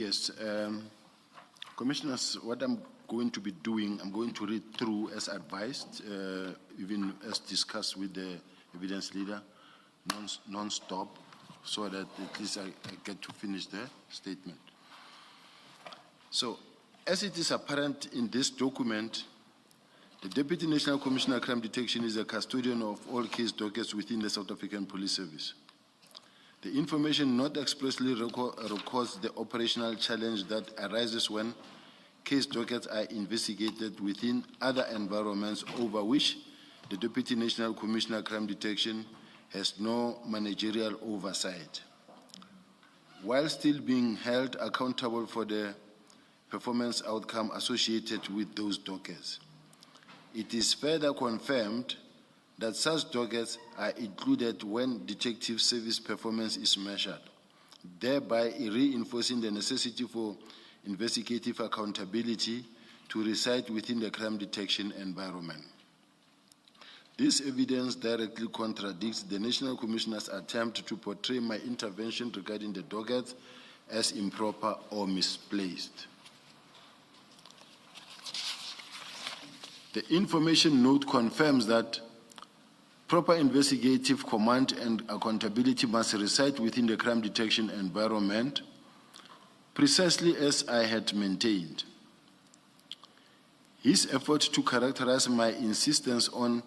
Yes, Commissioners, what I'm going to be doing, I'm going to read through as advised, even as discussed with the evidence leader, non-stop, so that at least I get to finish the statement. So, as it is apparent in this document, the Deputy National Commissioner of Crime Detection is a custodian of all case dockets within the South African Police Service. The information not expressly records the operational challenge that arises when case dockets are investigated within other environments over which the Deputy National Commissioner of Crime Detection has no managerial oversight, while still being held accountable for the performance outcome associated with those dockets. It is further confirmed that such dockets are included when detective service performance is measured, thereby reinforcing the necessity for investigative accountability to reside within the crime detection environment. This evidence directly contradicts the National Commissioner's attempt to portray my intervention regarding the dockets as improper or misplaced. The information note confirms that proper investigative command and accountability must reside within the crime detection environment, precisely as I had maintained. His effort to characterize my insistence on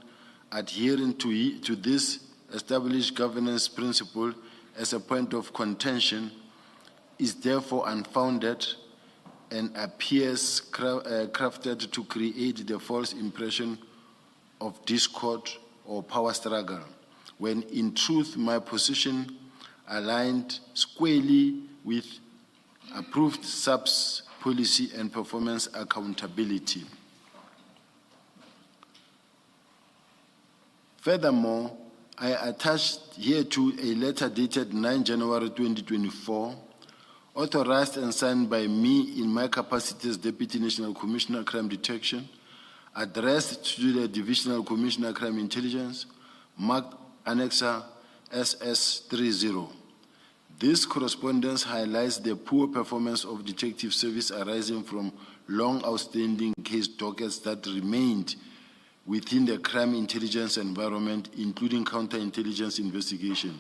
adhering to this established governance principle as a point of contention is therefore unfounded and appears crafted to create the false impression of discord or power struggle, when in truth my position aligned squarely with approved SAPS policy and performance accountability. Furthermore, I attached hereto a letter dated 9 January 2024, authorized and signed by me in my capacity as Deputy National Commissioner of Crime Detection, addressed to the Divisional Commissioner of Crime Intelligence, marked Annexer SS30. This correspondence highlights the poor performance of detective service arising from long outstanding case dockets that remained within the crime intelligence environment, including counterintelligence investigation.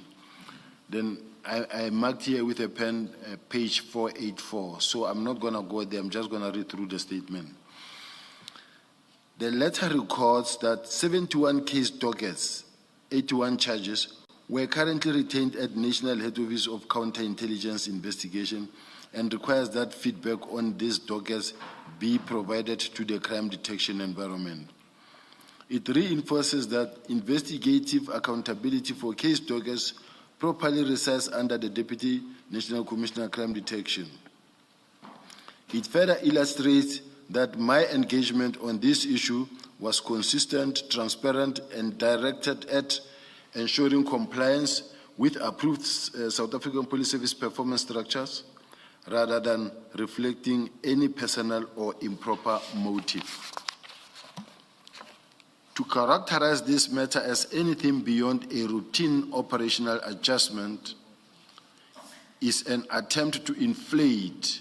Then I marked here with a pen page 484, so I'm not going to go there, I'm just going to read through the statement. The letter records that 71 case dockets, 81 charges, were currently retained at National Head Office of Counterintelligence Investigation and requires that feedback on these dockets be provided to the crime detection environment. It reinforces that investigative accountability for case dockets properly resides under the Deputy National Commissioner of Crime Detection. It further illustrates that my engagement on this issue was consistent, transparent, and directed at ensuring compliance with approved South African Police Service performance structures, rather than reflecting any personal or improper motive. To characterize this matter as anything beyond a routine operational adjustment is an attempt to inflate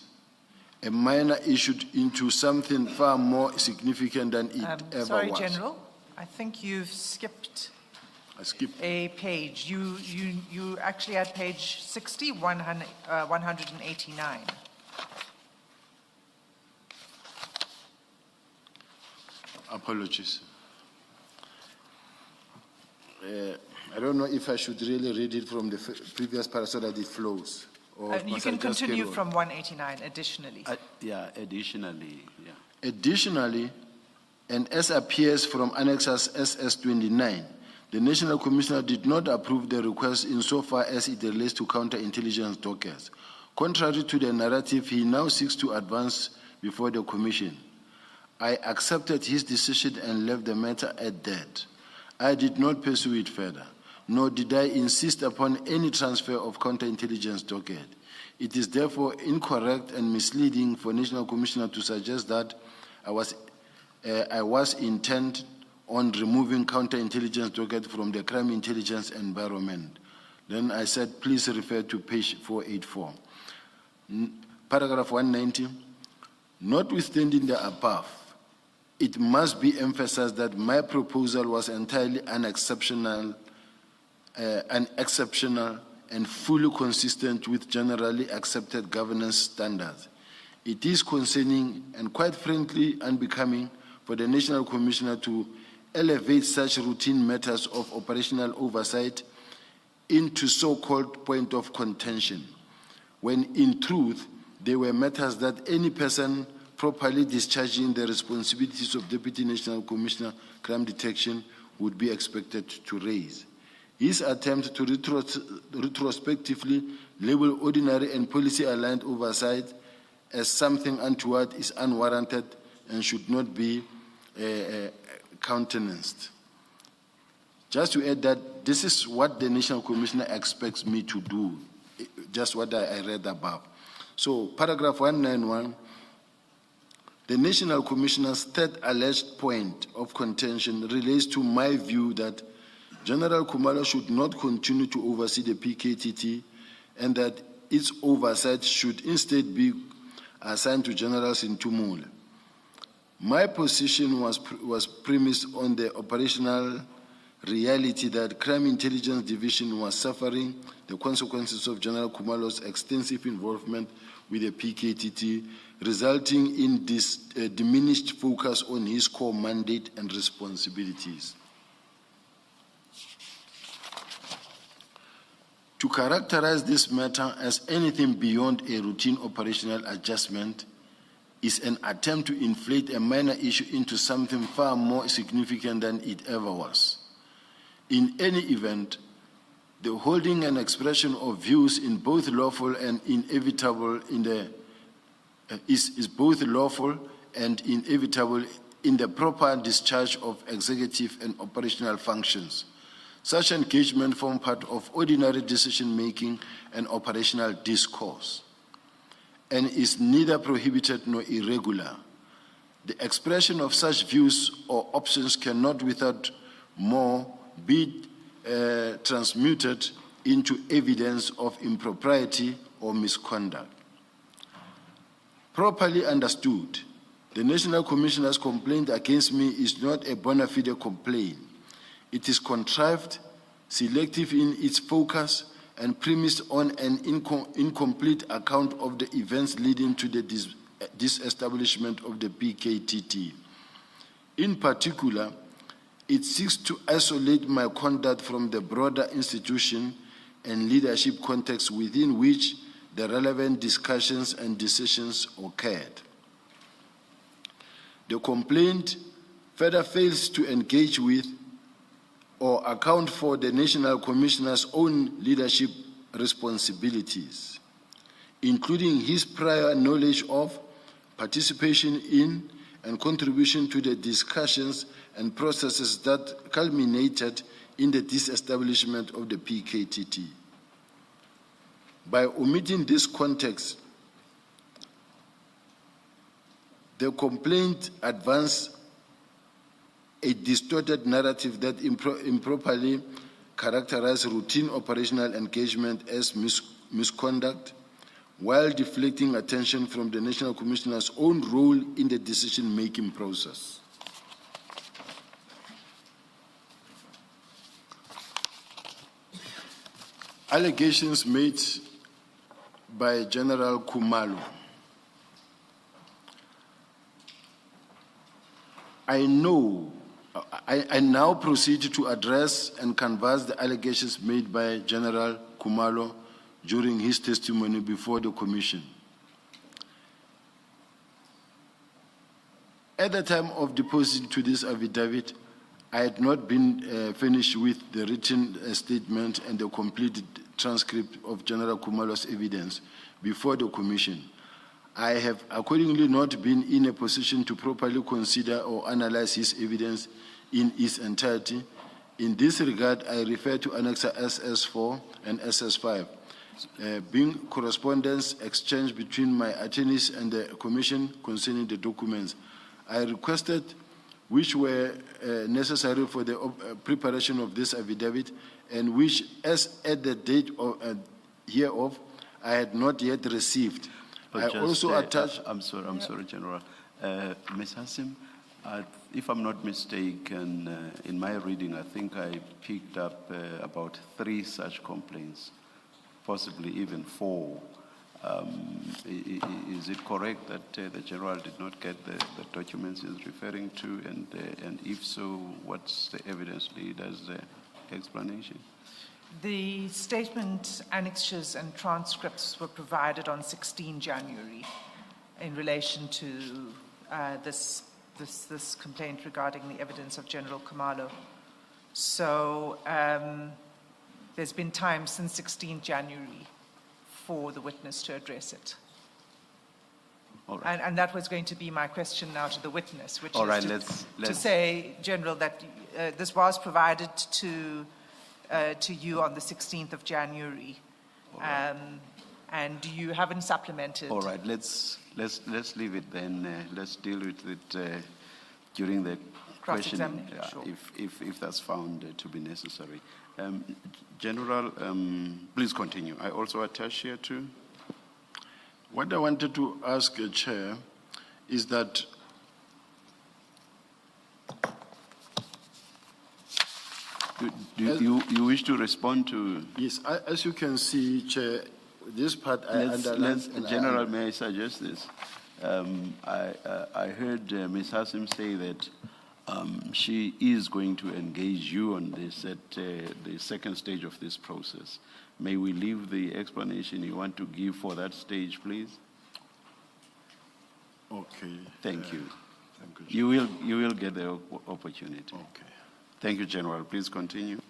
a minor issue into something far more significant than it ever was. Sorry, General, I think you've skipped a page. You actually at page 60, 189. Apologies. I don't know if I should really read it from the previous part so that it flows. Or you can continue from 189 additionally. Additionally, yeah. Additionally, and as appears from Annexes SS29, the National Commissioner did not approve the request insofar as it relates to counterintelligence dockets. Contrary to the narrative he now seeks to advance before the Commission, I accepted his decision and left the matter at that. I did not pursue it further, nor did I insist upon any transfer of counterintelligence docket. It is therefore incorrect and misleading for National Commissioner to suggest that I was intent on removing counterintelligence docket from the crime intelligence environment. Then I said, please refer to page 484. paragraph 190, notwithstanding the above, it must be emphasized that my proposal was entirely unexceptional and fully consistent with generally accepted governance standards. It is concerning and quite frankly unbecoming for the National Commissioner to elevate such routine matters of operational oversight into so-called point of contention, when in truth they were matters that any person properly discharging the responsibilities of Deputy National Commissioner Crime Detection would be expected to raise. His attempt to retrospectively label ordinary and policy-aligned oversight as something untoward is unwarranted and should not be countenanced. Just to add that this is what the National Commissioner expects me to do, just what I read above. So, paragraph 191, the National Commissioner's third alleged point of contention relates to my view that General Khumalo should not continue to oversee the PKTT and that its oversight should instead be assigned to General Sintumule. My position was premised on the operational reality that Crime Intelligence Division was suffering the consequences of General Khumalo's extensive involvement with the PKTT, resulting in this diminished focus on his core mandate and responsibilities. To characterize this matter as anything beyond a routine operational adjustment is an attempt to inflate a minor issue into something far more significant than it ever was. In any event, the holding and expression of views in both lawful and inevitable is both lawful and inevitable in the proper discharge of executive and operational functions. Such engagement form part of ordinary decision-making and operational discourse, and is neither prohibited nor irregular. The expression of such views or options cannot without more be transmuted into evidence of impropriety or misconduct. Properly understood, the National Commissioner's complaint against me is not a bona fide complaint. It is contrived, selective in its focus, and premised on an incomplete account of the events leading to the disestablishment of the PKTT. In particular, it seeks to isolate my conduct from the broader institution and leadership context within which the relevant discussions and decisions occurred. The complaint further fails to engage with or account for the National Commissioner's own leadership responsibilities, including his prior knowledge of, participation in, and contribution to the discussions and processes that culminated in the disestablishment of the PKTT. By omitting this context, the complaint advanced a distorted narrative that improperly characterized routine operational engagement as misconduct, while deflecting attention from the National Commissioner's own role in the decision-making process. Allegations made by General Khumalo. I now proceed to address and canvass the allegations made by General Khumalo during his testimony before the Commission. At the time of depositing to this affidavit, I had not been finished with the written statement and the complete transcript of General Khumalo's evidence before the Commission. I have accordingly not been in a position to properly consider or analyze his evidence in its entirety. In this regard, I refer to Annexa SS4 and SS5, being correspondence exchange between my attorneys and the Commission concerning the documents I requested, which were necessary for the preparation of this affidavit, and which, as at the date hereof, I had not yet received, I also attached. I'm sorry, General. Ms. Hassim, if I'm not mistaken, in my reading, I think I picked up about 3 such complaints, possibly even 4. Is it correct that the General did not get the documents he's referring to? And if so, what's the evidence lead as the explanation? The statement, annexures and transcripts were provided on 16 January in relation to this complaint regarding the evidence of General Khumalo. So there's been time since 16 January for the witness to address it. All right. And that was going to be my question now to the witness, which All right, is to let's say, General, that this was provided to you on the 16th of January, and you haven't supplemented. All right, let's leave it then. Let's deal with it during the questioning, Sure. if that's found to be necessary. General, please continue. I also attach here too. What I wanted to ask, Chair, is that Do you wish to respond to? yes, as you can see, Chair, this part I underlined. General, may I suggest this? I heard Ms. Hassim say that she is going to engage you on this at the second stage of this process. May we leave the explanation you want to give for that stage, please? Okay. Thank you. Thank you. You will get the opportunity. Okay. Thank you, General. Please continue.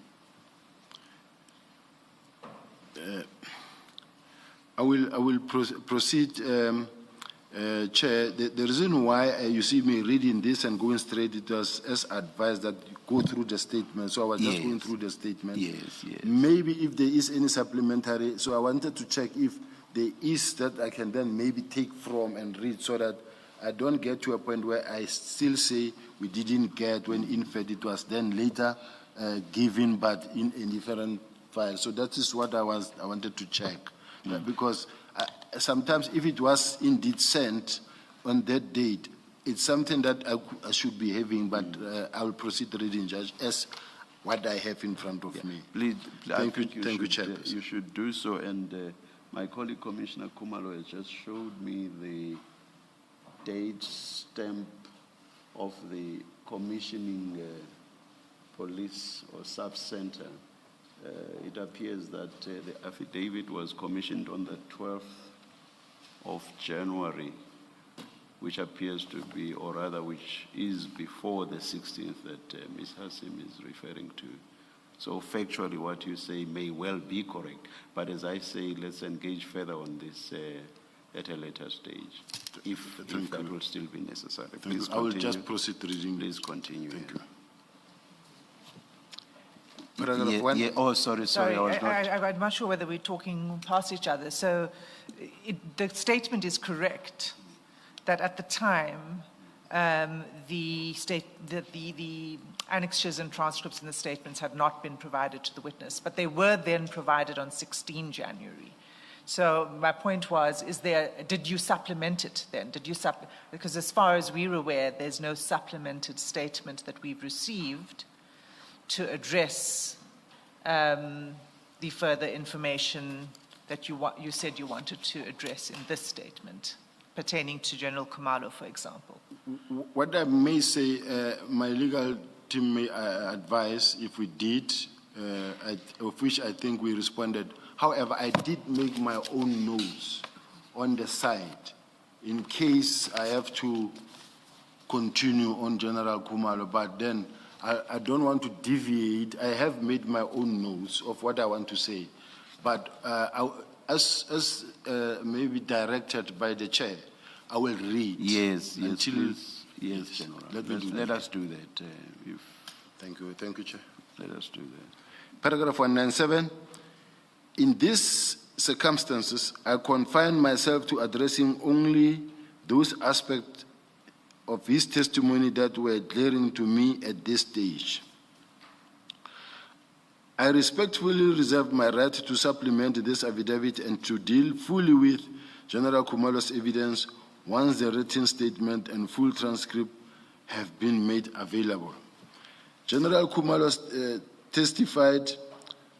I will proceed, Chair. The reason why you see me reading this and going straight, it was as advised that you go through the statement. So I was just going through the statement. Yes. Maybe if there is any supplementary, so I wanted to check if there is that I can then maybe take from and read so that I don't get to a point where I still say we didn't get when in fact it was then later given but in a different file. So that is what I wanted to check. Because sometimes if it was indeed sent on that date, it's something that I should be having, but I will proceed reading, Judge, as what I have in front of me. Please, Thank you, Chairperson. You should do so. And my colleague, Commissioner Khumalo, has just showed me the date stamp of the commissioning police or sub-center. It appears that the affidavit was commissioned on the 12th of January, which appears to be, or rather which is before the 16th that Ms. Hassim is referring to. So factually what you say may well be correct, but as I say, let's engage further on this at a later stage, if that will still be necessary. Please continue. I will just proceed reading. Please continue. Thank you. Paragraph 1. Yeah. Oh, sorry, I was not. I'm not sure whether we're talking past each other. So the statement is correct that at the time, the annexures and transcripts in the statements had not been provided to the witness, but they were then provided on 16 January. So my point was, did you supplement it then? Because as far as we're aware, there's no supplemented statement that we've received to address the further information that you said you wanted to address in this statement, pertaining to General Khumalo, for example. What I may say, my legal team may advise if we did, of which I think we responded. However, I did make my own notes on the side in case I have to continue on General Khumalo, but then I don't want to deviate. I have made my own notes of what I want to say, but as maybe directed by the chair, I will read. Yes, please. Yes, General. Let us do that. Thank you, Chair. Let us do that. Paragraph 197. In these circumstances, I confine myself to addressing only those aspects of his testimony that were glaring to me at this stage. I respectfully reserve my right to supplement this affidavit and to deal fully with General Khumalo's evidence once the written statement and full transcript have been made available. General Khumalo testified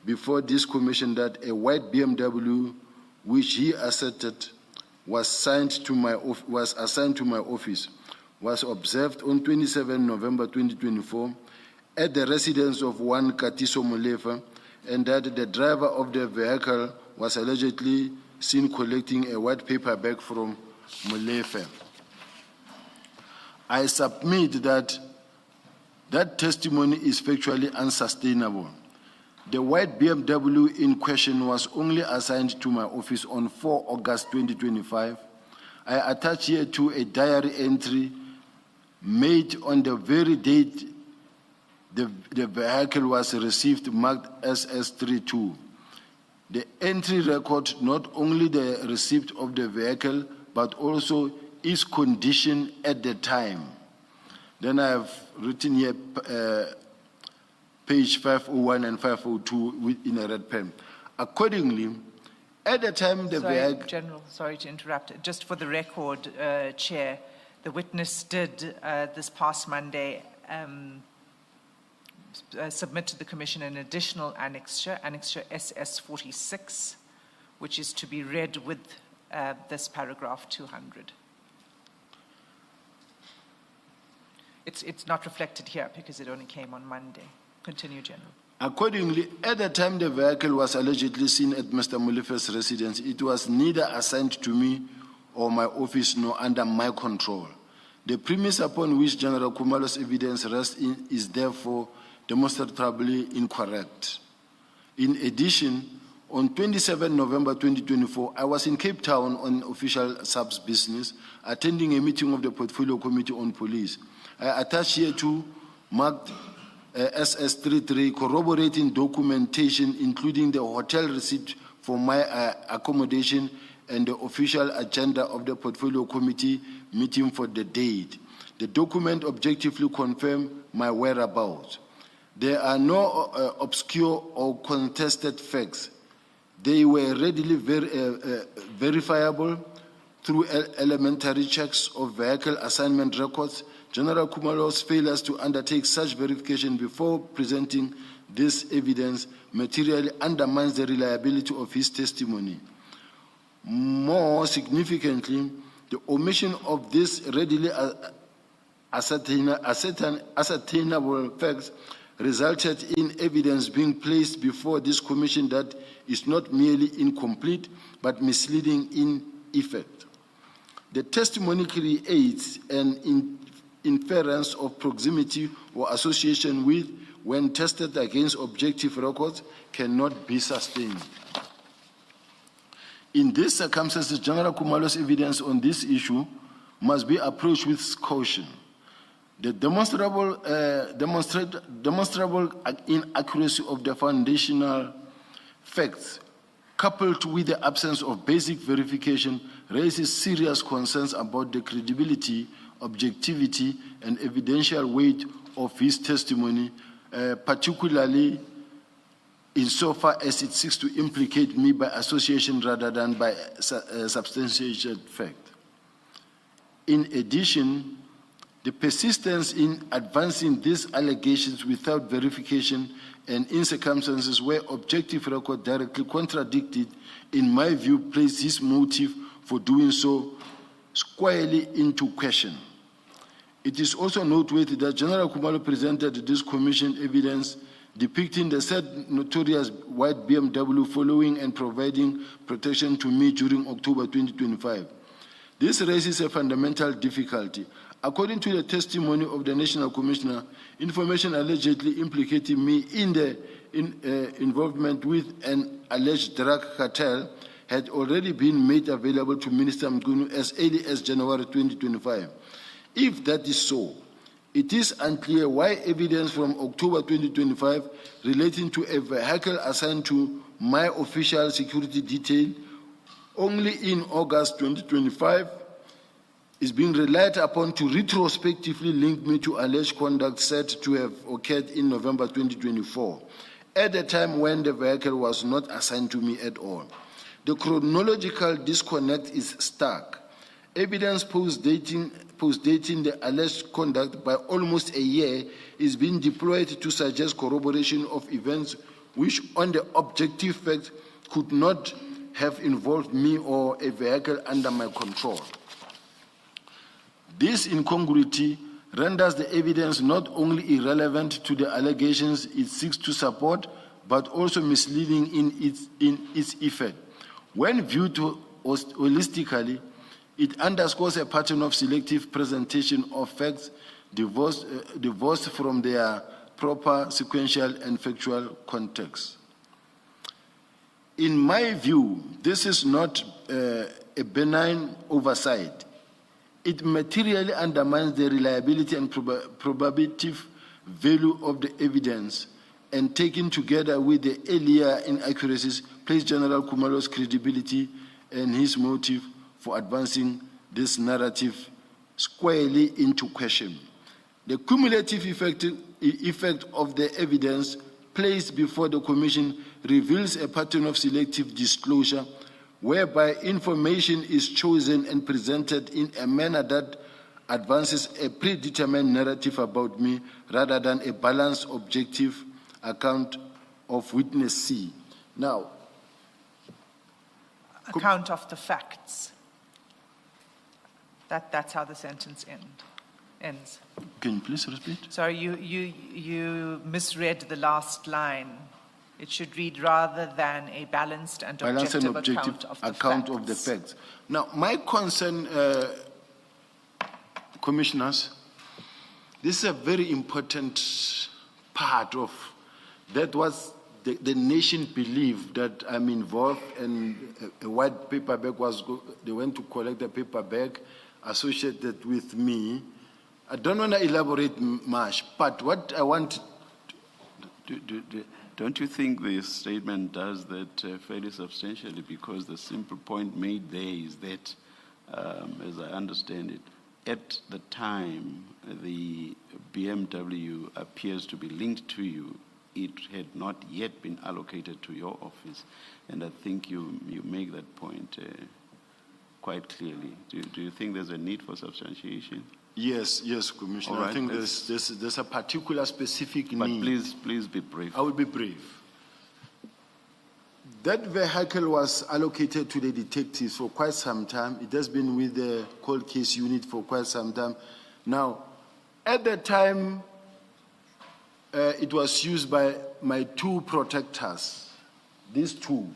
before this commission that a white BMW, which he asserted was assigned to my office, was observed on 27 November 2024 at the residence of one Katiso Molefe, and that the driver of the vehicle was allegedly seen collecting a white paper bag from Molefe. I submit that that testimony is factually unsustainable. The white BMW in question was only assigned to my office on 4 August 2025. I attach here to a diary entry made on the very date the vehicle was received, marked SS32. The entry record not only the receipt of the vehicle, but also its condition at the time. Then I have written here page 501 and 502 in a red pen. Accordingly, at the time the vehicle... General, sorry to interrupt. Just for the record, Chair, the witness did this past Monday submit to the Commission an additional annexure, Annexure SS46, which is to be read with this paragraph 200. It's not reflected here because it only came on Monday. Continue, General. Accordingly, at the time the vehicle was allegedly seen at Mr. Molefe's residence, it was neither assigned to me or my office nor under my control. The premise upon which General Khumalo's evidence rests is therefore demonstrably incorrect. In addition, on 27 November 2024, I was in Cape Town on official subs business, attending a meeting of the Portfolio Committee on Police. I attach here to marked SS33 corroborating documentation, including the hotel receipt for my accommodation and the official agenda of the Portfolio Committee meeting for the date. The document objectively confirms my whereabouts. There are no obscure or contested facts. They were readily verifiable through elementary checks of vehicle assignment records. General Khumalo's failures to undertake such verification before presenting this evidence materially undermines the reliability of his testimony. More significantly, the omission of these readily ascertainable facts resulted in evidence being placed before this commission that is not merely incomplete but misleading in effect. The testimony creates an inference of proximity or association with, when tested against objective records, cannot be sustained. In these circumstances, General Khumalo's evidence on this issue must be approached with caution. The demonstrable inaccuracy of the foundational facts, coupled with the absence of basic verification, raises serious concerns about the credibility, objectivity, and evidential weight of his testimony, particularly insofar as it seeks to implicate me by association rather than by substantiated fact. In addition, the persistence in advancing these allegations without verification and in circumstances where objective record directly contradicted, in my view, place his motive for doing so squarely into question. It is also noteworthy that General Khumalo presented this commission evidence depicting the said notorious white BMW following and providing protection to me during October 2025. This raises a fundamental difficulty. According to the testimony of the National Commissioner, information allegedly implicating me in the involvement with an alleged drug cartel had already been made available to Minister Mchunu as early as January 2025. If that is so, it is unclear why evidence from October 2025 relating to a vehicle assigned to my official security detail only in August 2025 is being relied upon to retrospectively link me to alleged conduct said to have occurred in November 2024, at the time when the vehicle was not assigned to me at all. The chronological disconnect is stark. Evidence post-dating the alleged conduct by almost a year is being deployed to suggest corroboration of events which, on the objective fact, could not have involved me or a vehicle under my control. This incongruity renders the evidence not only irrelevant to the allegations it seeks to support, but also misleading in its effect. When viewed holistically, it underscores a pattern of selective presentation of facts divorced from their proper sequential and factual context. In my view, this is not a benign oversight. It materially undermines the reliability and probative value of the evidence, and taken together with the earlier inaccuracies, place General Khumalo's credibility and his motive for advancing this narrative squarely into question. The cumulative effect of the evidence placed before the Commission reveals a pattern of selective disclosure whereby information is chosen and presented in a manner that advances a predetermined narrative about me rather than a balanced, objective account of witness C. Now, account of the facts. That's how the sentence ends. Can you please repeat? Sorry, you misread the last line. It should read rather than a balanced and objective account of the facts. Now, my concern, commissioners, this is a very important part of that was the nation believed that I'm involved, and a white paper bag they went to collect a paper bag associated with me. I don't want to elaborate much, but what I want Don't you think the statement does that fairly substantially, because the simple point made there is that, as I understand it, at the time the BMW appears to be linked to you, it had not yet been allocated to your office, and I think you make that point quite clearly. Do you think there's a need for substantiation? Yes, Commissioner. Right, I think there's a particular specific but need. please be brief. I will be brief. That vehicle was allocated to the detectives for quite some time. It has been with the cold case unit for quite some time. Now, at the time, it was used by my two protectors. These two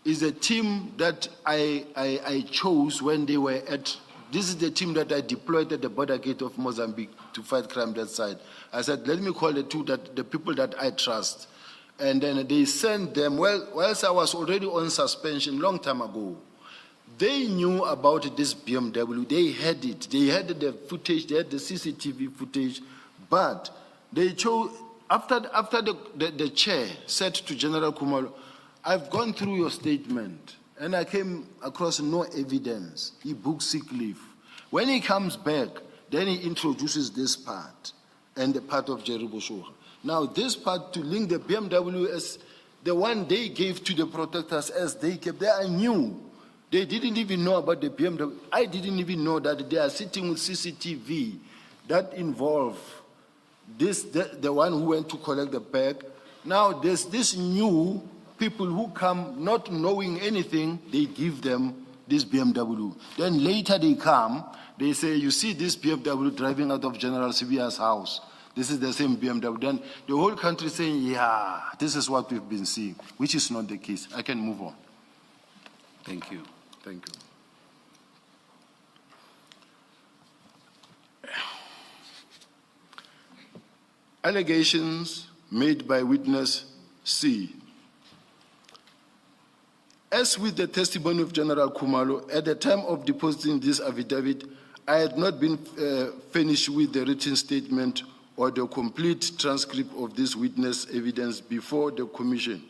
is a team that I chose when they were at. This is the team that I deployed at the border gate of Mozambique to fight crime that side. I said, let me call the people that I trust. And then they sent them, whilst I was already on suspension long time ago, they knew about this BMW. They had it. They had the footage. They had the CCTV footage. But they chose, after the chair said to General Khumalo, I've gone through your statement, and I came across no evidence. He booked sick leave. When he comes back, then he introduces this part and the part of Jerry Boshoga. Now, this part to link the BMW as the one they gave to the protectors as they kept there, I knew. They didn't even know about the BMW. I didn't even know that they are sitting with CCTV that involve the one who went to collect the bag. Now, there's this new people who come not knowing anything, they give them this BMW. Then later they come, they say, you see this BMW driving out of General Sibiya's house. This is the same BMW. Then the whole country saying, yeah, this is what we've been seeing, which is not the case. I can move on. Thank you. Thank you. Allegations made by witness C. As with the testimony of General Khumalo, at the time of depositing this affidavit, I had not been finished with the written statement or the complete transcript of this witness evidence before the commission.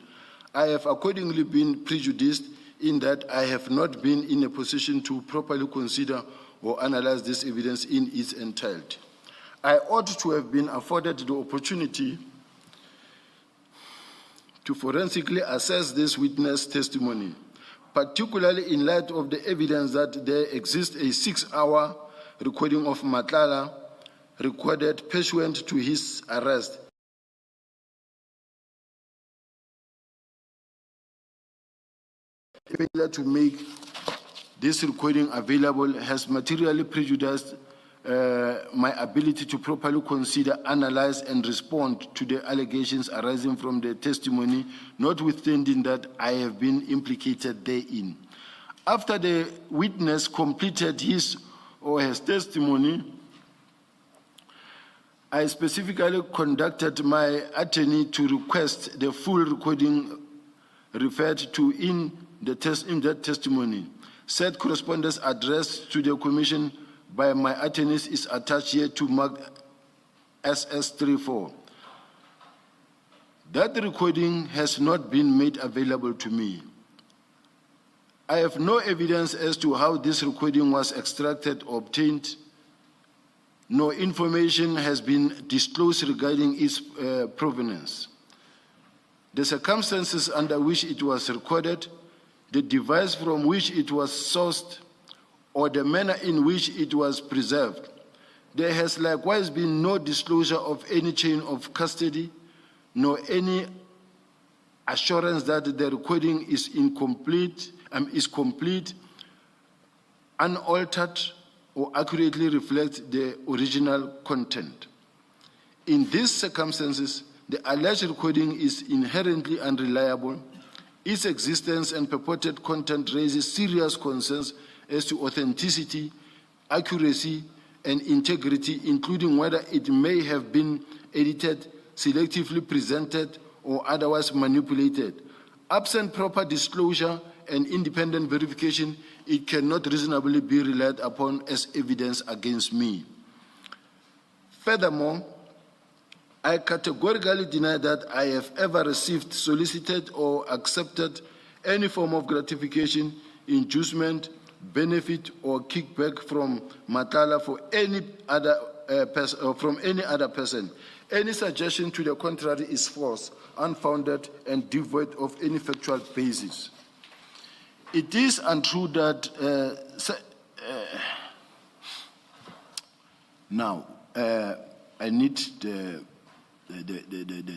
I have accordingly been prejudiced in that I have not been in a position to properly consider or analyze this evidence in its entirety. I ought to have been afforded the opportunity to forensically assess this witness testimony, particularly in light of the evidence that there exists a 6-hour recording of Matlala recorded pursuant to his arrest. Failure to make this recording available has materially prejudiced my ability to properly consider, analyze, and respond to the allegations arising from the testimony, notwithstanding that I have been implicated therein. After the witness completed his or her testimony, I specifically contacted my attorney to request the full recording referred to in that testimony. Said correspondence addressed to the Commission by my attorneys is attached here to mark SS34. That recording has not been made available to me. I have no evidence as to how this recording was extracted or obtained. No information has been disclosed regarding its provenance. The circumstances under which it was recorded, the device from which it was sourced, or the manner in which it was preserved. There has likewise been no disclosure of any chain of custody, nor any assurance that the recording is complete, unaltered, or accurately reflects the original content. In these circumstances, the alleged recording is inherently unreliable. Its existence and purported content raises serious concerns as to authenticity, accuracy, and integrity, including whether it may have been edited, selectively presented, or otherwise manipulated. Absent proper disclosure and independent verification, it cannot reasonably be relied upon as evidence against me. Furthermore, I categorically deny that I have ever received, solicited, or accepted any form of gratification, inducement, benefit, or kickback from Matlala for any other from any other person. Any suggestion to the contrary is false, unfounded, and devoid of any factual basis. It is untrue that now I need the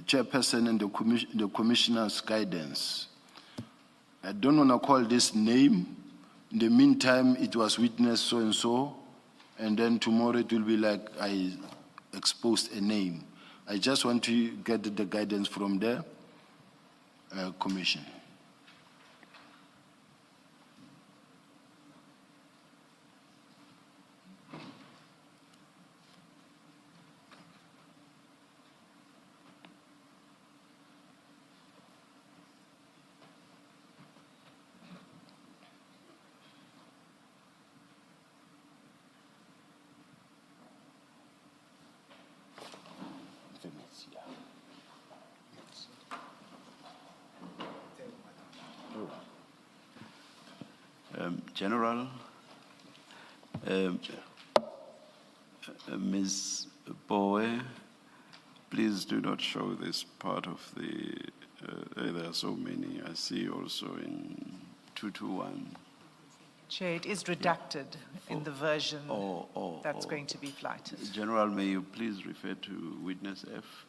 chairperson and the commissioner's guidance. I don't want to call this name. In the meantime, it was witness so-and-so, and then tomorrow it will be like I exposed a name. I just want to get the guidance from the commission. General, Ms. Bowe, please do not show this part of the, there are so many. I see also in 221. Chair, it is redacted in the version that's going to be flighted. General, may you please refer to witness F?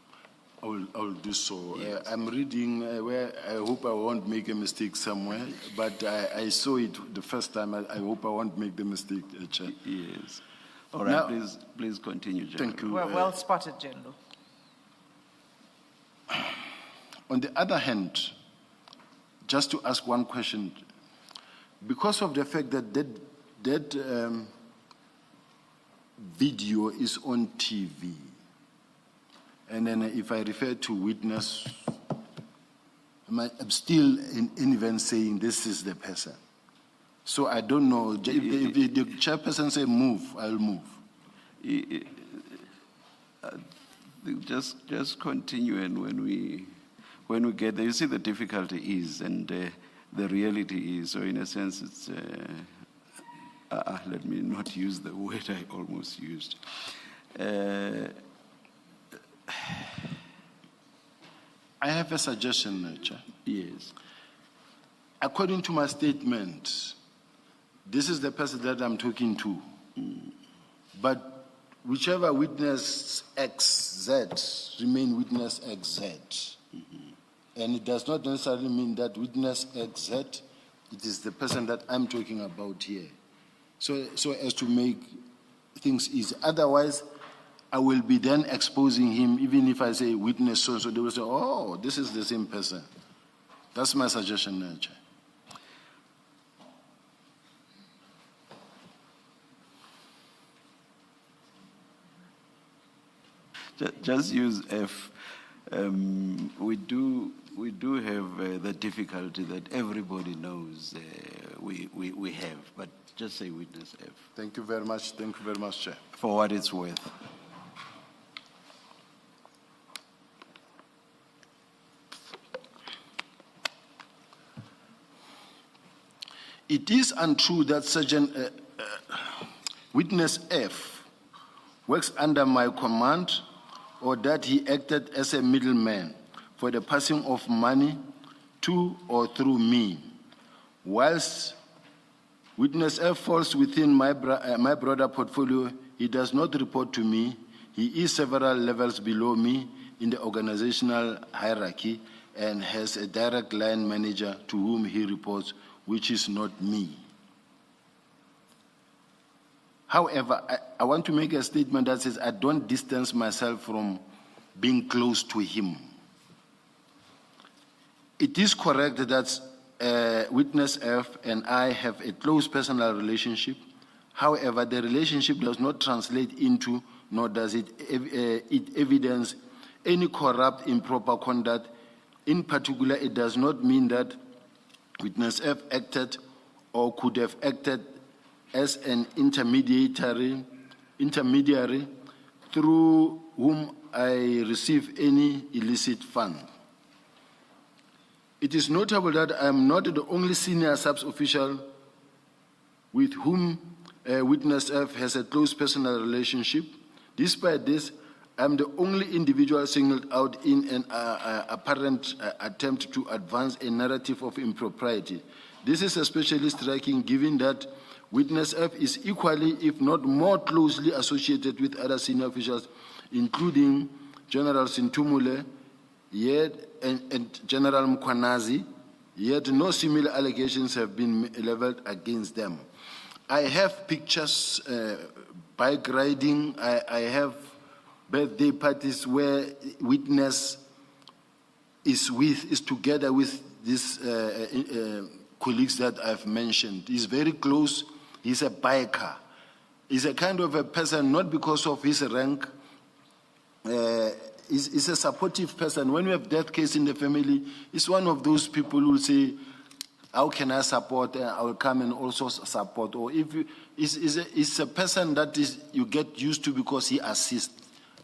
I will do so. Yes. I'm reading where I hope I won't make a mistake somewhere, but I saw it the first time. I hope I won't make the mistake, Chair. Yes. All right, Now, please continue, General. Thank you. Well spotted, General. On the other hand, just to ask one question, because of the fact that that video is on TV, and then if I refer to witness, I'm still in even saying this is the person. So I don't know. If the chairperson say move, I'll move. Just continue, and when we get there, you see the difficulty is, and the reality is. So in a sense, it's. Let me not use the word I almost used. I have a suggestion, Chair. Yes. according to my statement, this is the person that I'm talking to. But whichever witness XZ remain witness XZ. And it does not necessarily mean that witness XZ, it is the person that I'm talking about here. So as to make things easy. Otherwise, I will be then exposing him, even if I say witness so-and-so, they will say, oh, this is the same person. That's my suggestion, Chair. Just use F. We do have the difficulty that everybody knows we have, but just say witness F. Thank you very much. Thank you very much, Chair. For what it's worth. It is untrue that Sergeant Witness F works under my command or that he acted as a middleman for the passing of money to or through me. Whilst Witness F falls within my broader portfolio, he does not report to me. He is several levels below me in the organizational hierarchy and has a direct line manager to whom he reports, which is not me. However, I want to make a statement that says I don't distance myself from being close to him. It is correct that Witness F and I have a close personal relationship. However, the relationship does not translate into, nor does it evidence any corrupt, improper conduct. In particular, it does not mean that Witness F acted or could have acted as an intermediary through whom I receive any illicit fund. It is notable that I am not the only senior subs official with whom Witness F has a close personal relationship. Despite this, I am the only individual singled out in an apparent attempt to advance a narrative of impropriety. This is especially striking given that Witness F is equally, if not more closely associated with other senior officials, including General Sintumule and General Mkhwanazi, yet no similar allegations have been leveled against them. I have pictures, bike riding, I have birthday parties where Witness is together with these colleagues that I've mentioned. He's very close. He's a biker. He's a kind of a person, not because of his rank. He's a supportive person. When we have death case in the family, he's one of those people who will say, how can I support? I will come and also support. Or if you, it's a person that you get used to because he assists.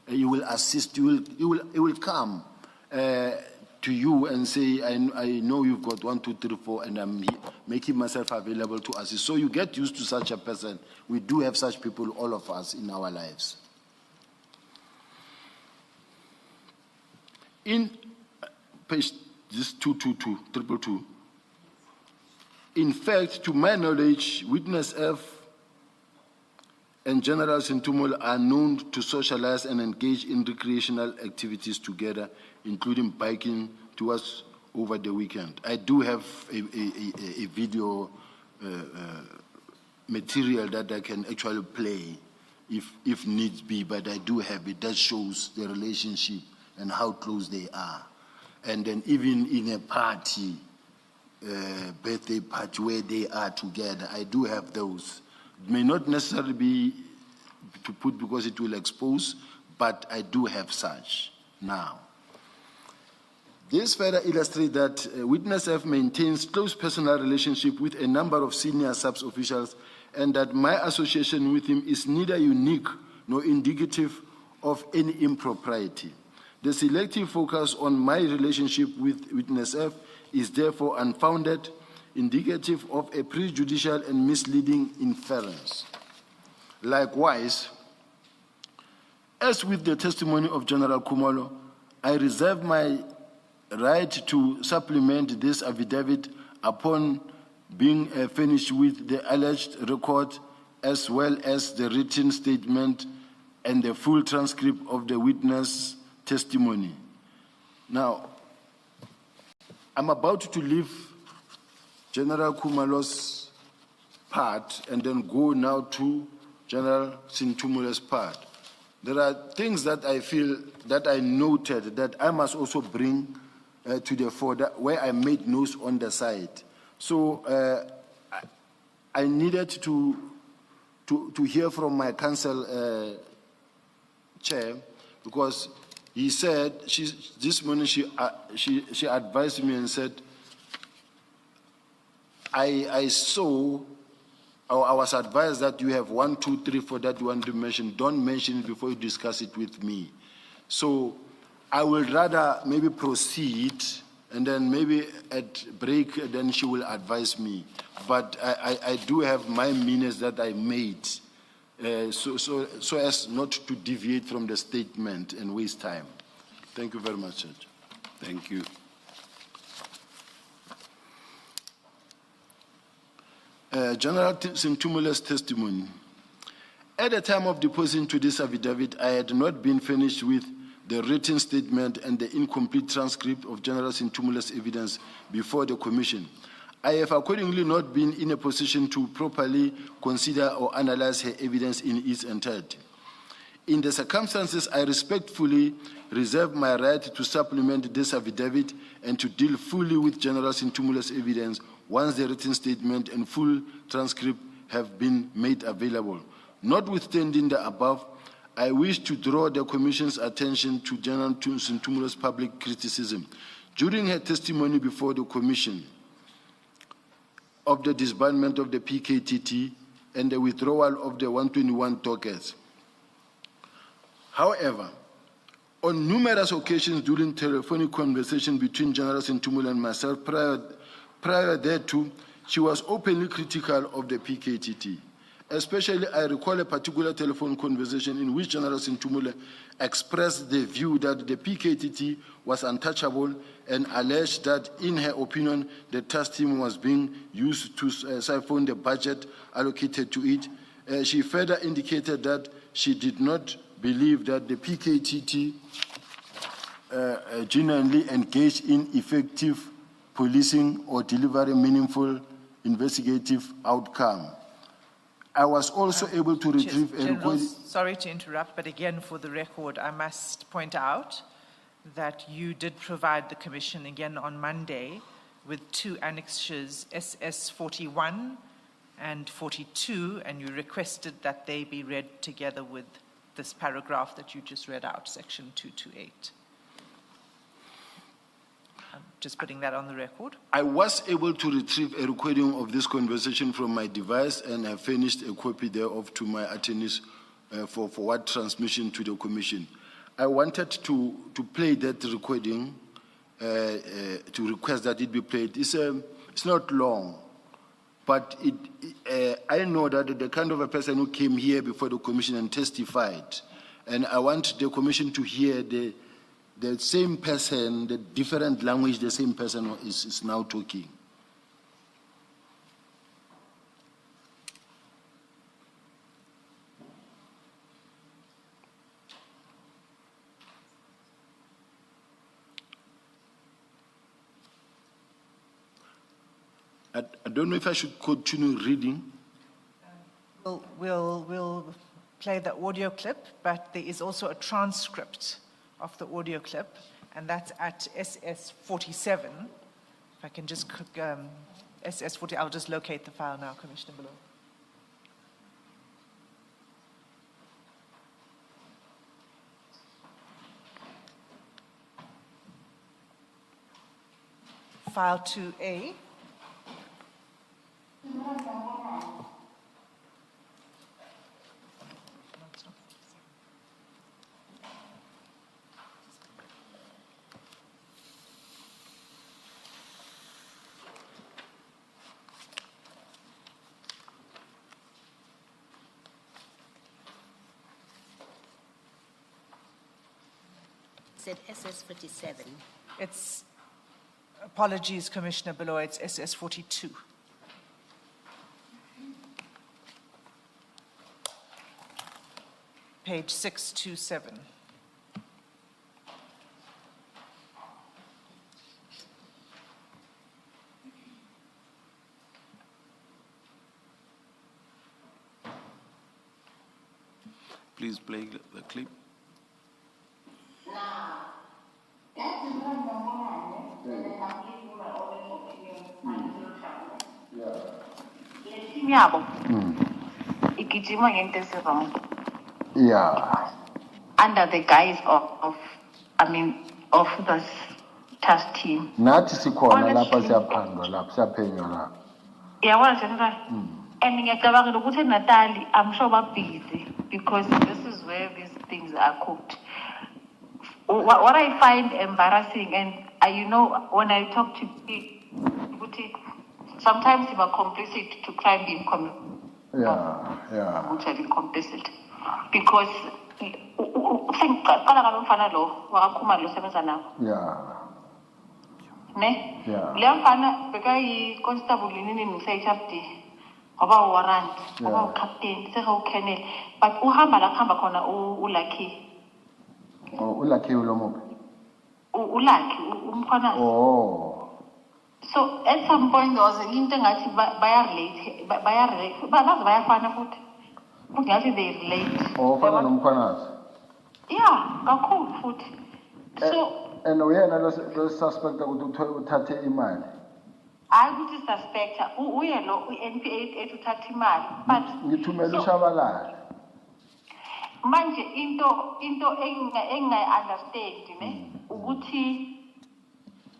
You will assist. He will come to you and say, I know you've got 1, 2, 3, 4, and I'm making myself available to assist. So you get used to such a person. We do have such people, all of us, in our lives. In page 222, in fact, to my knowledge, Witness F and General Sintumul are known to socialize and engage in recreational activities together, including biking towards over the weekend. I do have a video material that I can actually play if needs be, but I do have it. That shows the relationship and how close they are. And then even in a party, birthday party where they are together, I do have those. It may not necessarily be to put because it will expose, but I do have such now. This further illustrates that Witness F maintains close personal relationship with a number of senior subs officials and that my association with him is neither unique nor indicative of any impropriety. The selective focus on my relationship with Witness F is therefore unfounded, indicative of a prejudicial and misleading inference. Likewise, as with the testimony of General Kumalo, I reserve my right to supplement this affidavit upon being finished with the alleged record as well as the written statement and the full transcript of the witness testimony. Now, I'm about to leave General Khumalo's part and then go now to General Sintumula's part. There are things that I feel that I noted that I must also bring to the fore, where I made notes on the side. So I needed to hear from my council chair, because he said, this morning she advised me and said, I saw, or I was advised that you have 1, 2, 3, 4 that you want to mention. Don't mention it before you discuss it with me. So I will rather maybe proceed, and then maybe at break, then she will advise me. But I do have my minutes that I made, so as not to deviate from the statement and waste time. Thank you very much, Judge. Thank you. General Sintumula's testimony. At the time of depositing to this affidavit, I had not been finished with the written statement and the incomplete transcript of General Sintumula's evidence before the Commission. I have accordingly not been in a position to properly consider or analyze her evidence in its entirety. In the circumstances, I respectfully reserve my right to supplement this affidavit and to deal fully with General Sintumula's evidence once the written statement and full transcript have been made available. Notwithstanding the above, I wish to draw the Commission's attention to General Sintumula's public criticism. During her testimony before the Commission of the disbandment of the PKTT and the withdrawal of the 121 dockets. However, on numerous occasions during telephonic conversation between General Sintumula and myself prior thereto, she was openly critical of the PKTT. Especially, I recall a particular telephone conversation in which General Sintumula expressed the view that the PKTT was untouchable and alleged that, in her opinion, the task team was being used to siphon the budget allocated to it. She further indicated that she did not believe that the PKTT genuinely engaged in effective policing or delivering meaningful investigative outcome. I was also able to retrieve a General, record. sorry to interrupt, but again, for the record, I must point out that you did provide the Commission again on Monday with 2 annexures, SS 41 and 42, and you requested that they be read together with this paragraph that you just read out, section 228. I'm just putting that on the record. I was able to retrieve a recording of this conversation from my device, and I finished a copy thereof to my attorneys for forward transmission to the Commission. I wanted to play that recording, to request that it be played. It's not long, but I know that the kind of a person who came here before the Commission and testified, and I want the Commission to hear the same person, the different language, the same person is now talking. I don't know if I should continue reading. We'll play the audio clip, but there is also a transcript of the audio clip, and that's at SS 47. If I can just click SS 40, I'll just locate the file now, Commissioner Below. File 2A. Said SS 47. It's Apologies, Commissioner below, it's SS 42. Page 627. Please play the clip. Yeah. Under the guise of this task team. Nathi sikhona lapha Honestly. siyaphandwa lapha siyaphenywa lapha. Yeah, well, General. And ngiyacabanga ukuthi Natali, I'm sure we're busy because this is where these things are cooked. What I find embarrassing, and you know, when I talk to people, sometimes you are complicit to crime being committed. Yeah. Which are being complicit. Because ne le mfana beka yi constable nini ngise HFD ngoba warrant ngoba captain seka colonel but uhamba la khamba khona uLucky uLucky ulomuke uLucky Mkhwanazi. Oh, So at some point there was into ngathi bayarelate baze bayafana futhi ngathi they relate fana noMkhwanazi. Yeah, kakhulu futhi. So And uyena lo suspect ukuthi uthathe imali. I would suspect uye lo NPA ethatha imali but Ngithumela uShabalala. Manje into engingayi understand ne ukuthi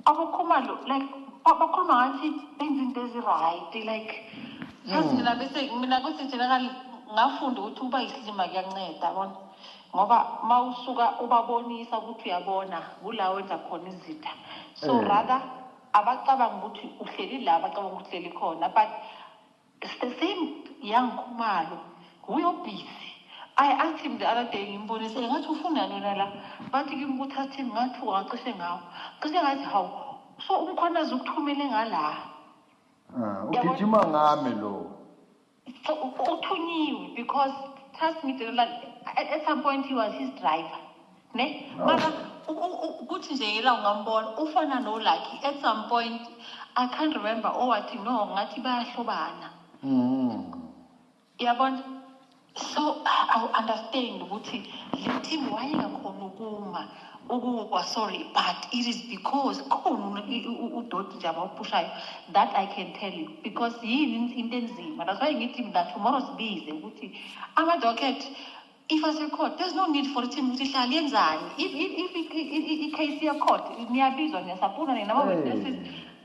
abakhuluma lo like bakhuluma ngathi benza into eziright like mina kuthi general ngafunda ukuthi uba isilima kuyanceda yabona ngoba mawusuka ubabonisa ukuthi uyabona kula wenza khona izitha so rather abacabanga ukuthi uhleli la abacabanga ukuthi uhleli khona but the same young Khumalo uyo busy. I asked him the other day ngimbonise ngathi ufuna lona la bathi ngimkuthathe ngathi uqaqishe ngawo cishe ngathi hawu so uMkhwanazi ukuthumele ngala Ugijima ngami lo. so uthunyiwe because trust me at some point he was his driver ne mara ukuthi nje yela ungambona ufana no Lucky at some point I can't remember wathi no ngathi bayahlobana yabona so I understand ukuthi le team wayengakhona ukuma sorry but it is because khona udoti nje abawupushayo that I can tell you because yini into enzima that's why ngithi that tomorrow sibize ukuthi ama-docket if as a court there's no need for team ukuthi hlala yenzani if case ya court niyabizwa niyasapuna nama-witnesses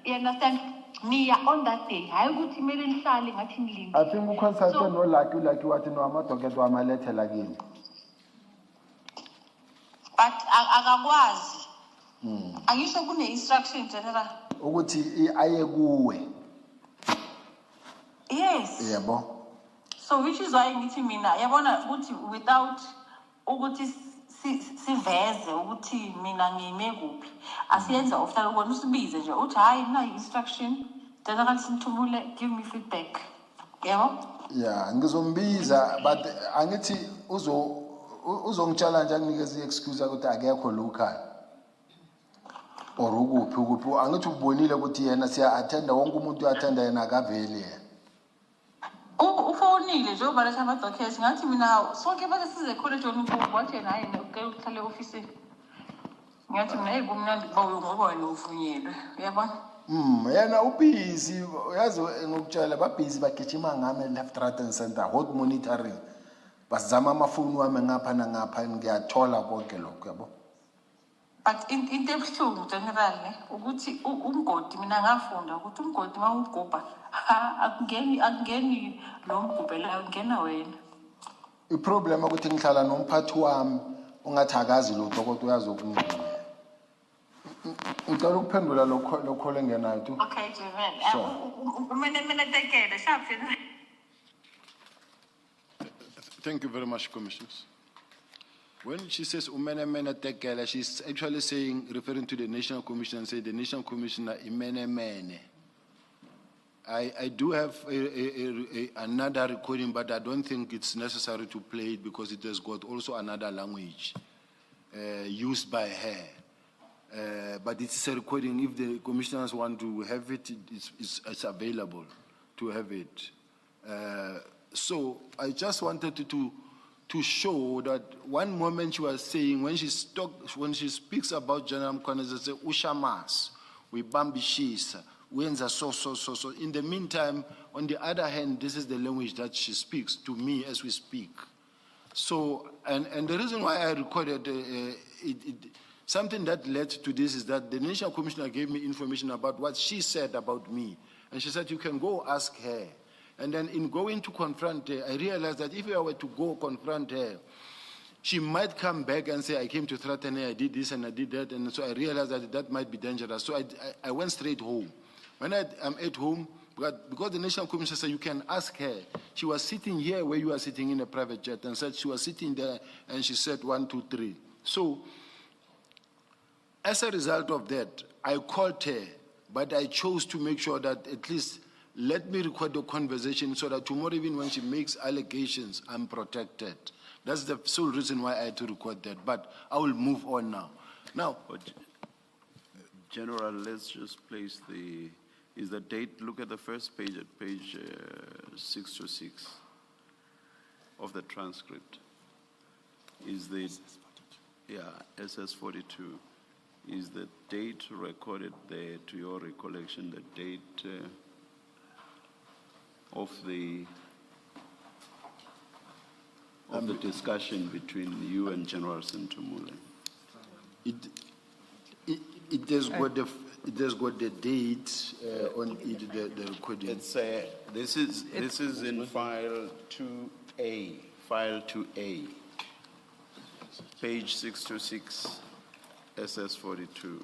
you understand niya on that day hayi ukuthi kumele nihlale ngathi nilinde I think uconsulte no-Lucky wathi no ama-docket wamalethela kini. but akakwazi angisho kune-instruction general Ukuthi aye kuwe. yes Yebo. so which is why ngithi mina yabona ukuthi without ukuthi siveze ukuthi mina ngime kuphi asiyenza ofuna ukubona usibize nje uthi hayi na instruction general sinthumule give me feedback yabo Yeah, ngizombiza but angithi uzongitshela nje anginikeza i-excuse ukuthi akekho local. Or ukuphi angithi ubonile ukuthi yena siya-attenda wonke umuntu uyattenda yena akaveli yena. ufonile nje ubaletha ama-dockets ngathi mina sonke base size college onukubo wathi yena hayi uhlale ofisini ngathi mina kumnandi kuba ngoba wena uvunyelwe uyabona Yena ubusy uyazi ngokutshela babusy bagijima ngami left right and center hot monitoring basizama amafoni wami ngapha nangapha ngiyathola konke lokho yabo. but into ebuhlungu general ne ukuthi umgodi mina ngafunda ukuthi umgodi mawugubha akungeni lo mgubhela ungena wena. Iproblem ukuthi ngihlala nomphathi wami ungathi akazi lutho kodwa uyazi okuningi. Ngicela ukuphendula lokho lengenayo tu. Okay German mina tekele sharp Thank you very much, Commissioners. When she says umene mene tekela, she's actually saying, referring to the National Commission, and say the National Commissioner imene mene. I do have another recording, but I don't think it's necessary to play it because it has got also another language used by her. But it's a recording. If the commissioners want to have it, it's available to have it. So I just wanted to show that one moment she was saying, when she speaks about General Mkhwanazi, say, Ushamas, we bambishisa. So. In the meantime, on the other hand, this is the language that she speaks to me as we speak. So, and the reason why I recorded something that led to this is that the National Commissioner gave me information about what she said about me. And she said, you can go ask her. And then in going to confront her, I realized that if I were to go confront her, she might come back and say, I came to threaten her, I did this and I did that. And so I realized that that might be dangerous. So I went straight home. When I'm at home, because the National Commission said you can ask her, she was sitting here where you are sitting in a private jet and said she was sitting there and she said 1, 2, 3. So as a result of that, I called her, but I chose to make sure that at least let me record the conversation so that tomorrow, even when she makes allegations, I'm protected. That's the sole reason why I had to record that. But I will move on now. Now, General, let's just place is the date, look at the first page, at page 626 of the transcript. Is the, SS42, is the date recorded there, to your recollection, the date of the discussion between you and General Senzo Mchunu? It has got the date on it, the recording. It's this is in file 2A, page 626, SS42.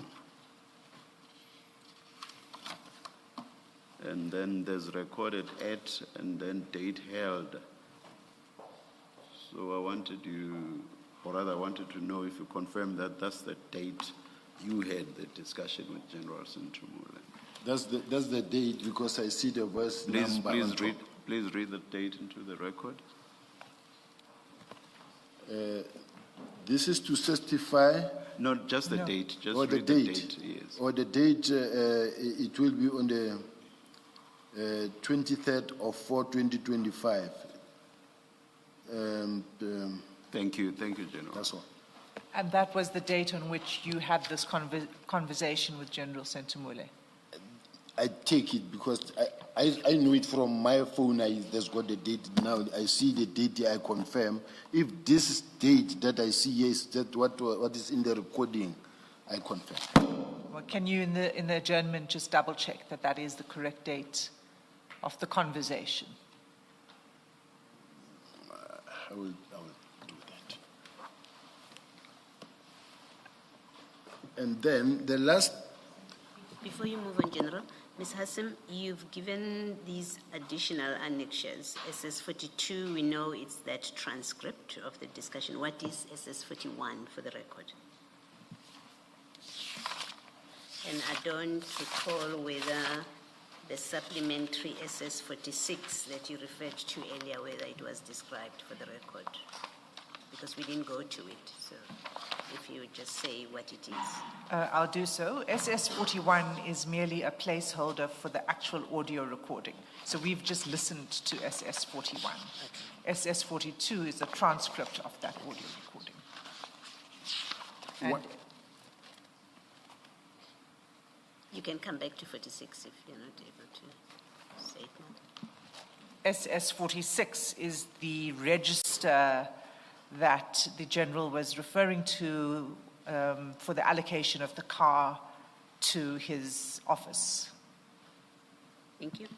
And then there's recorded at and then date held. So I wanted to know if you confirm that that's the date you had the discussion with General Senzo Mchunu. That's the date because I see the verse number. Please read the date into the record. This is to certify. Not just the date, just or read the the date. date. Yes. Or the date, it will be on the 23rd of 4/2025. Thank you, General. That's all. And that was the date on which you had this conversation with General Senzo Mchunu? I take it because I know it from my phone. There's got the date now. I see the date here, I confirm. If this date that I see here is that what is in the recording, I confirm. Well, can you, in the adjournment, just double check that that is the correct date of the conversation? I will do that. And then the last. Before you move on, General, Ms. Hassim, you've given these additional annexures. SS42, we know it's that transcript of the discussion. What is SS41 for the record? And I don't recall whether the supplementary SS46 that you referred to earlier, whether it was described for the record, because we didn't go to it. So if you would just say what it is. I'll do so. SS41 is merely a placeholder for the actual audio recording. So we've just listened to SS41. Okay. SS42 is a transcript of that audio recording. And you can come back to 46 if you're not able to say it now. SS46 is the register that the General was referring to for the allocation of the car to his office. Thank you.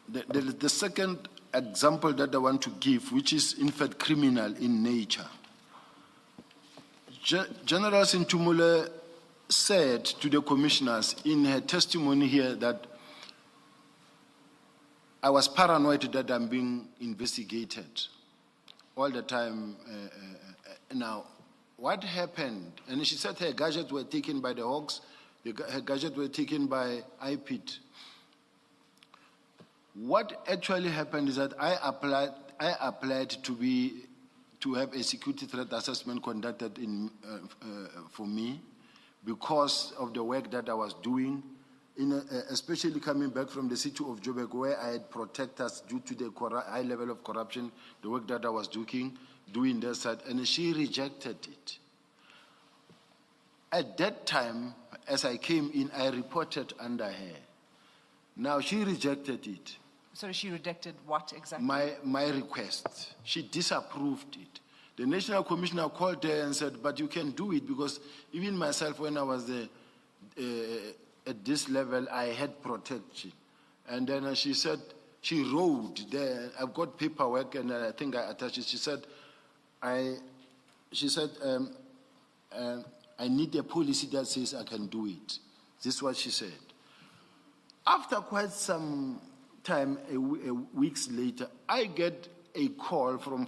The second example that I want to give, which is in fact criminal in nature. General Senzo Mchunu said to the commissioners in her testimony here that I was paranoid that I'm being investigated all the time. Now, what happened? And she said her gadgets were taken by the Hawks, her gadgets were taken by IPIT. What actually happened is that I applied to have a security threat assessment conducted for me because of the work that I was doing, especially coming back from the city of Joburg, where I had protectors due to the high level of corruption, the work that I was doing that side, and she rejected it. At that time, as I came in, I reported under her. Now, she rejected it. So she rejected what exactly? My request. She disapproved it. The National Commissioner called her and said, but you can do it, because even myself, when I was there, at this level, I had protection. And then she said, she wrote there, I've got paperwork, and I think I attached it. She said, I need a policy that says I can do it. This is what she said. After quite some time, weeks later, I get a call from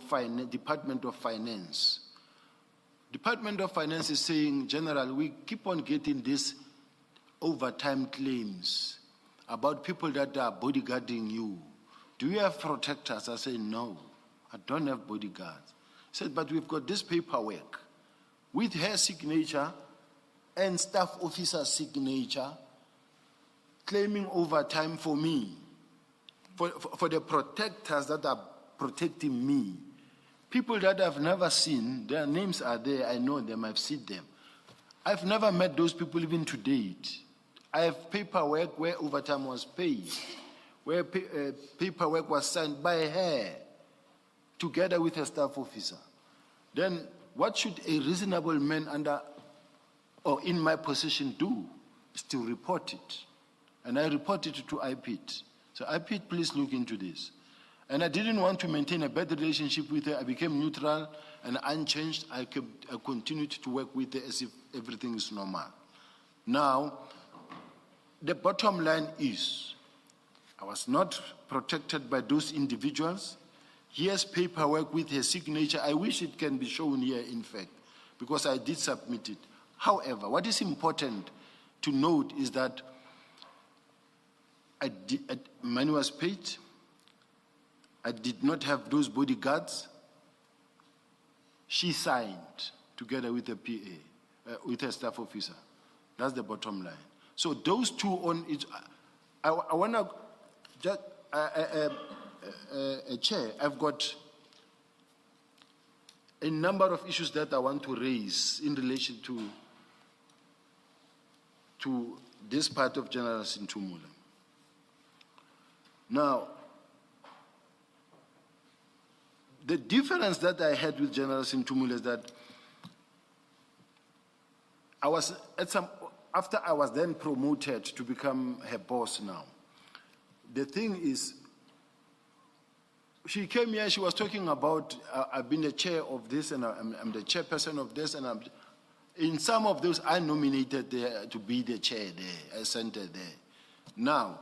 Department of Finance. Department of Finance is saying, General, we keep on getting these overtime claims about people that are bodyguarding you. Do you have protectors? I say, no, I don't have bodyguards. He said, but we've got this paperwork with her signature and staff officer's signature claiming overtime for me, for the protectors that are protecting me. People that I've never seen, their names are there, I know them, I've seen them. I've never met those people even to date. I have paperwork where overtime was paid, where paperwork was signed by her, together with her staff officer. Then what should a reasonable man in my position do? Is to report it. And I reported it to IPIT. So IPIT, please look into this. And I didn't want to maintain a bad relationship with her. I became neutral and unchanged. I continued to work with her as if everything is normal. Now, the bottom line is, I was not protected by those individuals. Here's paperwork with her signature. I wish it can be shown here, in fact, because I did submit it. However, what is important to note is that money was paid. I did not have those bodyguards. She signed together with the PA, with her staff officer. That's the bottom line. So those two on each, I want to just, Chair, I've got a number of issues that I want to raise in relation to this part of General Sintumula. Now, the difference that I had with General Sintumula is that I was after I was then promoted to become her boss now. The thing is, she came here, she was talking about, I've been the chair of this, and I'm the chairperson of this, and in some of those, I nominated her to be the chair there, I sent her there. Now,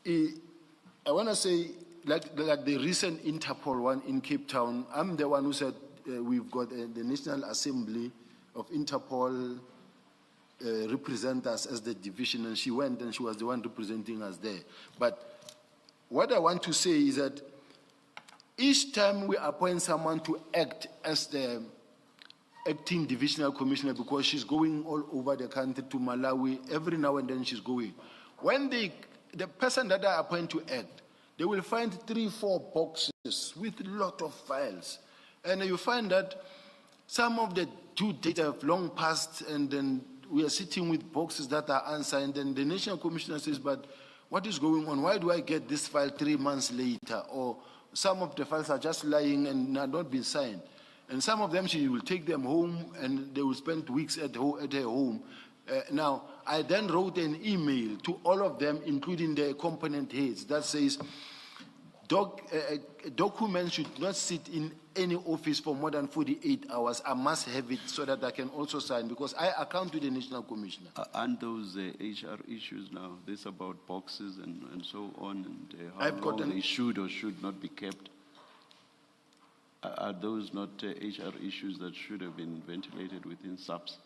I want to say, like the recent Interpol one in Cape Town, I'm the one who said we've got the National Assembly of Interpol represent us as the division, and she went and she was the one representing us there. But what I want to say is that each time we appoint someone to act as the acting divisional commissioner, because she's going all over the country to Malawi, every now and then she's going. When the person that I appoint to act, they will find 3-4 boxes with a lot of files. And you find that some of the due date have long passed, and then we are sitting with boxes that are unsigned, and the National Commissioner says, but what is going on? Why do I get this file 3 months later? Or some of the files are just lying and have not been signed. And some of them, she will take them home, and they will spend weeks at her home. Now, I then wrote an email to all of them, including the component heads, that says, a document should not sit in any office for more than 48 hours. I must have it so that I can also sign, because I account to the National Commissioner. And those HR issues now, this about boxes and so on, and how I've got long an- they should or should not be kept. Are those not HR issues that should have been ventilated within SAPS?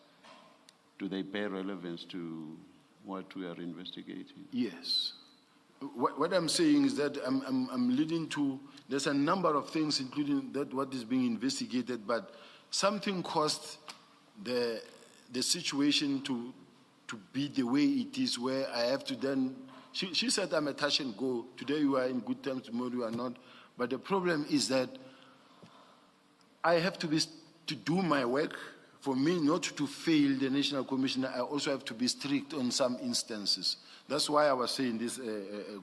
Do they bear relevance to what we are investigating? Yes. What I'm saying is that I'm leading to, there's a number of things, including that what is being investigated, but something caused the situation to be the way it is, where I have to then, she said I'm a touch and go. Today you are in good terms, tomorrow you are not. But the problem is that I have to do my work. For me not to fail the National Commissioner, I also have to be strict on some instances. That's why I was saying this,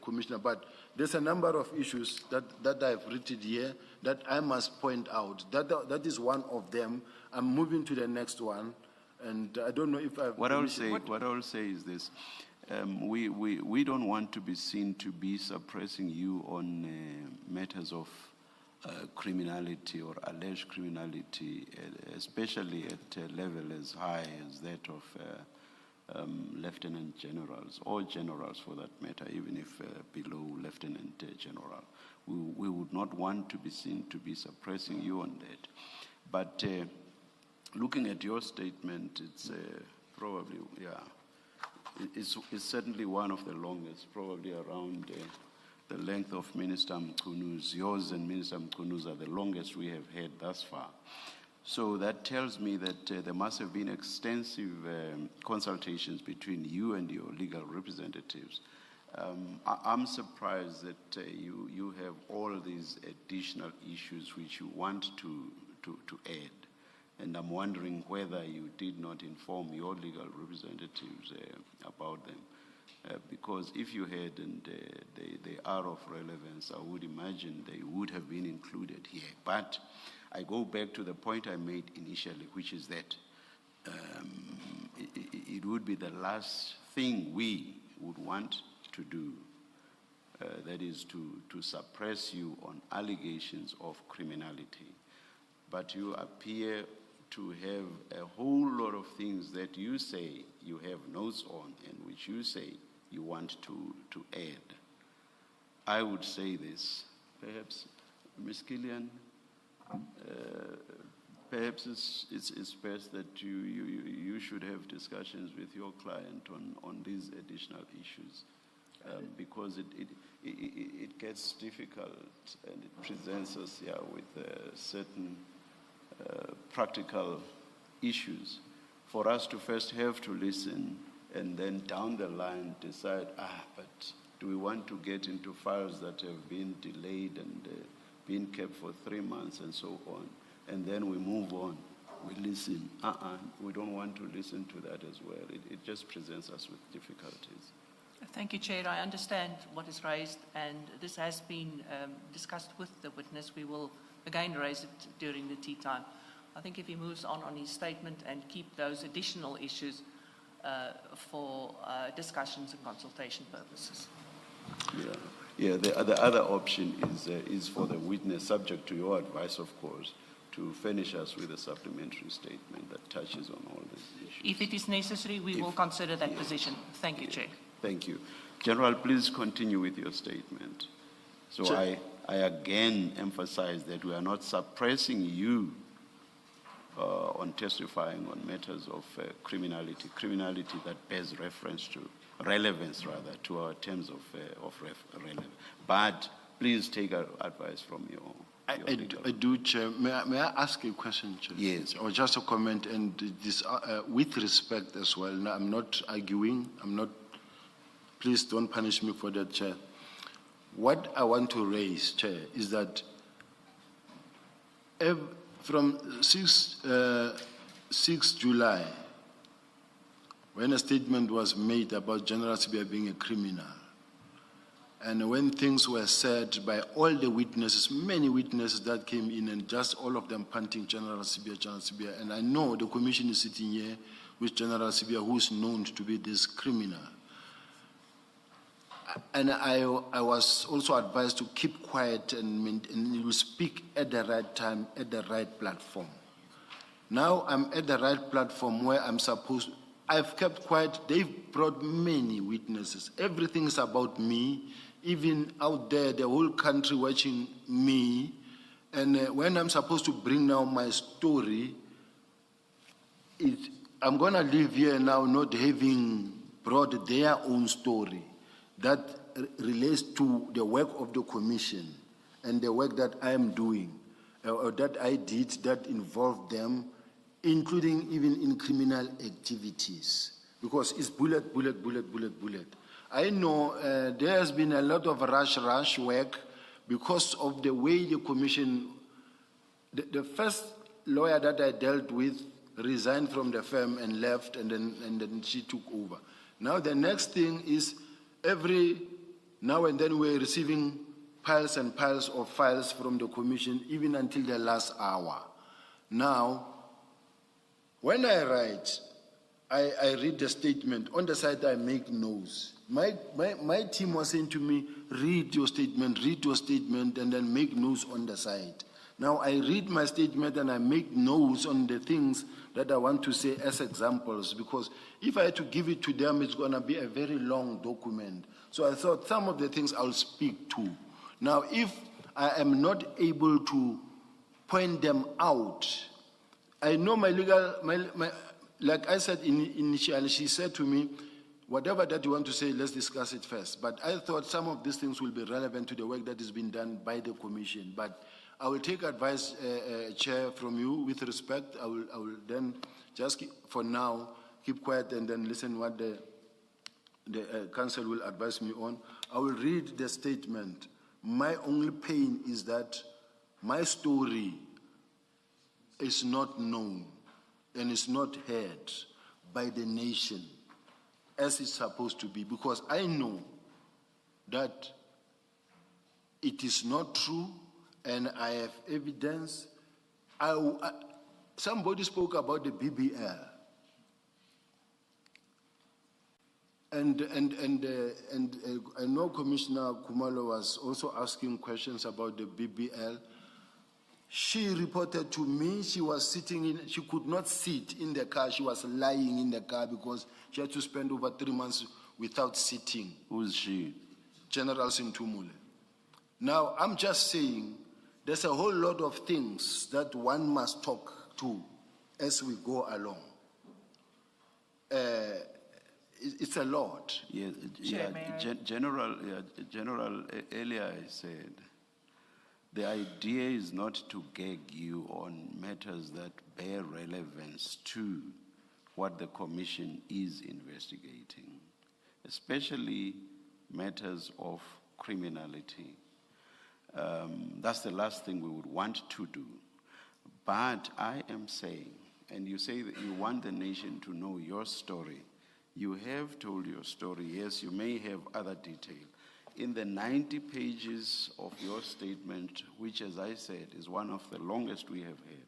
Commissioner. But there's a number of issues that I've written here that I must point out. That is one of them. I'm moving to the next one, and I don't know if I've... What I will say is this. We don't want to be seen to be suppressing you on matters of criminality or alleged criminality, especially at a level as high as that of lieutenant generals, or generals for that matter, even if below lieutenant general. We would not want to be seen to be suppressing you on that. But looking at your statement, it's probably, it's certainly one of the longest, probably around the length of Minister Mchunu's. Yours and Minister Mchunu's are the longest we have had thus far. So that tells me that there must have been extensive consultations between you and your legal representatives. I'm surprised that you have all these additional issues which you want to add. And I'm wondering whether you did not inform your legal representatives about them. Because if you had and they are of relevance, I would imagine they would have been included here. But I go back to the point I made initially, which is that it would be the last thing we would want to do, that is to suppress you on allegations of criminality. But you appear to have a whole lot of things that you say you have notes on and which you say you want to add. I would say this, perhaps, Ms. Killian, perhaps it's best that you should have discussions with your client on these additional issues, because it gets difficult and it presents us here with certain practical issues for us to first have to listen and then down the line decide, but do we want to get into files that have been delayed and been kept for 3 months and so on, and then we move on, we listen. We don't want to listen to that as well. It just presents us with difficulties. Thank you, Chair. I understand what is raised, and this has been discussed with the witness. We will again raise it during the tea time. I think if he moves on his statement and keep those additional issues for discussions and consultation purposes. Yeah. The other option is for the witness, subject to your advice, of course, to furnish us with a supplementary statement that touches on all these issues. If it is necessary, we will consider that position. Thank you, Chair. Thank you. General, please continue with your statement. So Chair. I again emphasize that we are not suppressing you on testifying on matters of criminality that bears relevance to our terms of relevance. But please take advice from your legal. I do, Chair. May I ask a question, Chair? Yes. Or just a comment, and this with respect as well. Now, I'm not arguing. Please don't punish me for that, Chair. What I want to raise, Chair, is that from 6 July, when a statement was made about General Sibiya being a criminal, and when things were said by all the witnesses, many witnesses that came in, and just all of them punting General Sibiya, and I know the commission is sitting here with General Sibiya, who is known to be this criminal. And I was also advised to keep quiet and you speak at the right time, at the right platform. Now I'm at the right platform where I'm supposed. I've kept quiet. They've brought many witnesses. Everything is about me. Even out there, the whole country watching me. And when I'm supposed to bring now my story, I'm going to leave here now not having brought their own story that relates to the work of the commission and the work that I am doing or that I did that involved them, including even in criminal activities, because it's bullet, bullet, bullet, bullet, bullet. I know there has been a lot of rush work because of the way the commission, the first lawyer that I dealt with resigned from the firm and left, and then she took over. Now the next thing is every now and then we're receiving piles and piles of files from the commission, even until the last hour. Now, when I write, I read the statement. On the side, I make notes. My team was saying to me, read your statement, and then make notes on the side. Now, I read my statement and I make notes on the things that I want to say as examples, because if I had to give it to them, it's going to be a very long document. So I thought some of the things I'll speak to. Now, if I am not able to point them out, I know my legal, like I said initially, she said to me, whatever that you want to say, let's discuss it first. But I thought some of these things will be relevant to the work that is being done by the commission. But I will take advice, Chair, from you with respect. I will then just for now keep quiet and then listen what the council will advise me on. I will read the statement. My only pain is that my story is not known and is not heard by the nation as it's supposed to be, because I know that it is not true and I have evidence. Somebody spoke about the BBL. And I know Commissioner Khumalo was also asking questions about the BBL. She reported to me she was she could not sit in the car. She was lying in the car because she had to spend over 3 months without sitting. Who's she? General Sintumule. Now, I'm just saying there's a whole lot of things that one must talk to as we go along. It's a lot. Yeah, Chair, may I? General, earlier I said, the idea is not to gag you on matters that bear relevance to what the commission is investigating, especially matters of criminality. That's the last thing we would want to do. But I am saying, and you say that you want the nation to know your story. You have told your story. Yes, you may have other detail. In the 90 pages of your statement, which, as I said, is one of the longest we have had,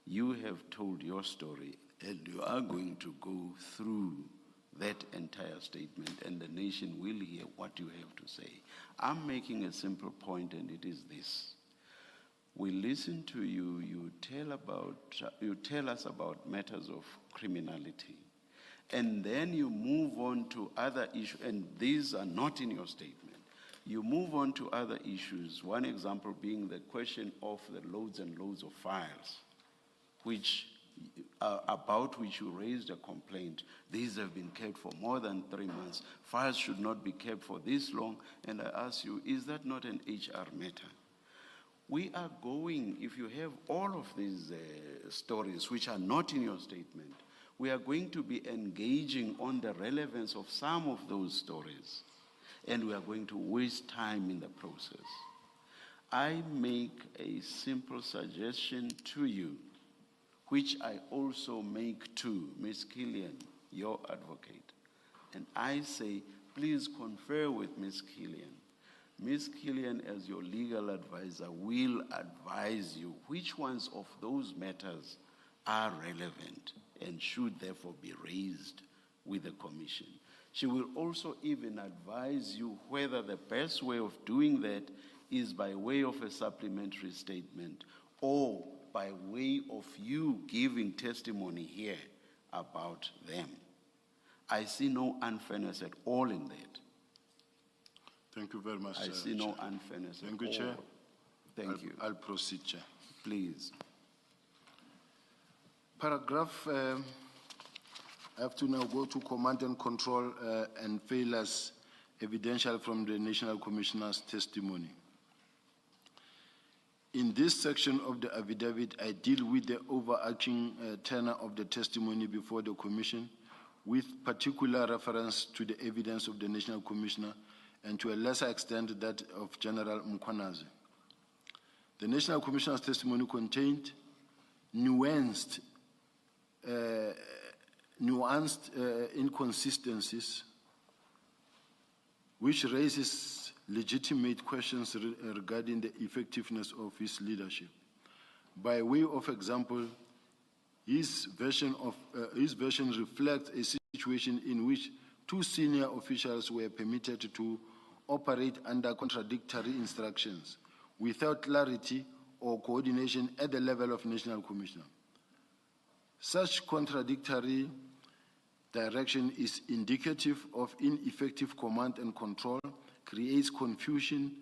you have told your story, and you are going to go through that entire statement, and the nation will hear what you have to say. I'm making a simple point, and it is this. We listen to you, you tell us about matters of criminality, and then you move on to other issues, and these are not in your statement. You move on to other issues, one example being the question of the loads and loads of files, about which you raised a complaint. These have been kept for more than 3 months. Files should not be kept for this long. And I ask you, is that not an HR matter? We are going, if you have all of these stories which are not in your statement, we are going to be engaging on the relevance of some of those stories. And we are going to waste time in the process. I make a simple suggestion to you, which I also make to Ms. Killian, your advocate. And I say, please confer with Ms. Killian. Ms. Killian, as your legal advisor, will advise you which ones of those matters are relevant and should therefore be raised with the commission. She will also even advise you whether the best way of doing that is by way of a supplementary statement or by way of you giving testimony here about them. I see no unfairness at all in that. Thank you very much, I see Chair. no unfairness Thank at you, all. Chair. Thank you. I'll proceed, Chair. Please. Paragraph, I have to now go to command and control and failures evidential from the National Commissioner's testimony. In this section of the affidavit, I deal with the overarching tenor of the testimony before the Commission, with particular reference to the evidence of the National Commissioner and to a lesser extent that of General Mkhwanazi. The National Commissioner's testimony contained nuanced inconsistencies which raises legitimate questions regarding the effectiveness of his leadership. By way of example, his version reflects a situation in which two senior officials were permitted to operate under contradictory instructions without clarity or coordination at the level of National Commissioner. Such contradictory direction is indicative of ineffective command and control, creates confusion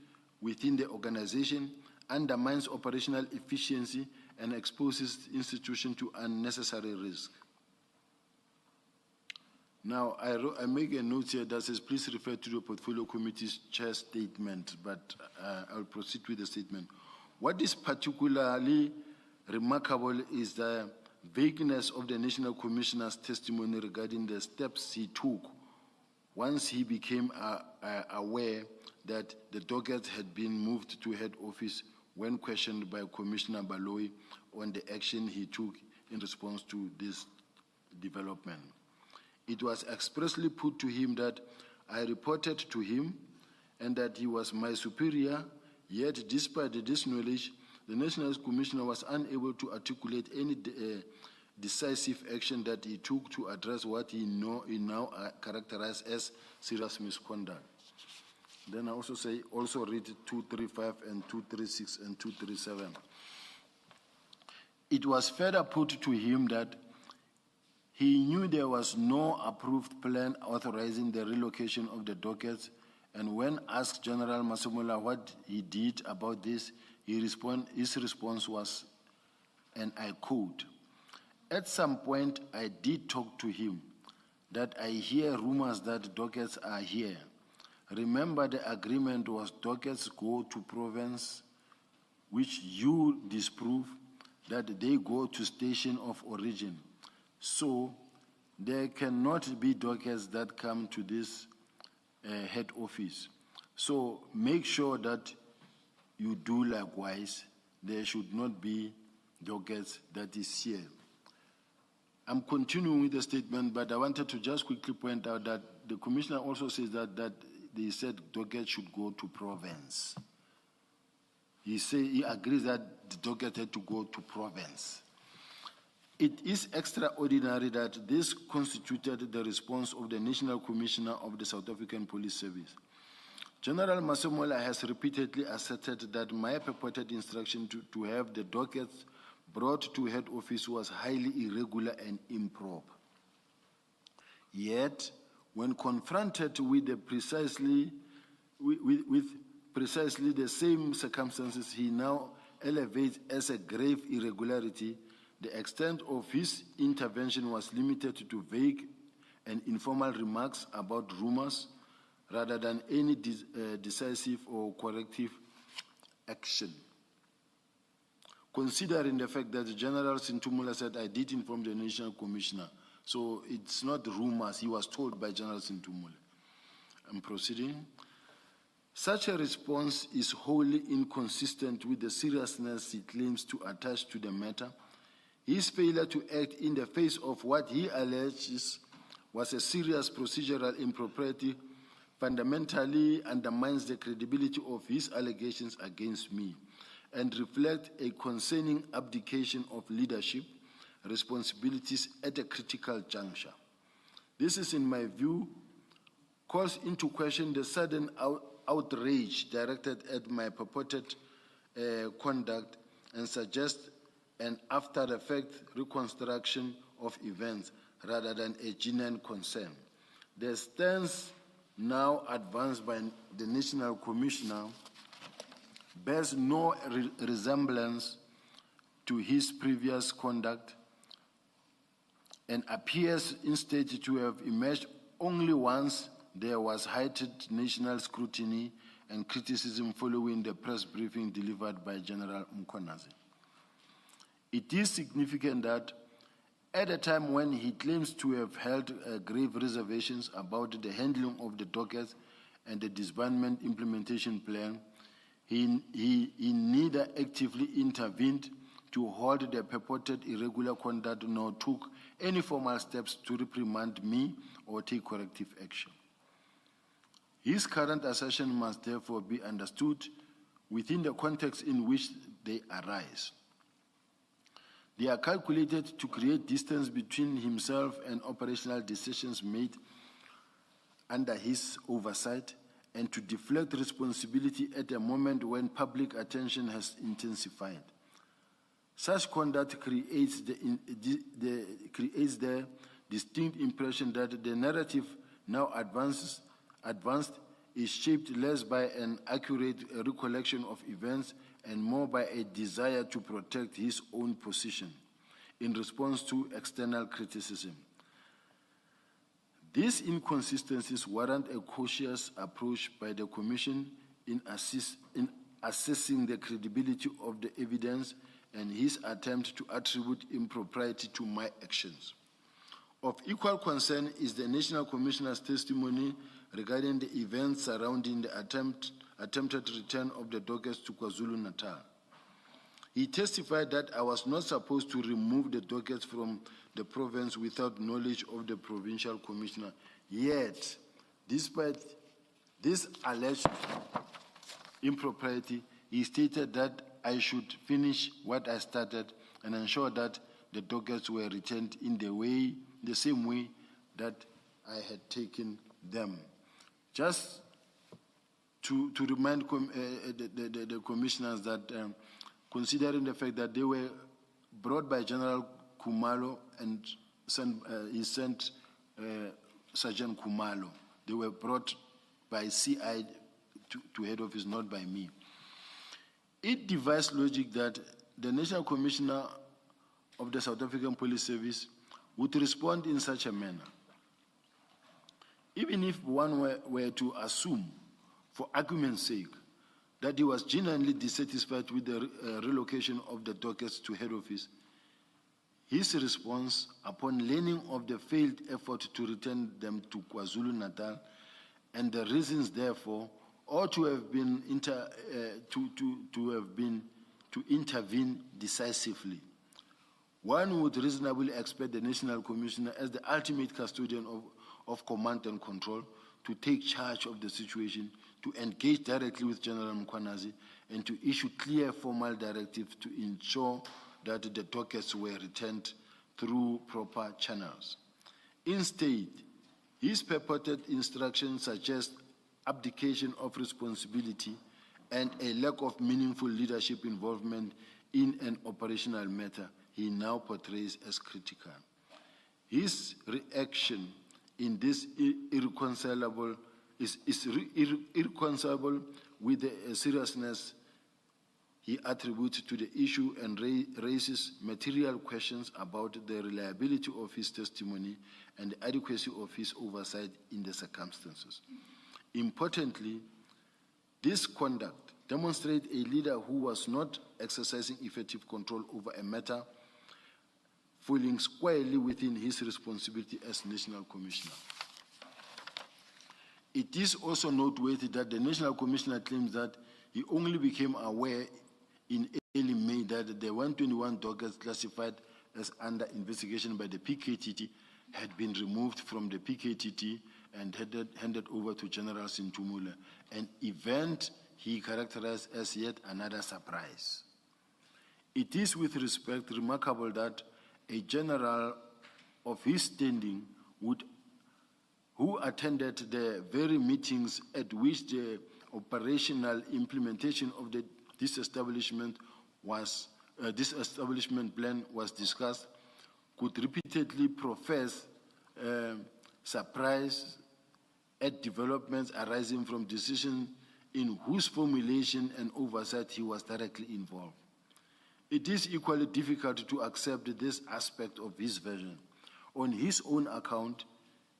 within the organization, undermines operational efficiency, and exposes the institution to unnecessary risk. Now, I make a note here that says, please refer to the Portfolio Committee's chair statement, but I'll proceed with the statement. What is particularly remarkable is the vagueness of the National Commissioner's testimony regarding the steps he took once he became aware that the docket had been moved to head office when questioned by Commissioner Baloyi on the action he took in response to this development. It was expressly put to him that I reported to him and that he was my superior, yet despite this knowledge, the National Commissioner was unable to articulate any decisive action that he took to address what he now characterized as serious misconduct. Then I also read 235 and 236 and 237. It was further put to him that he knew there was no approved plan authorizing the relocation of the dockets, and when asked General Masemola what he did about this, his response was, and I quote, "At some point I did talk to him that I hear rumors that dockets are here. Remember the agreement was dockets go to province, which you disprove, that they go to station of origin. So there cannot be dockets that come to this head office. So make sure that you do likewise. There should not be dockets that is here." I'm continuing with the statement, but I wanted to just quickly point out that the Commissioner also says that they said docket should go to province. He agrees that the docket had to go to province. It is extraordinary that this constituted the response of the National Commissioner of the South African Police Service. General Masemola has repeatedly asserted that my purported instruction to have the dockets brought to head office was highly irregular and improper. Yet, when confronted with precisely the same circumstances he now elevates as a grave irregularity, the extent of his intervention was limited to vague and informal remarks about rumors rather than any decisive or corrective action. Considering the fact that General Sintumula said, I did inform the National Commissioner, so it's not rumors, he was told by General Sintumula. I'm proceeding. Such a response is wholly inconsistent with the seriousness he claims to attach to the matter. His failure to act in the face of what he alleges was a serious procedural impropriety fundamentally undermines the credibility of his allegations against me and reflect a concerning abdication of leadership responsibilities at a critical juncture. This is, in my view, calls into question the sudden outrage directed at my purported conduct and suggests an after-effect reconstruction of events rather than a genuine concern. The stance now advanced by the National Commissioner bears no resemblance to his previous conduct and appears instead to have emerged only once there was heightened national scrutiny and criticism following the press briefing delivered by General Mkhwanazi. It is significant that at a time when he claims to have held grave reservations about the handling of the dockets and the disbandment implementation plan, he neither actively intervened to hold the purported irregular conduct nor took any formal steps to reprimand me or take corrective action. His current assertion must therefore be understood within the context in which they arise. They are calculated to create distance between himself and operational decisions made under his oversight and to deflect responsibility at a moment when public attention has intensified. Such conduct creates the distinct impression that the narrative now advanced is shaped less by an accurate recollection of events and more by a desire to protect his own position in response to external criticism. These inconsistencies warrant a cautious approach by the Commission in assessing the credibility of the evidence and his attempt to attribute impropriety to my actions. Of equal concern is the National Commissioner's testimony regarding the events surrounding the attempted return of the dockets to KwaZulu-Natal. He testified that I was not supposed to remove the dockets from the province without knowledge of the provincial commissioner. Yet, despite this alleged impropriety, he stated that I should finish what I started and ensure that the dockets were returned in the same way that I had taken them. Just to remind the commissioners that considering the fact that they were brought by General Khumalo and he sent Sergeant Khumalo. They were brought by CI to head office, not by me. It devised logic that the National Commissioner of the South African Police Service would respond in such a manner. Even if one were to assume, for argument's sake, that he was genuinely dissatisfied with the relocation of the dockets to head office, his response upon learning of the failed effort to return them to KwaZulu-Natal and the reasons therefore ought to have been to intervene decisively. One would reasonably expect the National Commissioner, as the ultimate custodian of command and control, to take charge of the situation, to engage directly with General Mkhwanazi, and to issue clear formal directives to ensure that the dockets were returned through proper channels. Instead, his purported instructions suggest abdication of responsibility and a lack of meaningful leadership involvement in an operational matter he now portrays as critical. His reaction in this irreconcilable with the seriousness he attributes to the issue and raises material questions about the reliability of his testimony and the adequacy of his oversight in the circumstances. Importantly, this conduct demonstrates a leader who was not exercising effective control over a matter falling squarely within his responsibility as National Commissioner. It is also noteworthy that the National Commissioner claims that he only became aware in early May that the 121 dockets classified as under investigation by the PKTT had been removed from the PKTT and handed over to General Sintumula, an event he characterized as yet another surprise. It is with respect remarkable that a general of his standing would who attended the very meetings at which the operational implementation of this establishment plan was discussed, could repeatedly profess surprise at developments arising from decisions in whose formulation and oversight he was directly involved. It is equally difficult to accept this aspect of his version. On his own account,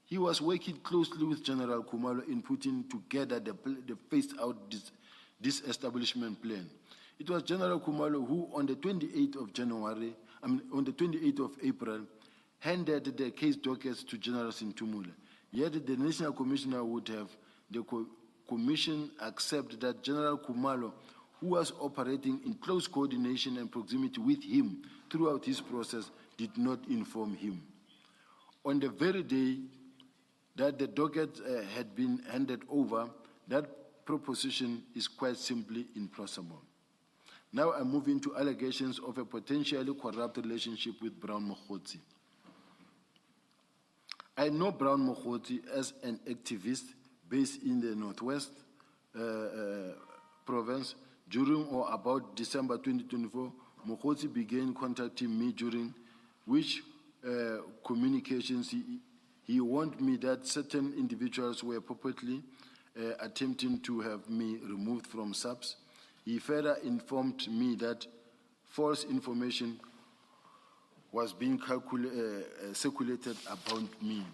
he was working closely with General Khumalo in putting together the phased-out this establishment plan. It was General Khumalo who, on the 28th of April, handed the case dockets to General Sintumule. Yet the National Commissioner would have the Commission accept that General Khumalo, who was operating in close coordination and proximity with him throughout his process, did not inform him. On the very day that the docket had been handed over, that proposition is quite simply impossible. Now I'm moving to allegations of a potentially corrupt relationship with Brown Mkhwanazi. I know Brown Mkhwanazi as an activist based in the Northwest province. During or about December 2024, Mkhwanazi began contacting me, during which communications he warned me that certain individuals were purportedly attempting to have me removed from SAPS. He further informed me that false information was being circulated about me.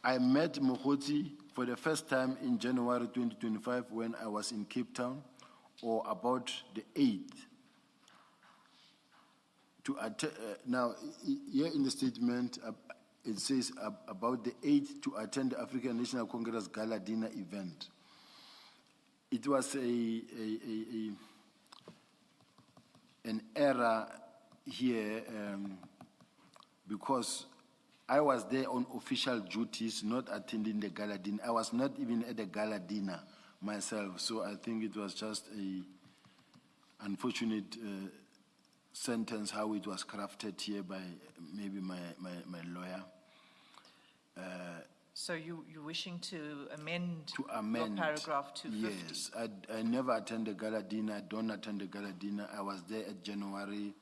I met Mkhwanazi for the first time in January 2025 when I was in Cape Town, or about the 8th. Now, here in the statement, it says about the 8th to attend the African National Congress Gala Dinner event. It was an error here because I was there on official duties, not attending the gala dinner. I was not even at the gala dinner myself, so I think it was just a unfortunate sentence how it was crafted here by maybe my lawyer. So you're wishing to amend, To amend your paragraph 250? Yes, I never attend the gala dinner. I don't attend the gala dinner. I was there at January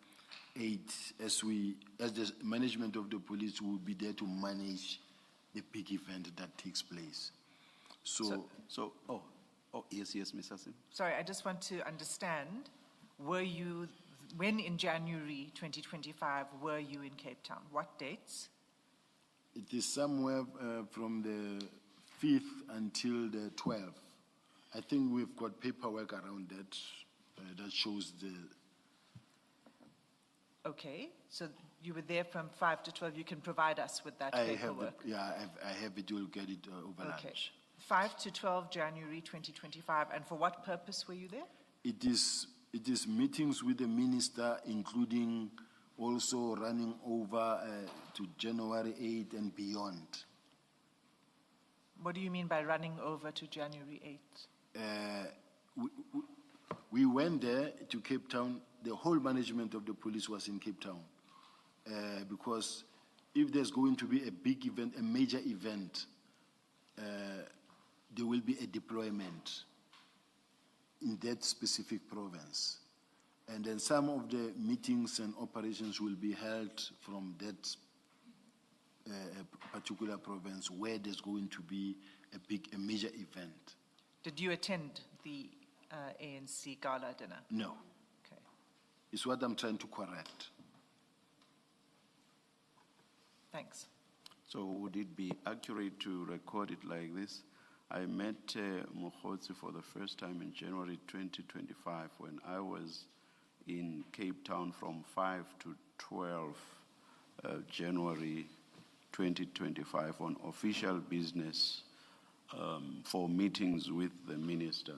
8th, as the management of the police will be there to manage the big event that takes place. Yes, Mr. Sim. Sorry, I just want to understand, when in January 2025 were you in Cape Town? What dates? It is somewhere from the 5th until the 12th. I think we've got paperwork around that that shows the... Okay, so you were there from 5 to 12. You can provide us with that paperwork. I have it. You'll get it over lunch. Okay, 5 to 12 January 2025. And for what purpose were you there? It is meetings with the minister, including also running over to January 8th and beyond. What do you mean by running over to January 8th? We went there to Cape Town. The whole management of the police was in Cape Town because if there's going to be a big event, a major event, there will be a deployment in that specific province. And then some of the meetings and operations will be held from that particular province where there's going to be a major event. Did you attend the ANC gala dinner? No. Okay. It's what I'm trying to correct. Thanks. So would it be accurate to record it like this? I met Mkhwanazi for the first time in January 2025 when I was in Cape Town from 5 to 12 January 2025 on official business for meetings with the minister.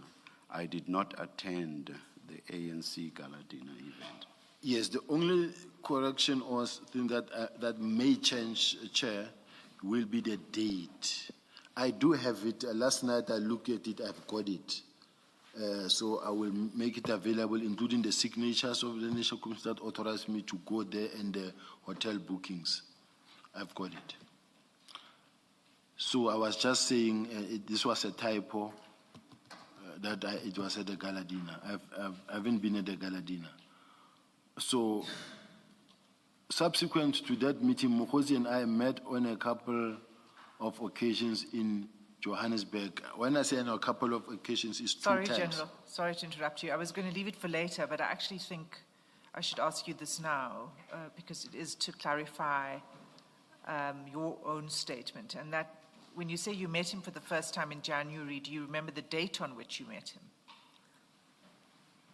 I did not attend the ANC Gala Dinner event. Yes, the only correction or thing that may change, Chair, will be the date. I do have it. Last night I looked at it, I've got it. So I will make it available, including the signatures of the National Commission that authorized me to go there and the hotel bookings. I've got it. So I was just saying this was a typo, it was at the gala dinner. I haven't been at the gala dinner. So subsequent to that meeting, Mkhwanazi and I met on a couple of occasions in Johannesburg. When I say on a couple of occasions, it's 2 Sorry, times. General, sorry to interrupt you. I was going to leave it for later, but I actually think I should ask you this now, because it is to clarify your own statement. And that, when you say you met him for the first time in January, do you remember the date on which you met him?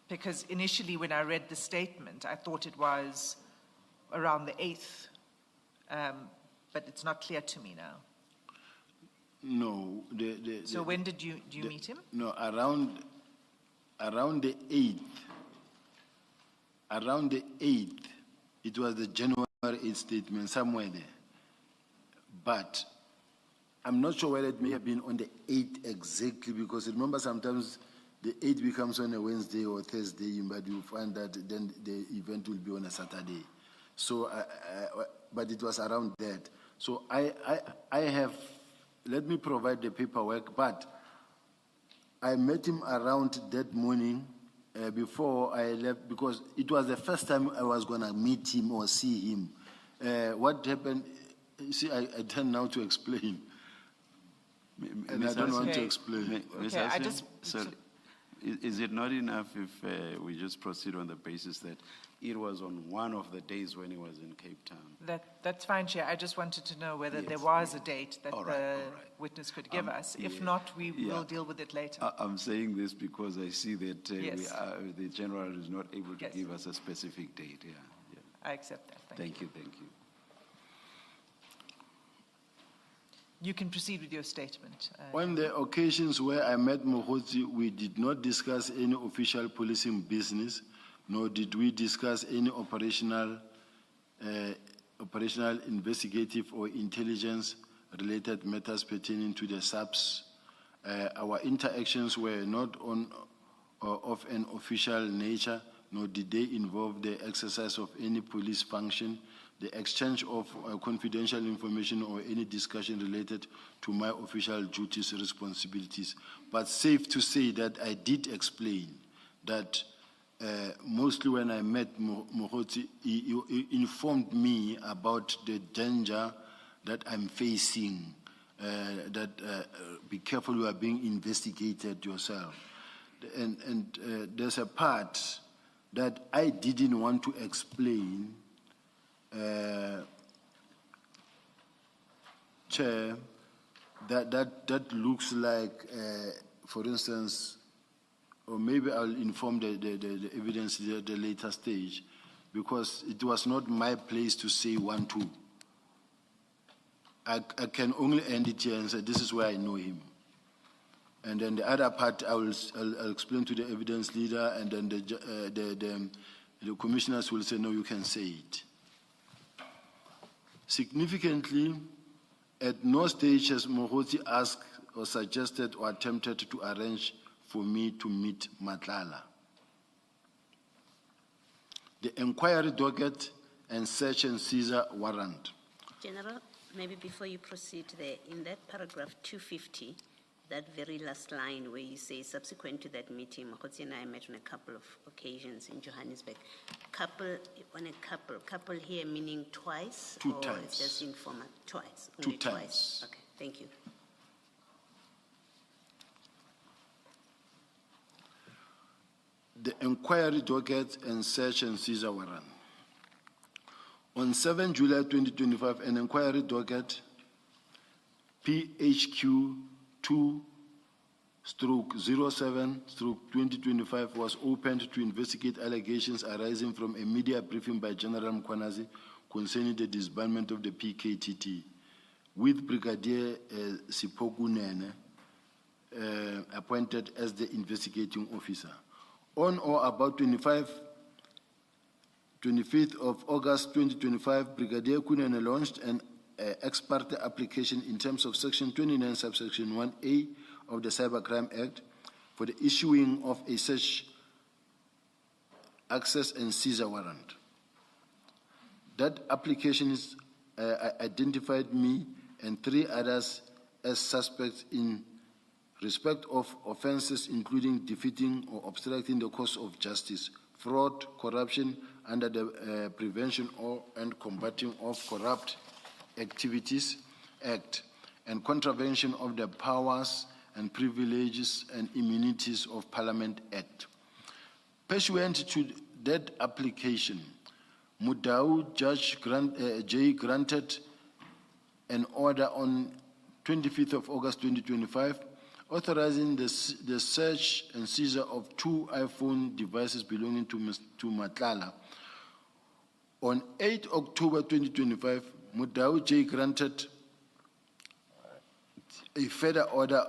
Because initially when I read the statement, I thought it was around the 8th, but it's not clear to me now. No. So when did you meet him? No, around the 8th. Around the 8th, it was the January 8th statement, somewhere there. But I'm not sure whether it may have been on the 8th exactly, because remember sometimes the 8th becomes on a Wednesday or Thursday, but you find that then the event will be on a Saturday. So, but it was around that. So I have, let me provide the paperwork, but I met him around that morning before I left, because it was the first time I was going to meet him or see him. What happened, you see, I tend now to explain. And I don't want to explain. Okay, I just... Sorry. Is it not enough if we just proceed on the basis that it was on one of the days when he was in Cape Town? That's fine, Chair. I just wanted to know whether Yes. there was a date that All right, the all right. witness could give us. If yeah, not, we yeah. will deal with it later. I'm saying this because I see that Yes. the general is not able to Yes. give us a specific date. Yeah. I accept that. Thank you. Thank you. You can proceed with your statement. On the occasions where I met Mkhwanazi, we did not discuss any official policing business, nor did we discuss any operational, investigative or intelligence-related matters pertaining to the SAPS. Our interactions were not of an official nature, nor did they involve the exercise of any police function, the exchange of confidential information, or any discussion related to my official duties or responsibilities. But safe to say that I did explain that mostly when I met Mkhwanazi, he informed me about the danger that I'm facing, be careful, you are being investigated yourself. And there's a part that I didn't want to explain, Chair, that looks like, for instance, or maybe I'll inform the evidence at the later stage, because it was not my place to say 1, 2. I can only end it here and say this is where I know him. And then the other part I'll explain to the evidence leader, and then the commissioners will say, no, you can say it. Significantly, at no stage has Mkhwanazi asked or suggested or attempted to arrange for me to meet Matlala. The inquiry docket and search and seizure warrant. General, maybe before you proceed there, in that paragraph 250, that very last line where you say, subsequent to that meeting, Mkhwanazi and I met on a couple of occasions in Johannesburg. Couple here meaning twice? 2 or times. It's just informal? Twice. 2 Only times. Twice. Okay, thank you. The inquiry docket and search and seizure warrant. On 7 July 2025, an inquiry docket PHQ 2/07/2025 was opened to investigate allegations arising from a media briefing by General Mkhwanazi concerning the disbandment of the PKTT, with Brigadier Sipokunene appointed as the investigating officer. On or about 25th of August 2025, Brigadier Kunene launched an ex parte application in terms of Section 29, subsection 1A of the Cybercrime Act for the issuing of a search, access and seizure warrant. That application identified me and 3 others as suspects in respect of offences including defeating or obstructing the course of justice, fraud, corruption under the Prevention and Combating of Corrupt Activities Act, and contravention of the Powers and Privileges and Immunities of Parliament Act. Pursuant to that application, Mudau Judge J granted an order on 25th of August 2025 authorizing the search and seizure of 2 iPhone devices belonging to Matlala. On 8 October 2025, Mudau J granted a further order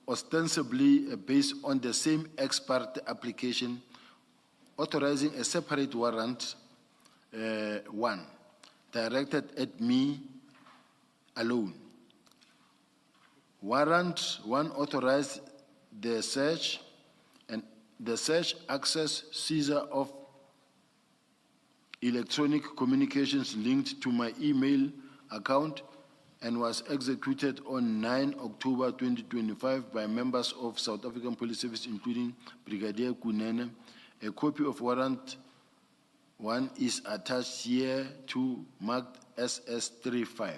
ostensibly based on the same ex parte application, authorizing a separate warrant, 1, directed at me alone. Warrant 1 authorized the search and the search, access, seizure of electronic communications linked to my email account and was executed on 9 October 2025 by members of South African Police Service, including Brigadier Kunene. A copy of warrant 1 is attached here to marked SS35.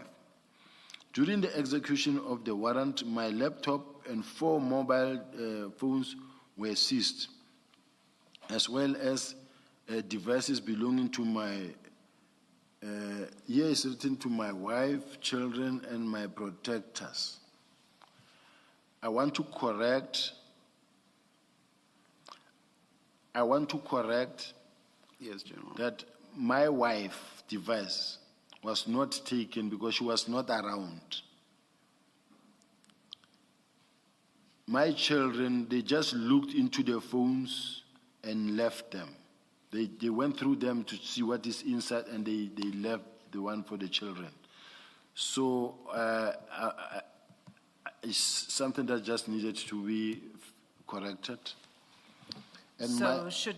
During the execution of the warrant, my laptop and 4 mobile phones were seized, as well as devices belonging to my, here is written to my wife, children, and my protectors. I want to correct, Yes, General. that my wife's device was not taken because she was not around. My children, they just looked into their phones and left them. They went through them to see what is inside, and they left the one for the children. So it's something that just needed to be corrected. And So should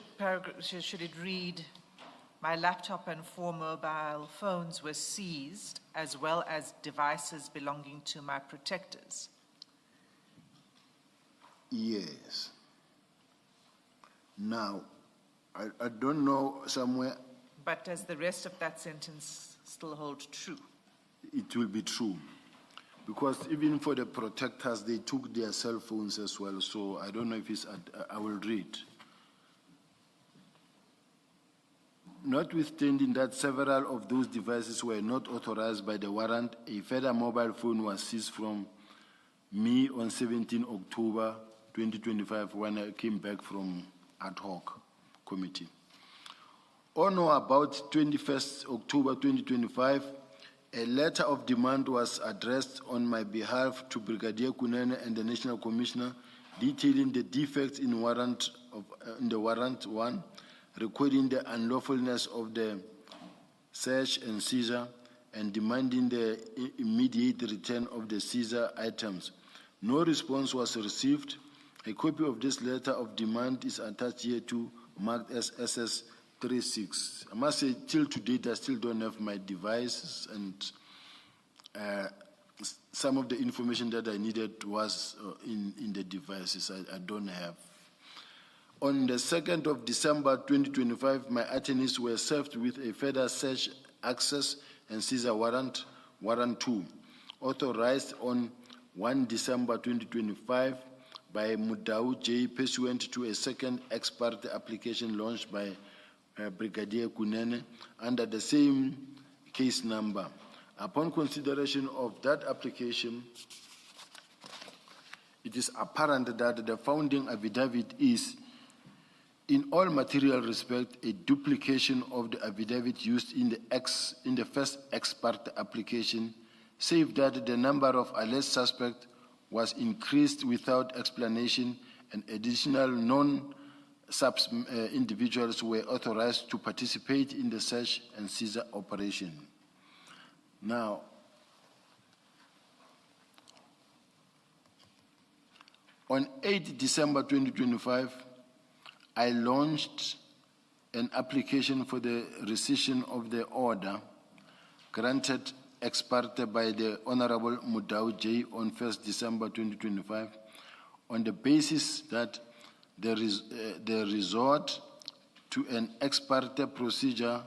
it read, my laptop and 4 mobile phones were seized, as well as devices belonging to my protectors? Yes. Now, I don't know somewhere. But does the rest of that sentence still hold true? It will be true. Because even for the protectors, they took their cell phones as well. So I don't know if it's, I will read. Notwithstanding that several of those devices were not authorized by the warrant, a further mobile phone was seized from me on 17 October 2025 when I came back from ad hoc committee. On or about 21st October 2025, a letter of demand was addressed on my behalf to Brigadier Kunene and the National Commissioner detailing the defects in the warrant 1, recording the unlawfulness of the search and seizure, and demanding the immediate return of the seizure items. No response was received. A copy of this letter of demand is attached here to marked as SS36. I must say, till today, I still don't have my devices, and some of the information that I needed was in the devices. I don't have. On the 2nd of December 2025, my attorneys were served with a further search, access, and seizure warrant, warrant 2, authorized on 1 December 2025 by Mudau J, pursuant to a second ex parte application launched by Brigadier Kunene under the same case number. Upon consideration of that application, it is apparent that the founding affidavit is, in all material respect, a duplication of the affidavit used in the first ex parte application, save that the number of alleged suspects was increased without explanation and additional individuals were authorized to participate in the search and seizure operation. Now, on 8 December 2025, I launched an application for the rescission of the order granted ex parte by the Honorable Mudau J on 1st December 2025 on the basis that the resort to an ex parte procedure,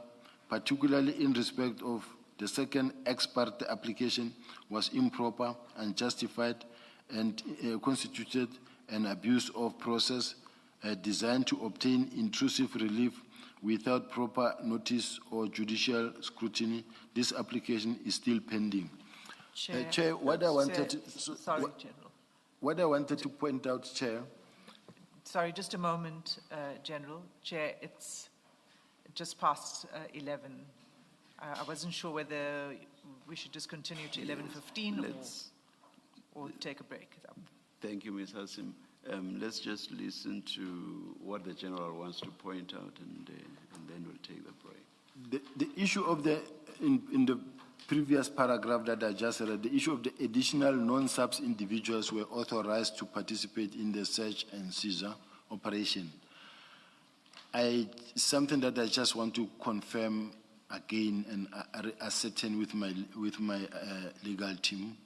particularly in respect of the second ex parte application, was improper, unjustified, and constituted an abuse of process designed to obtain intrusive relief without proper notice or judicial scrutiny. This application is still pending. Chair, what I wanted to, Sorry, General. what I wanted to point out, Chair. Sorry, just a moment, General. Chair, it's just past 11. I wasn't sure whether we should just continue to 11:15 or take a break. Thank you, Ms. Hassim. Let's just listen to what the General wants to point out, and then we'll take the break. The issue of the, in the previous paragraph that I just read, the issue of the additional non-subs individuals were authorized to participate in the search and seizure operation. Something that I just want to confirm again and ascertain with my legal team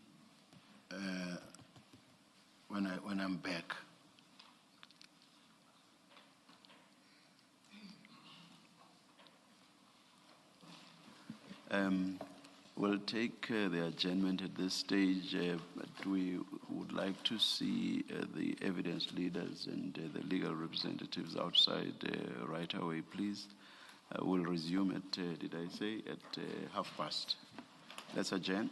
when I'm back. We'll take the adjournment at this stage, but we would like to see the evidence leaders and the legal representatives outside right away, please. We'll resume at, did I say, at past? Let's adjourn.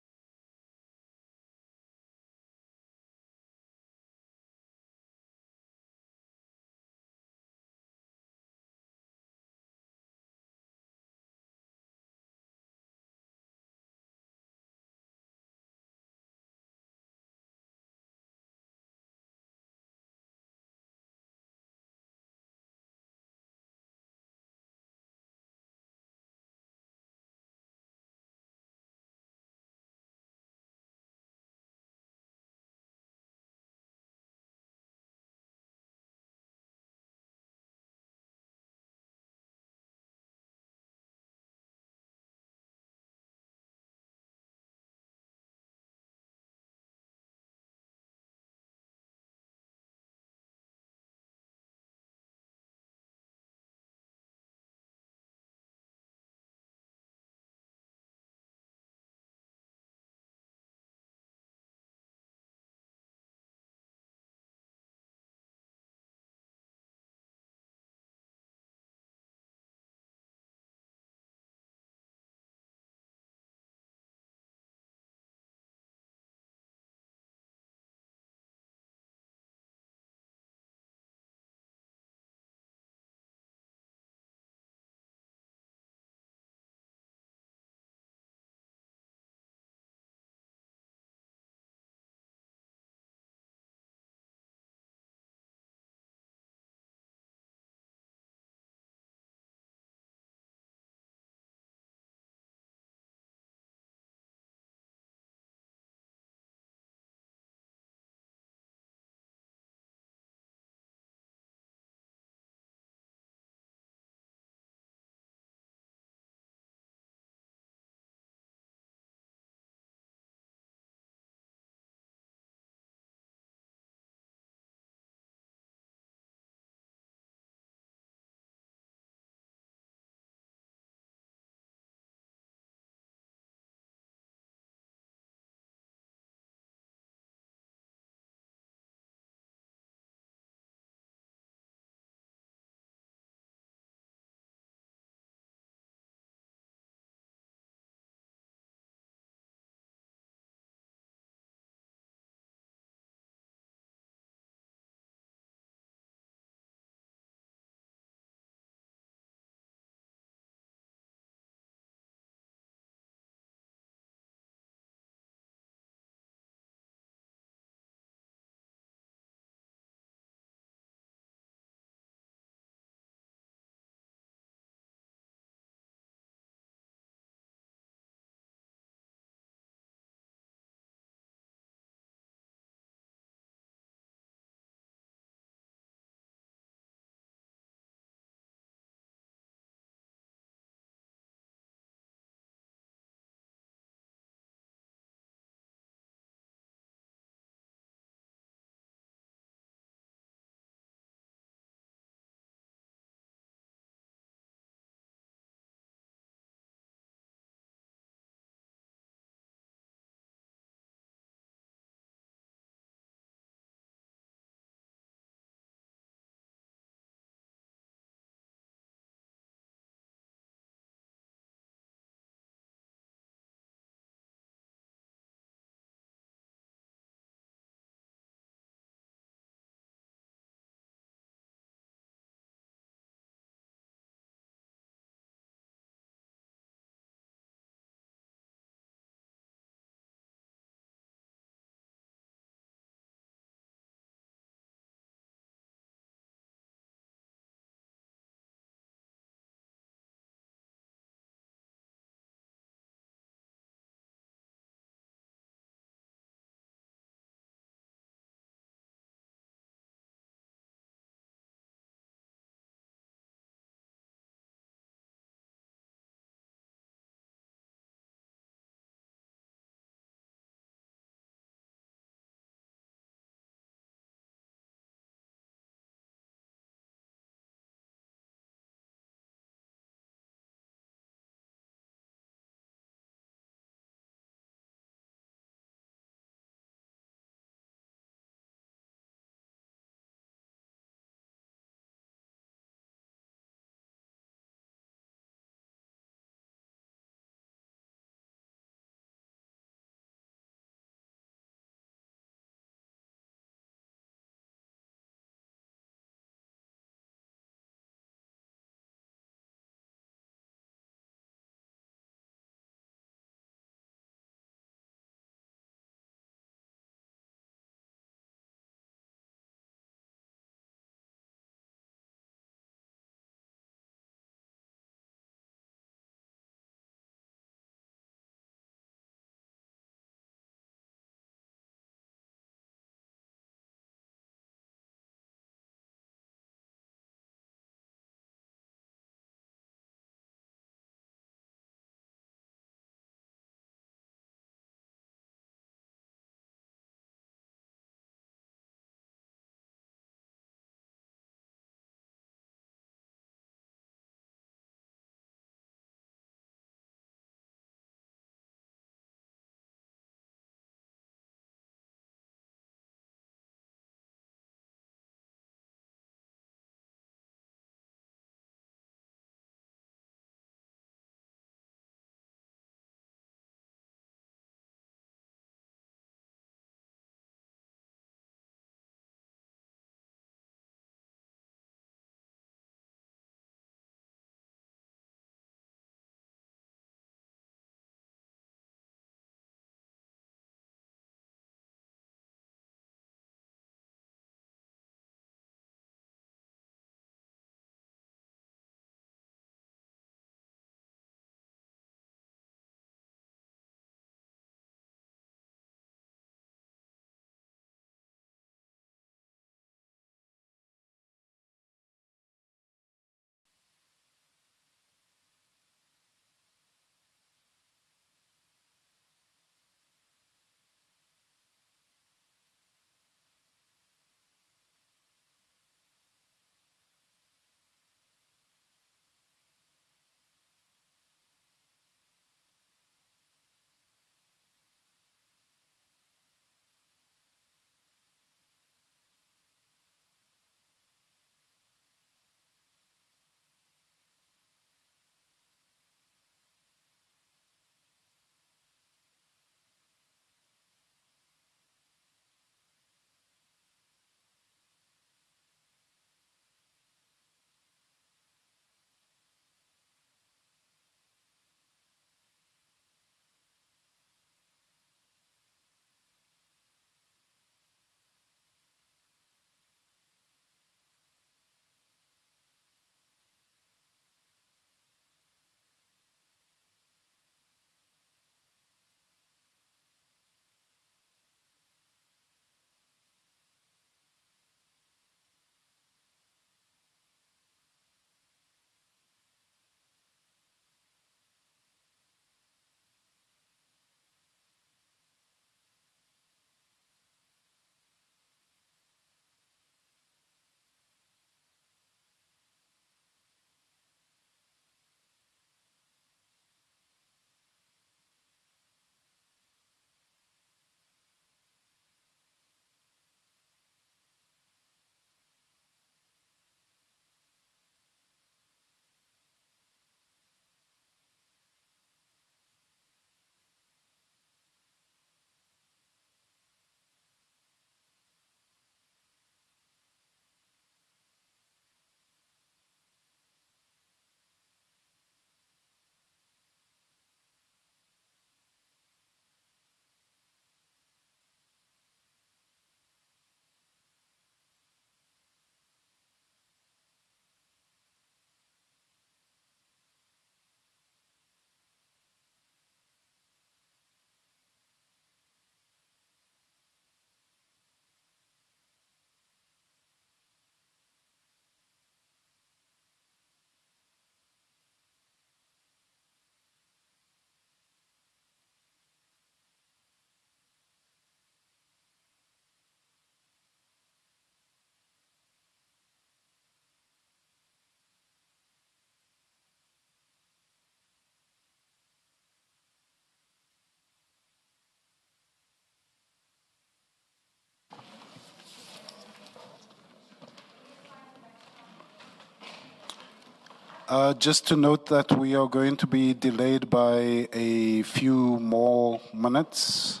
Just to note that we are going to be delayed by a few more minutes.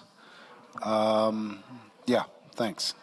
Yeah, thanks.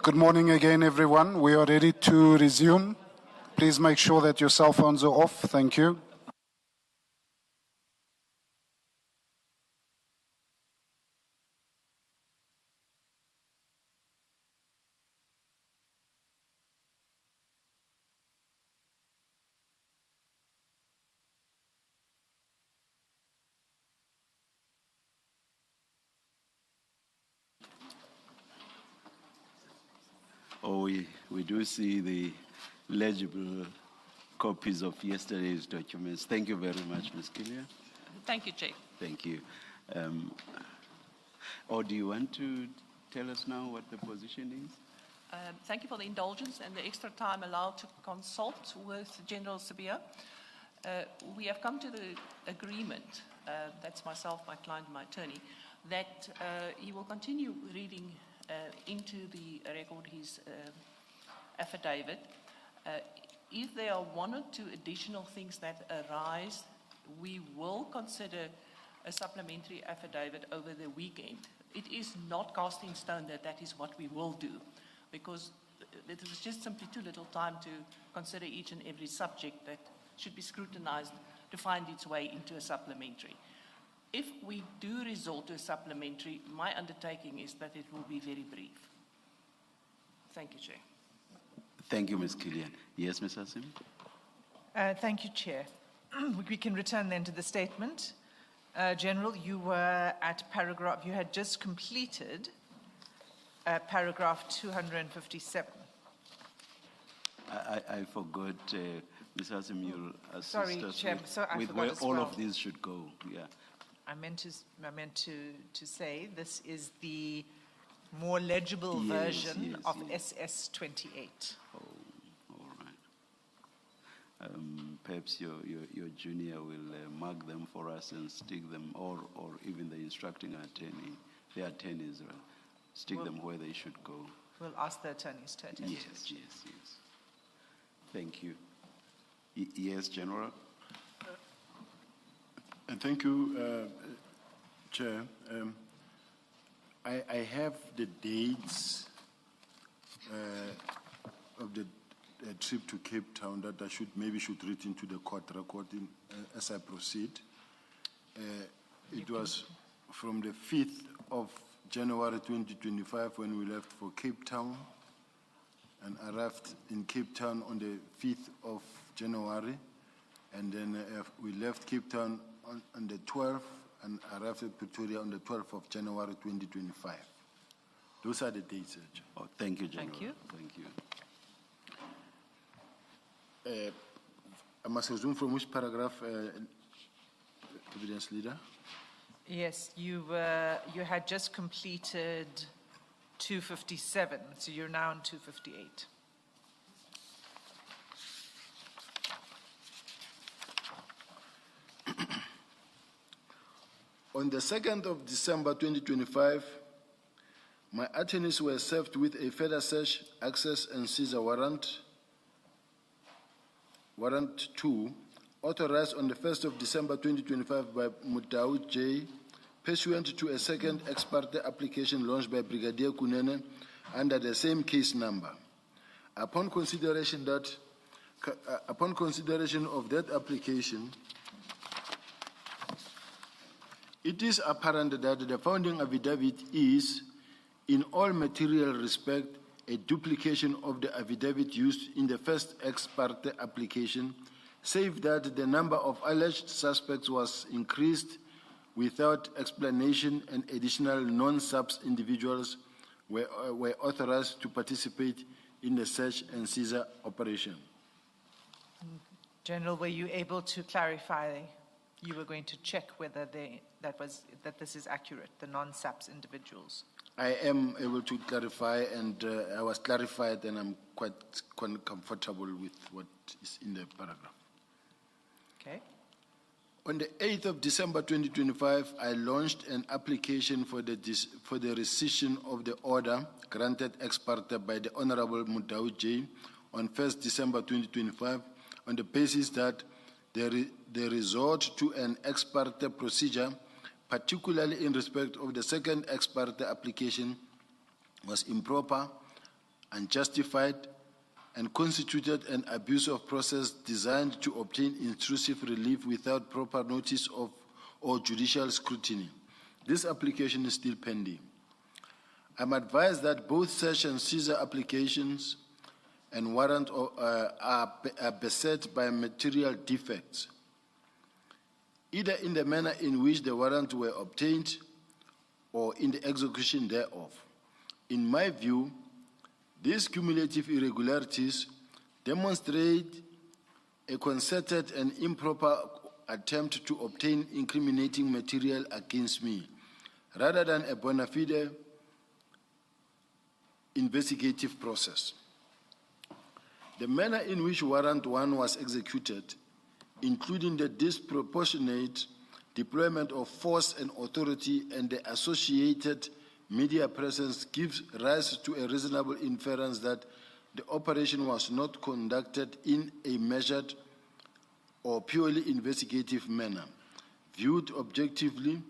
Good morning again, everyone. We are ready to resume. Please make sure that your cell phones are off. Thank you. Oh, we do see the legible copies of yesterday's documents. Thank you very much, Ms. Killian. Thank you, Chair. Thank you. Or do you want to tell us now what the position is? Thank you for the indulgence and the extra time allowed to consult with General Sibiya. We have come to the agreement, that's myself, my client, my attorney, that he will continue reading into the record his affidavit. If there are one or two additional things that arise, we will consider a supplementary affidavit over the weekend. It is not cast in stone that that is what we will do, because there is just simply too little time to consider each and every subject that should be scrutinized to find its way into a supplementary. If we do resort to a supplementary, my undertaking is that it will be very brief. Thank you, Chair. Thank you, Ms. Killian. Yes, Ms. Hassim? Thank you, Chair. We can return then to the statement. General, you were at paragraph, you had just completed paragraph 257. I forgot, Ms. Hassim, you'll assist Sorry, us Chair, with, so I with forgot where as all well. of these should go. Yeah. I meant to say this is the more legible version of SS 28. Oh, all right. Perhaps your junior will mark them for us and stick them, or even the instructing attorney, the attorneys, right? Stick them where they should go. We'll ask the attorneys to attend to Yes, this. yes, yes. Thank you. Yes, General? Thank you, Chair. I have the dates of the trip to Cape Town that I maybe should read into the court record as I proceed. It was from the 5th of January 2025 when we left for Cape Town, and arrived in Cape Town on the 5th of January, and then we left Cape Town on the 12th and arrived at Pretoria on the 12th of January 2025. Those are the dates, Chair. Oh, thank you, General. Thank you. Thank you. I must resume from which paragraph, Evidence Leader? Yes, you had just completed 257, so you're now on 258. On the 2nd of December 2025, my attorneys were served with a further search, access, and seizure warrant 2, authorized on the 1st of December 2025 by Mutau J, pursuant to a second ex parte application launched by Brigadier Kunene under the same case number. Upon consideration of that application, it is apparent that the founding affidavit is, in all material respect, a duplication of the affidavit used in the first ex parte application, save that the number of alleged suspects was increased without explanation and additional non-subs individuals were authorized to participate in the search and seizure operation. General, were you able to clarify, you were going to check whether that this is accurate, the non-SAPS individuals? I am able to clarify, and I was clarified, and I'm quite comfortable with what is in the paragraph. Okay. On the 8th of December 2025, I launched an application for the rescission of the order granted ex parte by the Honorable Mutau J on 1st December 2025 on the basis that the resort to an ex parte procedure, particularly in respect of the second ex parte application, was improper, unjustified, and constituted an abuse of process designed to obtain intrusive relief without proper notice of or judicial scrutiny. This application is still pending. I'm advised that both search and seizure applications and warrant are beset by material defects, either in the manner in which the warrant were obtained or in the execution thereof. In my view, these cumulative irregularities demonstrate a concerted and improper attempt to obtain incriminating material against me, rather than a bona fide investigative process. The manner in which Warrant 1 was executed, including the disproportionate deployment of force and authority and the associated media presence, gives rise to a reasonable inference that the operation was not conducted in a measured or purely investigative manner. Viewed objectively,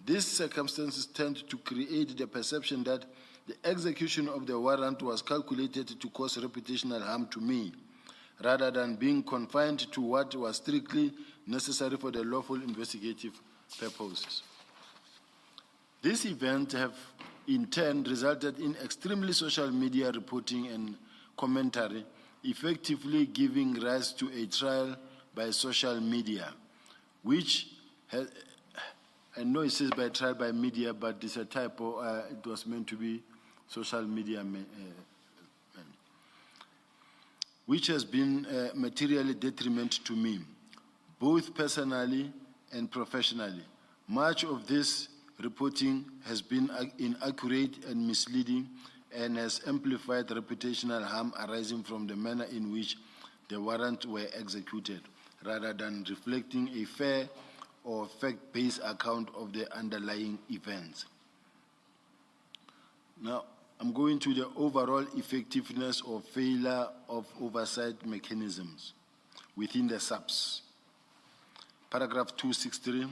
these circumstances tend to create the perception that the execution of the warrant was calculated to cause reputational harm to me, rather than being confined to what was strictly necessary for the lawful investigative purposes. These events have in turn resulted in extremely social media reporting and commentary, effectively giving rise to a trial by social media, which has, I know it says by trial by media, but it's a typo. It was meant to be social media, which has been materially detriment to me, both personally and professionally. Much of this reporting has been inaccurate and misleading and has amplified reputational harm arising from the manner in which the warrants were executed, rather than reflecting a fair or fact-based account of the underlying events. Now, I'm going to the overall effectiveness or failure of oversight mechanisms within the SAPS. Paragraph 263.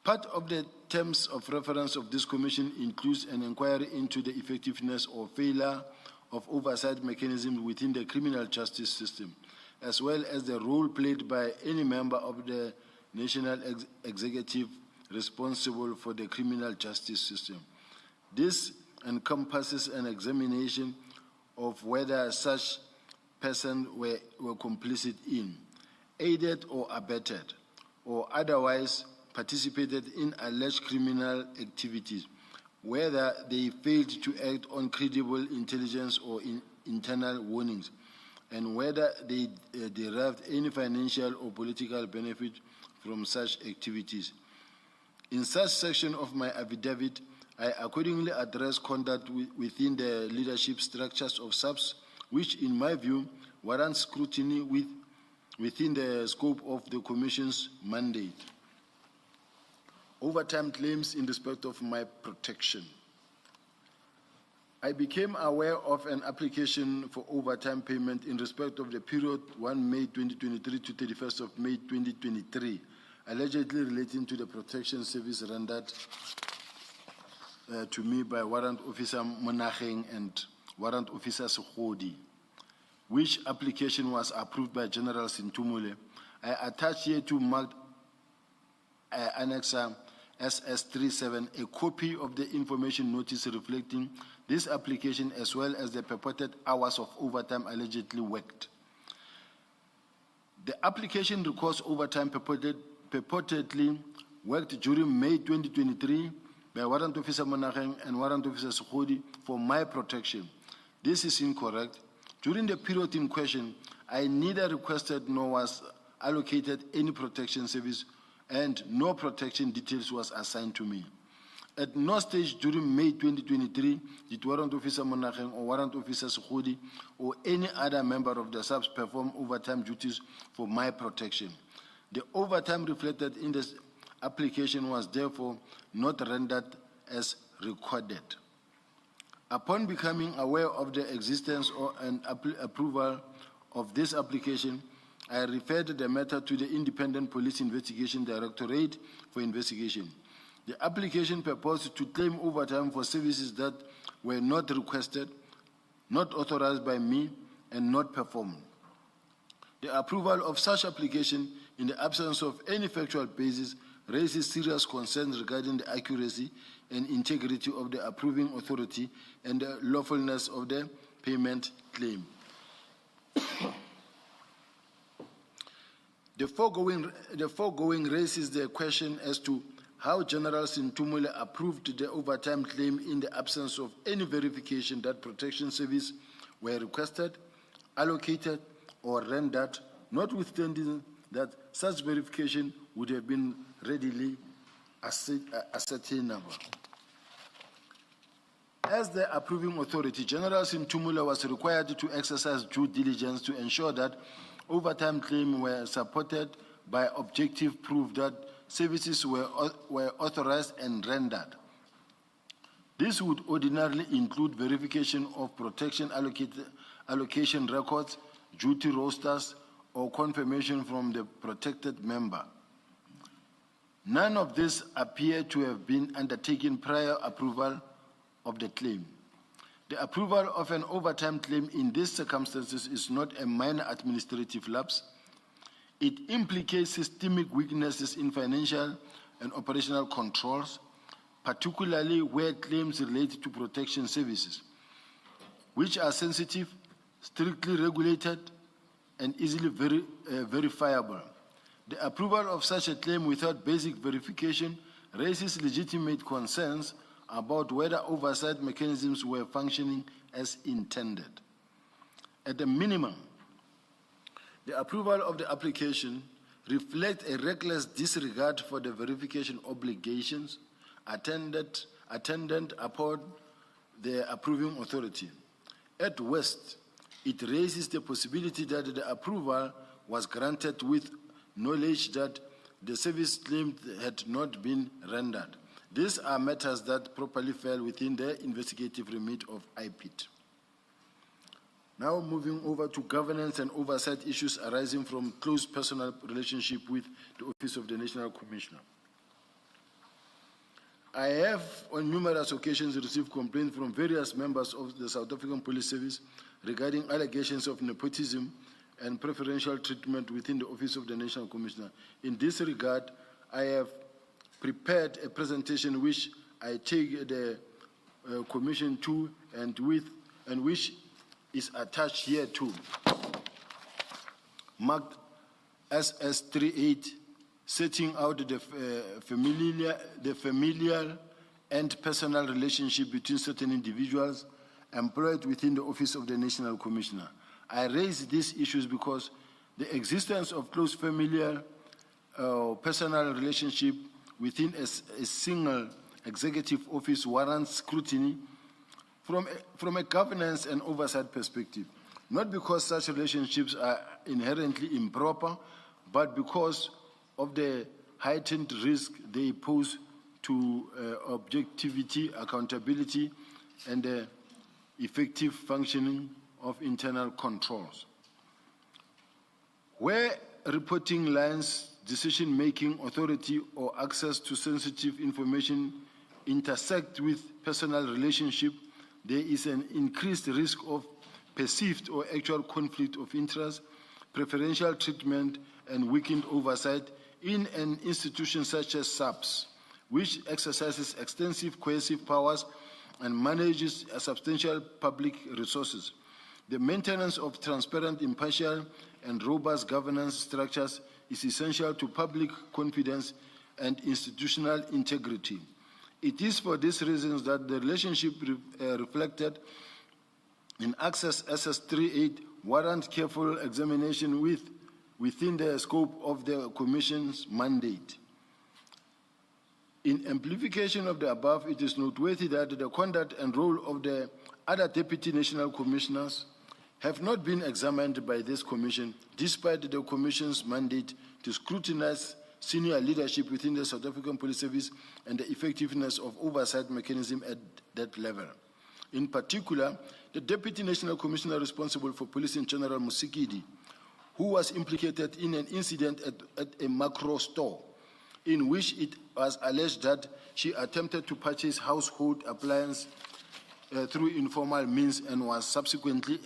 Part of the terms of reference of this commission includes an inquiry into the effectiveness or failure of oversight mechanisms within the criminal justice system, as well as the role played by any member of the national executive responsible for the criminal justice system. This encompasses an examination of whether such persons were complicit in, aided or abetted, or otherwise participated in alleged criminal activities, whether they failed to act on credible intelligence or internal warnings, and whether they derived any financial or political benefit from such activities. In such section of my affidavit, I accordingly address conduct within the leadership structures of SAPS, which, in my view, warrants scrutiny within the scope of the Commission's mandate. Overtime claims in respect of my protection. I became aware of an application for overtime payment in respect of the period 1 May 2023 to 31st of May 2023, allegedly relating to the protection service rendered to me by Warrant Officer Monageng and Warrant Officer Sukhodi, which application was approved by General Sintumule. I attach here to marked Annexer SS37 a copy of the information notice reflecting this application, as well as the purported hours of overtime allegedly worked. The application records overtime purportedly worked during May 2023 by Warrant Officer Monageng and Warrant Officer Sukhodi for my protection. This is incorrect. During the period in question, I neither requested nor was allocated any protection service, and no protection details was assigned to me. At no stage during May 2023 did Warrant Officer Monageng or Warrant Officer Sukhodi or any other member of the SAPS perform overtime duties for my protection. The overtime reflected in this application was therefore not rendered as recorded. Upon becoming aware of the existence and approval of this application, I referred the matter to the Independent Police Investigation Directorate for investigation. The application purports to claim overtime for services that were not requested, not authorized by me and not performed. The approval of such application in the absence of any factual basis raises serious concerns regarding the accuracy and integrity of the approving authority and the lawfulness of the payment claim. The foregoing raises the question as to how General Sintumule approved the overtime claim in the absence of any verification that protection services were requested, allocated, or rendered, notwithstanding that such verification would have been readily ascertainable. As the approving authority, General Sintumule was required to exercise due diligence to ensure that overtime claims were supported by objective proof that services were authorized and rendered. This would ordinarily include verification of protection allocation records, duty rosters, or confirmation from the protected member. None of this appear to have been undertaken prior approval of the claim. The approval of an overtime claim in these circumstances is not a minor administrative lapse. It implicates systemic weaknesses in financial and operational controls, particularly where claims relate to protection services, which are sensitive, strictly regulated, and easily verifiable. The approval of such a claim without basic verification raises legitimate concerns about whether oversight mechanisms were functioning as intended. At the minimum, the approval of the application reflects a reckless disregard for the verification obligations attendant upon the approving authority. At worst, it raises the possibility that the approval was granted with knowledge that the service claimed had not been rendered. These are matters that properly fell within the investigative remit of IPIT. Now moving over to governance and oversight issues arising from close personal relationship with the Office of the National Commissioner. I have on numerous occasions received complaints from various members of the South African Police Service regarding allegations of nepotism and preferential treatment within the Office of the National Commissioner. In this regard, I have prepared a presentation which I take the Commission to and which is attached here too, marked SS38, setting out the familial and personal relationship between certain individuals employed within the Office of the National Commissioner. I raise these issues because the existence of close familial personal relationship within a single executive office warrants scrutiny from a governance and oversight perspective, not because such relationships are inherently improper, but because of the heightened risk they pose to objectivity, accountability, and the effective functioning of internal controls. Where reporting lines, decision-making authority, or access to sensitive information intersect with personal relationship, there is an increased risk of perceived or actual conflict of interest, preferential treatment, and weakened oversight in an institution such as SAPS, which exercises extensive coercive powers and manages substantial public resources. The maintenance of transparent, impartial, and robust governance structures is essential to public confidence and institutional integrity. It is for these reasons that the relationship reflected in Access SS38 warrant careful examination within the scope of the Commission's mandate. In amplification of the above, it is noteworthy that the conduct and role of the other Deputy National Commissioners have not been examined by this Commission, despite the Commission's mandate to scrutinize senior leadership within the South African Police Service and the effectiveness of oversight mechanism at that level. In particular, the Deputy National Commissioner responsible for Policing, General Musikidi, who was implicated in an incident at a macro store in which it was alleged that she attempted to purchase household appliance through informal means and was subsequently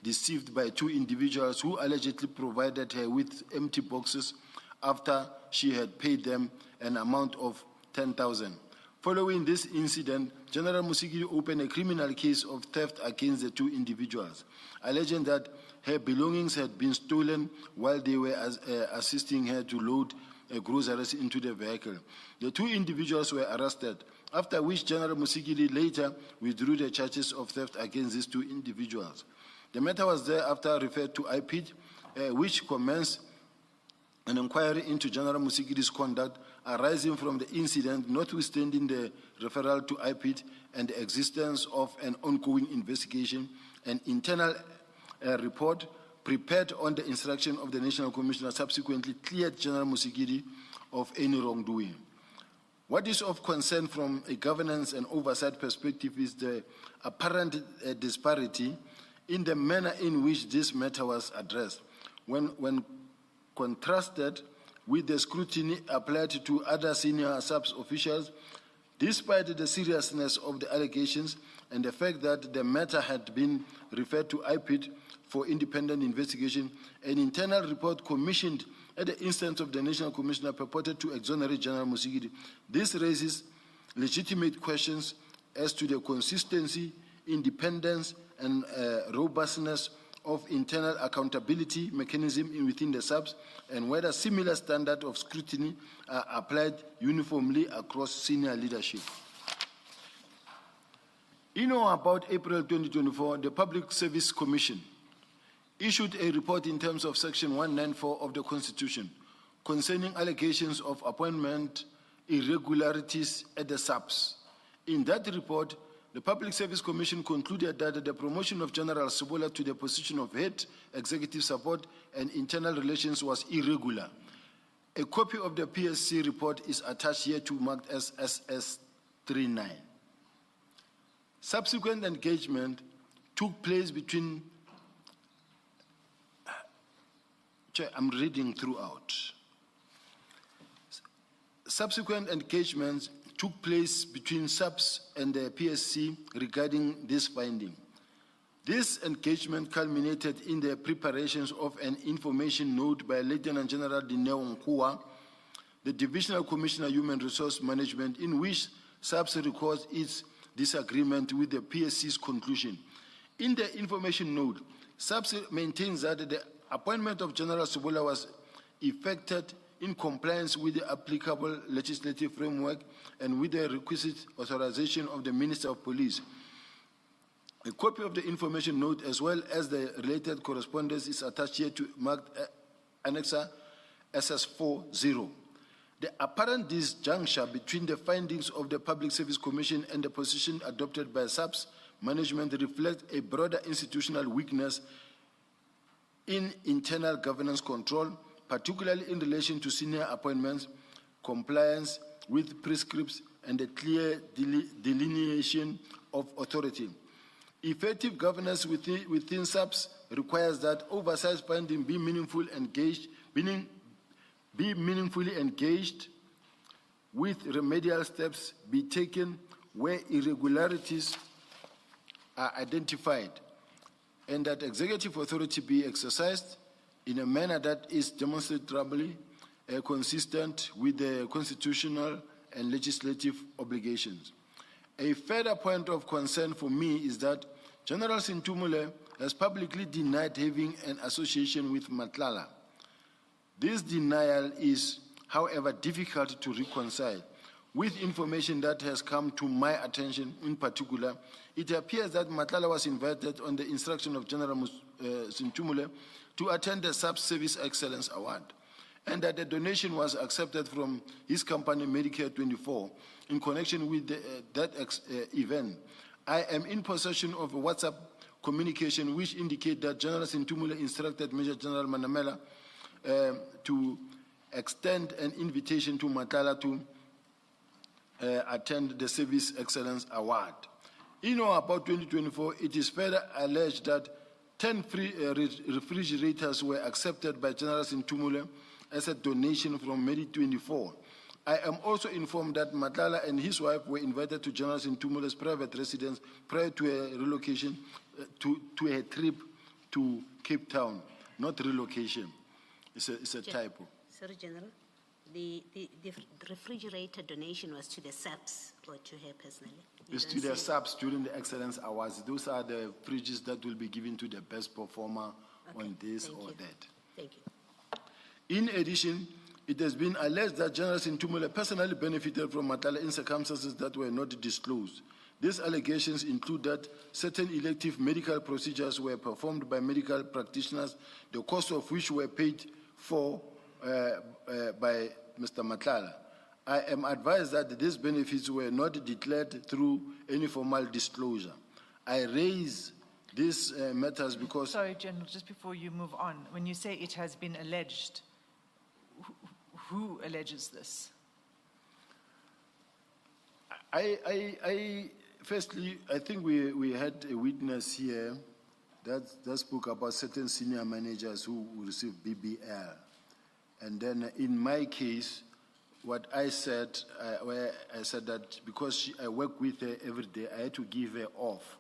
deceived by two individuals who allegedly provided her with empty boxes after she had paid them an amount of 10,000. Following this incident, General Musigiri opened a criminal case of theft against the two individuals, alleging that her belongings had been stolen while they were assisting her to load groceries into the vehicle. The two individuals were arrested, after which General Musigiri later withdrew the charges of theft against these two individuals. The matter was thereafter referred to IPID, which commenced an inquiry into General Musigiri's conduct arising from the incident, notwithstanding the referral to IPID and the existence of an ongoing investigation. An internal report prepared on the instruction of the National Commissioner subsequently cleared General Musigiri of any wrongdoing. What is of concern from a governance and oversight perspective is the apparent disparity in the manner in which this matter was addressed, when contrasted with the scrutiny applied to other senior SAPS officials. Despite the seriousness of the allegations and the fact that the matter had been referred to IPID for independent investigation, an internal report commissioned at the instance of the National Commissioner purported to exonerate General Musigiri. This raises legitimate questions as to the consistency, independence, and robustness of internal accountability mechanism within the SAPS, and whether similar standards of scrutiny are applied uniformly across senior leadership. In or about April 2024, the Public Service Commission issued a report in terms of Section 194 of the Constitution concerning allegations of appointment irregularities at the SAPS. In that report, the Public Service Commission concluded that the promotion of General Sibiya to the position of head executive support and internal relations was irregular. A copy of the PSC report is attached here to marked as SS39. Subsequent engagement took place between, I'm reading throughout. Subsequent engagements took place between SAPS and the PSC regarding this finding. This engagement culminated in the preparations of an information note by Lieutenant General Dineo Nkua, the Divisional Commissioner Human Resource Management, in which SAPS records its disagreement with the PSC's conclusion. In the information note, SAPS maintains that the appointment of General Sibiya was effected in compliance with the applicable legislative framework and with the requisite authorization of the Minister of Police. A copy of the information note as well as the related correspondence is attached here to marked Annexer SS40. The apparent disjuncture between the findings of the Public Service Commission and the position adopted by SAPS management reflects a broader institutional weakness in internal governance control, particularly in relation to senior appointments, compliance with prescripts, and a clear delineation of authority. Effective governance within SAPS requires that oversight finding be meaningfully engaged with remedial steps be taken where irregularities are identified, and that executive authority be exercised in a manner that is demonstrably consistent with the constitutional and legislative obligations. A further point of concern for me is that General Sintumule has publicly denied having an association with Matlala. This denial is, however, difficult to reconcile. With information that has come to my attention in particular, it appears that Matlala was invited on the instruction of General Sintumule to attend the Sub-Service Excellence Award, and that the donation was accepted from his company Medicare 24 in connection with that event. I am in possession of a WhatsApp communication which indicate that General Sintumule instructed Major General Manamela to extend an invitation to Matlala to attend the Service Excellence Award. In or about 2024, it is further alleged that 10 free refrigerators were accepted by General Sintumule as a donation from Medi 24. I am also informed that Matlala and his wife were invited to General Ntumula's private residence prior to a relocation, to a trip to Cape Town, not relocation. It's a typo. Sorry, General. The refrigerator donation was to the SAPS or to her personally? It's to the subs during the excellence awards. Those are the fridges that will be given to the best performer on this or that. Thank you. In addition, it has been alleged that General Ntumula personally benefited from Matlala in circumstances that were not disclosed. These allegations include that certain elective medical procedures were performed by medical practitioners, the cost of which were paid for by Mr. Matlala. I am advised that these benefits were not declared through any formal disclosure. I raise these matters because... Sorry, General, just before you move on, when you say it has been alleged, who alleges this? Firstly, I think we had a witness here that spoke about certain senior managers who received BBL. And then in my case, what I said, where I said that because I work with her every day, I had to give her off.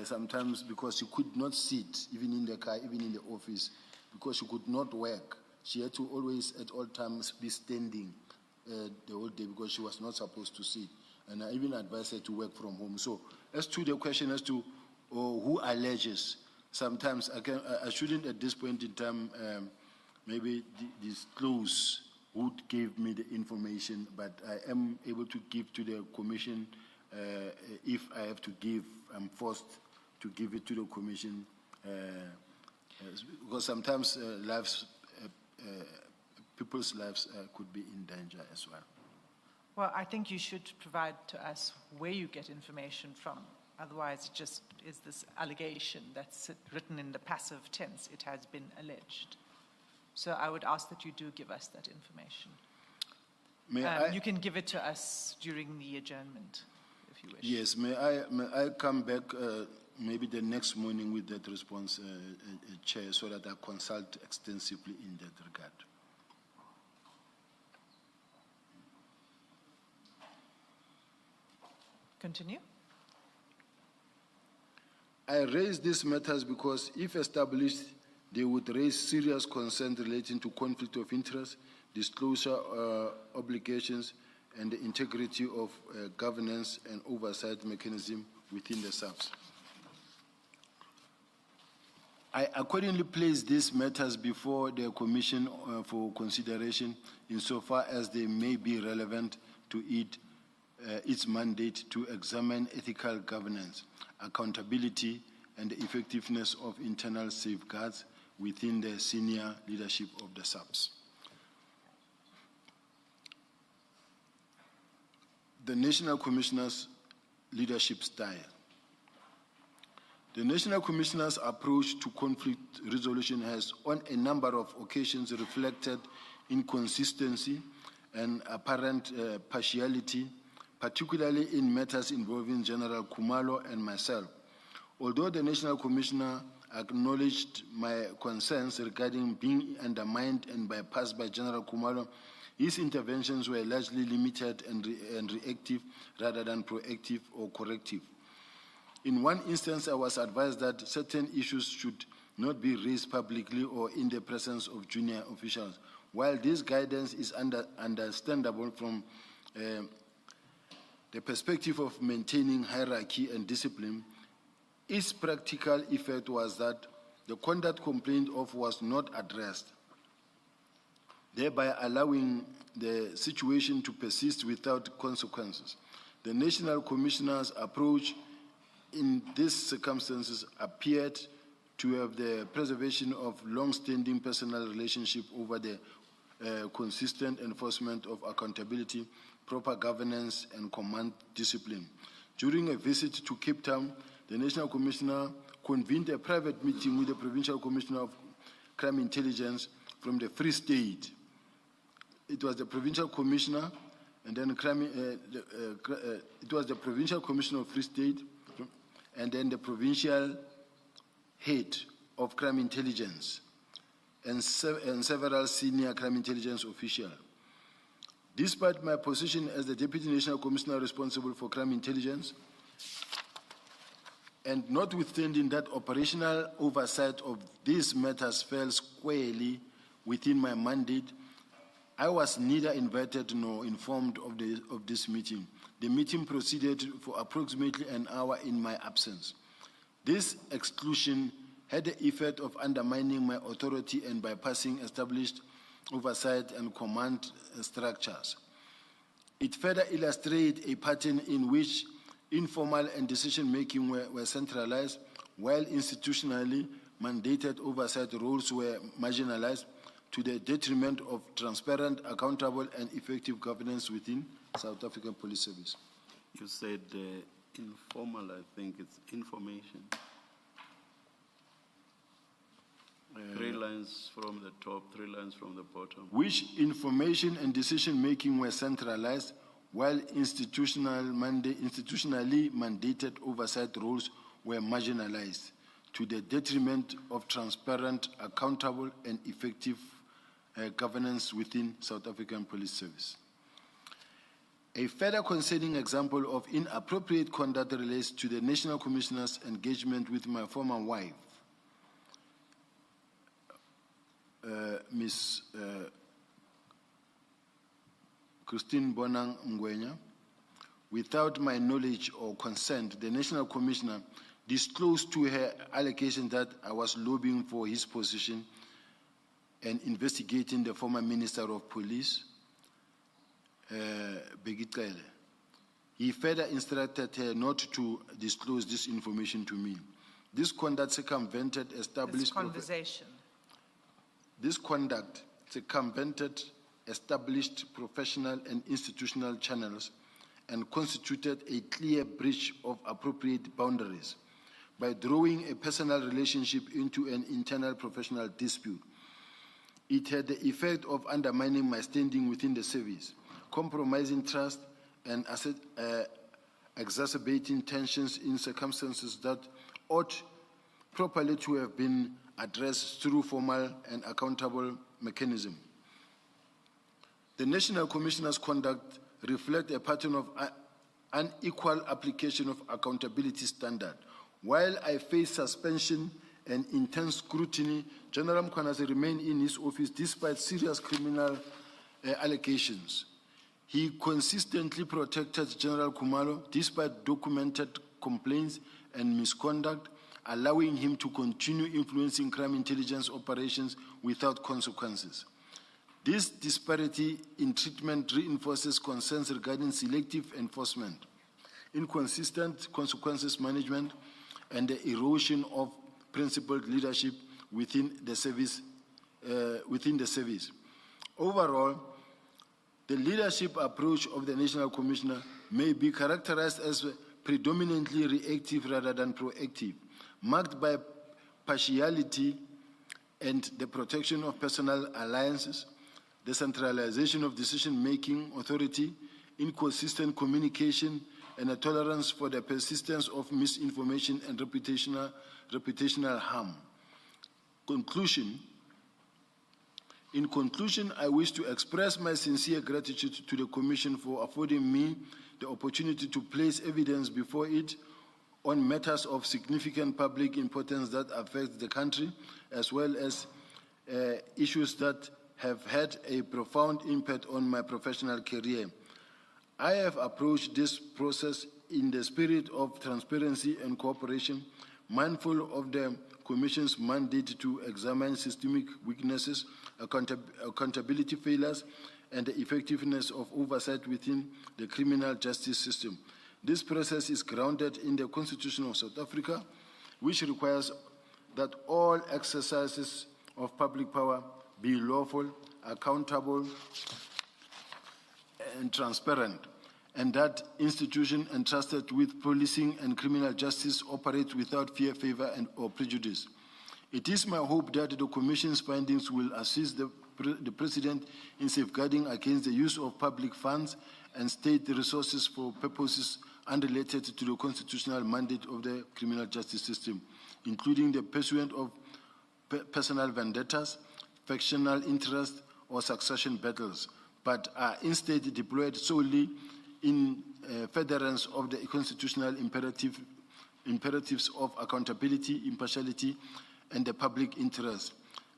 Sometimes because she could not sit, even in the car, even in the office, because she could not work. She had to always, at all times, be standing the whole day because she was not supposed to sit. And I even advised her to work from home. So as to the question as to who alleges, sometimes I shouldn't at this point in time maybe disclose who gave me the information, but I am able to give to the commission if I have to give. I'm forced to give it to the commission because sometimes people's lives could be in danger as well. Well, I think you should provide to us where you get information from. Otherwise, it just is this allegation that's written in the passive tense. It has been alleged. So I would ask that you do give us that information. You can give it to us during the adjournment, if you wish. Yes, may I come back maybe the next morning with that response, Chair, so that I consult extensively in that regard. Continue. I raise these matters because if established, they would raise serious concerns relating to conflict of interest, disclosure obligations, and the integrity of governance and oversight mechanism within the SAPS. I accordingly place these matters before the Commission for consideration insofar as they may be relevant to its mandate to examine ethical governance, accountability, and the effectiveness of internal safeguards within the senior leadership of the SAPS. The National Commissioner's leadership style. The National Commissioner's approach to conflict resolution has on a number of occasions reflected inconsistency and apparent partiality, particularly in matters involving General Khumalo and myself. Although the National Commissioner acknowledged my concerns regarding being undermined and bypassed by General Khumalo, his interventions were largely limited and reactive rather than proactive or corrective. In one instance, I was advised that certain issues should not be raised publicly or in the presence of junior officials. While this guidance is understandable from the perspective of maintaining hierarchy and discipline, its practical effect was that the conduct complained of was not addressed, thereby allowing the situation to persist without consequences. The National Commissioner's approach in these circumstances appeared to have the preservation of long-standing personal relationship over the consistent enforcement of accountability, proper governance, and command discipline. During a visit to Cape Town, the National Commissioner convened a private meeting with the Provincial Commissioner of Crime Intelligence from the Free State. It was the Provincial Commissioner, and then it was the Provincial Commissioner of Free State, and then the Provincial Head of Crime Intelligence, and several senior crime intelligence officials. Despite my position as the Deputy National Commissioner responsible for crime intelligence, and notwithstanding that operational oversight of these matters fell squarely within my mandate, I was neither invited nor informed of this meeting. The meeting proceeded for approximately an hour in my absence. This exclusion had the effect of undermining my authority and bypassing established oversight and command structures. It further illustrates a pattern in which informal and decision-making were centralized, while institutionally mandated oversight roles were marginalized to the detriment of transparent, accountable, and effective governance within South African Police Service. You said informal, I think it's information. 3 lines from the top, 3 lines from the bottom. Which information and decision-making were centralized, while institutionally mandated oversight roles were marginalized to the detriment of transparent, accountable, and effective governance within South African Police Service. A further concerning example of inappropriate conduct relates to the National Commissioner's engagement with my former wife, Ms. Christine Bonang Ngwenya. Without my knowledge or consent, the National Commissioner disclosed to her allegation that I was lobbying for his position and investigating the former Minister of Police, Begitele. He further instructed her not to disclose this information to me. This conduct circumvented established... This conduct circumvented established professional and institutional channels and constituted a clear breach of appropriate boundaries by drawing a personal relationship into an internal professional dispute. It had the effect of undermining my standing within the service, compromising trust, and exacerbating tensions in circumstances that ought properly to have been addressed through formal and accountable mechanism. The National Commissioner's conduct reflects a pattern of unequal application of accountability standard. While I face suspension and intense scrutiny, General Mkhwanazi remained in his office despite serious criminal allegations. He consistently protected General Khumalo despite documented complaints and misconduct, allowing him to continue influencing crime intelligence operations without consequences. This disparity in treatment reinforces concerns regarding selective enforcement, inconsistent consequences management, and the erosion of principled leadership within the service. Overall, the leadership approach of the National Commissioner may be characterized as predominantly reactive rather than proactive, marked by partiality and the protection of personal alliances, the centralization of decision-making authority, inconsistent communication, and a tolerance for the persistence of misinformation and reputational harm. In conclusion, I wish to express my sincere gratitude to the Commission for affording me the opportunity to place evidence before it on matters of significant public importance that affect the country, as well as issues that have had a profound impact on my professional career. I have approached this process in the spirit of transparency and cooperation, mindful of the Commission's mandate to examine systemic weaknesses, accountability failures, and the effectiveness of oversight within the criminal justice system. This process is grounded in the Constitution of South Africa, which requires that all exercises of public power be lawful, accountable, and transparent, and that institutions entrusted with policing and criminal justice operate without fear, favor, or prejudice. It is my hope that the Commission's findings will assist the President in safeguarding against the use of public funds and state resources for purposes unrelated to the constitutional mandate of the criminal justice system, including the pursuit of personal vendettas, factional interest, or succession battles, but are instead deployed solely in furtherance of the constitutional imperatives of accountability, impartiality, and the public interest.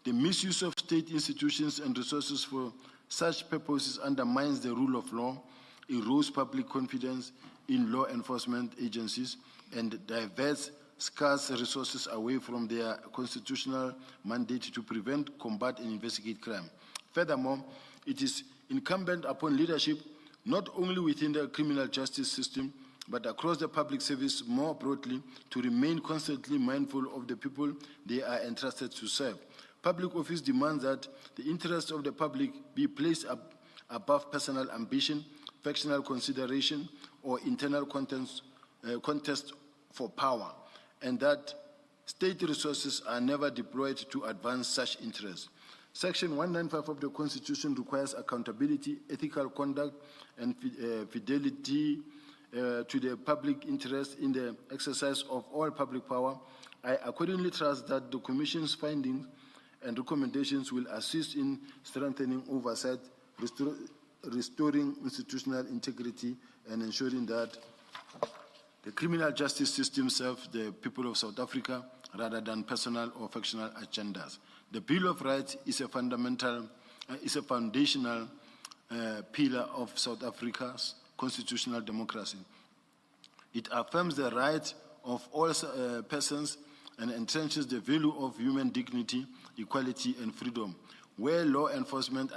The misuse of state institutions and resources for such purposes undermines the rule of law, erodes public confidence in law enforcement agencies, and diverts scarce resources away from their constitutional mandate to prevent, combat, and investigate crime. Furthermore, it is incumbent upon leadership, not only within the criminal justice system, but across the public service more broadly, to remain constantly mindful of the people they are entrusted to serve. Public office demands that the interests of the public be placed above personal ambition, factional consideration, or internal contest for power, and that state resources are never deployed to advance such interests. Section 195 of the Constitution requires accountability, ethical conduct, and fidelity to the public interest in the exercise of all public power. I accordingly trust that the Commission's findings and recommendations will assist in strengthening oversight, restoring institutional integrity, and ensuring that the criminal justice system serves the people of South Africa rather than personal or factional agendas. The Bill of Rights is a foundational pillar of South Africa's constitutional democracy. It affirms the rights of all persons and entrenches the value of human dignity, equality, and freedom. Where law enforcement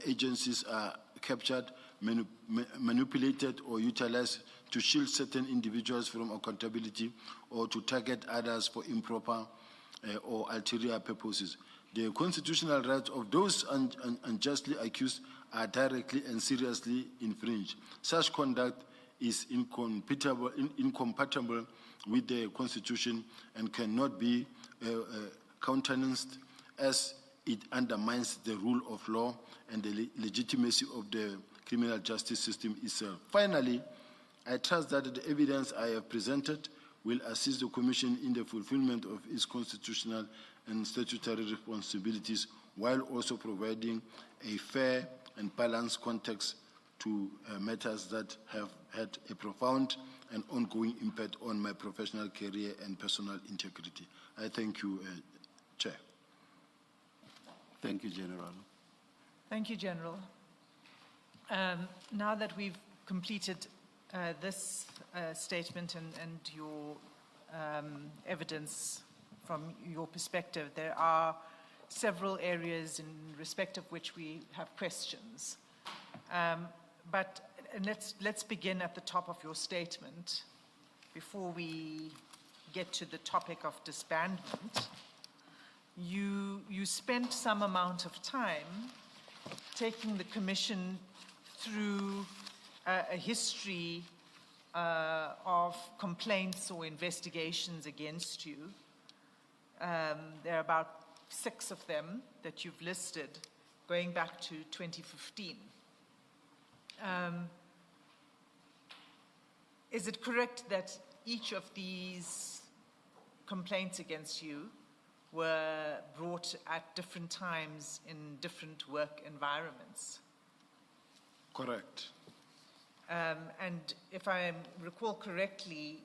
agencies are captured, manipulated, or utilized to shield certain individuals from accountability or to target others for improper or ulterior purposes, the constitutional rights of those unjustly accused are directly and seriously infringed. Such conduct is incompatible with the Constitution and cannot be countenanced, as it undermines the rule of law and the legitimacy of the criminal justice system itself. Finally, I trust that the evidence I have presented will assist the Commission in the fulfillment of its constitutional and statutory responsibilities, while also providing a fair and balanced context to matters that have had a profound and ongoing impact on my professional career and personal integrity. I thank you, Chair. Thank you, General. Thank you, General. Now that we've completed this statement and your evidence from your perspective, there are several areas in respect of which we have questions. But let's begin at the top of your statement before we get to the topic of disbandment. You spent some amount of time taking the Commission through a history of complaints or investigations against you. There are about 6 of them that you've listed going back to 2015. Is it correct that each of these complaints against you were brought at different times in different work environments? Correct. And if I recall correctly,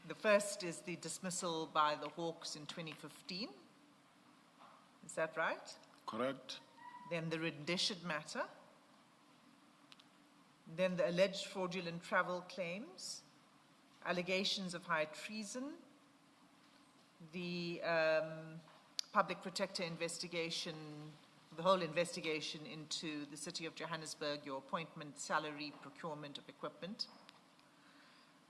the first is the dismissal by the Hawks in 2015. Is that right? Correct. Then the rendition matter. Then the alleged fraudulent travel claims, allegations of high treason, the public protector investigation, the whole investigation into the city of Johannesburg, your appointment, salary, procurement of equipment,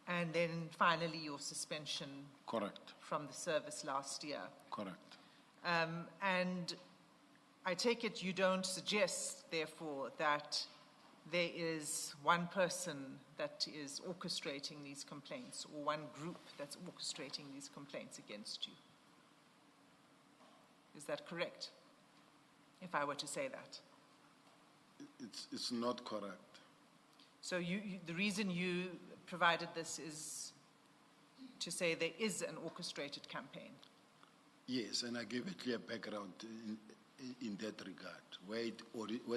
and then finally your suspension. Correct. From the service last year. Correct. And I take it you don't suggest, therefore, that there is one person that is orchestrating these complaints or one group that's orchestrating these complaints against you. Is that correct, if I were to say that? It's not correct. So the reason you provided this is to say there is an orchestrated campaign? Yes, and I gave a clear background in that regard, where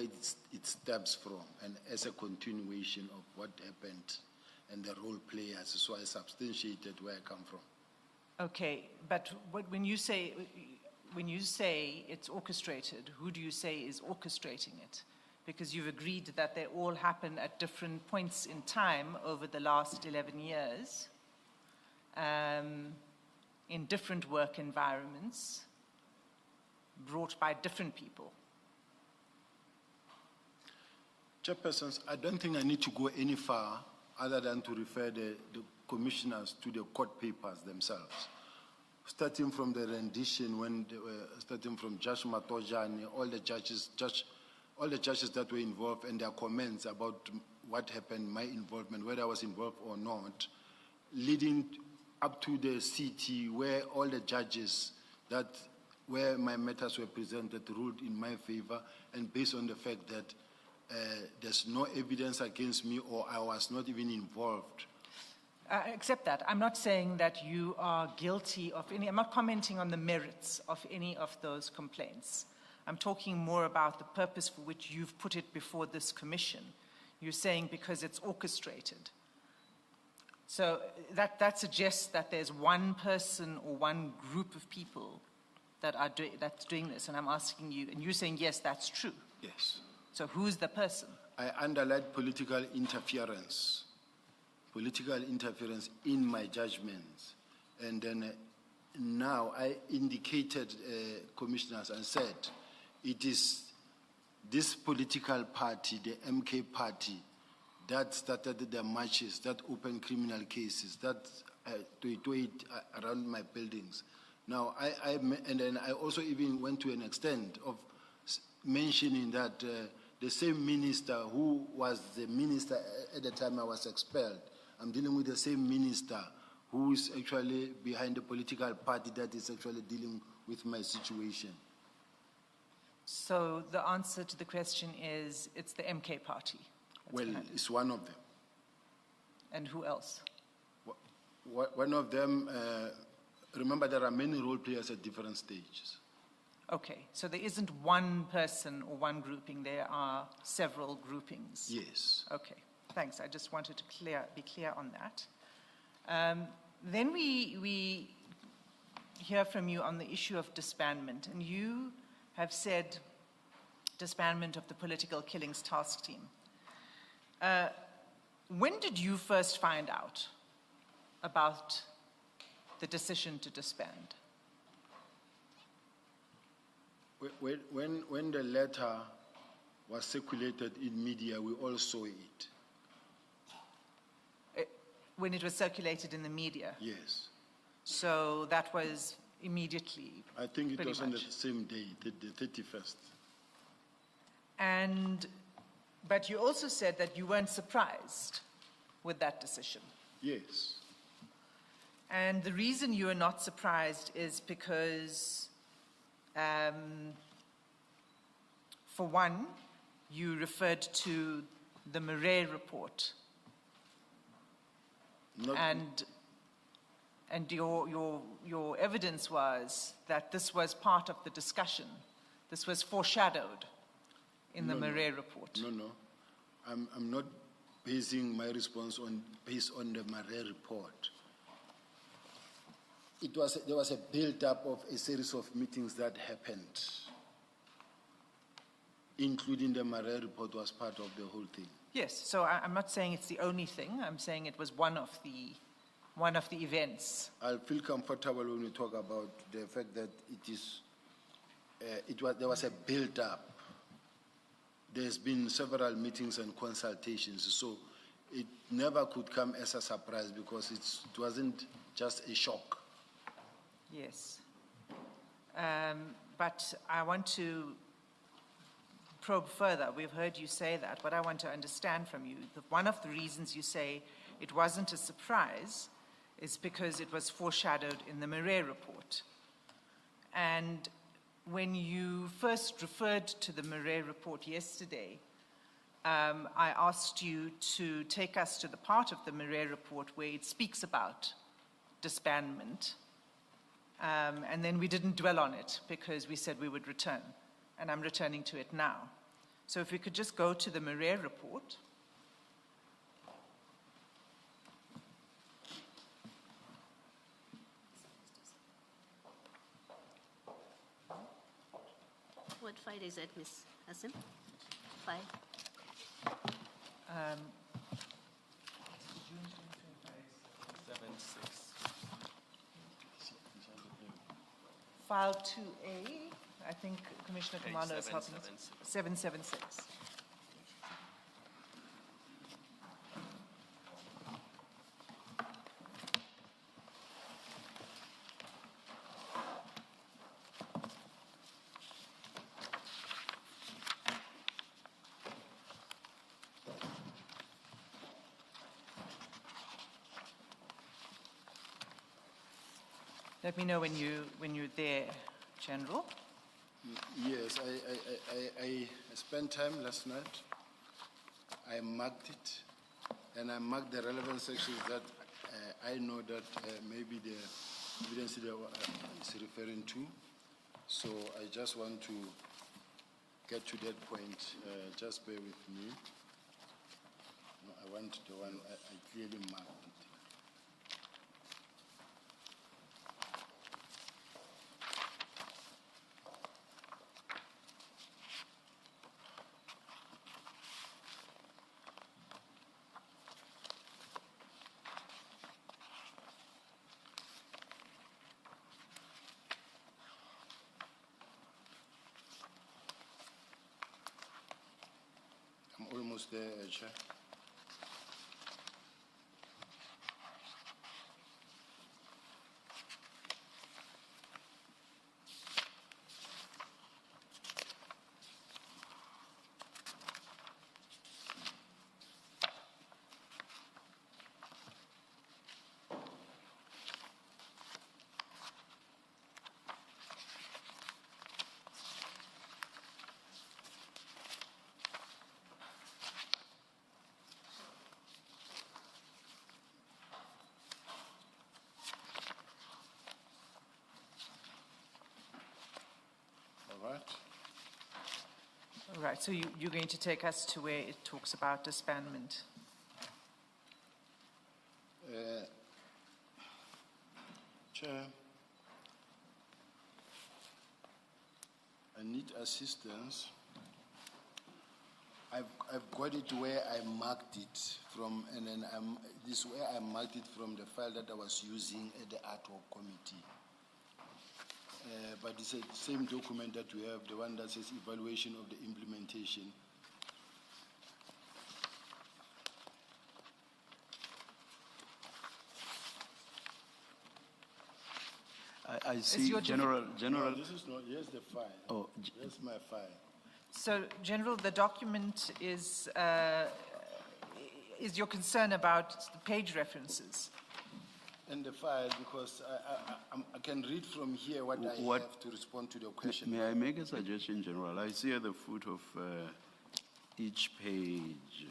it stems from, and as a continuation of what happened and the role players. So I substantiated where I come from. Okay, but when you say it's orchestrated, who do you say is orchestrating it? Because you've agreed that they all happen at different points in time over the last 11 years, in different work environments, brought by different people. Chairpersons, I don't think I need to go any far other than to refer the commissioners to the court papers themselves. Starting from the rendition, when they were, starting from Judge Matojane, all the judges that were involved and their comments about what happened, my involvement, whether I was involved or not, leading up to the CT where all the judges where my matters were presented ruled in my favor, and based on the fact that there's no evidence against me or I was not even involved. Except that, I'm not saying that you are guilty of any, I'm not commenting on the merits of any of those complaints. I'm talking more about the purpose for which you've put it before this commission. You're saying because it's orchestrated. So that suggests that there's one person or one group of people that's doing this, and I'm asking you, and you're saying, yes, that's true. Yes. So who's the person? I underlined political interference in my judgments. And then now I indicated, commissioners, and said, it is this political party, the MK party, that started the marches, that opened criminal cases, that to it around my buildings. Now, and then I also even went to an extent of mentioning that the same minister who was the minister at the time I was expelled, I'm dealing with the same minister who is actually behind the political party that is actually dealing with my situation. So the answer to the question is it's the MK party. Well, it's one of them. And who else? One of them, remember there are many role players at different stages. Okay, so there isn't one person or one grouping, there are several groupings. Yes. Okay, thanks. I just wanted to be clear on that. Then we hear from you on the issue of disbandment, and you have said disbandment of the political killings task team. When did you first find out about the decision to disband? When the letter was circulated in media, we all saw it. When it was circulated in the media? Yes. So that was immediately? I think it was on the much. same day, the 31st. But you also said that you weren't surprised with that decision. Yes. And the reason you are not surprised is because, for one, you referred to the Murray report. And your evidence was that this was part of the discussion. This was foreshadowed in the Murray report. No. I'm not basing my response based on the Murray report. There was a build-up of a series of meetings that happened, including the Murray report was part of the whole thing. Yes, so I'm not saying it's the only thing. I'm saying it was one of the events. I'll feel comfortable when we talk about the fact that there was a build-up. There's been several meetings and consultations, so it never could come as a surprise because it wasn't just a shock. Yes. But I want to probe further. We've heard you say that. What I want to understand from you, one of the reasons you say it wasn't a surprise is because it was foreshadowed in the Murray report. And when you first referred to the Murray report yesterday, I asked you to take us to the part of the Murray report where it speaks about disbandment. And then we didn't dwell on it because we said we would return. and I'm returning to it now. So if we could just go to the Murray report. What file is that, Ms. Hassan? File? File 2A, I think Commissioner Khumalo is helping us. 776. Let me know when you're there, General. Yes, I spent time last night. I marked it, and I marked the relevant sections that I know that maybe the evidence is referring to. So I just want to get to that point. Just bear with me. No, I want the one I clearly marked it. I'm almost there, Chair. All right. All right, so you're going to take us to where it talks about disbandment. Chair, I need assistance. I've got it where I marked it from, and then this where I marked it from the file that I was using at the ad hoc committee. But it's the same document that we have, the one that says evaluation of the implementation. I see, General. No, this is not, here's the file. Oh, Here's my file. So, General, the document is your concern about the page references? In the file, because I can read from here what I have to respond to the question. May I make a suggestion, General? I see at the foot of each page,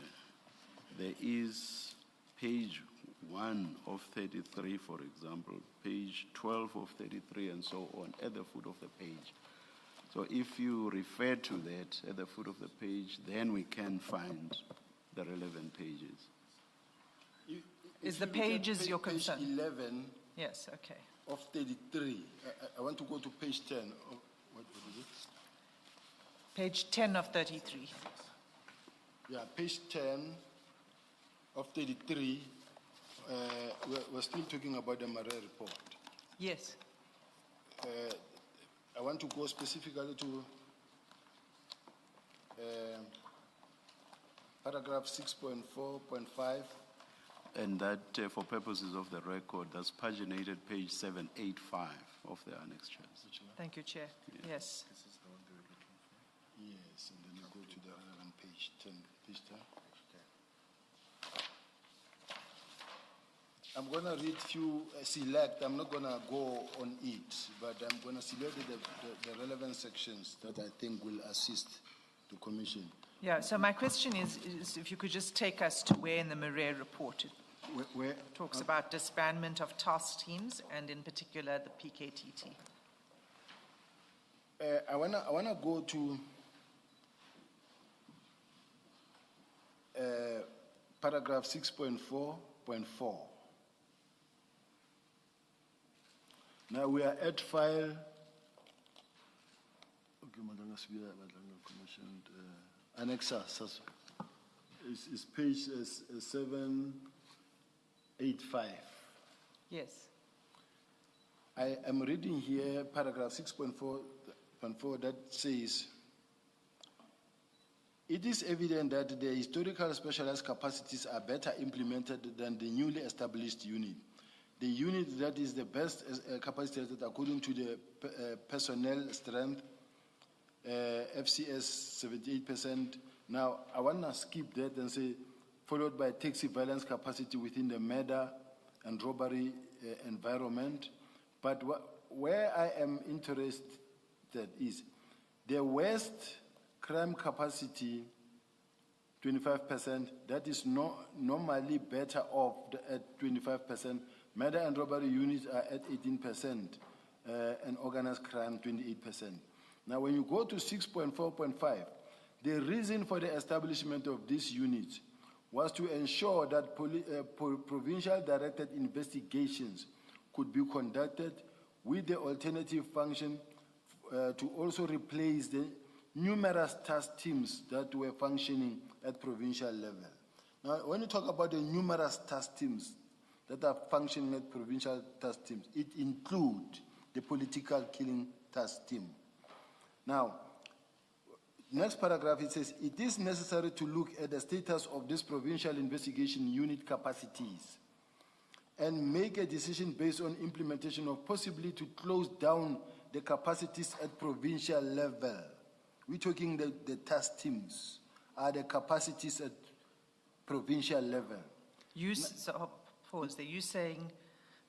there is page 1 of 33, for example, page 12 of 33, and so on, at the foot of the page. So if you refer to that at the foot of the page, then we can find the relevant pages. Is the pages your concern? Page 11 Yes, okay. of 33. I want to go to page 10. What is it? Page 10 of 33. Yeah, page 10 of 33. We're still talking about the Murray report. Yes. I want to go specifically to paragraph 6.4.5. And that, for purposes of the record, that's paginated page 785 of the annexures. Thank you, Chair. Yes. This is the one they were looking for. Yes, and then you go to the relevant page 10. Page 10. I'm going to read few select. I'm not going to go on it, but I'm going to select the relevant sections that I think will assist the Commission. Yeah, so my question is if you could just take us to where in the Murray report it Where talks about disbandment of task teams and in particular the PKTT. I wanna go to paragraph 6.4.4. Now we are at file. Okay, Madlanga Sibiya, Madlanga Commission, Annexa, is page 785. Yes. I am reading here paragraph 6.4 that says, it is evident that the historical specialized capacities are better implemented than the newly established unit. The unit that is the best capacitated according to the personnel strength, FCS 78%. Now, I want to skip that and say, followed by taxi violence capacity within the murder and robbery environment. But where I am interested is the worst crime capacity, 25%, that is normally better off at 25%. Murder and robbery units are at 18%, and organized crime, 28%. Now, when you go to 6.4.5, the reason for the establishment of this unit was to ensure that provincial directed investigations could be conducted with the alternative function to also replace the numerous task teams that were functioning at provincial level. Now, when you talk about the numerous task teams that are functioning at provincial task teams, it includes the political killing task team. Now, next paragraph, it says, it is necessary to look at the status of this provincial investigation unit capacities and make a decision based on implementation of possibly to close down the capacities at provincial level. We're talking the task teams are the capacities at provincial level. Pause there. You're saying,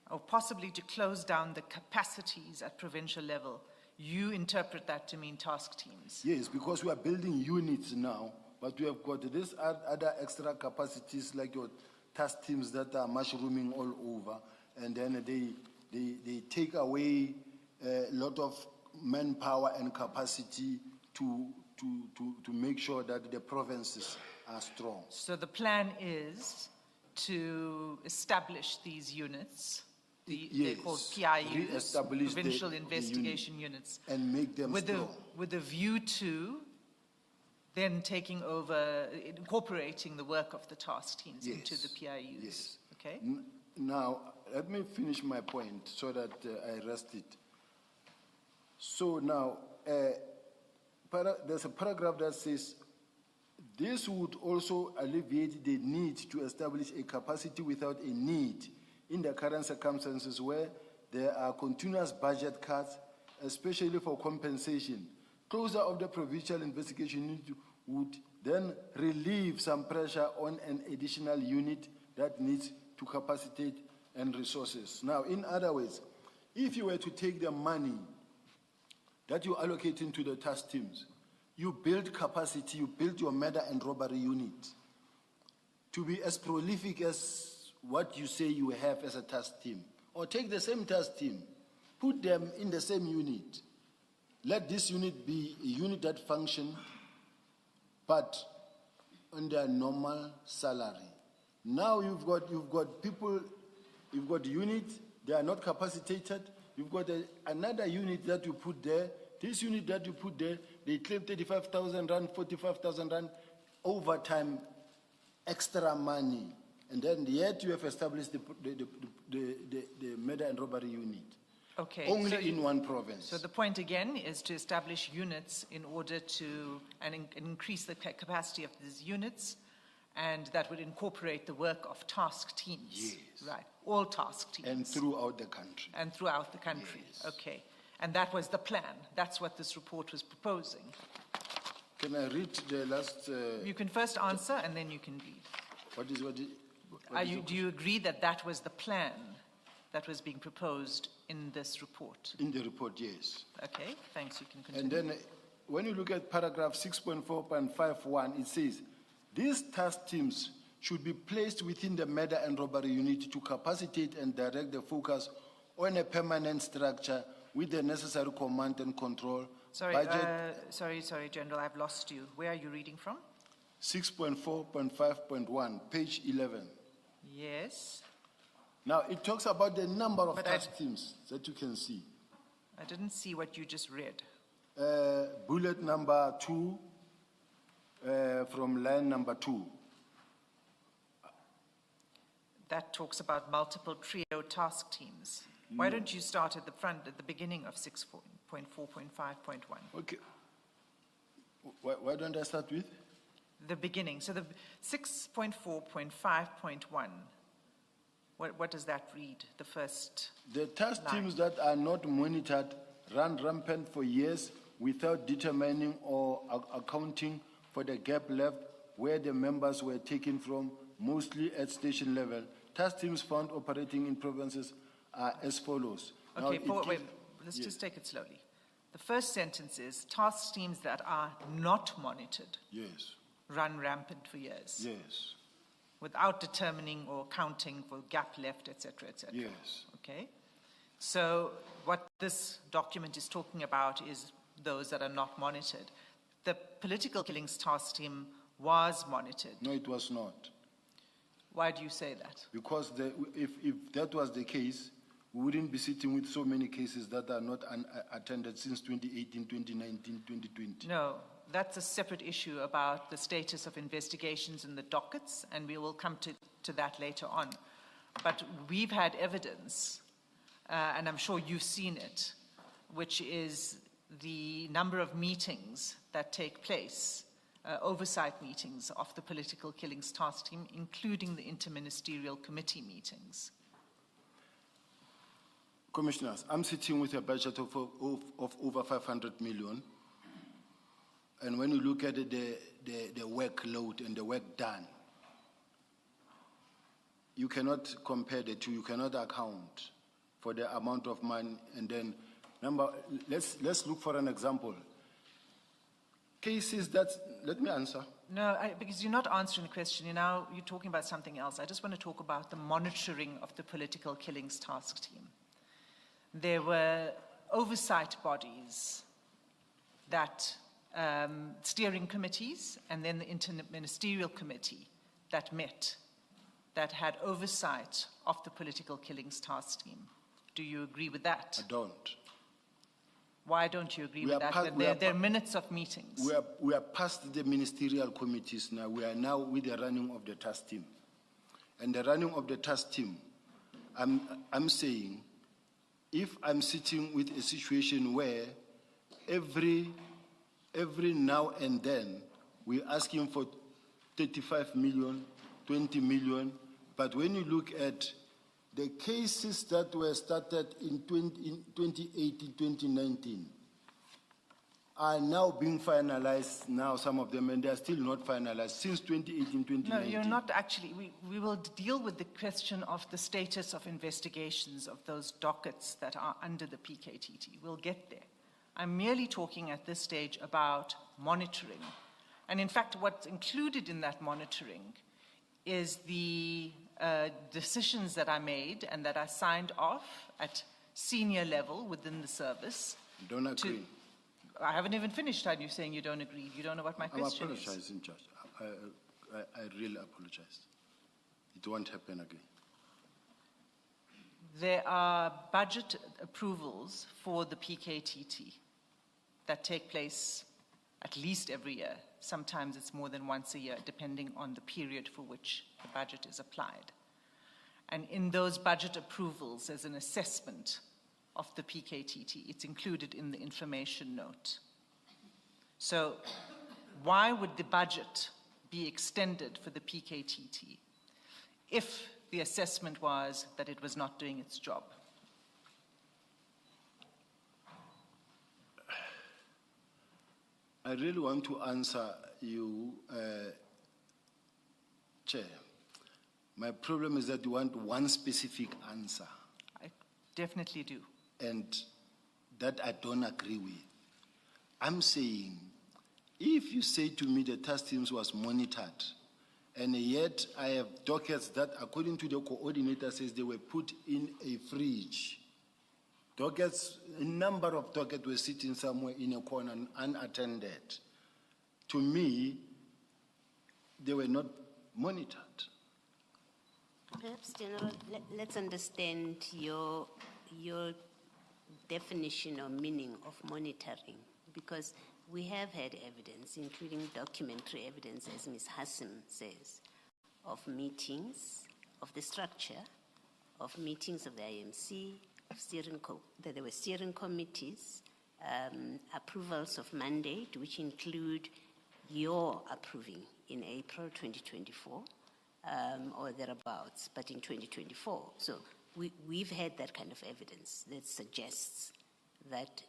or possibly to close down the capacities at provincial level. You interpret that to mean task teams. Yes, because we are building units now, but we have got this other extra capacities like your task teams that are mushrooming all over, and then they take away a lot of manpower and capacity to make sure that the provinces are strong. So the plan is to establish these units. They're called PIUs, Provincial Investigation Units. And make them strong. With a view to then taking over, incorporating the work of the task teams into the PIUs. Yes. Okay? Now, let me finish my point so that I rest it. So now, there's a paragraph that says, this would also alleviate the need to establish a capacity without a need in the current circumstances where there are continuous budget cuts, especially for compensation. Closure of the provincial investigation unit would then relieve some pressure on an additional unit that needs to capacitate and resources. Now, in other words, if you were to take the money that you allocate into the task teams, you build capacity, you build your murder and robbery unit to be as prolific as what you say you have as a task team. Or take the same task team, put them in the same unit. Let this unit be a unit that functions, but on their normal salary. Now you've got people, you've got units, they are not capacitated. You've got another unit that you put there. This unit that you put there, they claim 35,000 rand, 45,000 rand, overtime, extra money. And then yet you have established the murder and robbery unit. Okay. Only in one province. So the point again is to establish units in order to increase the capacity of these units, and that would incorporate the work of task teams. Yes. Right. All task teams. And throughout the country. And throughout the country. Yes. Okay. And that was the plan. That's what this report was proposing. Can I read the last? You can first answer and then you can read. Do you agree that that was the plan that was being proposed in this report? In the report, yes. Okay, thanks. You can continue. And then when you look at paragraph 6.4.51, it says, these task teams should be placed within the murder and robbery unit to capacitate and direct the focus on a permanent structure with the necessary command and control. Sorry, Budget sorry, General, I've lost you. Where are you reading from? 6.4.5.1, page 11. Yes. Now, it talks about the number of But task teams that you can see. I didn't see what you just read. Bullet number 2, from line number 2. That talks about multiple trio task teams. Why don't you start at the front, at the beginning of 6.4.5.1? Okay. Why don't I start with? The beginning. So the 6.4.5.1, what does that read? The first The task line. teams that are not monitored run rampant for years without determining or accounting for the gap left where the members were taken from, mostly at station level. Task teams found operating in provinces are as follows. Now, Okay, it wait, gives- let's Yes. just take it slowly. The first sentence is task teams that are not monitored Yes, run rampant for years yes, without determining or accounting for gap left, et cetera, et cetera. yes. Okay? So what this document is talking about is those that are not monitored. The political killings task team was monitored. No, it was not. Why do you say that? Because if that was the case, we wouldn't be sitting with so many cases that are not attended since 2018, 2019, 2020. No, that's a separate issue about the status of investigations in the dockets, and we will come to that later on. But we've had evidence, and I'm sure you've seen it, which is the number of meetings that take place, oversight meetings of the political killings task team, including the interministerial committee meetings. Commissioners, I'm sitting with a budget of over 500 million. And when you look at the workload and the work done, you cannot compare the two. You cannot account for the amount of money. And then, let's look for an example. Cases that, let me answer. No, because you're not answering the question. You're talking about something else. I just want to talk about the monitoring of the political killings task team. There were oversight bodies that, steering committees, and then the interministerial committee that met, that had oversight of the political killings task team. Do you agree with that? I don't. Why don't you agree We with are that? There are minutes of meetings. We are past the ministerial committees now. We are now with the running of the task team. And the running of the task team, I'm saying, if I'm sitting with a situation where every now and then we're asking for 35 million, 20 million, but when you look at the cases that were started in 2018, 2019 are now being finalized now, some of them, and they are still not finalized since 2018, 2019. No, you're not actually. We will deal with the question of the status of investigations of those dockets that are under the PKTT. We'll get there. I'm merely talking at this stage about monitoring. And in fact, what's included in that monitoring is the decisions that are made and that are signed off at senior level within the service. Don't agree. I haven't even finished, and you're saying you don't agree. You don't know what my question is. I'm apologizing, Judge. I really apologize. It won't happen again. There are budget approvals for the PKTT that take place at least every year. Sometimes it's more than once a year, depending on the period for which the budget is applied. And in those budget approvals, there's an assessment of the PKTT. It's included in the information note. So why would the budget be extended for the PKTT if the assessment was that it was not doing its job? I really want to answer you, Chair. My problem is that you want one specific answer, I definitely do. and that I don't agree with. I'm saying, if you say to me the task teams was monitored, and yet I have dockets that, according to the coordinator, says they were put in a fridge, Dockets, a number of dockets were sitting somewhere in a corner unattended. To me, they were not monitored. Perhaps, General, let's understand your definition or meaning of monitoring, because we have had evidence, including documentary evidence, as Ms. Hassim says, of meetings, of the structure, of meetings of the IMC, that there were steering committees, approvals of mandate, which include your approving in April 2024, or thereabouts, but in 2024. So we've had that kind of evidence that suggests that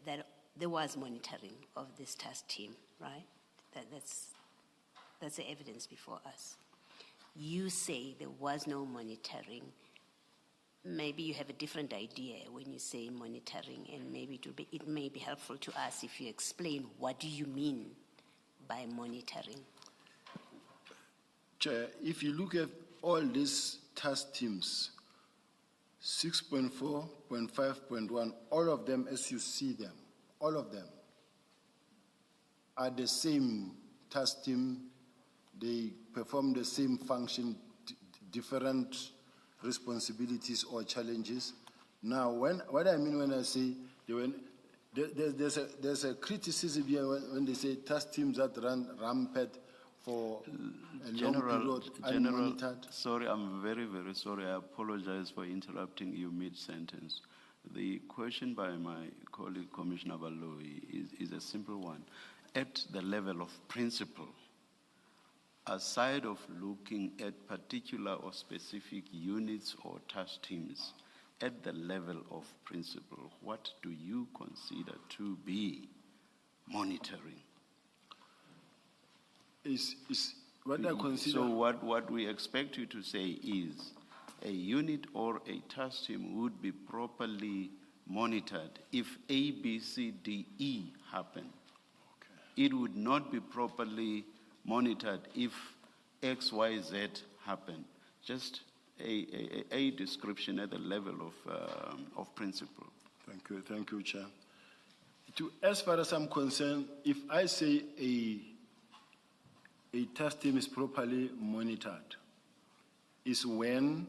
that there was monitoring of this task team, right? That's the evidence before us. You say there was no monitoring. Maybe you have a different idea when you say monitoring, and maybe it may be helpful to us if you explain what do you mean by monitoring. Chair, if you look at all these task teams, 6.4, 0.5.1, all of them, as you see them, all of them are the same task team. They perform the same function, different responsibilities or challenges. Now, what I mean when I say there's a criticism here when they say task teams that run rampant for a long period unmonitored. Sorry, I'm very, very sorry. I apologize for interrupting you mid-sentence. The question by my colleague, Commissioner Baloyi, is a simple one. At the level of principle, aside of looking at particular or specific units or task teams, at the level of principle, what do you consider to be monitoring? Is what I consider. So what we expect you to say is a unit or a task team would be properly monitored if A, B, C, D, E happen. Okay. It would not be properly monitored if X, Y, Z happen. Just a description at the level of principle. Thank you, Chair. As far as I'm concerned, if I say a task team is properly monitored, is when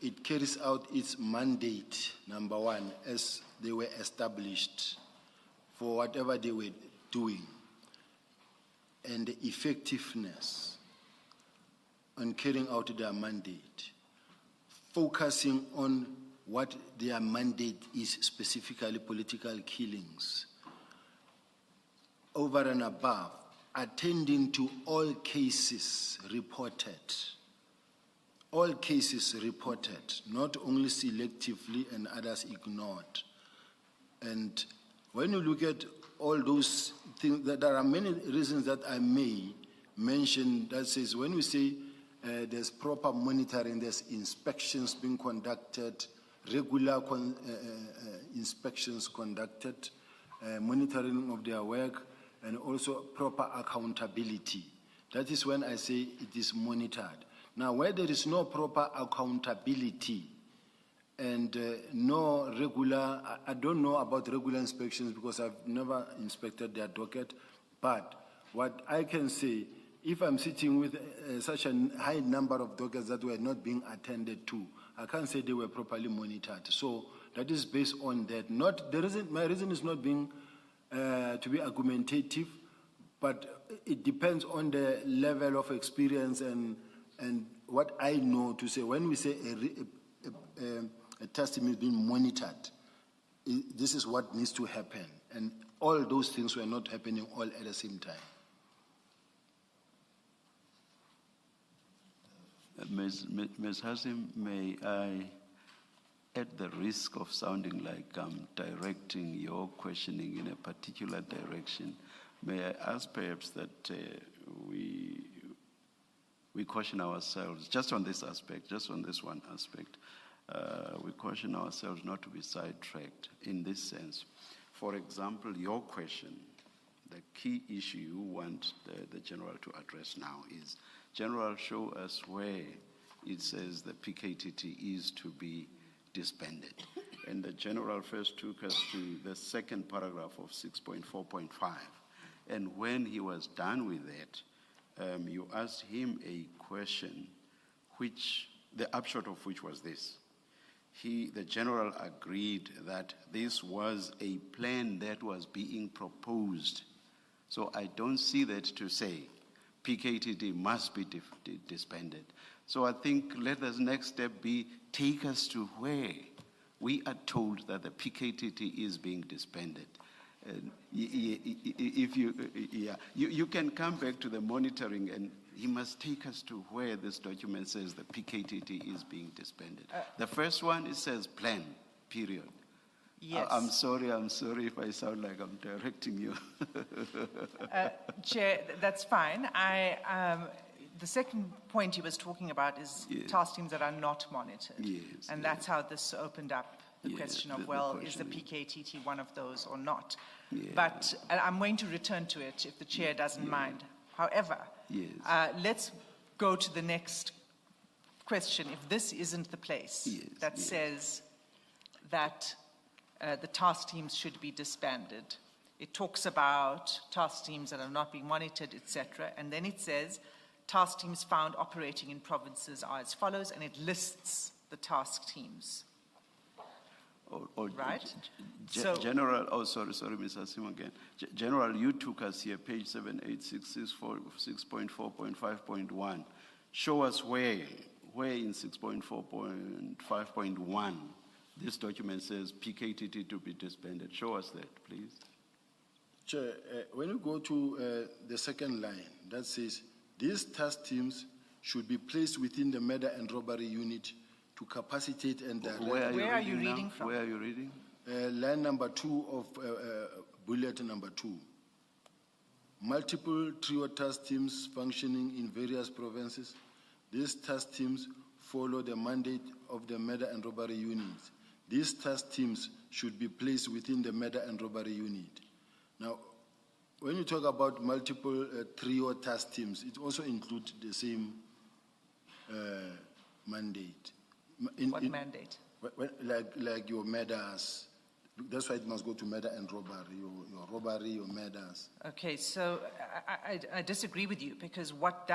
it carries out its mandate, number one, as they were established for whatever they were doing, and the effectiveness on carrying out their mandate, focusing on what their mandate is, specifically political killings, over and above, attending to all cases reported, not only selectively and others ignored. And when you look at all those things, there are many reasons that I may mention that says when we say there's proper monitoring, there's inspections being conducted, regular inspections conducted, monitoring of their work, and also proper accountability. That is when I say it is monitored. Now, where there is no proper accountability and no regular, I don't know about regular inspections because I've never inspected their docket, but what I can say, if I'm sitting with such a high number of dockets that were not being attended to, I can't say they were properly monitored. So that is based on that. My reason is not being to be argumentative, but it depends on the level of experience and what I know to say. When we say a task team is being monitored, this is what needs to happen. And all those things were not happening all at the same time. Ms. Hassim, may I, at the risk of sounding like I'm directing your questioning in a particular direction, may I ask perhaps that we caution ourselves, just on this aspect, just on this one aspect, we caution ourselves not to be sidetracked in this sense. For example, your question, the key issue you want the General to address now is, General, show us where it says the PKTT is to be disbanded. And the general first took us to the second paragraph of 6.4.5. And when he was done with that, you asked him a question, which the upshot of which was this. The general agreed that this was a plan that was being proposed. So I don't see that to say PKTT must be disbanded. So I think let the next step be take us to where we are told that the PKTT is being disbanded. If you can come back to the monitoring, and he must take us to where this document says the PKTT is being disbanded. The first one, it says plan, period. Yes. I'm sorry if I sound like I'm directing you. Chair, that's fine. The second point he was talking about is Yes. task teams that are not monitored. Yes, And that's how this opened up the Yes, question of, the well, is question the is- PKTT one of those or not? Yeah. But I'm going to return to it if the chair doesn't mind. However, Yes. let's go to the next question. If this isn't the place Yes, that yes. says that the task teams should be disbanded, it talks about task teams that are not being monitored, etc. And then it says task teams found operating in provinces are as follows, and it lists the task teams. Right. So- General, sorry, Mr. Sim again. General, you took us here, page 78646.4.5.1. Show us where in 6.4.5.1 this document says PKTT to be disbanded. Show us that, please. Chair, when you go to the second line, that says, these task teams should be placed within the murder and robbery unit to capacitate and direct. Where are you now? reading from? Where are you reading? Line number 2 of bullet number 2. Multiple trio task teams functioning in various provinces. These task teams follow the mandate of the murder and robbery units. These task teams should be placed within the murder and robbery unit. Now, when you talk about multiple trio task teams, it also includes the same mandate. What mandate? Like your murders. That's why it must go to murder and robbery, your robbery, your murders. Okay, so I disagree with you because what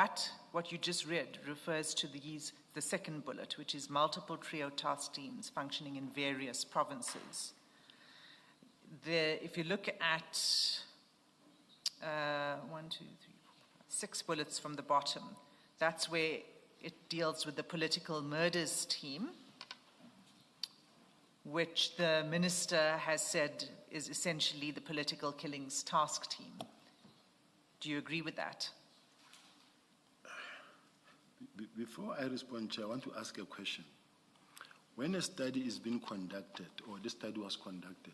you just read refers to the second bullet, which is multiple trio task teams functioning in various provinces. If you look at 6 bullets from the bottom, that's where it deals with the political murders team, which the minister has said is essentially the political killings task team. Do you agree with that? Before I respond, Chair, I want to ask a question. When a study is being conducted, or this study was conducted,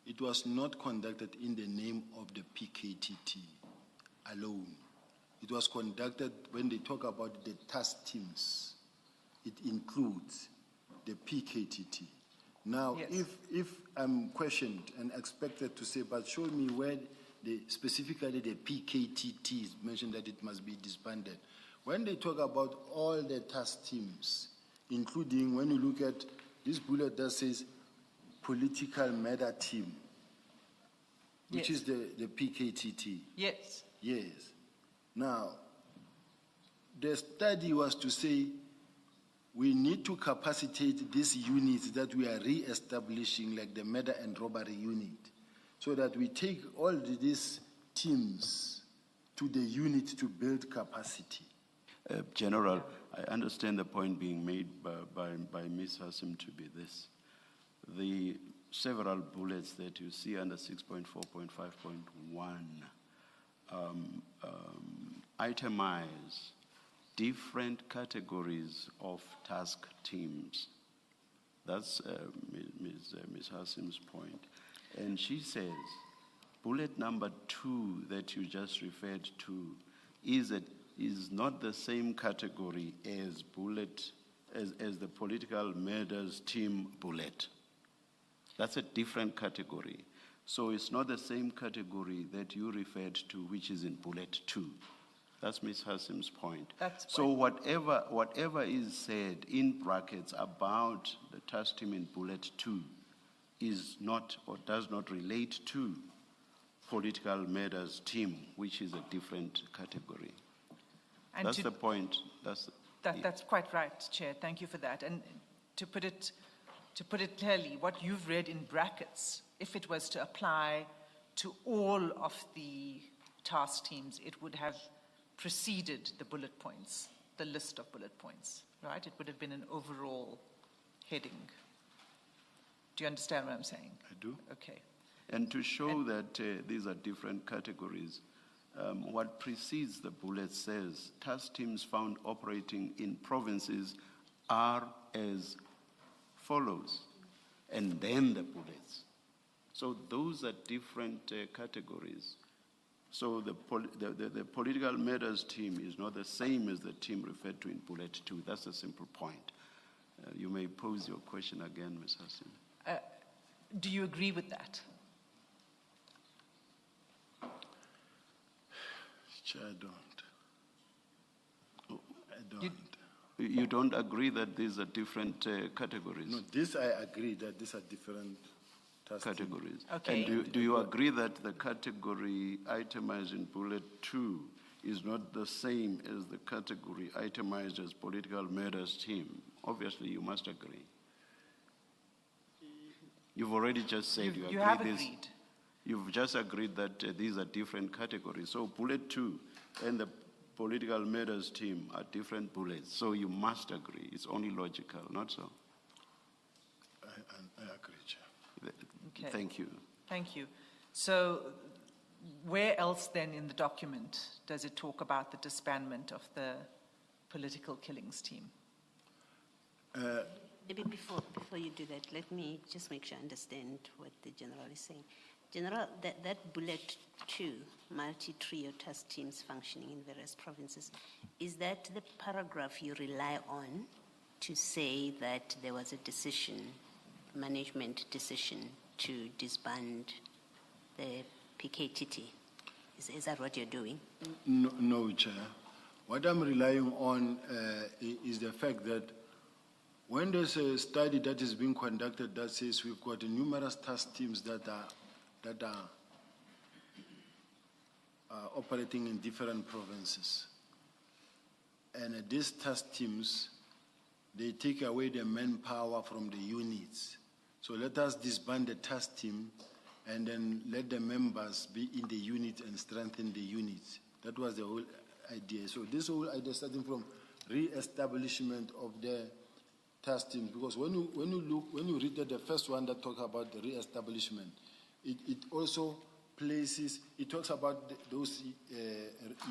it was not conducted in the name of the PKTT alone. It was conducted when they talk about the task teams. It includes the PKTT. Now, Yes. if I'm questioned and expected to say, but show me where specifically the PKTT is mentioned that it must be disbanded. When they talk about all the task teams, including when you look at this bullet that says political murder team, which Yes. is the PKTT. Yes. Yes. Now, the study was to say we need to capacitate these units that we are re-establishing, like the murder and robbery unit, so that we take all these teams to the unit to build capacity. General, I understand the point being made by Ms. Hassim to be this. The several bullets that you see under 6.4.5.1 itemize different categories of task teams. That's Ms. Hassim's point. And she says, bullet number 2 that you just referred to is not the same category as as the political murders team bullet. That's a different category. So it's not the same category that you referred to, which is in bullet 2. That's Ms. Hassim's point. That's So whatever is said in brackets about the task team in bullet 2 is not or does not relate to political matters team, which is a different category. And That's to- the point. That's quite right, Chair. Thank you for that. And to put it clearly, what you've read in brackets, if it was to apply to all of the task teams, it would have preceded the bullet points, the list of bullet points, right? It would have been an overall heading. Do you understand what I'm saying? I do. Okay. And to show that these are different categories, what precedes the bullet says, task teams found operating in provinces are as follows, and then the bullets. So those are different categories. So the political matters team is not the same as the team referred to in bullet 2. That's a simple point. You may pose your question again, Ms. Hassim. Do you agree with that? Chair, I don't. I don't. You don't agree that these are different categories? No, this I agree that these are different task teams. Categories. Okay. And do you agree that the category itemized in bullet 2 is not the same as the category itemized as political matters team? Obviously, you must agree. You've already just said you agree. You have this. agreed. You've just agreed that these are different categories. So bullet 2 and the political matters team are different bullets. So you must agree. It's only logical, not so? I agree, Chair. Okay. Thank you. Thank you. So where else then in the document does it talk about the disbandment of the political killings team? Maybe before you do that, let me just make sure I understand what the General is saying. General, that bullet 2, multi-trio task teams functioning in various provinces, is that the paragraph you rely on to say that there was a decision, management decision to disband the PKTT? Is that what you're doing? No, Chair. What I'm relying on is the fact that when there's a study that is being conducted that says we've got numerous task teams that are operating in different provinces, and these task teams, they take away the manpower from the units. So let us disband the task team and then let the members be in the unit and strengthen the units. That was the whole idea. So this whole idea starting from re-establishment of the task team, because when you read the first one that talks about the re-establishment, it also places, it talks about those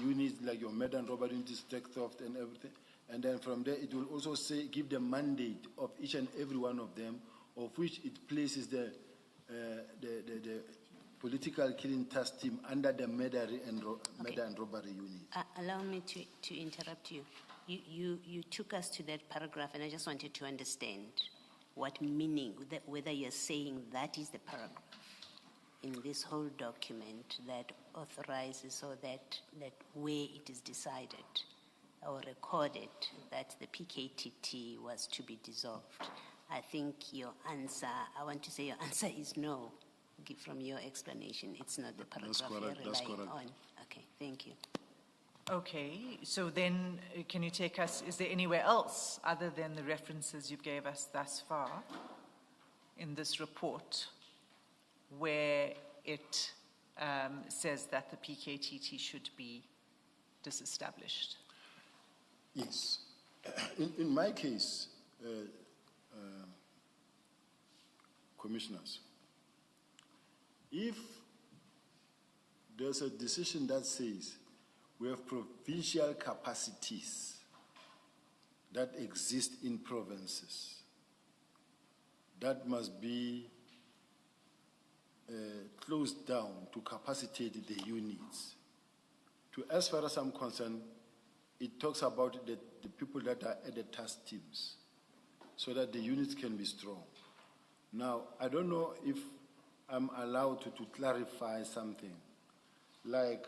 units like your murder and robbery units, tax theft and everything, and then from there it will also say, give the mandate of each and every one of them, of which it places the political killing task team under the murder and robbery unit. Allow me to interrupt you. You took us to that paragraph, and I just wanted to understand what meaning, whether you're saying that is the paragraph in this whole document that authorizes or that where it is decided or recorded that the PKTT was to be dissolved. I think your answer, I want to say your answer is no. From your explanation, it's not the paragraph you're relying on. Okay, thank you. Okay, so then can you take us, is there anywhere else other than the references you gave us thus far in this report where it says that the PKTT should be disestablished? Yes. In my case, commissioners, if there's a decision that says we have provincial capacities that exist in provinces that must be closed down to capacitate the units. As far as I'm concerned, it talks about the people that are at the task teams so that the units can be strong. Now, I don't know if I'm allowed to clarify something. Like,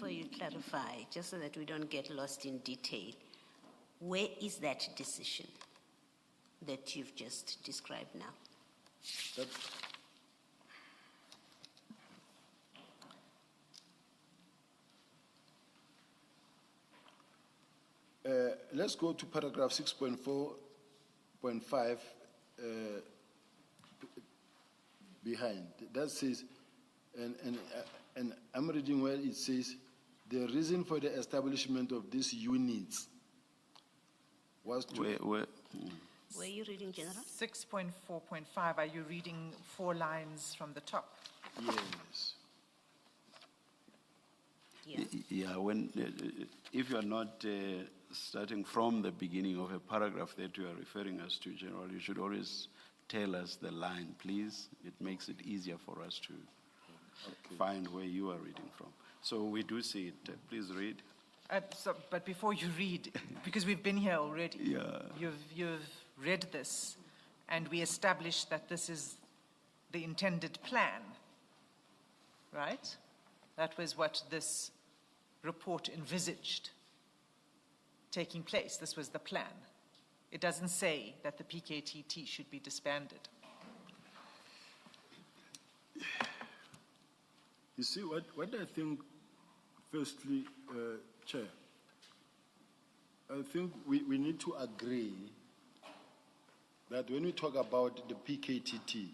before you clarify, just so that we don't get lost in detail, where is that decision that you've just described now? That- Let's go to paragraph 6.4.5 behind. That says, and I'm reading where it says, the reason for the establishment of these units was to... Were you reading, General? 6.4.5, are you reading 4 lines from the top? Yes. Yeah. Yeah, when, if you are not starting from the beginning of a paragraph that you are referring us to, General, you should always tell us the line, please. It makes it easier for us to find where you are reading from. So we do see it. Please read. But before you read, because we've been here already, Yeah. you've read this, and we established that this is the intended plan, right? That was what this report envisaged taking place. This was the plan. It doesn't say that the PKTT should be disbanded. You see, what I think, firstly, Chair, I think we need to agree that when we talk about the PKTT,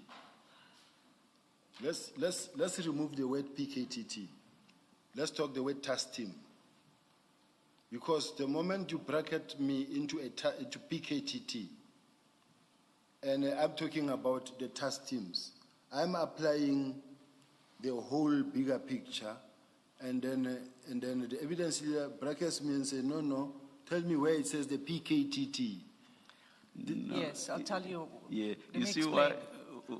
let's remove the word PKTT. Let's talk the word task team. Because the moment you bracket me into PKTT, and I'm talking about the task teams, I'm applying the whole bigger picture, and then the evidence here brackets me and say, no, tell me where it says the PKTT. No, Yes, I'll tell you. Yeah, Let you me see explain.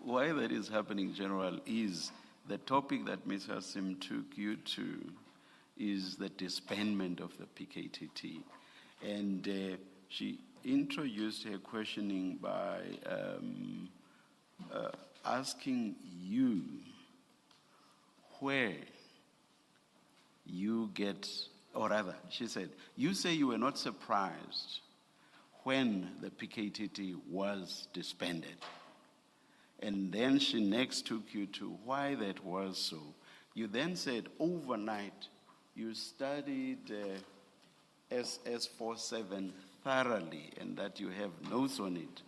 why that is happening, General, is the topic that Ms. Hassim took you to is the disbandment of the PKTT. And she introduced her questioning by asking you where you get, or rather, she said, you say you were not surprised when the PKTT was disbanded. And then she next took you to why that was so. You then said overnight you studied SS47 thoroughly and that you have notes on it.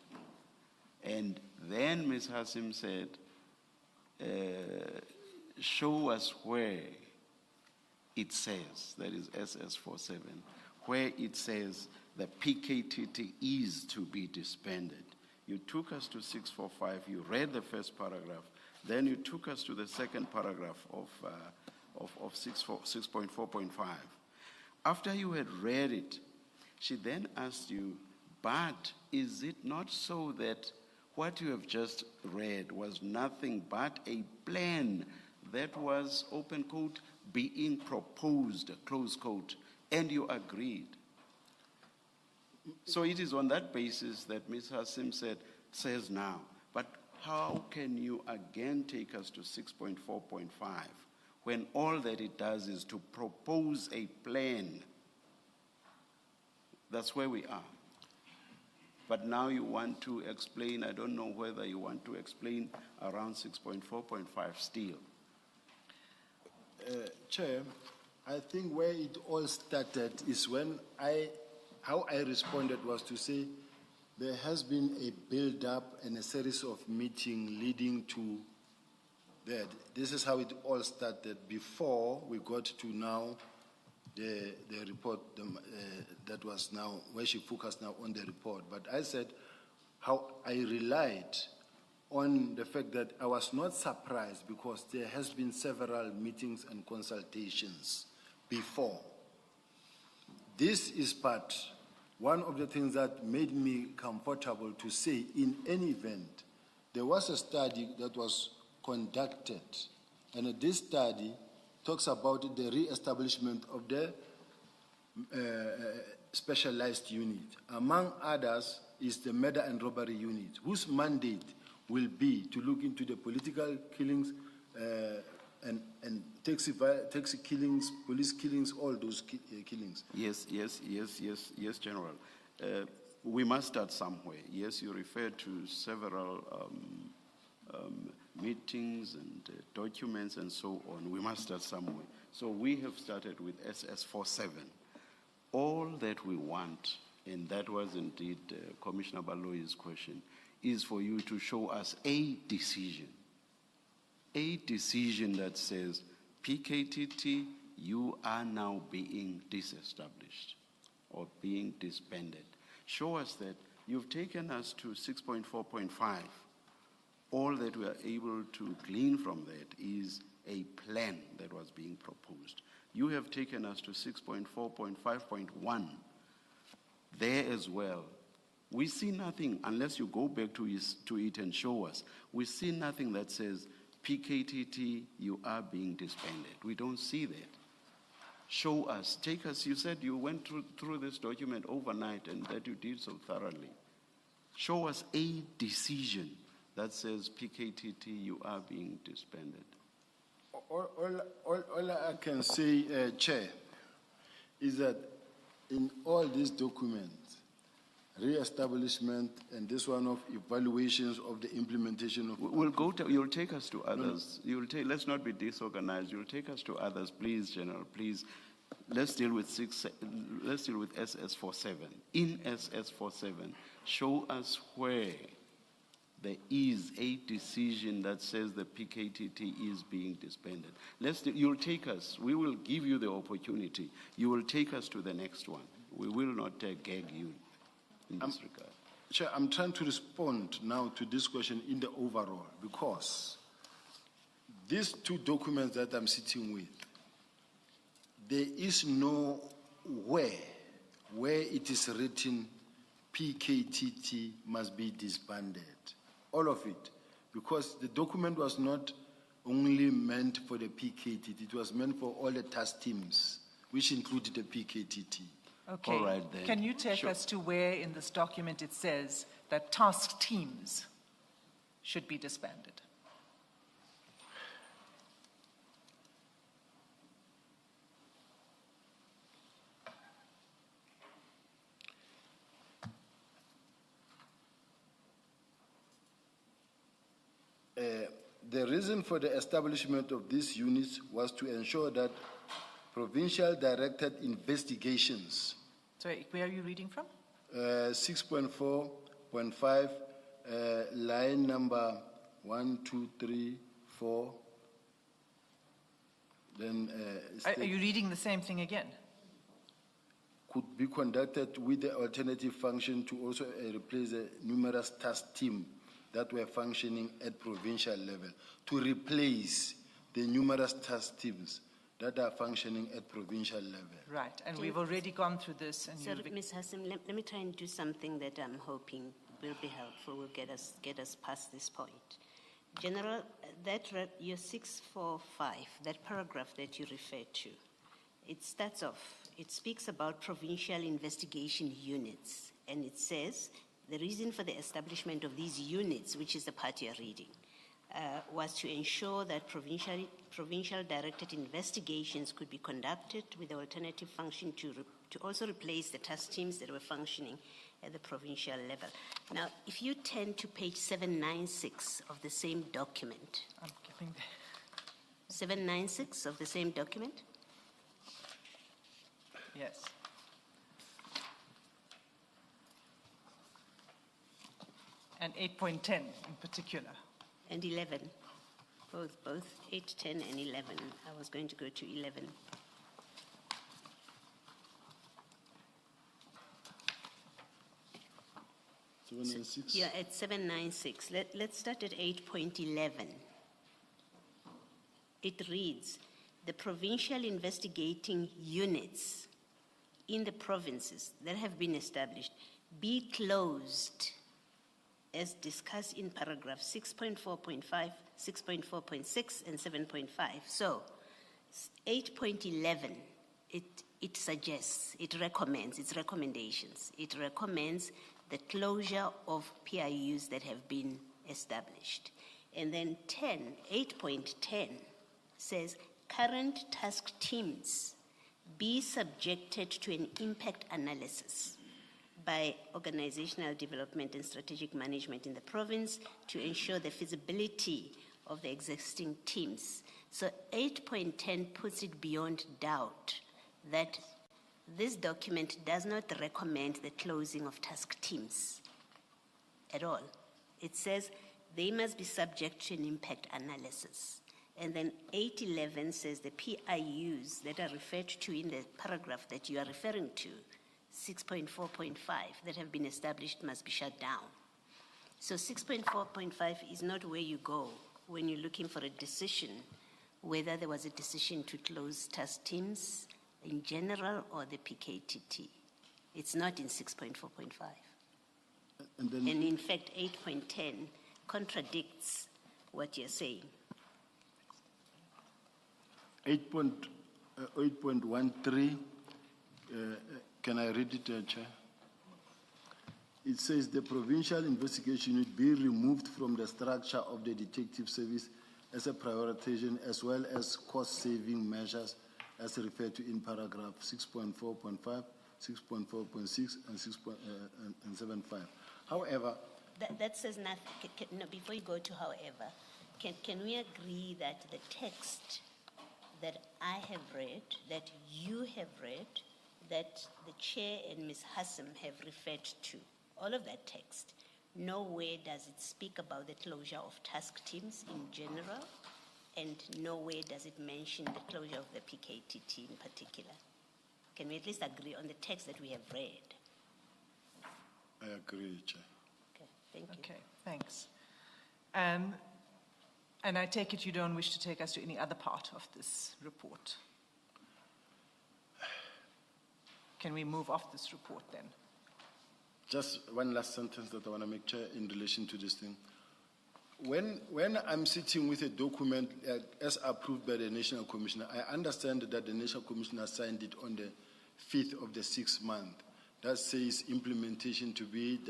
And then Ms. Hassim said, show us where it says, that is SS47, where it says the PKTT is to be disbanded. You took us to 645, you read the first paragraph, then you took us to the second paragraph of 6.4.5. After you had read it, she then asked you, but is it not so that what you have just read was nothing but a plan that was, open quote, being proposed, close quote, and you agreed? So it is on that basis that Ms. Hassim says now, but how can you again take us to 6.4.5 when all that it does is to propose a plan? That's where we are. But now you want to explain, I don't know whether you want to explain around 6.4.5 still. Chair, I think where it all started is when how I responded was to say there has been a build-up and a series of meetings leading to that. This is how it all started before we got to now the report that was now, where she focused now on the report. But I said how I relied on the fact that I was not surprised because there has been several meetings and consultations before. This is one of the things that made me comfortable to say in any event, there was a study that was conducted, and this study talks about the re-establishment of the specialized unit. Among others is the murder and robbery unit, whose mandate will be to look into the political killings and taxi killings, police killings, all those killings. Yes, General. We must start somewhere. Yes, you referred to several meetings and documents and so on. We must start somewhere. So we have started with SS47. All that we want, and that was indeed Commissioner Baloyi's question, is for you to show us a decision that says, PKTT, you are now being disestablished or being disbanded. Show us that. You've taken us to 6.4.5. All that we are able to glean from that is a plan that was being proposed. You have taken us to 6.4.5.1. There as well, we see nothing, unless you go back to it and show us, we see nothing that says, PKTT, you are being disbanded. We don't see that. Show us, take us, you said you went through this document overnight and that you did so thoroughly. Show us a decision that says, PKTT, you are being disbanded. All I can say, Chair, is that in all these documents, re-establishment and this one of evaluations of the implementation of... We'll go to, you'll take us to others. No. Let's not be disorganized. You'll take us to others, please, General, please. Let's deal with SS47. In SS47, show us where there is a decision that says the PKTT is being disbanded. You'll take us, we will give you the opportunity. You will take us to the next one. We will not gag you in this regard. Chair, I'm trying to respond now to this question in the overall, because these two documents that I'm sitting with, there is no where it is written PKTT must be disbanded. All of it. Because the document was not only meant for the PKTT, it was meant for all the task teams, which included the PKTT. Okay. All right, then. Can you take us to where in this document it says that task teams should be disbanded? The reason for the establishment of these units was to ensure that provincial directed investigations. Sorry, where are you reading from? 6.4.5, line number 1, 2, 3, 4. Then Are you reading the same thing again? Could be conducted with the alternative function to also replace the numerous task team that were functioning at provincial level, to replace the numerous task teams that are functioning at provincial level. Right, and we've already gone through this. And So, Ms. Hassim, let me try and do something that I'm hoping will be helpful, will get us past this point. General, your 645, that paragraph that you referred to, it starts off, it speaks about provincial investigation units, and it says, the reason for the establishment of these units, which is the part you're reading, was to ensure that provincial directed investigations could be conducted with the alternative function to also replace the task teams that were functioning at the provincial level. Now, if you turn to page 796 of the same document. I'm getting there. 796 of the same document? Yes. And 8.10 in particular. And 11, both 8, 10, and 11. I was going to go to 11. Yeah, at 796. Let's start at 8.11. It reads, the provincial investigating units in the provinces that have been established be closed as discussed in paragraph 6.4.5, 6.4.6, and 7.5. So, 8.11, it suggests, it recommends, its recommendations. It recommends the closure of PIUs that have been established. And then 8.10 says current task teams be subjected to an impact analysis by organizational development and strategic management in the province to ensure the feasibility of the existing teams. So 8.10 puts it beyond doubt that this document does not recommend the closing of task teams at all. It says they must be subject to an impact analysis. And then 8.11 says the PIUs that are referred to in the paragraph that you are referring to, 6.4.5, that have been established must be shut down. So 6.4.5 is not where you go when you're looking for a decision, whether there was a decision to close task teams in general or the PKTT. It's not in 6.4.5. And then And in fact, 8.10 contradicts what you're saying. 8.13, can I read it, Chair? It says the provincial investigation unit be removed from the structure of the detective service as a prioritization as well as cost-saving measures as referred to in paragraph 6.4.5, 6.4.6, and 6.75. However, That says nothing. No, before you go to however, can we agree that the text that I have read, that you have read, that the chair and Ms. Hassam have referred to, all of that text, nowhere does it speak about the closure of task teams in general, and nowhere does it mention the closure of the PKTT in particular? Can we at least agree on the text that we have read? I agree, Chair. Okay, thank you. Okay, thanks. And I take it you don't wish to take us to any other part of this report? Can we move off this report then? Just one last sentence that I want to make, Chair, in relation to this thing. When I'm sitting with a document as approved by the National Commissioner, I understand that the National Commissioner signed it on the 5th of the 6th month. That says implementation to be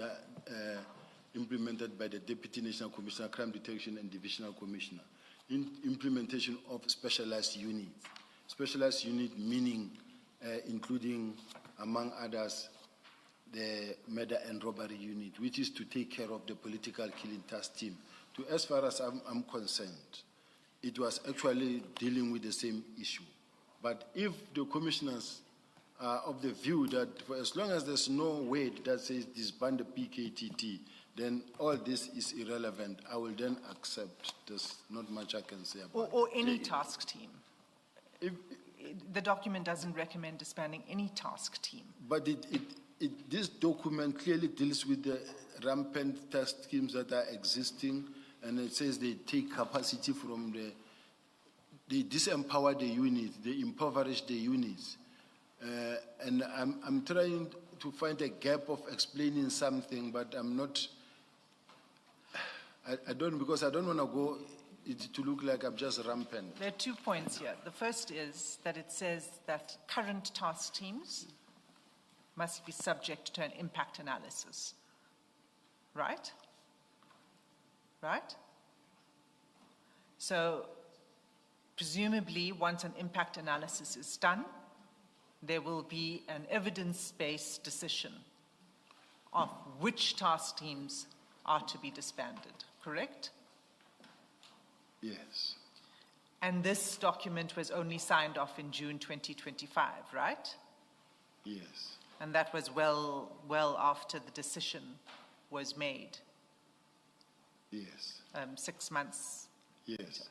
implemented by the Deputy National Commissioner, Crime Detection and Divisional Commissioner. Implementation of specialized units. Specialized unit meaning including, among others, the murder and robbery unit, which is to take care of the political killing task team. As far as I'm concerned, it was actually dealing with the same issue. But if the commissioners are of the view that for as long as there's no weight that says disband the PKTT, then all this is irrelevant. I will then accept. There's not much I can say about Or it. any task team? The document doesn't recommend disbanding any task team. But this document clearly deals with the rampant task teams that are existing, and it says they take capacity from they disempower the units, they impoverish the units. And I'm trying to find a gap of explaining something, but I'm not, because I don't want to go to look like I'm just rampant. There are 2 points here. The first is that it says that current task teams must be subject to an impact analysis. Right? Right? So, presumably, once an impact analysis is done, there will be an evidence-based decision of which task teams are to be disbanded, correct? Yes. And this document was only signed off in June 2025, right? Yes. And that was well after the decision was made, Yes. 6 months. Yes.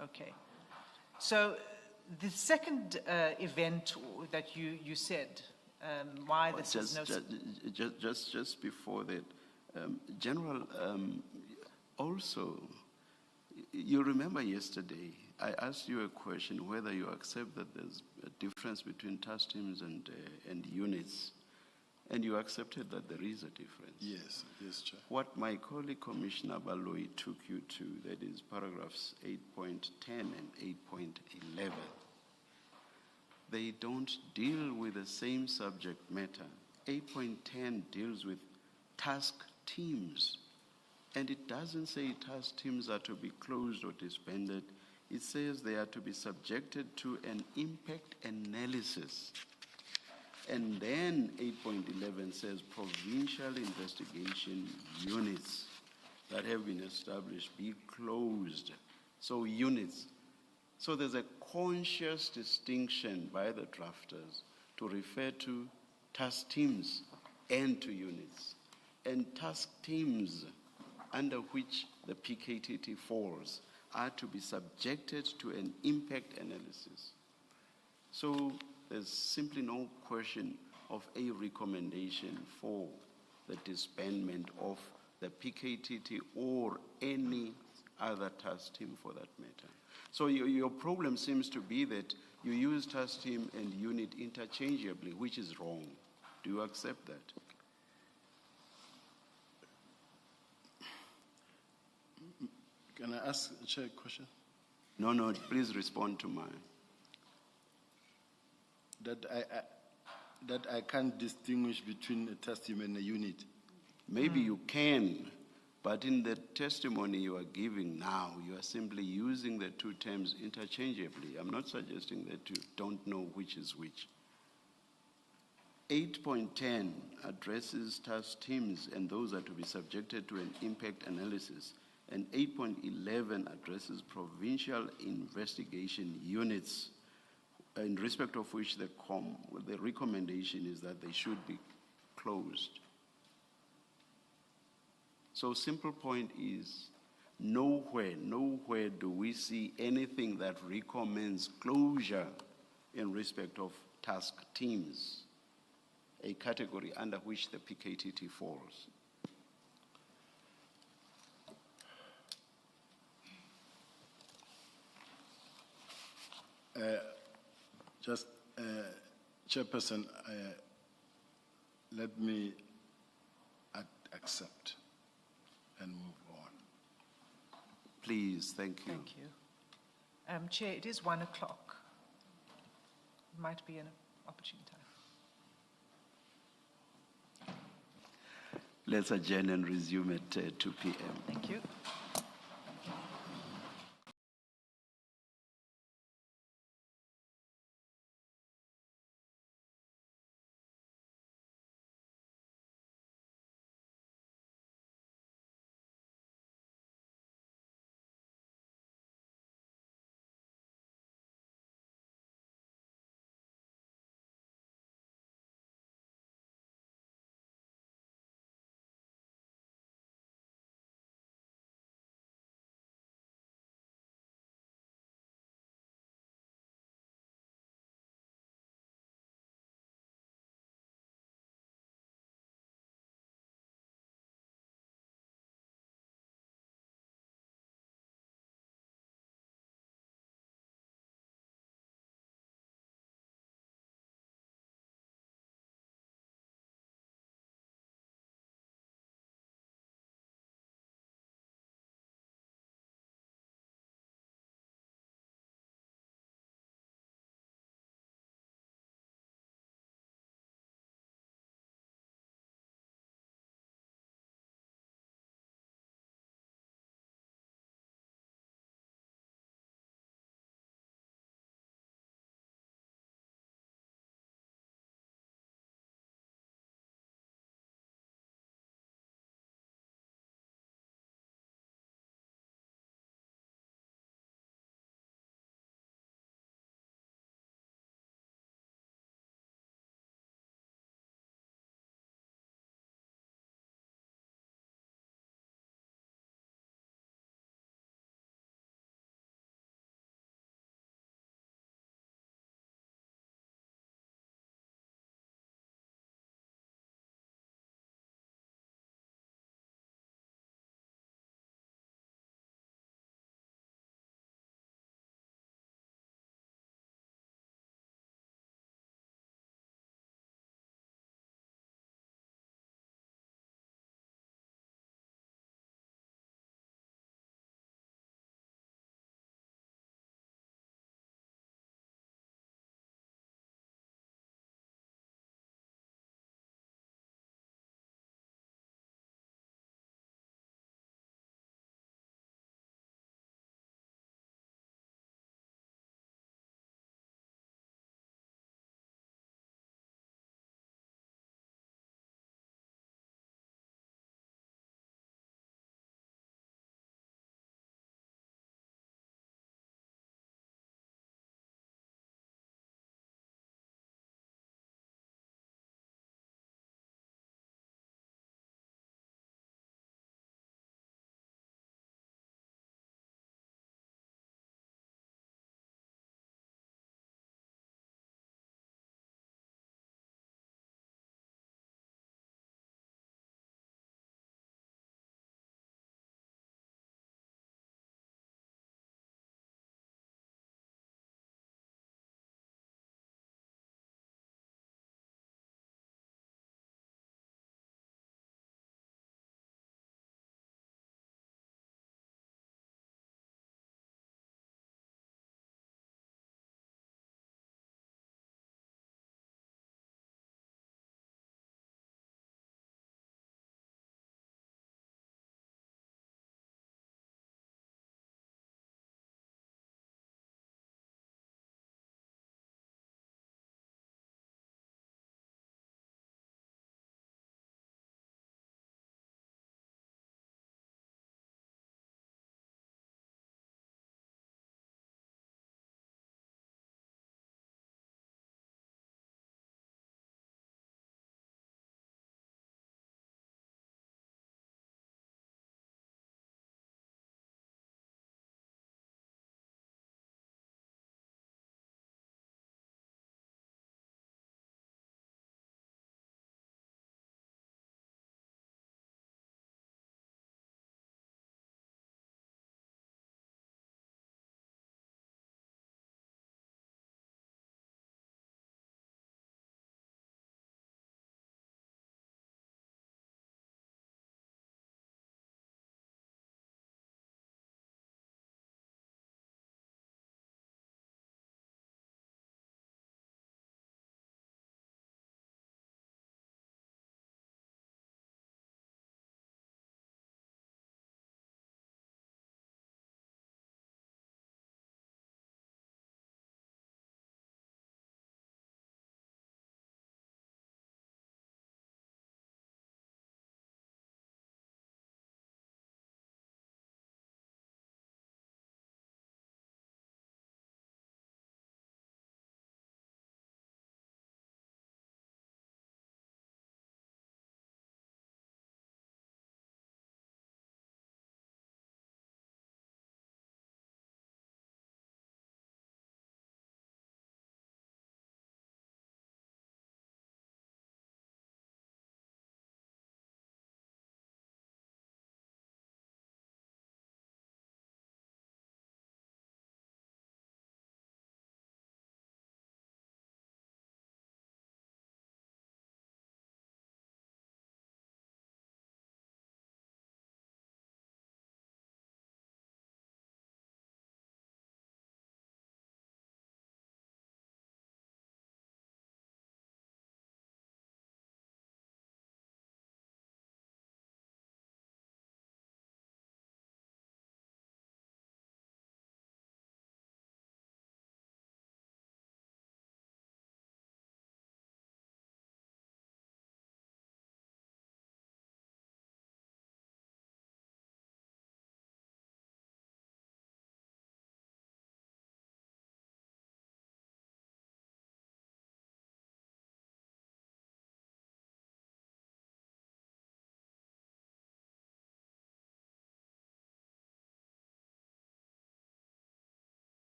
Okay. So the second event that you said, why this is no... Just before that, General, also, you remember yesterday, I asked you a question whether you accept that there's a difference between task teams and units, and you accepted that there is a difference. Yes, yes, Chair. What my colleague Commissioner Baloyi took you to, that is paragraphs 8.10 and 8.11, they don't deal with the same subject matter. 8.10 deals with task teams, and it doesn't say task teams are to be closed or disbanded. it says they are to be subjected to an impact analysis. And then 8.11 says provincial investigation units that have been established be closed. So units. So there's a conscious distinction by the drafters to refer to task teams and to units. And task teams under which the PKTT falls are to be subjected to an impact analysis. So there's simply no question of a recommendation for the disbandment of the PKTT or any other task team for that matter. So your problem seems to be that you use task team and unit interchangeably, which is wrong. Do you accept that? Can I ask a Chair a question? No, please respond to mine. That I can't distinguish between a task team and a unit. Maybe you can, but in the testimony you are giving now, you are simply using the two terms interchangeably. I'm not suggesting that you don't know which is which. 8.10 addresses task teams and those are to be subjected to an impact analysis. And 8.11 addresses provincial investigation units, in respect of which the recommendation is that they should be closed. So simple point is, nowhere do we see anything that recommends closure in respect of task teams, a category under which the PKTT falls. Chairperson, let me accept and move on. Please, thank you. Thank you. Chair, it is 1 o'clock. Might be an opportune time. Let's adjourn and resume at 2 p.m. Thank you.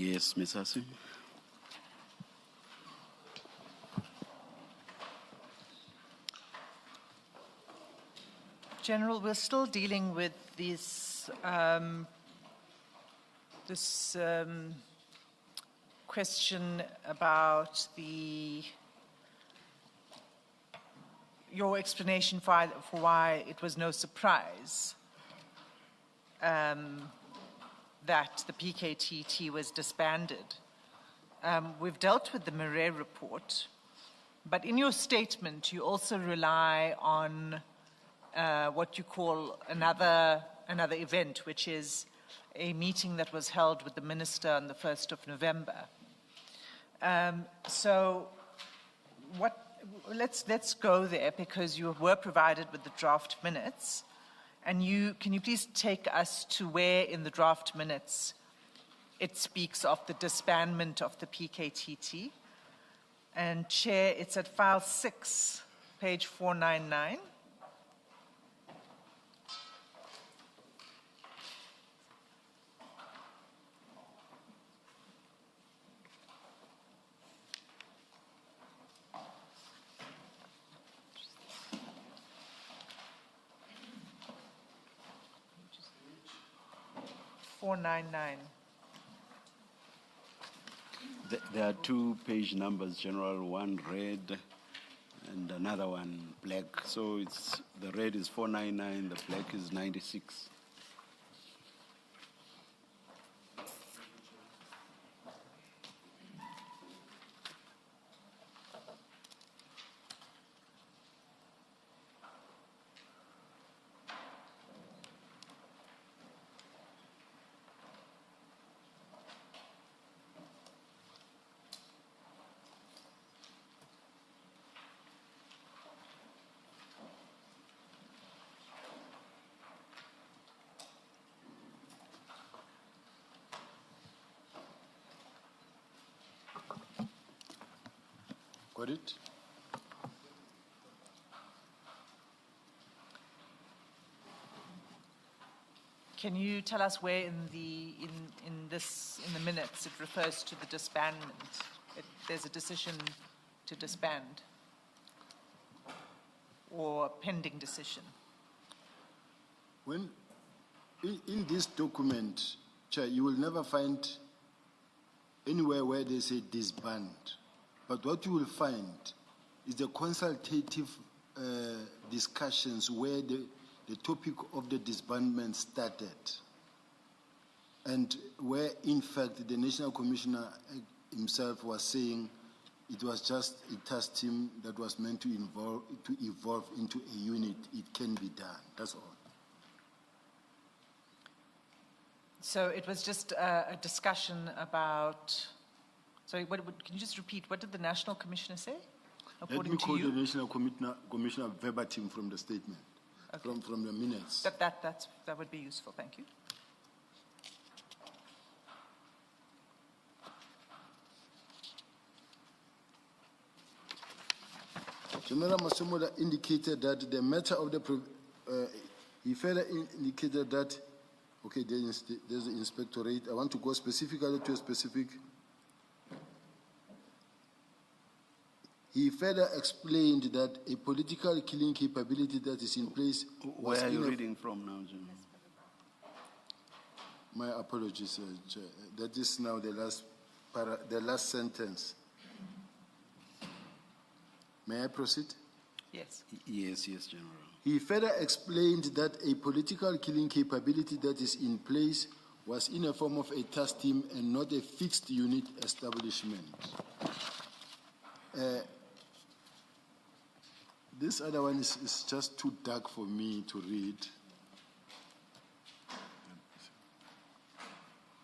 Yes, Ms. Hassel. General, we're still dealing with this question about your explanation for why it was no surprise that the PKTT was disbanded. We've dealt with the Murray report, but in your statement, you also rely on what you call another event, which is a meeting that was held with the minister on the 1st of November. Let's go there, because you were provided with the draft minutes. And can you please take us to where in the draft minutes it speaks of the disbandment of the PKTT? And Chair, it's at file 6, page 499. There are two page numbers, General, one red and another one black. So the red is 499, the black is 96. Got it? Can you tell us where in the minutes it refers to the disbandment? There's a decision to disband or a pending decision. When in this document, Chair, you will never find anywhere where they say disband. But what you will find is the consultative discussions where the topic of the disbandment started, and where, in fact, the National Commissioner himself was saying it was just a task team that was meant to evolve into a unit. It can be done. That's all. So it was just a discussion about. Sorry, can you just repeat? What did the National Commissioner say? Let me quote the National Commissioner verbatim from the statement, okay, from the minutes. That would be useful. Thank you. General Masemola indicated that the matter of the he further indicated that, okay, there's the inspectorate. I want to go specifically to a specific. He further explained that a political killing capability that is in place. Where are you reading from now, General? My apologies, Chair. That is now the last sentence. May I proceed? Yes. Yes, General. He further explained that a political killing capability that is in place was in a form of a task team and not a fixed unit establishment. This other one is just too dark for me to read.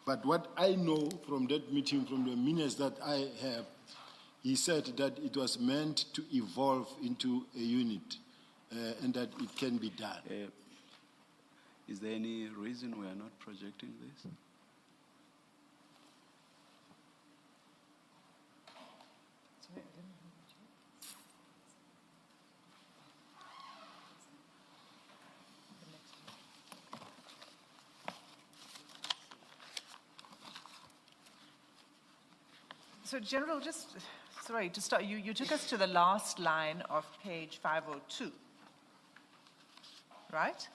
But what I know from that meeting, from the minutes that I have, he said that it was meant to evolve into a unit and that it can be done. Is there any reason we are not projecting this? So General, just, sorry, to start, you took us to the last line of page 502, right?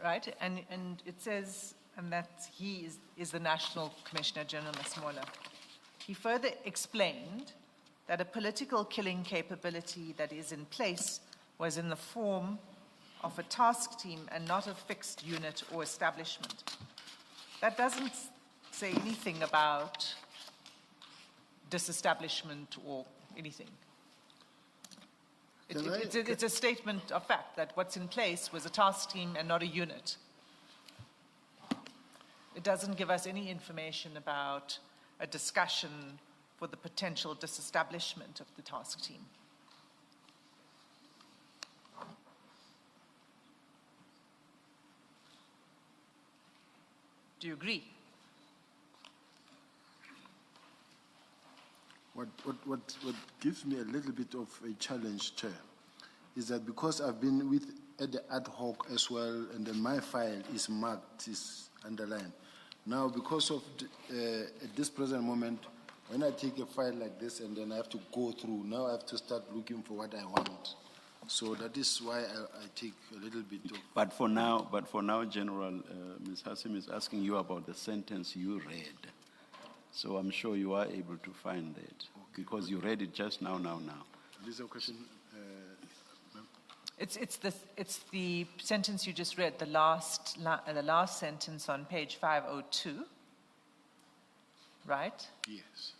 Right, and it says, and that he is the National Commissioner General Mkhwanazi. He further explained that a political killing capability that is in place was in the form of a task team and not a fixed unit or establishment. That doesn't say anything about disestablishment or anything. It's a statement of fact that what's in place was a task team and not a unit. It doesn't give us any information about a discussion for the potential disestablishment of the task team. Do you agree? What gives me a little bit of a challenge, Chair, is that because I've been at the ad hoc as well, and then my file is marked, is underlined. Now, because of at this present moment, when I take a file like this and then I have to go through, now I have to start looking for what I want. So that is why I take a little bit of... But for now, General, Ms. Hassim is asking you about the sentence you read. So I'm sure you are able to find that, because you read it just now. This is a question... It's the sentence you just read, the last sentence on page 502, right? Yes.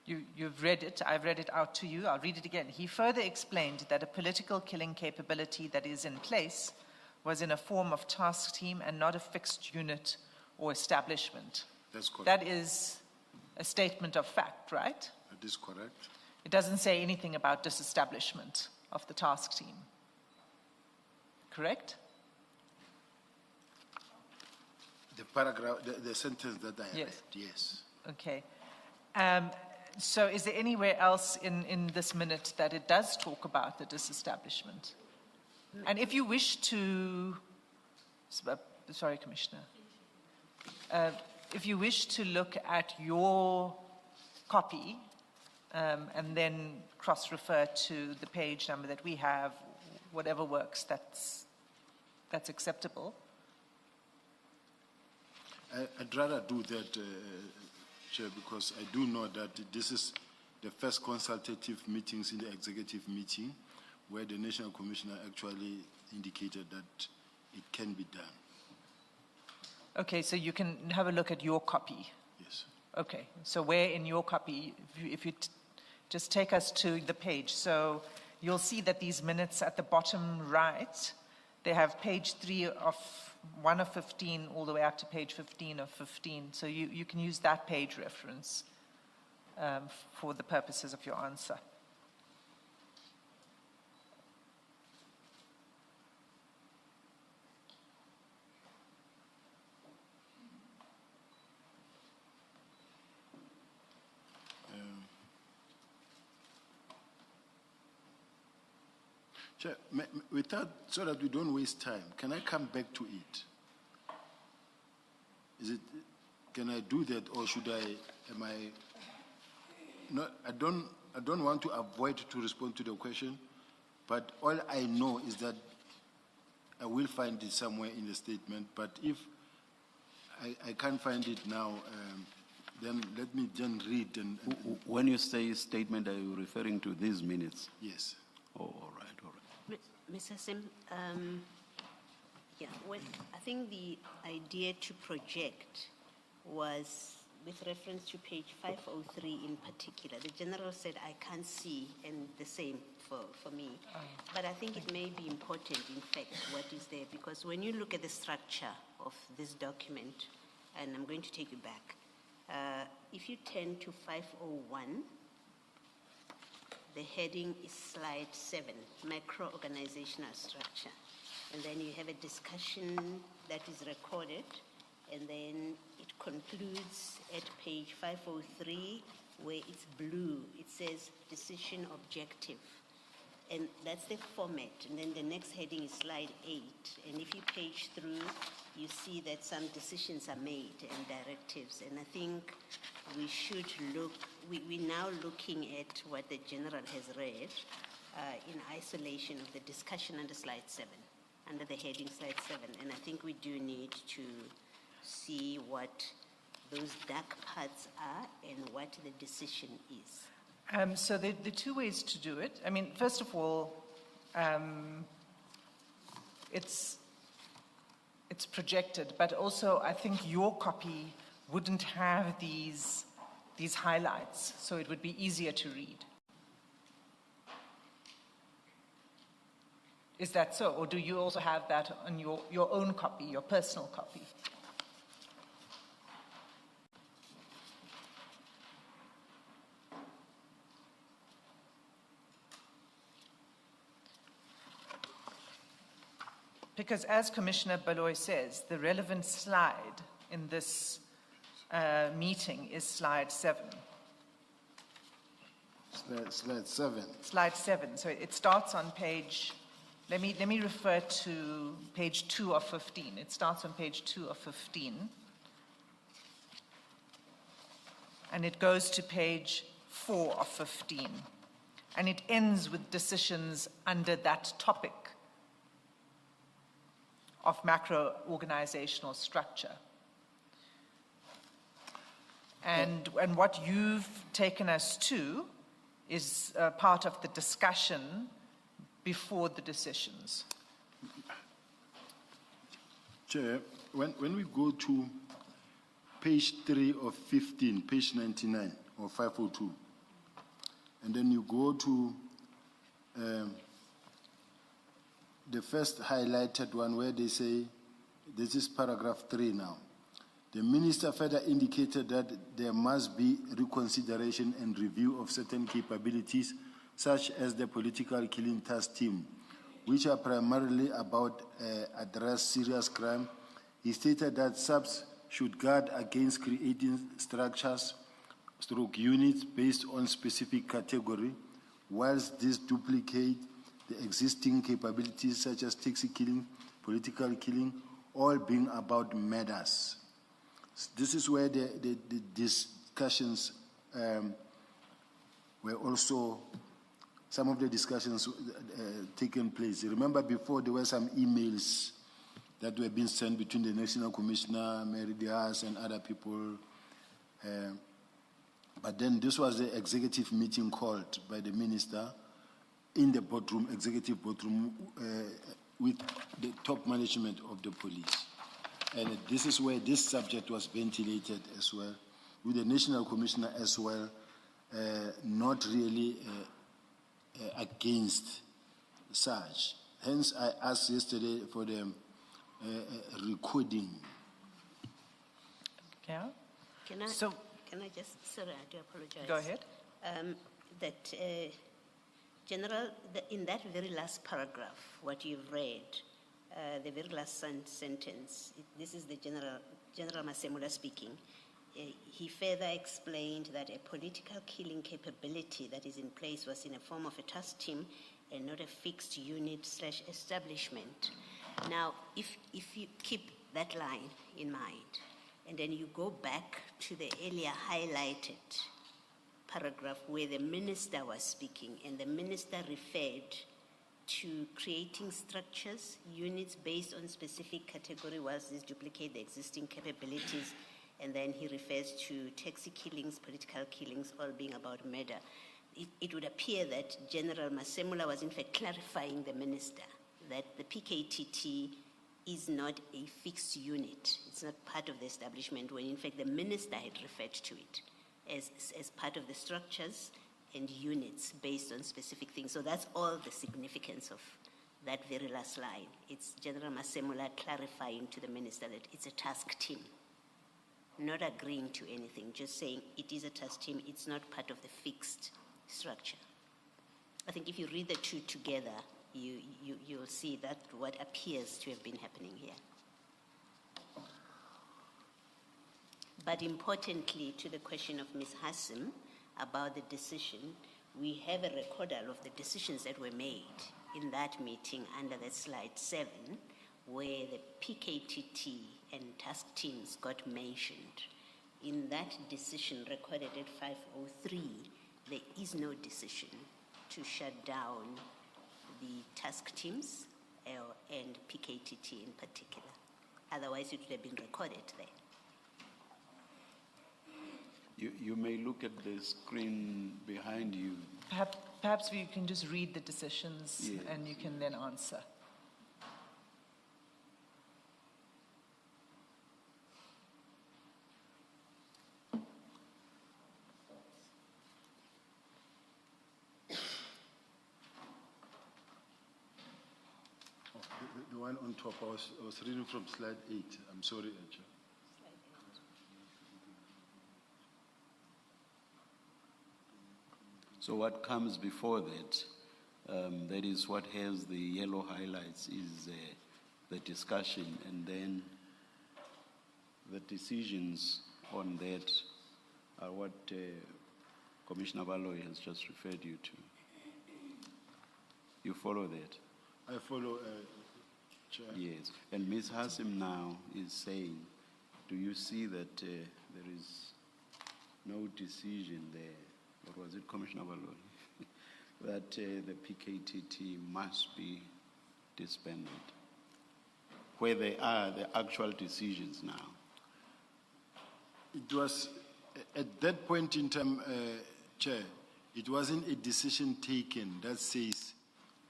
You've read it. I've read it out to you. I'll read it again. He further explained that a political killing capability that is in place was in a form of task team and not a fixed unit or establishment. That's correct. That is a statement of fact, right? That is correct. It doesn't say anything about disestablishment of the task team. Correct? The paragraph, the sentence that I read, Yes. yes. Okay. So is there anywhere else in this minute that it does talk about the disestablishment? And if you wish to, sorry, Commissioner, if you wish to look at your copy and then cross-refer to the page number that we have, whatever works, that's acceptable. I'd rather do that, Chair, because I do know that this is the first consultative meetings in the executive meeting where the National Commissioner actually indicated that it can be done. Okay, so you can have a look at your copy. Yes. Okay, so where in your copy, if you just take us to the page, so you'll see that these minutes at the bottom right, they have page 3 of 1 of 15 all the way up to page 15 of 15. So you can use that page reference for the purposes of your answer. Chair, so that we don't waste time, can I come back to it? Can I do that, or should I don't want to avoid to respond to the question, but all I know is that I will find it somewhere in the statement, but if I can't find it now, then let me then read. When you say statement, are you referring to these minutes? Yes. Oh, all right. Ms. Hassim, I think the idea to project was with reference to page 503 in particular. The General said, I can't see, and the same for me. But I think it may be important, in fact, what is there, because when you look at the structure of this document, and I'm going to take you back, if you turn to 501, the heading is slide 7, macro-organizational structure. And then you have a discussion that is recorded, and then it concludes at page 503, where it's blue. It says decision objective. And that's the format. And then the next heading is slide 8. And if you page through, you see that some decisions are made and directives. And I think we should look, we're now looking at what the general has read in isolation of the discussion under slide 7, under the heading slide 7. And I think we do need to see what those dark parts are and what the decision is. So the two ways to do it. I mean, first of all, it's projected, but also I think your copy wouldn't have these highlights, so it would be easier to read. Is that so, or do you also have that on your own copy, your personal copy? Because as Commissioner Baloy says, the relevant slide in this meeting is slide 7. Slide 7. Slide 7. So it starts on page, let me refer to page 2 of 15. It starts on page 2 of 15. And it goes to page 4 of 15. And it ends with decisions under that topic of macro-organizational structure. And what you've taken us to is part of the discussion before the decisions. Chair, when we go to page 3 of 15, page 99 or 502, and then you go to the first highlighted one where they say, this is paragraph 3 now. The minister further indicated that there must be reconsideration and review of certain capabilities, such as the political killing task team, which are primarily about address serious crime. He stated that SAPS should guard against creating structures, stroke units based on specific category, whilst this duplicate the existing capabilities such as taxi killing, political killing, all being about murders. This is where the discussions were also, some of the discussions taken place. Remember before there were some emails that were being sent between the National Commissioner, Mary Diaz, and other people. But then this was the executive meeting called by the minister in the boardroom, executive boardroom, with the top management of the police. And this is where this subject was ventilated as well, with the National Commissioner as well, not really against such. Hence, I asked yesterday for the recording. Yeah? Can I just, sorry, I do apologize. Go ahead. General, in that very last paragraph, what you've read, the very last sentence, this is the General Masemula speaking. He further explained that a political killing capability that is in place was in a form of a task team and not a fixed unit / establishment. Now, if you keep that line in mind, and then you go back to the earlier highlighted paragraph where the minister was speaking, and the minister referred to creating structures, units based on specific category, whilst these duplicate the existing capabilities, and then he refers to taxi killings, political killings, all being about murder. It would appear that General Masemula was in fact clarifying the minister that the PKTT is not a fixed unit. It's not part of the establishment, when in fact the minister had referred to it as part of the structures and units based on specific things. So that's all the significance of that very last line. It's General Masemula clarifying to the minister that it's a task team, not agreeing to anything, just saying it is a task team, it's not part of the fixed structure. I think if you read the two together, you'll see that what appears to have been happening here. But importantly, to the question of Ms. Hassim about the decision, we have a recordal of the decisions that were made in that meeting under the slide 7, where the PKTT and task teams got mentioned. In that decision recorded at 503, there is no decision to shut down the task teams and PKTT in particular. Otherwise, it would have been recorded there. You may look at the screen behind you. Perhaps we can just read the decisions Yes. and you can then answer. Oh, the one on top, I was reading from slide 8. I'm sorry, Chair. So what comes before that, that is what has the yellow highlights, is the discussion, and then the decisions on that are what Commissioner Baloy has just referred you to. You follow that? I follow, Chair. Yes. And Ms. Hassim now is saying, do you see that there is no decision there? What was it, Commissioner Baloy? That the PKTT must be disbanded. Where they are, the actual decisions now. It was, at that point in time, Chair, it wasn't a decision taken that says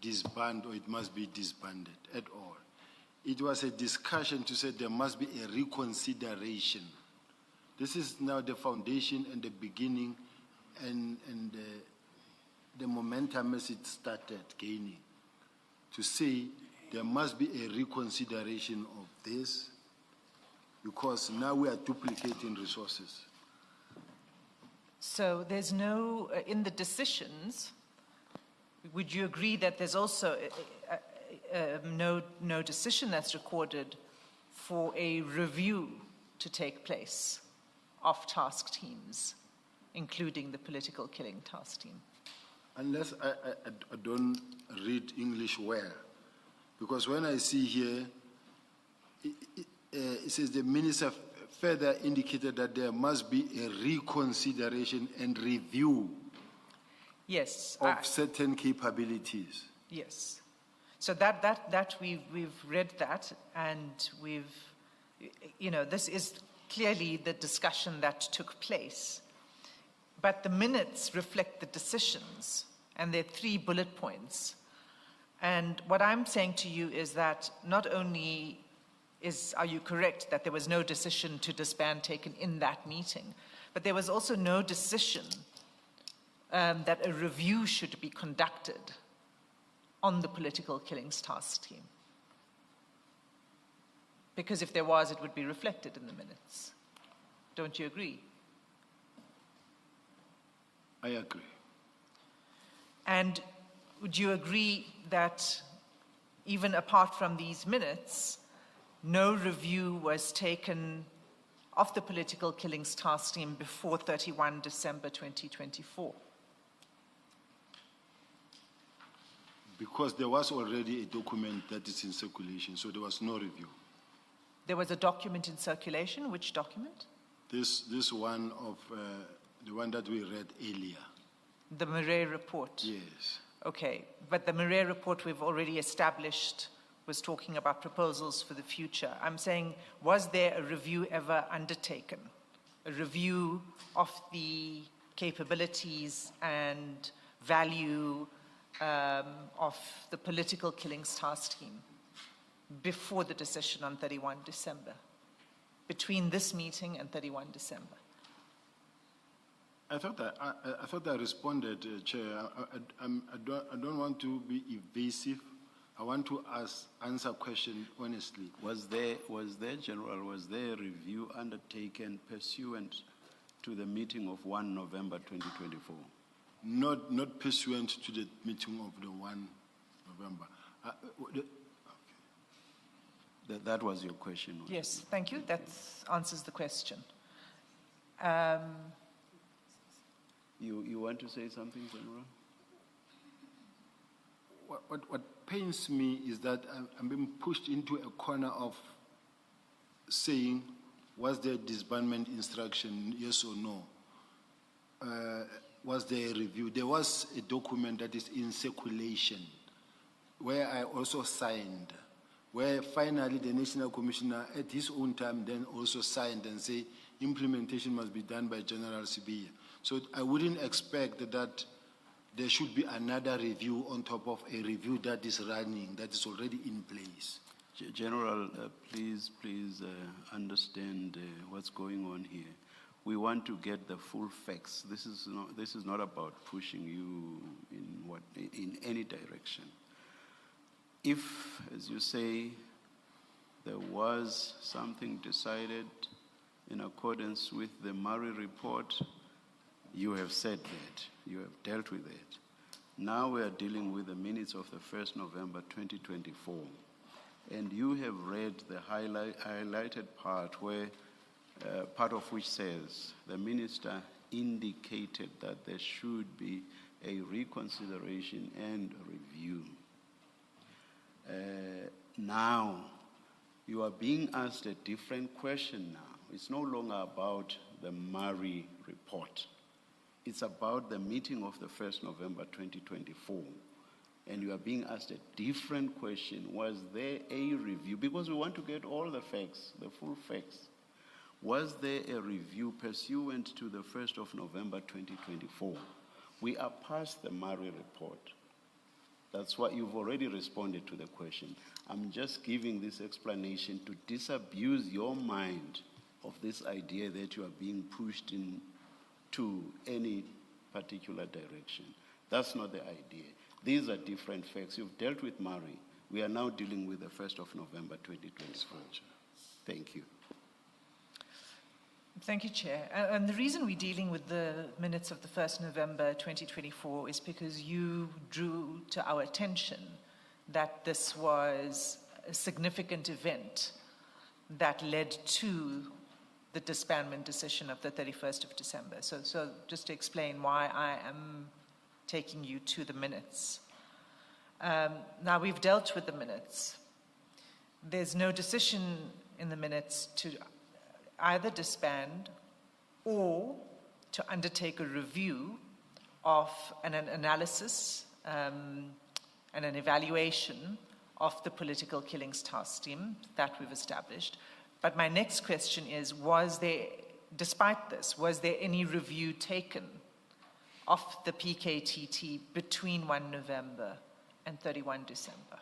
disband or it must be disbanded at all. It was a discussion to say there must be a reconsideration. This is now the foundation and the beginning and the momentum as it started gaining, to say there must be a reconsideration of this because now we are duplicating resources. So there's no, in the decisions, would you agree that there's also no decision that's recorded for a review to take place of task teams, including the political killing task team? Unless I don't read English well, because when I see here, it says the minister further indicated that there must be a reconsideration and review Yes. of certain capabilities. Yes. So that we've read that, and we've, this is clearly the discussion that took place. But the minutes reflect the decisions, and there are 3 bullet points. And what I'm saying to you is that not only are you correct that there was no decision to disband taken in that meeting, but there was also no decision that a review should be conducted on the political killings task team. Because if there was, it would be reflected in the minutes. Don't you agree? I agree. And would you agree that even apart from these minutes, no review was taken of the political killings task team before 31 December 2024? Because there was already a document that is in circulation, so there was no review. There was a document in circulation. Which document? This one of the one that we read earlier. The Murray report. Yes. Okay, but the Murray report we've already established was talking about proposals for the future. I'm saying, was there a review ever undertaken? A review of the capabilities and value of the political killings task team before the decision on 31 December, between this meeting and 31 December? I thought I responded, Chair. I don't want to be evasive. I want to answer a question honestly. Was there, General, was there a review undertaken pursuant to the meeting of 1 November 2024? Not pursuant to the meeting of the 1 November. That was your question? Yes, thank you. That answers the question. You want to say something, General? What pains me is that I'm being pushed into a corner of saying, was there disbandment instruction, yes or no? Was there a review? There was a document that is in circulation where I also signed, where finally the National Commissioner at his own time then also signed and say implementation must be done by General Sibiya. So I wouldn't expect that there should be another review on top of a review that is running, that is already in place. General, please understand what's going on here. We want to get the full facts. This is not about pushing you in any direction. If, as you say, there was something decided in accordance with the Murray report, you have said that. You have dealt with it. Now we are dealing with the minutes of the 1st November 2024. And you have read the highlighted part where part of which says the minister indicated that there should be a reconsideration and review. Now, you are being asked a different question now. It's no longer about the Murray report. It's about the meeting of the 1st November 2024. And you are being asked a different question. Was there a review? Because we want to get all the facts, the full facts. Was there a review pursuant to the 1st of November 2024? We are past the Murray report. That's why you've already responded to the question. I'm just giving this explanation to disabuse your mind of this idea that you are being pushed into any particular direction. That's not the idea. These are different facts. You've dealt with Murray. We are now dealing with the 1st of November 2024. Thank you. Thank you, Chair. And the reason we're dealing with the minutes of the 1st November 2024 is because you drew to our attention that this was a significant event that led to the disbandment decision of the 31st of December. So just to explain why I am taking you to the minutes. Now, we've dealt with the minutes. There's no decision in the minutes to either disband or to undertake a review of an analysis and an evaluation of the political killings task team that we've established. But my next question is, despite this, was there any review taken of the PKTT between 1 November and 31 December?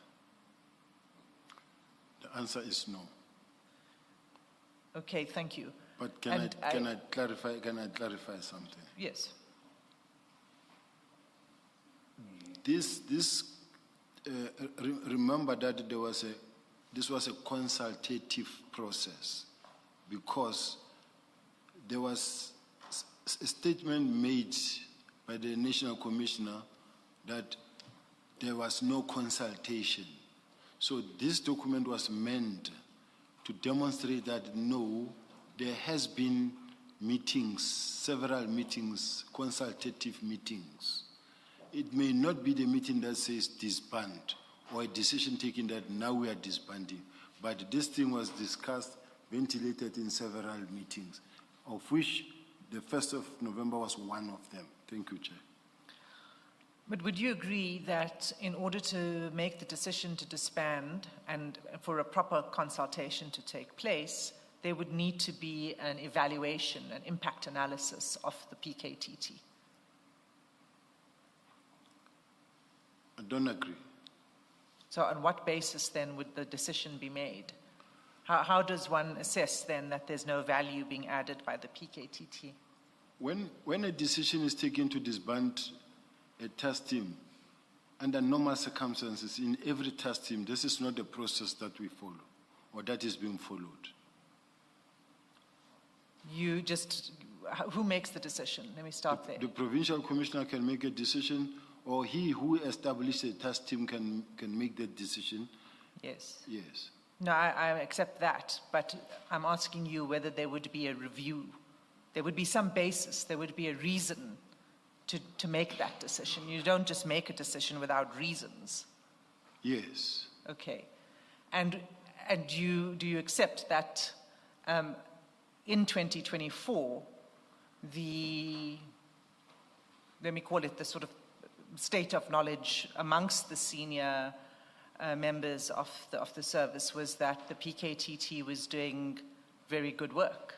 The answer is no. Okay, thank you. But can I clarify something? Yes. Remember that this was a consultative process because there was a statement made by the National Commissioner that there was no consultation. So this document was meant to demonstrate that no, there has been meetings, several meetings, consultative meetings. It may not be the meeting that says disband or a decision taken that now we are disbanding, but this thing was discussed, ventilated in several meetings, of which the 1st of November was one of them. Thank you, Chair. But would you agree that in order to make the decision to disband and for a proper consultation to take place, there would need to be an evaluation, an impact analysis of the PKTT? I don't agree. So on what basis then would the decision be made? How does one assess then that there's no value being added by the PKTT? When a decision is taken to disband a task team, under normal circumstances, in every task team, this is not the process that we follow or that is being followed. Who makes the decision? Let me start there. The provincial commissioner can make a decision, or he who established a task team can make that decision. Yes. Yes. No, I accept that, but I'm asking you whether there would be a review. There would be some basis, there would be a reason to make that decision? You don't just make a decision without reasons. Yes. Okay. And do you accept that in 2024, let me call it the sort of state of knowledge amongst the senior members of the service was that the PKTT was doing very good work?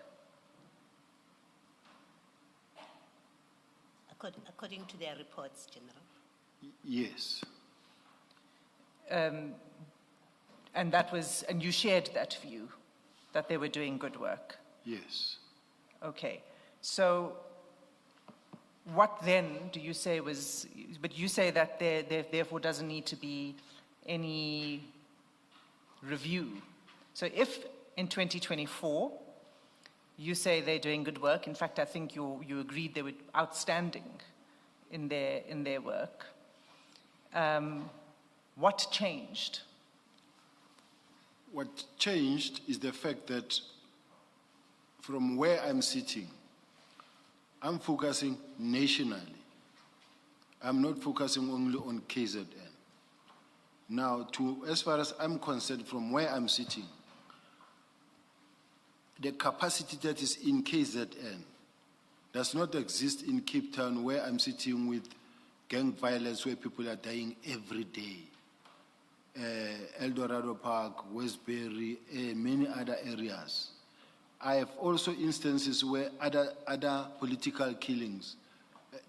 According to their reports, General. Yes. And you shared that view, that they were doing good work? Yes. Okay. So what then do you say was, but you say that there therefore doesn't need to be any review. So if in 2024, you say they're doing good work, in fact, I think you agreed they were outstanding in their work, what changed? What changed is the fact that from where I'm sitting, I'm focusing nationally. I'm not focusing only on KZN. Now, as far as I'm concerned, from where I'm sitting, the capacity that is in KZN does not exist in Cape Town, where I'm sitting with gang violence, where people are dying every day. El Dorado Park, Westbury, many other areas. I have also instances where other political killings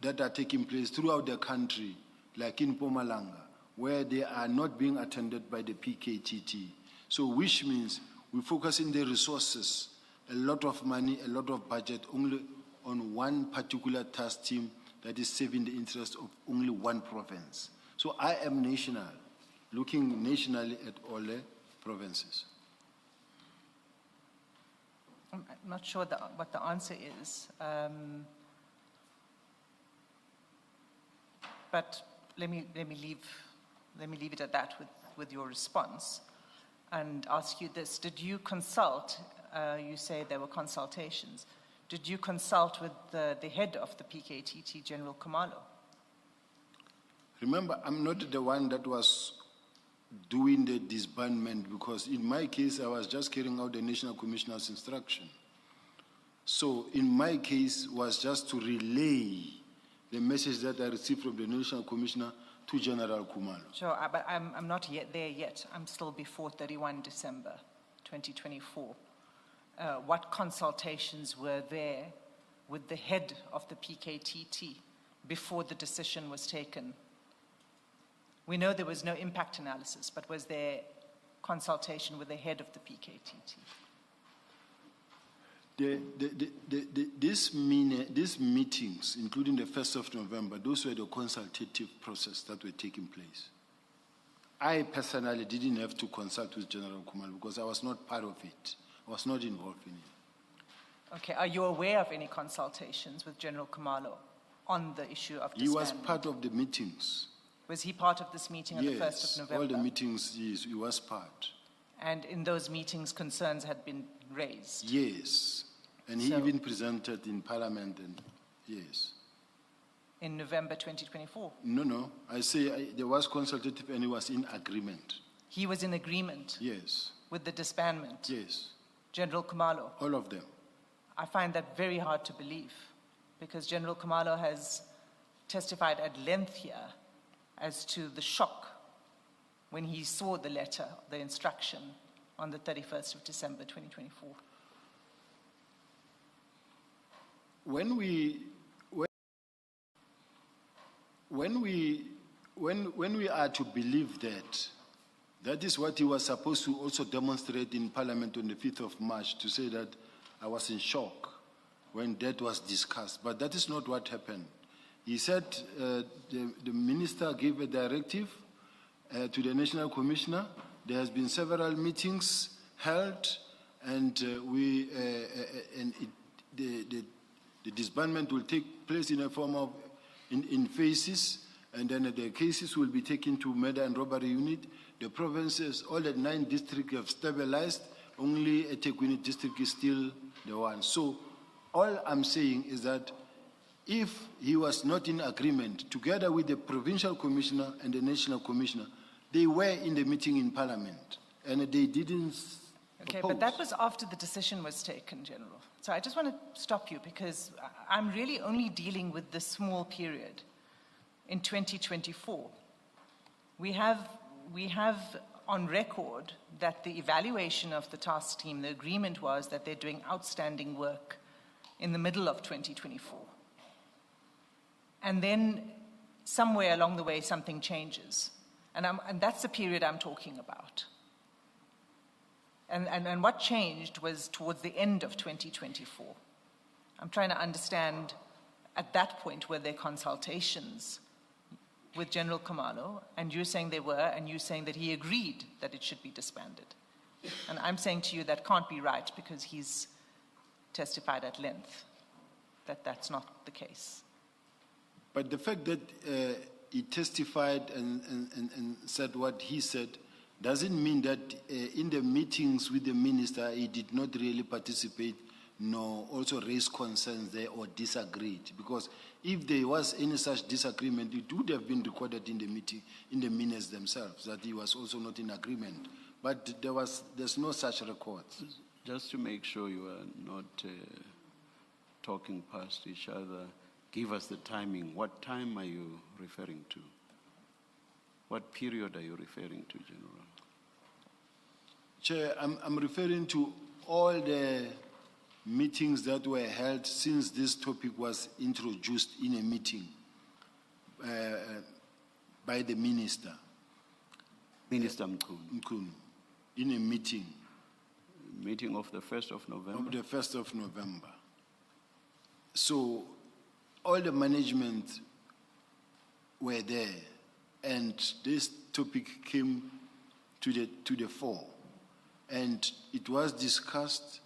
that are taking place throughout the country, like in Mpumalanga, where they are not being attended by the PKTT. So which means we focus in the resources, a lot of money, a lot of budget, only on one particular task team that is serving the interest of only one province. So I am national, looking nationally at all the provinces. I'm not sure what the answer is, but let me leave it at that with your response, and ask you this: did you consult? You say there were consultations. Did you consult with the head of the PKTT, General Khumalo? Remember, I'm not the one that was doing the disbandment, because in my case, I was just carrying out the National Commissioner's instruction. So in my case, was just to relay the message that I received from the National Commissioner to General Khumalo. Sure, but I'm not yet there yet. I'm still before 31 December 2024. What consultations were there with the head of the PKTT before the decision was taken? We know there was no impact analysis, but was there consultation with the head of the PKTT? These meetings, including the 1st of November, those were the consultative process that were taking place. I personally didn't have to consult with General Khumalo because I was not part of it. I was not involved in it. Okay, are you aware of any consultations with General Khumalo on the issue of disbandment? He was part of the meetings. Was he part of this meeting on the 1st of November? Yes, all the meetings, yes, he was part. And in those meetings, concerns had been raised? Yes, and he even presented in Parliament, and yes. In November 2024? No, I say there was consultative and he was in agreement. He was in agreement? Yes. With the disbandment? Yes. General Khumalo? All of them. I find that very hard to believe, because General Khumalo has testified at length here as to the shock when he saw the letter, the instruction, on the 31st of December 2024. When we are to believe that, that is what he was supposed to also demonstrate in Parliament on the 5th of March, to say that I was in shock when that was discussed. But that is not what happened. He said the minister gave a directive to the National Commissioner. There has been several meetings held, and the disbandment will take place in a form of in phases, and then the cases will be taken to murder and robbery unit. The provinces, all the 9 districts have stabilized. Only eThekwini district is still the one. So all I'm saying is that if he was not in agreement, together with the provincial commissioner and the national commissioner, they were in the meeting in parliament and they didn't Okay, oppose. but that was after the decision was taken, General. So I just want to stop you because I'm really only dealing with this small period in 2024. We have on record that the evaluation of the task team, the agreement was that they're doing outstanding work in the middle of 2024. And then somewhere along the way, something changes. And that's the period I'm talking about. And what changed was towards the end of 2024. I'm trying to understand, at that point, were there consultations with General Khumalo, and you're saying there were, and you're saying that he agreed that it should be disbanded. And I'm saying to you that can't be right because he's testified at length that that's not the case. But the fact that he testified and said what he said doesn't mean that in the meetings with the minister, he did not really participate nor also raise concerns there or disagreed. Because if there was any such disagreement, it would have been recorded in the meeting, in the minutes themselves, that he was also not in agreement. But there's no such record. Just to make sure you are not talking past each other, give us the timing. What time are you referring to? What period are you referring to, General? Chair, I'm referring to all the meetings that were held since this topic was introduced in a meeting by the minister. Minister Mkhwanazi. Mkhwanazi, in a meeting. Meeting of the 1st of November? Of the 1st of November. So all the management were there, and this topic came to the fore. And it was discussed,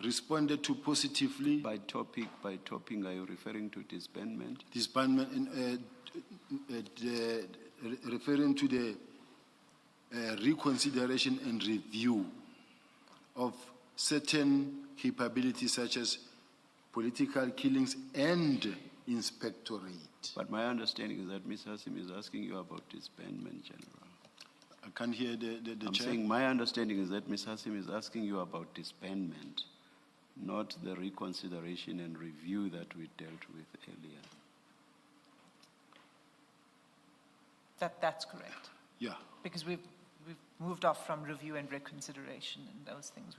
responded to positively. By topic, are you referring to disbandment? Disbandment, referring to the reconsideration and review of certain capabilities such as political killings and inspectorate. But my understanding is that Ms. Hassim is asking you about disbandment, General. I can't hear the I'm chair. saying my understanding is that Ms. Hassim is asking you about disbandment, not the reconsideration and review that we dealt with earlier. That's correct. Yeah. Because we've moved off from review and reconsideration and those things.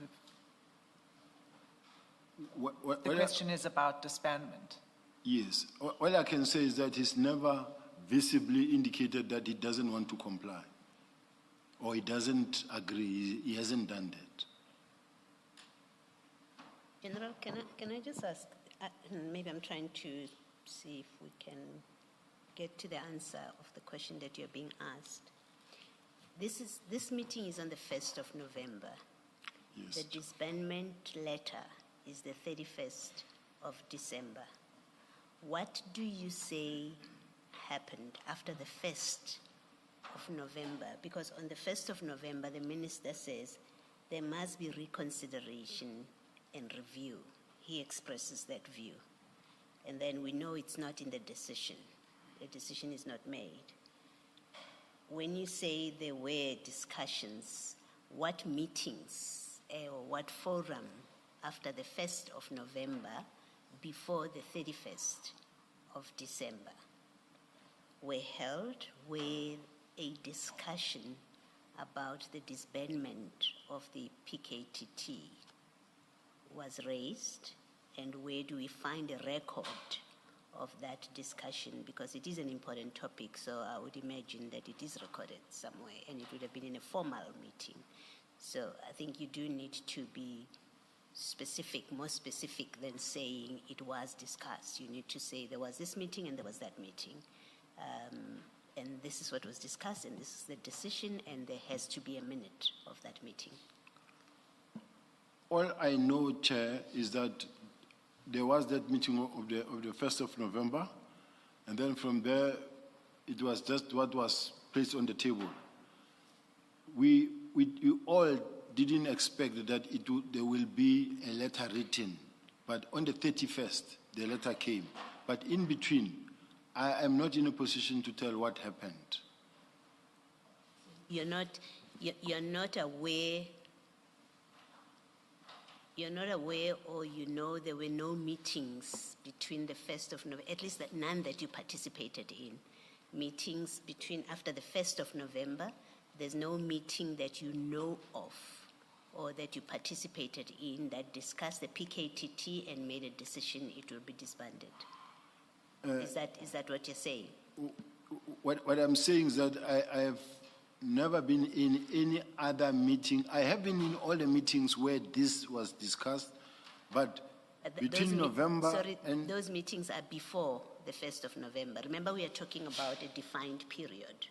The question is about disbandment. Yes. All I can say is that he's never visibly indicated that he doesn't want to comply or he doesn't agree. He hasn't done that. General, can I just ask, maybe I'm trying to see if we can get to the answer of the question that you're being asked. This meeting is on the 1st of November. Yes. The disbandment letter is the 31st of December. What do you say happened after the 1st of November? Because on the 1st of November, the minister says there must be reconsideration and review. He expresses that view. And then we know it's not in the decision. The decision is not made. When you say there were discussions, what meetings or what forum after the 1st of November before the 31st of December were held where a discussion about the disbandment of the PKTT was raised, and where do we find a record of that discussion? Because it is an important topic, so I would imagine that it is recorded somewhere, and it would have been in a formal meeting. So I think you do need to be specific, more specific than saying it was discussed. You need to say there was this meeting and there was that meeting. And this is what was discussed, and this is the decision, and there has to be a minute of that meeting. All I know, Chair, is that there was that meeting of the 1st of November, and then from there, it was just what was placed on the table. We all didn't expect that there will be a letter written, but on the 31st, the letter came. But in between, I am not in a position to tell what happened. You're not aware, or you know there were no meetings between the 1st of November, at least none that you participated in. Meetings after the 1st of November, there's no meeting that you know of or that you participated in that discussed the PKTT and made a decision it will be disbanded. Is that what you're saying? What I'm saying is that I have never been in any other meeting. I have been in all the meetings where this was discussed, but between November and... Those meetings are before the 1st of November. Remember, we are talking about a defined period.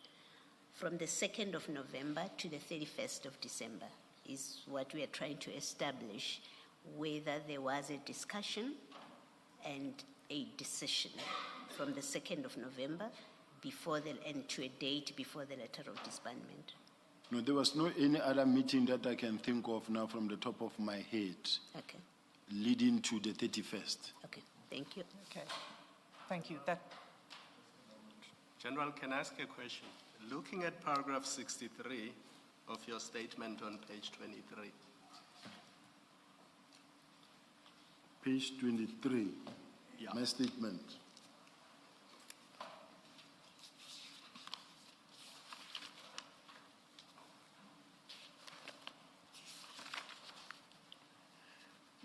From the 2nd of November to the 31st of December is what we are trying to establish, whether there was a discussion and a decision from the 2nd of November and to a date before the letter of disbandment. No, there was no any other meeting that I can think of now from the top of my head. Okay. Leading to the 31st. Okay, thank you. Okay, thank you. General, can I ask a question? Looking at paragraph 63 of your statement on page 23. Page 23, Yeah. my statement.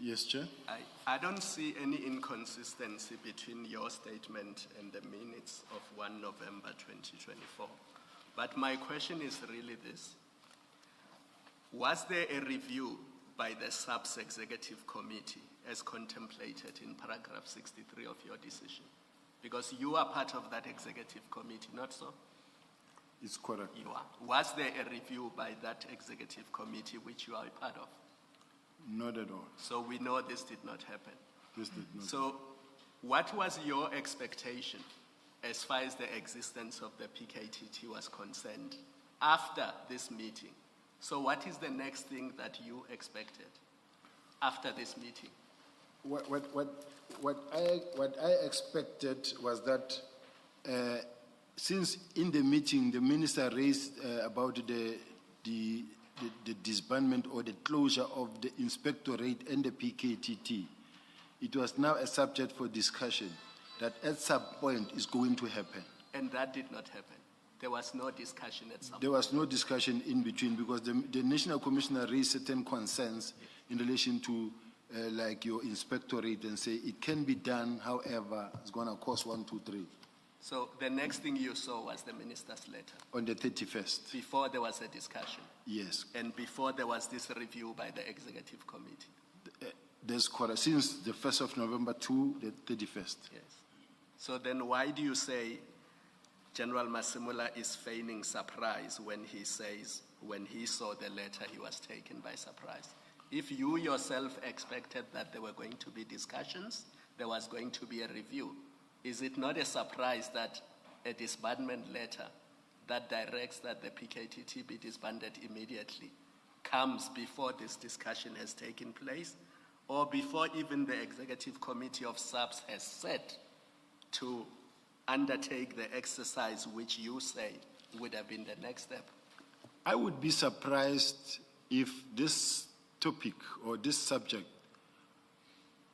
Yes, Chair. I don't see any inconsistency between your statement and the minutes of 1 November 2024. But my question is really this. Was there a review by the SAPS Executive Committee as contemplated in paragraph 63 of your decision? Because you are part of that executive committee, not so? It's correct. You are. Was there a review by that executive committee which you are a part of? Not at all. So we know this did not happen. This did not. So what was your expectation as far as the existence of the PKTT was concerned after this meeting? So what is the next thing that you expected after this meeting? What I expected was that since in the meeting the minister raised about the disbandment or the closure of the inspectorate and the PKTT, it was now a subject for discussion that at some point is going to happen. And that did not happen. There was no discussion at some point. There was no discussion in between because the National Commissioner raised certain concerns in relation to like your inspectorate and say it can be done, however, it's going to cost 1, 2, 3. So the next thing you saw was the minister's letter? On the 31st. Before there was a discussion? Yes. And before there was this review by the executive committee? That's correct. Since the 1st of November to the 31st. Yes. So then why do you say General Masimula is feigning surprise when he says when he saw the letter he was taken by surprise? If you yourself expected that there were going to be discussions, there was going to be a review, is it not a surprise that a disbandment letter that directs that the PKTT be disbanded immediately comes before this discussion has taken place or before even the executive committee of SAPS has set to undertake the exercise which you say would have been the next step? I would be surprised if this topic or this subject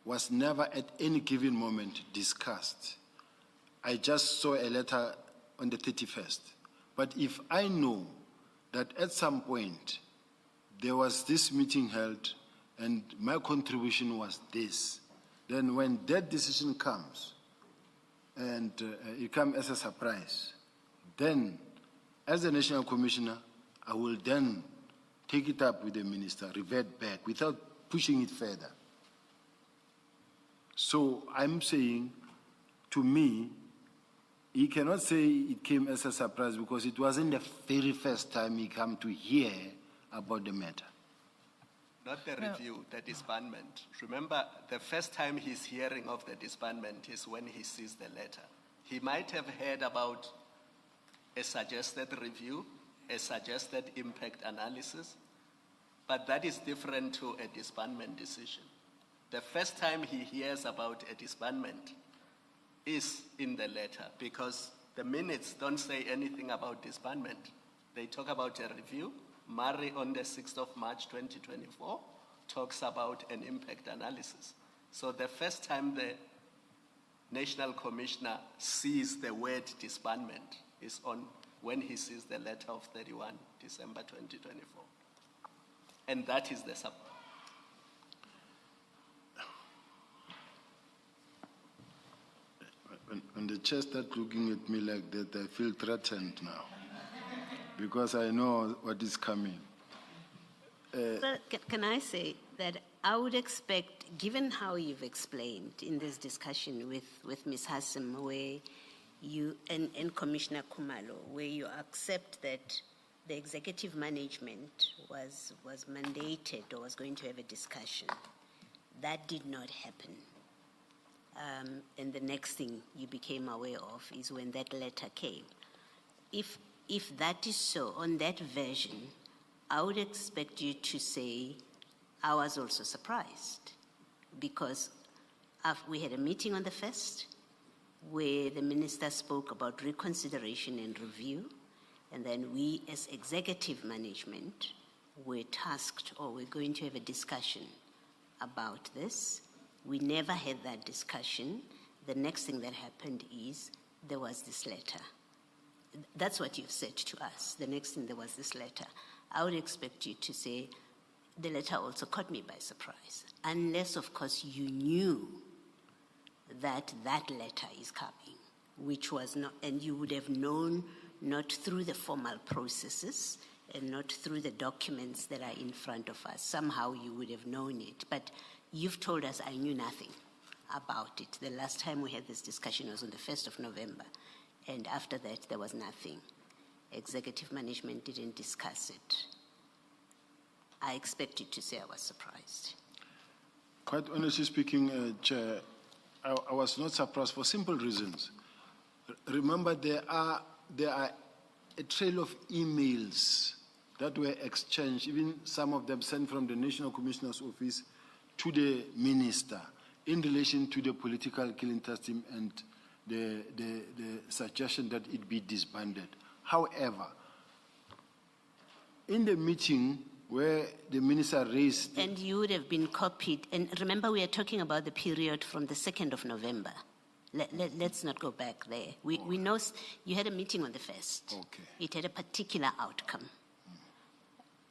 was never at any given moment discussed. I just saw a letter on the 31st. But if I know that at some point there was this meeting held and my contribution was this, then when that decision comes and it comes as a surprise, then as a National Commissioner, I will then take it up with the minister, revert back without pushing it further. So I'm saying, to me, he cannot say it came as a surprise because it wasn't the very first time he came to hear about the matter. Not the review, the disbandment. Remember, the first time he's hearing of the disbandment is when he sees the letter. He might have heard about a suggested review, a suggested impact analysis, but that is different to a disbandment decision. The first time he hears about a disbandment is in the letter, because the minutes don't say anything about disbandment. They talk about a review. Murray on the 6th of March 2024 talks about an impact analysis. So the first time the National Commissioner sees the word disbandment is on when he sees the letter of 31 December 2024. And that is the When the chair starts looking at me like that, I feel threatened now, because I know what is coming. Well, can I say that I would expect, given how you've explained in this discussion with Ms. Hassan, where you, and Commissioner Khumalo, where you accept that the executive management was mandated or was going to have a discussion, that did not happen. And the next thing you became aware of is when that letter came. If that is so, on that version, I would expect you to say, I was also surprised, because we had a meeting on the 1st where the minister spoke about reconsideration and review, and then we as executive management were tasked, or we're going to have a discussion about this. We never had that discussion. The next thing that happened is there was this letter. That's what you've said to us. The next thing, there was this letter. I would expect you to say, the letter also caught me by surprise. Unless, of course, you knew that that letter is coming, which was not, and you would have known not through the formal processes and not through the documents that are in front of us. Somehow you would have known it. But you've told us I knew nothing about it. The last time we had this discussion was on the 1st of November. And after that, there was nothing. Executive management didn't discuss it. I expect you to say I was surprised. Quite honestly speaking, Chair, I was not surprised for simple reasons. Remember, there are a trail of emails that were exchanged, even some of them sent from the National Commissioner's Office to the minister in relation to the political killing test team and the suggestion that it be disbanded. However, in the meeting where the minister raised... And you would have been copied. And remember, we are talking about the period from the 2nd of November. Let's not go back there. We know you had a meeting on the 1st. Okay. It had a particular outcome.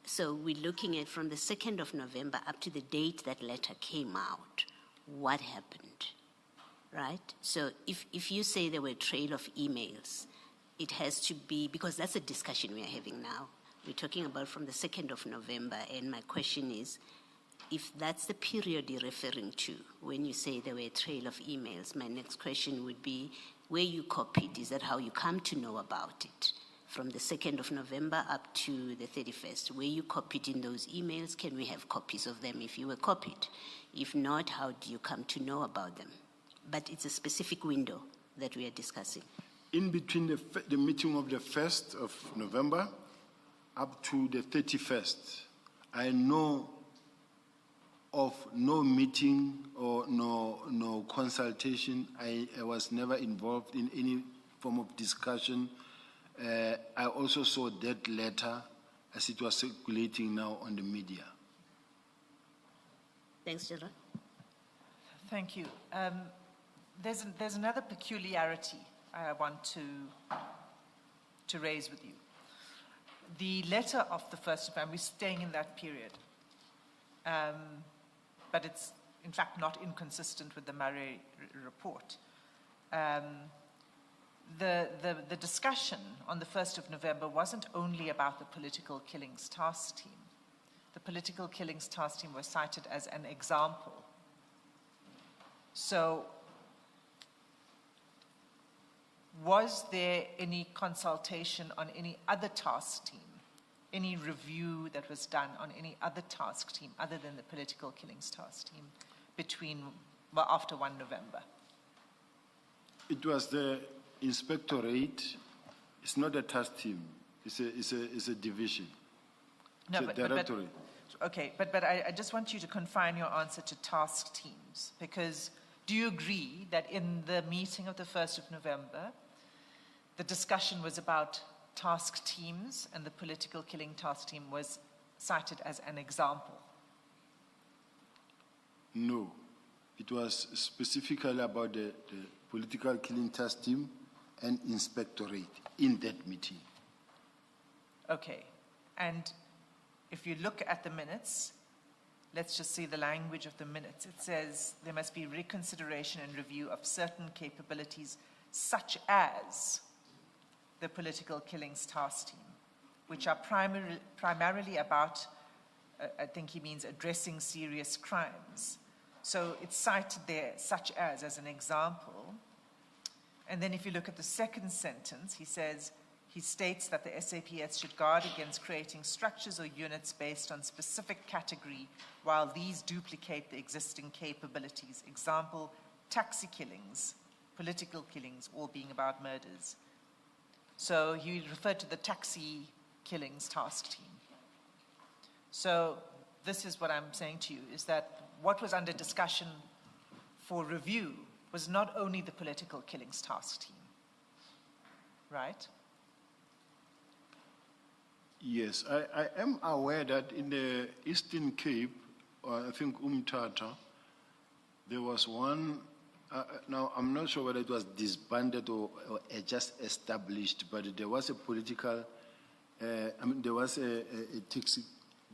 So we're looking at from the 2nd of November up to the date that letter came out, what happened, right? So if you say there were a trail of emails, it has to be, because that's a discussion we are having now. We're talking about from the 2nd of November, and my question is, if that's the period you're referring to, when you say there were a trail of emails, my next question would be, where you copied, is that how you come to know about it? From the 2nd of November up to the 31st, where you copied in those emails, can we have copies of them if you were copied? If not, how do you come to know about them? But it's a specific window that we are discussing. In between the meeting of the 1st of November up to the 31st, I know of no meeting or no consultation. I was never involved in any form of discussion. I also saw that letter as it was circulating now on the media. Thanks, Shadrack. Thank you. There's another peculiarity I want to raise with you. The letter of the 1st of November, we're staying in that period, but it's in fact not inconsistent with the Murray report. The discussion on the 1st of November wasn't only about the political killings task team. The political killings task team was cited as an example. So, was there any consultation on any other task team, any review that was done on any other task team other than the political killings task team after 1 November? It was the inspectorate. It's not a task team. It's a division. No, it's a directorate. Okay, but I just want you to confine your answer to task teams, because Do you agree that in the meeting of the 1st of November, the discussion was about task teams and the political killing task team was cited as an example? No. It was specifically about the political killing task team and inspectorate in that meeting. Okay. And if you look at the minutes, let's just see the language of the minutes. It says there must be reconsideration and review of certain capabilities, such as the political killings task team, which are primarily about, I think he means addressing serious crimes. So it's cited there, such as an example. And then if you look at the second sentence, he says, he states that the SAPS should guard against creating structures or units based on specific category while these duplicate the existing capabilities. Example, taxi killings, political killings, all being about murders. So he referred to the taxi killings task team. So this is what I'm saying to you, is that what was under discussion for review was not only the political killings task team, right? Yes, I am aware that in the Eastern Cape, or I think Umtata, there was one, now I'm not sure whether it was disbanded or just established, but there was a political, there was a taxi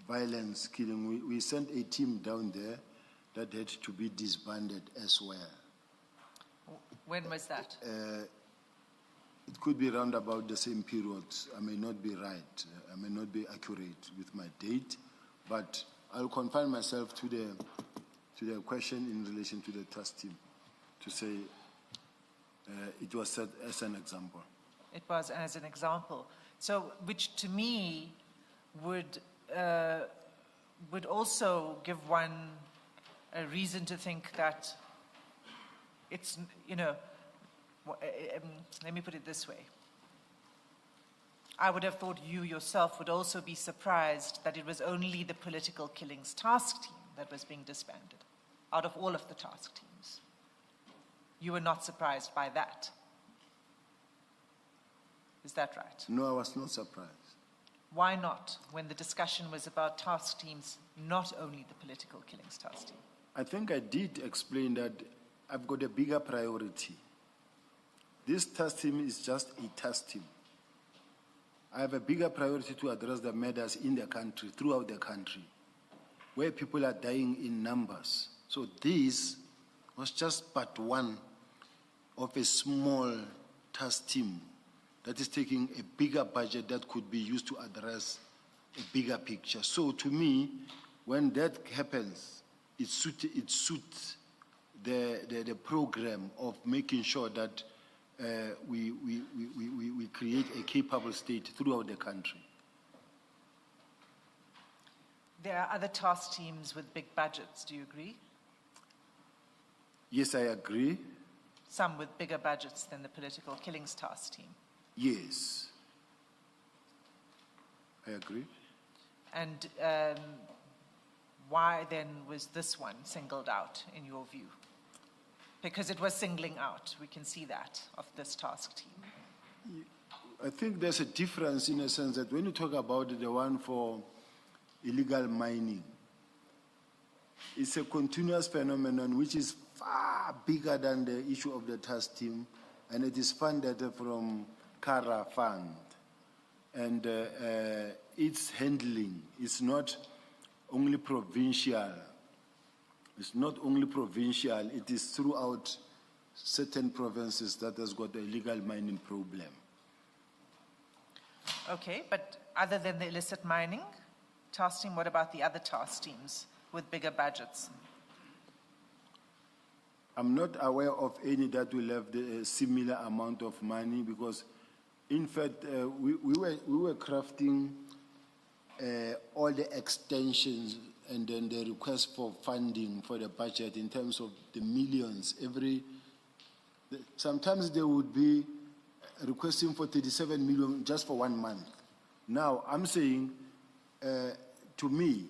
violence killing. We sent a team down there that had to be disbanded as well. When was that? It could be round about the same period. I may not be right. I may not be accurate with my date, but I'll confine myself to the question in relation to the task team to say it was set as an example. It was as an example. So, which to me would also give one a reason to think that it's, you know, let me put it this way. I would have thought you yourself would also be surprised that it was only the political killings task team that was being disbanded out of all of the task teams. You were not surprised by that. Is that right? No, I was not surprised. Why not, when the discussion was about task teams, not only the political killings task team? I think I did explain that I've got a bigger priority. This task team is just a task team. I have a bigger priority to address the murders in the country, throughout the country, where people are dying in numbers. So this was just part one of a small task team that is taking a bigger budget that could be used to address a bigger picture. So to me, when that happens, it suits the program of making sure that we create a capable state throughout the country. There are other task teams with big budgets, do you agree? Yes, I agree. Some with bigger budgets than the political killings task team. Yes, I agree. And why then was this one singled out in your view? Because it was singling out, we can see that, of this task team. I think there's a difference in a sense that when you talk about the one for illegal mining, it's a continuous phenomenon which is far bigger than the issue of the task team, and it is funded from Kara Fund. And its handling is not only provincial. It's not only provincial, it is throughout certain provinces that has got the illegal mining problem. Okay, but other than the illicit mining task team, what about the other task teams with bigger budgets? I'm not aware of any that will have the similar amount of money because, in fact, we were crafting all the extensions and then the request for funding for the budget in terms of the millions. Sometimes they would be requesting for 37 million just for 1 month. Now, I'm saying, to me,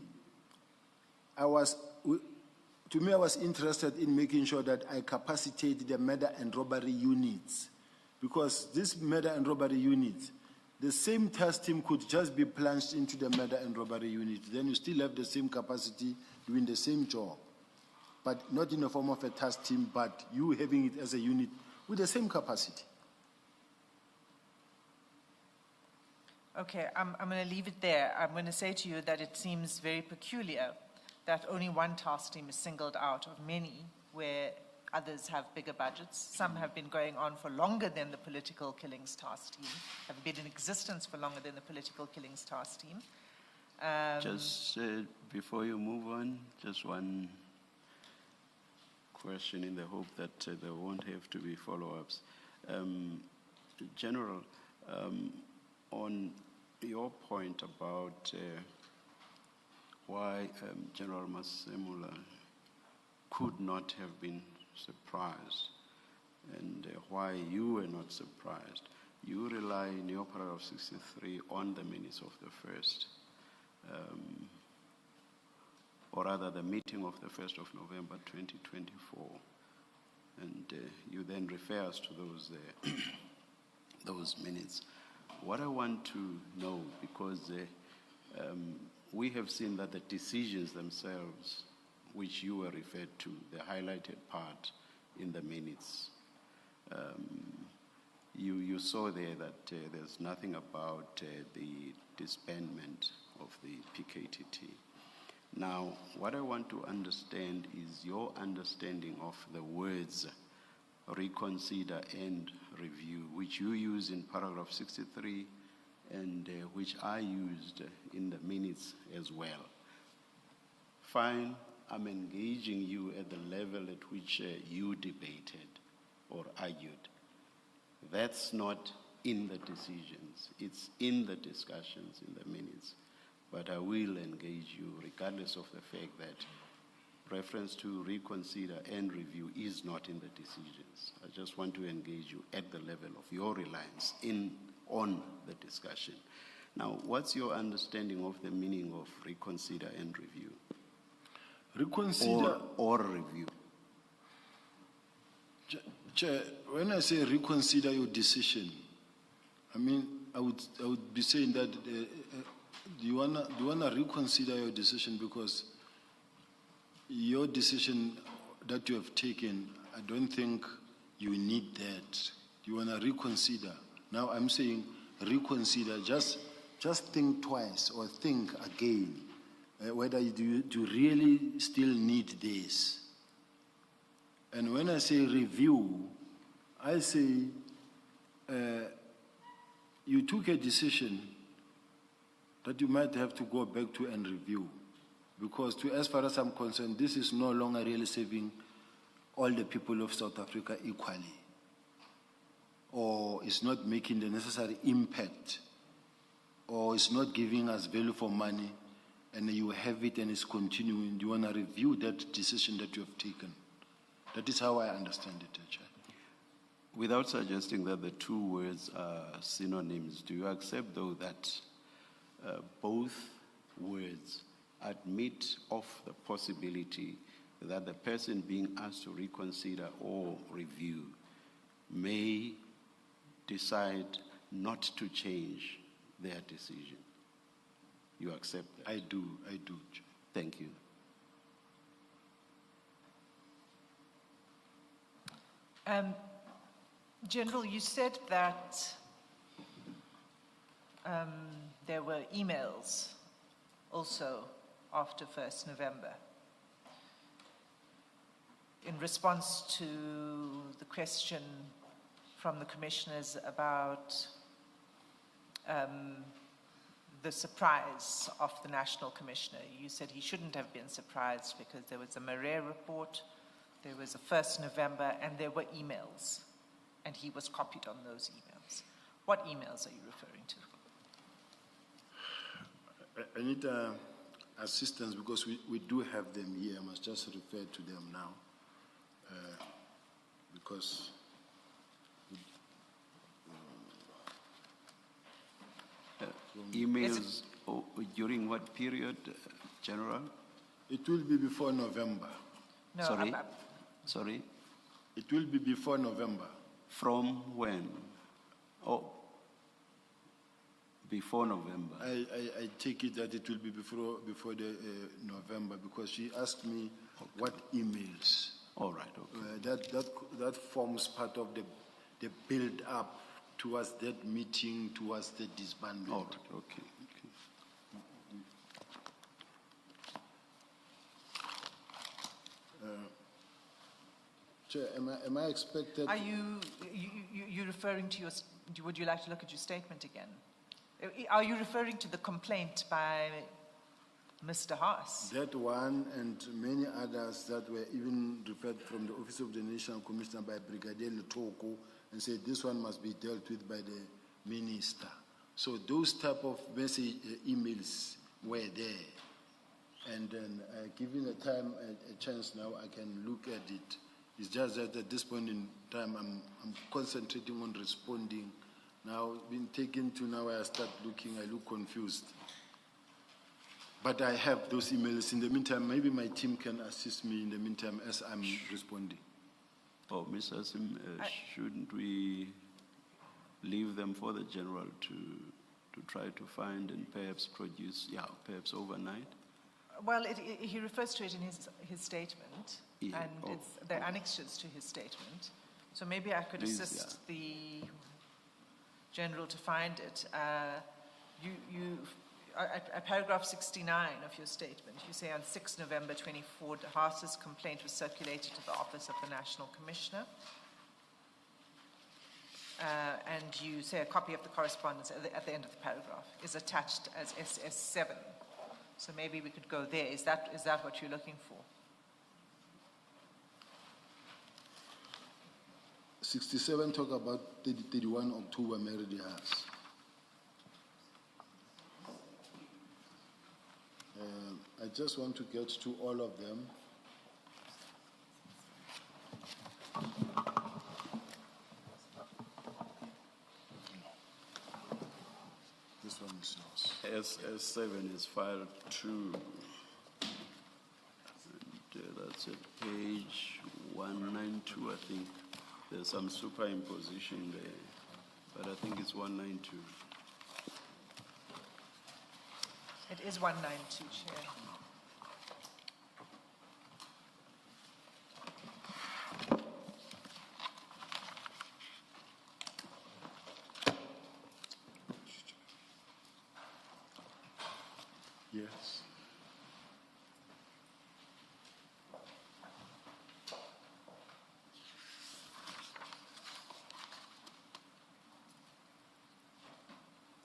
to me, I was interested in making sure that I capacitate the murder and robbery units. Because this murder and robbery unit, the same task team could just be plunged into the murder and robbery unit. Then you still have the same capacity doing the same job. But not in the form of a task team, but you having it as a unit with the same capacity. Okay, I'm going to leave it there. I'm going to say to you that it seems very peculiar that only one task team is singled out of many, where others have bigger budgets. Some have been going on for longer than the political killings task team, have been in existence for longer than the political killings task team. Just before you move on, just one question in the hope that there won't have to be follow-ups. General, on your point about why General Masemula could not have been surprised and why you were not surprised, you rely in your paragraph 63 on the minutes of the first, or rather the meeting of the 1st of November 2024, and you then refer us to those those minutes. What I want to know, because we have seen that the decisions themselves, which you were referred to, the highlighted part in the minutes, you saw there that there's nothing about the disbandment of the PKTT. Now, what I want to understand is your understanding of the words reconsider and review, which you use in paragraph 63 and which I used in the minutes as well. Fine, I'm engaging you at the level at which you debated or argued. That's not in the decisions, it's in the discussions in the minutes. But I will engage you regardless of the fact that reference to reconsider and review is not in the decisions. I just want to engage you at the level of your reliance on the discussion. Now, what's your understanding of the meaning of reconsider and review? Reconsider or review? Chair, when I say reconsider your decision, I mean I would be saying that do you wanna reconsider your decision, because your decision that you have taken, I don't think you need that. You wanna reconsider. Now I'm saying reconsider. Just think twice or think again whether you do really still need this. And when I say review, I say you took a decision that you might have to go back to and review. Because as far as I'm concerned, this is no longer really serving all the people of South Africa equally. Or it's not making the necessary impact. Or it's not giving us value for money. And you have it and it's continuing. You want to review that decision that you have taken. That is how I understand it, Chair. Without suggesting that the two words are synonyms, do you accept, though, that both words admit of the possibility that the person being asked to reconsider or review may decide not to change their decision? You accept that? I do, Chair. Thank you. General, you said that there were emails also after 1st November in response to the question from the commissioners about the surprise of the National Commissioner. You said he shouldn't have been surprised because there was a Marais report, there was a 1st November, and there were emails, and he was copied on those emails. What emails are you referring to? I need assistance because we do have them here. I must just refer to them now because emails during what period, General? it will be before November. No, Sorry? Sorry? It will be before November. From when? Oh, before November. I take it that it will be before the November, because she asked me what emails. All right, okay. That forms part of the build up towards that meeting, towards the disbandment. All right, okay. Chair, am I expected? Are you referring to your, would you like to look at your statement again? Are you referring to the complaint by Mr. Haas? That one and many others that were even referred from the Office of the National Commissioner by Brigadier Letoko, and said this one must be dealt with by the minister. So those type of message emails were there. And then given a time, a chance now, I can look at it. It's just that at this point in time, I'm concentrating on responding. Now, being taken to now, I start looking, I look confused. But I have those emails. In the meantime, maybe my team can assist me in the meantime as I'm responding. Oh, Ms. Asim, shouldn't we leave them for the general to try to find and perhaps produce, perhaps overnight? Well, he refers to it in his statement, Yeah. and the annexures to his statement. So maybe I could Please, assist the general to find it. At paragraph 69 of your statement, you say on 6 November 24, Haas's complaint was circulated to the Office of the National Commissioner. And you say a copy of the correspondence at the end of the paragraph is attached as SS7. So maybe we could go there. Is that what you're looking for? 67 talk about 31 October married Haas. I just want to get to all of them. This one is yours. SS7 is file 2. And that's at page 192, I think. There's some superimposition there, but I think it's 192. It is 192, Chair. Yes.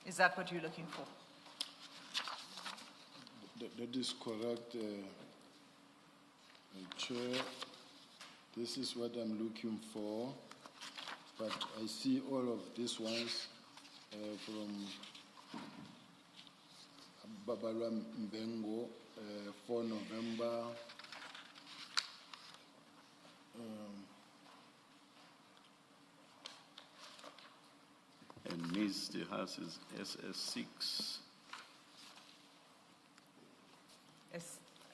Is that what you're looking for? That is correct, Chair. This is what I'm looking for, but I see all of these ones from Babalwa Mbengo, 4 November. And Mr. Haas is SS6.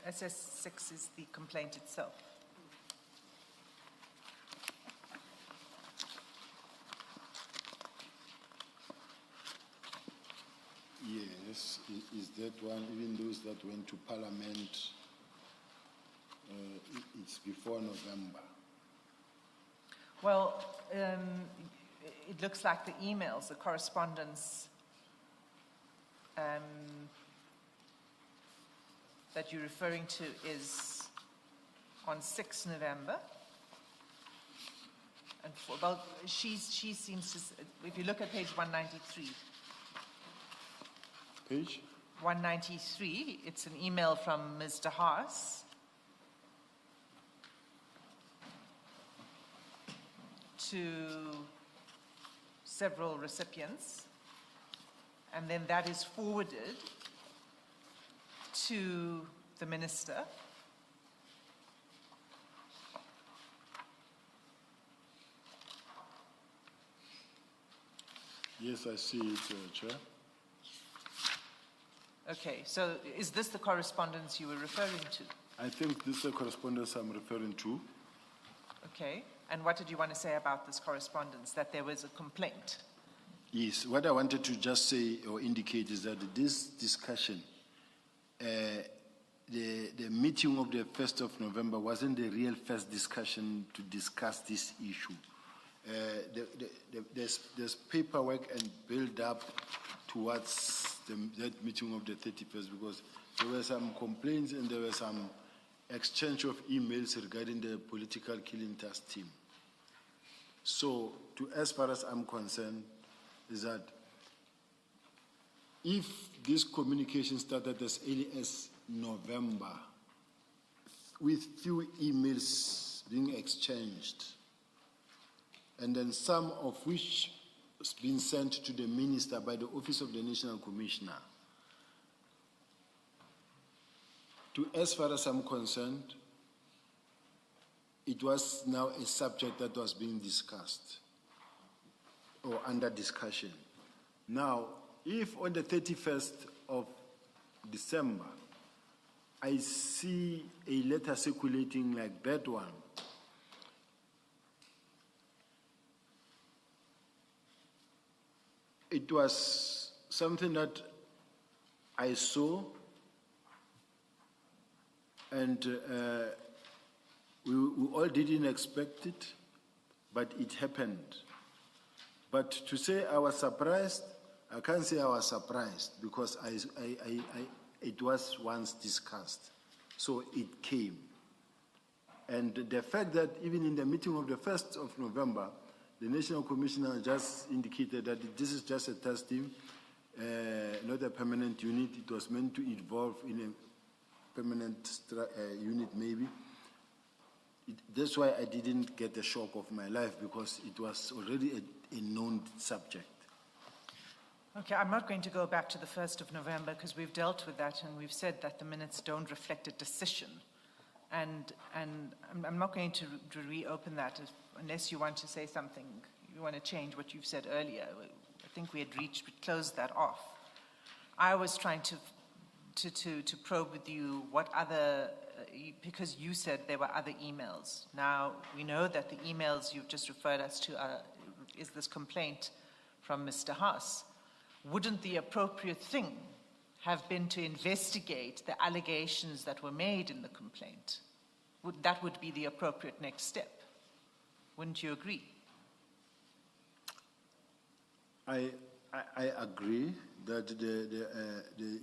SS6 is the complaint itself. Yes, is that one, even those that went to Parliament, it's before November. Well, it looks like the emails, the correspondence that you're referring to is on 6 November. And she seems to, if you look at page 193. Page? 193, it's an email from Mr. Haas to several recipients, and then that is forwarded to the minister. Yes, I see it, Chair. Okay, so is this the correspondence you were referring to? I think this is the correspondence I'm referring to. Okay. And what did you want to say about this correspondence? That there was a complaint? Yes, what I wanted to just say or indicate is that this discussion, the meeting of the 1st of November wasn't the real first discussion to discuss this issue. There's paperwork and build up towards that meeting of the 31st, because there were some complaints and there were some exchange of emails regarding the political killing task team. So, as far as I'm concerned, is that if this communication started as early as November, with few emails being exchanged, and then some of which has been sent to the minister by the Office of the National Commissioner, as far as I'm concerned, it was now a subject that was being discussed or under discussion. Now, if on the 31st of December, I see a letter circulating like that one, it was something that I saw, and we all didn't expect it, but it happened. But to say I was surprised, I can't say I was surprised, because it was once discussed. So it came. And the fact that even in the meeting of the 1st of November, the National Commissioner just indicated that this is just a task team, not a permanent unit. It was meant to evolve in a permanent unit maybe. That's why I didn't get the shock of my life, because it was already a known subject. Okay, I'm not going to go back to the 1st of November because we've dealt with that and we've said that the minutes don't reflect a decision. And I'm not going to reopen that unless you want to say something, you want to change what you've said earlier. I think we had closed that off. I was trying to probe with you what other, because you said there were other emails. Now, we know that the emails you've just referred us to is this complaint from Mr. Haas. Wouldn't the appropriate thing have been to investigate the allegations that were made in the complaint? That would be the appropriate next step. Wouldn't you agree? I agree that the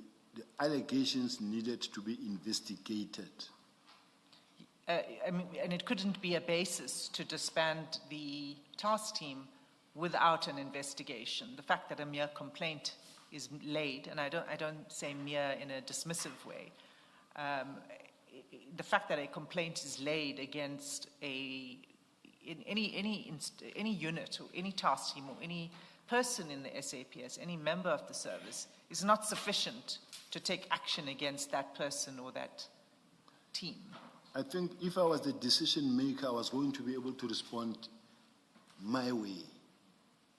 allegations needed to be investigated. And it couldn't be a basis to disband the task team without an investigation. The fact that a mere complaint is laid, and I don't say mere in a dismissive way, the fact that a complaint is laid against any unit or any task team or any person in the SAPS, any member of the service, is not sufficient to take action against that person or that team. I think if I was the decision maker, I was going to be able to respond my way.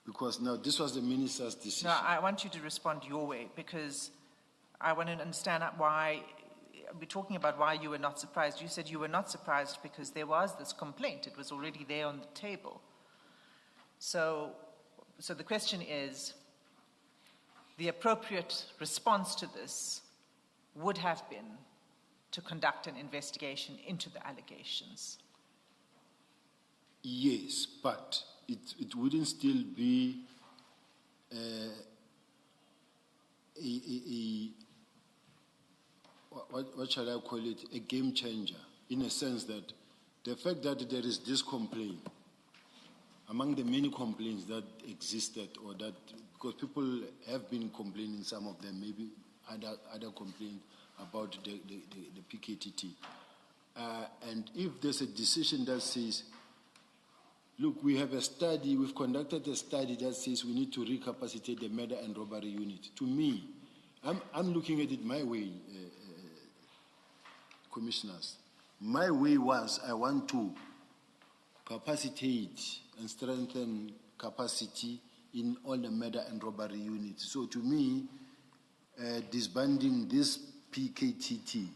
Because now this was the minister's decision. No, I want you to respond your way, because I want to understand why, we're talking about why you were not surprised. You said you were not surprised because there was this complaint. It was already there on the table. So the question is, the appropriate response to this would have been to conduct an investigation into the allegations. Yes, but it wouldn't still be what shall I call it, a game changer, in a sense that the fact that there is this complaint, among the many complaints that existed, or that, because people have been complaining, some of them, maybe other complaints about the PKTT. And if there's a decision that says, look, we have a study, we've conducted a study that says we need to recapacitate the murder and robbery unit. To me, I'm looking at it my way, commissioners. My way was, I want to capacitate and strengthen capacity in all the murder and robbery units. So to me, disbanding this PKTT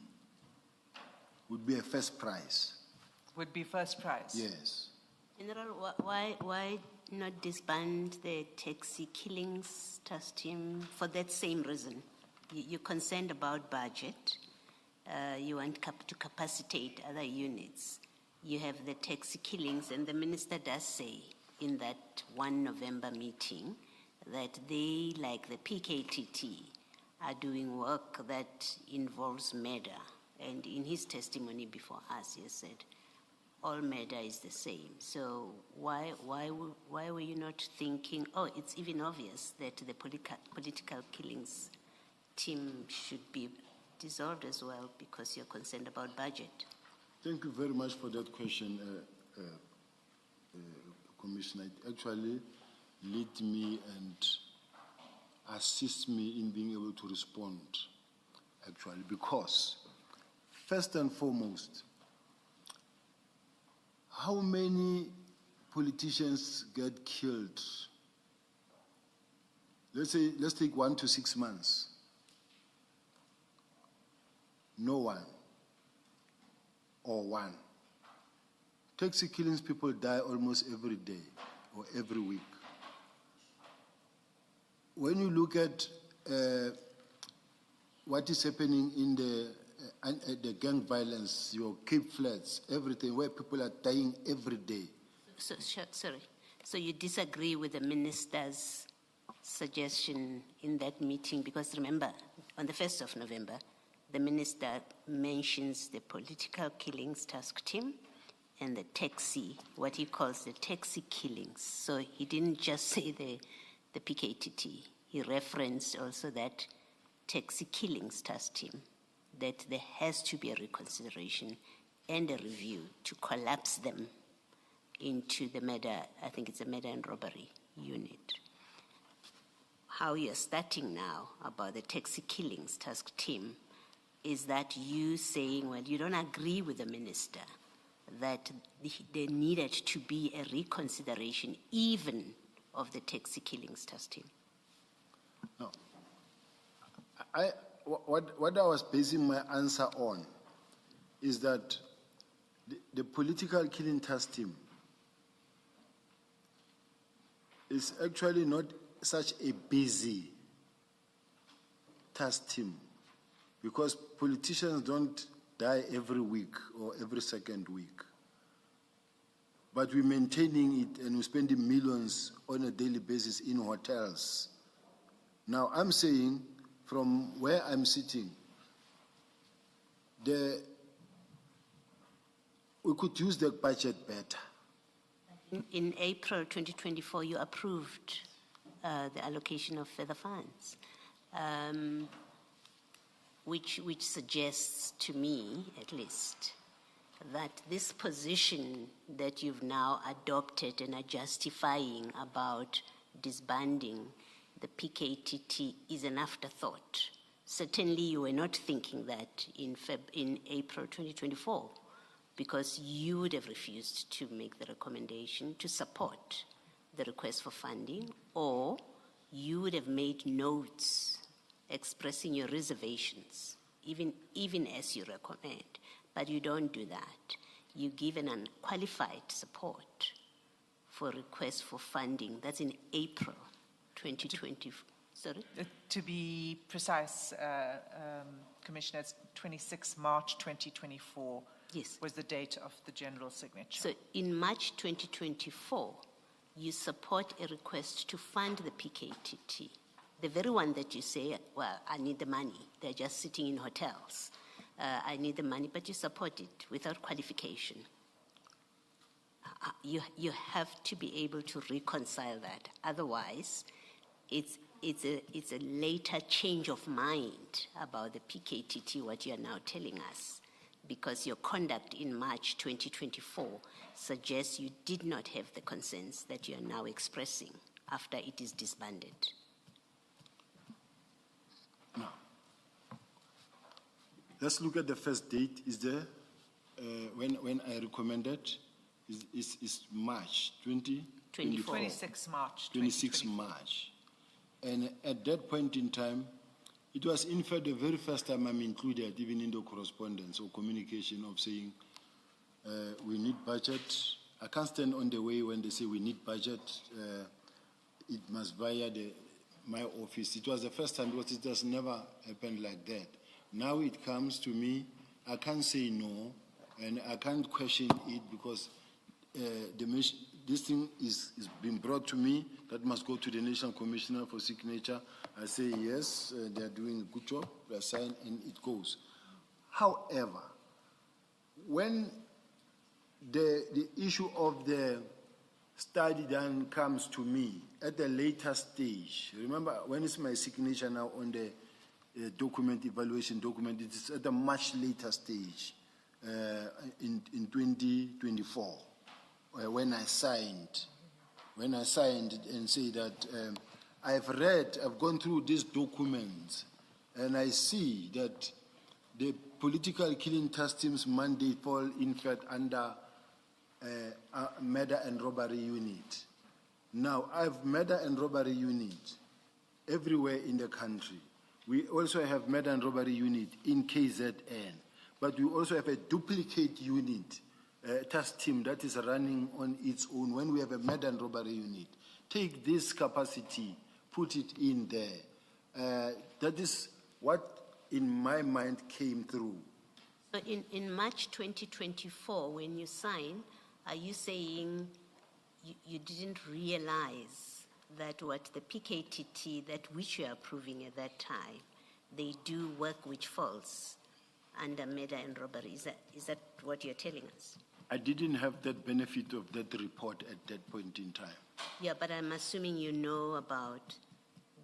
would be a first prize. Would be first prize? Yes. General, why not disband the taxi killings task team for that same reason? You're concerned about budget. You want to capacitate other units. You have the taxi killings, and the minister does say in that 1 November meeting that they, like the PKTT, are doing work that involves murder. And in his testimony before us, he said, all murder is the same. So why were you not thinking, oh, it's even obvious that the political killings team should be dissolved as well because you're concerned about budget? Thank you very much for that question, Commissioner. It actually led me and assist me in being able to respond, actually, because first and foremost, how many politicians get killed? Let's take 1 to 6 months. No one. Or one. Taxi killings, people die almost every day or every week. When you look at what is happening in the gang violence, your Cape Flats, everything, where people are dying every day. Sorry. So you disagree with the minister's suggestion in that meeting? Because remember, on the 1st of November, the minister mentions the political killings task team and the taxi, what he calls the taxi killings. So he didn't just say the PKTT. He referenced also that taxi killings task team, that there has to be a reconsideration and a review to collapse them into the murder, I think it's a murder and robbery unit. How you're starting now about the taxi killings task team is that you saying, well, you don't agree with the minister that there needed to be a reconsideration even of the taxi killings task team? No. What I was basing my answer on is that the political killing task team is actually not such a busy task team, because politicians don't die every week or every second week. But we're maintaining it and we're spending millions on a daily basis in hotels. Now, I'm saying, from where I'm sitting, we could use the budget better. In April 2024, you approved the allocation of further funds, which suggests to me, at least, that this position that you've now adopted and are justifying about disbanding the PKTT is an afterthought. Certainly you were not thinking that in April 2024, because you would have refused to make the recommendation to support the request for funding, or you would have made notes expressing your reservations, even as you recommend. But you don't do that. You give an unqualified support for requests for funding. That's in April 2020. Sorry? To be precise, Commissioner, it's 26 March 2024 Yes. was the date of the general signature. So in March 2024, you support a request to fund the PKTT. The very one that you say, well, I need the money. They're just sitting in hotels. I need the money, but you support it without qualification. You have to be able to reconcile that. Otherwise, it's a later change of mind about the PKTT, what you are now telling us, because your conduct in March 2024 suggests you did not have the concerns that you are now expressing after it is disbanded. No. Let's look at the first date. Is there, when I recommended, is March 2024. 26 March 26 2024. March. And at that point in time, It was in fact the very first time I'm included, even in the correspondence or communication of saying we need budget. I can't stand on the way when they say we need budget. It must via my office. It was the first time because it has never happened like that. Now it comes to me, I can't say no, and I can't question it because this thing is being brought to me. That must go to the National Commissioner for signature. I say yes, they're doing a good job, they sign, and it goes. However, when the issue of the study then comes to me at a later stage, remember when it's my signature now on the document, evaluation document, it is at a much later stage in 2024 when I signed and say that I've gone through these documents and I see that the political killing task team's mandate fall in fact under murder and robbery unit. Now, I've murder and robbery unit everywhere in the country. We also have murder and robbery unit in KZN, but we also have a duplicate unit, task team that is running on its own when we have a murder and robbery unit. Take this capacity, put it in there. That is what in my mind came through. So in March 2024, when you sign, are you saying you didn't realize that what the PKTT, that which you are approving at that time, they do work which falls under murder and robbery? Is that what you're telling us? I didn't have that benefit of that report at that point in time. Yeah, but I'm assuming you know about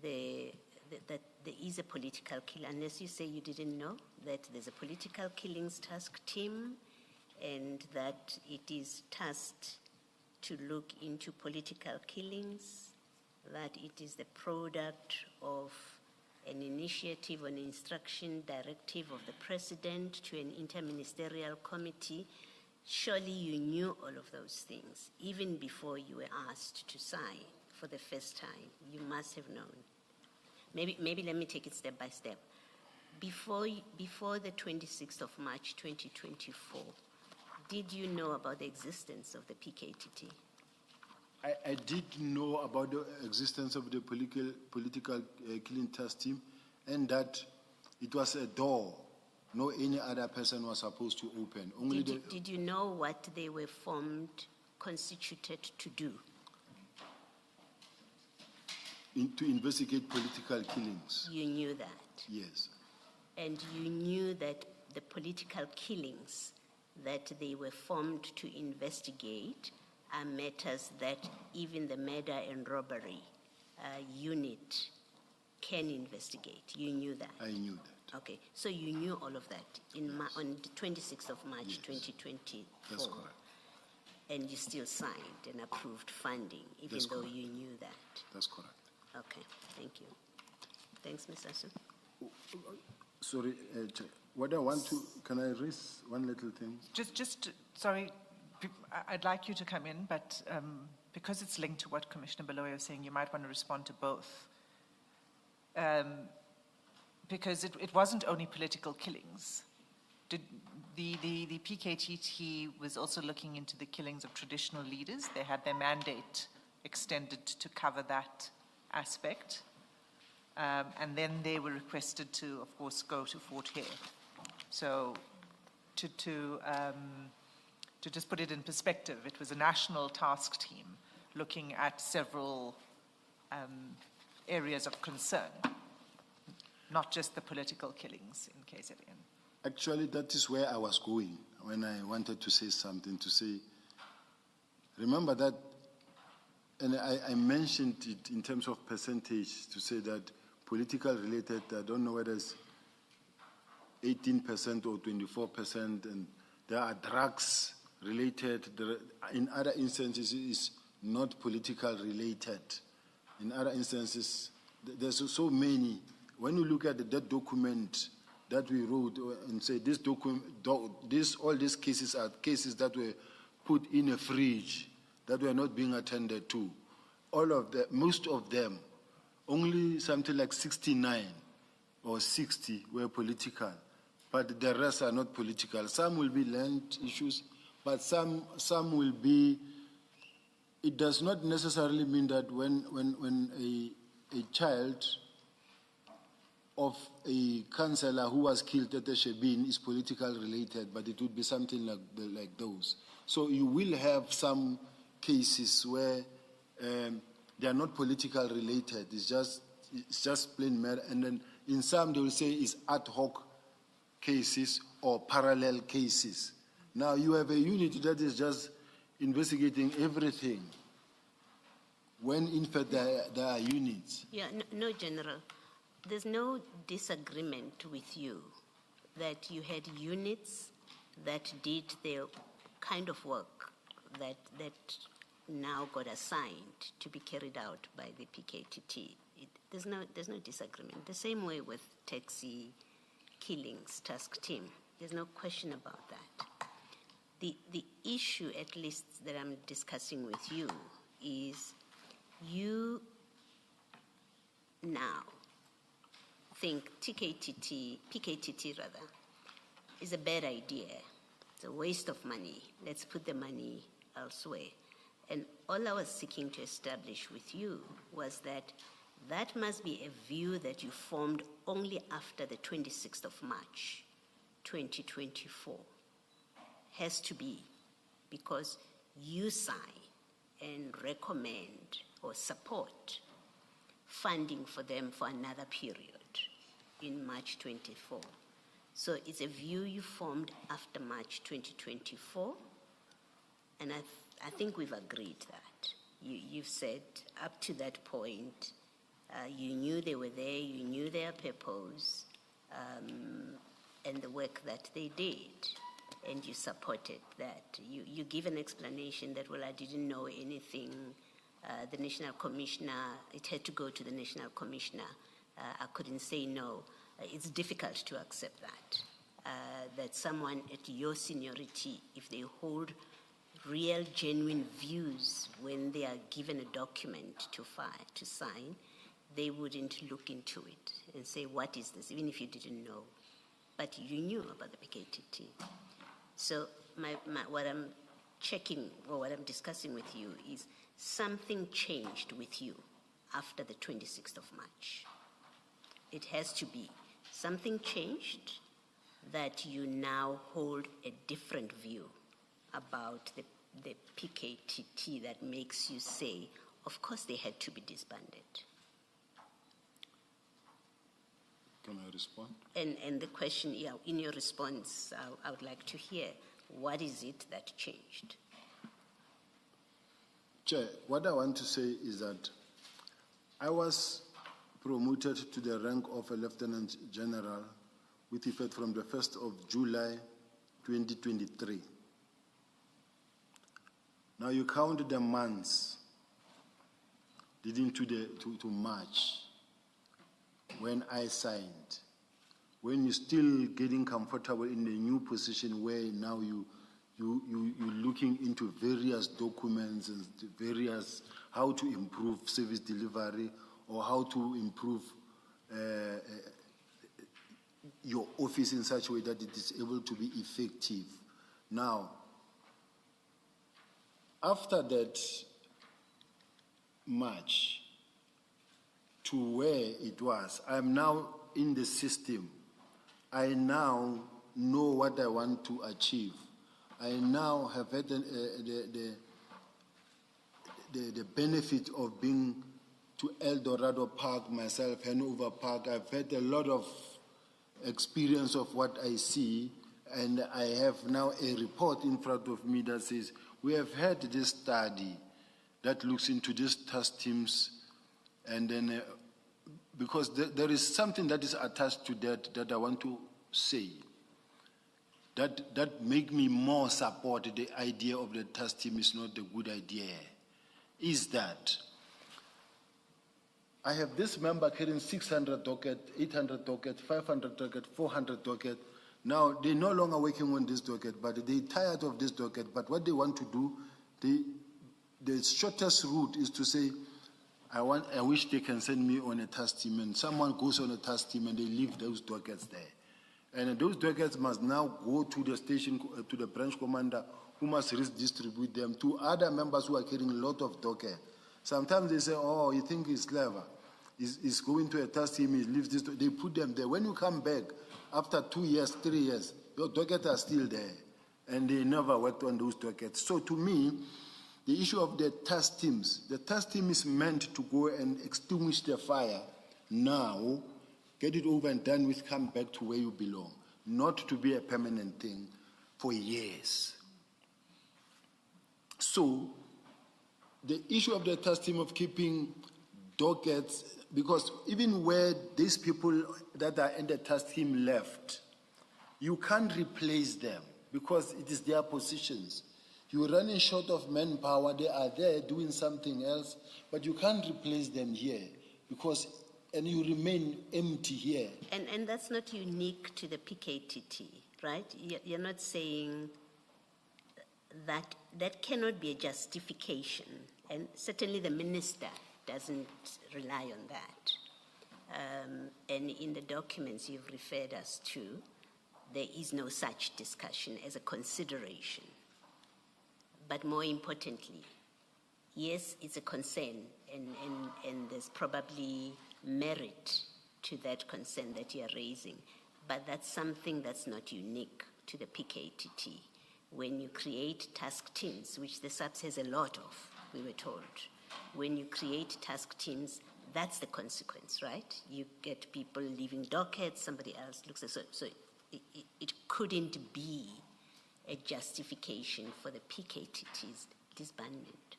that there is a political kill, unless you say you didn't know that there's a political killings task team and that it is tasked to look into political killings, that it is the product of an initiative, an instruction directive of the president to an interministerial committee. Surely you knew all of those things, even before you were asked to sign for the first time. You must have known. Maybe let me take it step by step. Before the 26th of March 2024, did you know about the existence of the PKTT? I did know about the existence of the political killing task team and that it was a door no any other person was supposed to open. Only did you know what they were constituted to do? To investigate political killings. You knew that? Yes. And you knew that the political killings that they were formed to investigate are matters that even the murder and robbery unit can investigate. You knew that? I knew that. Okay, so you knew all of that on the 26th of March 2024. That's correct. And you still signed and approved funding, even That's though correct. you knew that. That's correct. Okay, thank you. Thanks, Ms. Asun. Sorry, what I want to, can I raise one little thing? Sorry, I'd like you to come in, but because it's linked to what Commissioner Baloyi was saying, you might want to respond to both. Because it wasn't only political killings. The PKTT was also looking into the killings of traditional leaders. They had their mandate extended to cover that aspect. And then they were requested to, of course, go to Fort Hare. So to just put it in perspective, it was a national task team looking at several areas of concern, not just the political killings in KZN. Actually, that is where I was going when I wanted to say something, to say, remember that, and I mentioned it in terms of percentage, to say that political related, I don't know whether it's 18% or 24%, and there are drugs related. In other instances, it is not political related. In other instances, there's so many. When you look at that document that we wrote and say this document, all these cases are cases that were put in a fridge that were not being attended to. All of them, most of them, only something like 69 or 60 were political, but the rest are not political. Some will be land issues, but some will be. It does not necessarily mean that when a child of a councillor who was killed at the Shebeen is political related, but it would be something like those. So you will have some cases where they are not political related. It's just plain matter. And then in some they will say it's ad hoc cases or parallel cases. Now you have a unit that is just investigating everything, when in fact there are units. Yeah, no, General. There's no disagreement with you that you had units that did the kind of work that now got assigned to be carried out by the PKTT. There's no disagreement. The same way with taxi killings task team. There's no question about that. The issue, at least that I'm discussing with you, is you now think PKTT rather, is a bad idea. It's a waste of money. Let's put the money elsewhere. And all I was seeking to establish with you was that must be a view that you formed only after the 26th of March, 2024. Has to be, because you sign and recommend or support funding for them for another period in March 24. So it's a view you formed after March 2024, and I think we've agreed that. You've said up to that point, you knew they were there, you knew their purpose, and the work that they did, and you supported that. You give an explanation that, well, I didn't know anything. The National Commissioner, it had to go to the National Commissioner. I couldn't say no. It's difficult to accept that someone at your seniority, if they hold real, genuine views when they are given a document to sign, they wouldn't look into it and say, what is this, even if you didn't know. But you knew about the PKTT. So what I'm checking, or what I'm discussing with you, is something changed with you after the 26th of March. It has to be. Something changed that you now hold a different view about the PKTT that makes you say, of course they had to be disbanded. Can I respond? And the question, yeah, in your response, I would like to hear, what is it that changed? Chair, what I want to say is that I was promoted to the rank of a Lieutenant General with effect from the 1st of July 2023. Now you count the months leading to March when I signed, when you're still getting comfortable in the new position where now you're looking into various documents and various, how to improve service delivery or how to improve your office in such a way that it is able to be effective. Now, after that March to where it was, I'm now in the system. I now know what I want to achieve. I now have had the benefit of being to El Dorado Park, myself, Hanover Park. I've had a lot of experience of what I see, and I have now a report in front of me that says, we have had this study that looks into these task teams, and then, because there is something that is attached to that I want to say, that make me more support the idea of the task team is not a good idea, is that I have this member carrying 600 docket, 800 docket, 500 docket, 400 docket. Now, they're no longer working on this docket, but they're tired of this docket. But what they want to do, the shortest route is to say, I wish they can send me on a task team, and someone goes on a task team and they leave those dockets there. And those dockets must now go to the station, to the branch commander, who must redistribute them to other members who are carrying a lot of dockets. Sometimes they say, oh, you think he's clever. He's going to a task team, he leaves this, they put them there. When you come back, after 2 years, 3 years, your dockets are still there. And they never worked on those dockets. So to me, the issue of the task team is meant to go and extinguish the fire now, get it over and done with, come back to where you belong, not to be a permanent thing for years. So the issue of the task team of keeping dockets, because even where these people that are in the task team left, you can't replace them because it is their positions. You're running short of manpower, they are there doing something else, but you can't replace them here because, and you remain empty here. And that's not unique to the PKTT, right? You're not saying that that cannot be a justification, and certainly the minister doesn't rely on that. And in the documents you've referred us to, there is no such discussion as a consideration. But more importantly, yes, it's a concern, and there's probably merit to that concern that you're raising, but that's something that's not unique to the PKTT. When you create task teams, which the SAPS has a lot of, we were told, when you create task teams, that's the consequence, right? You get people leaving dockets, somebody else looks at, so it couldn't be a justification for the PKTT's disbandment.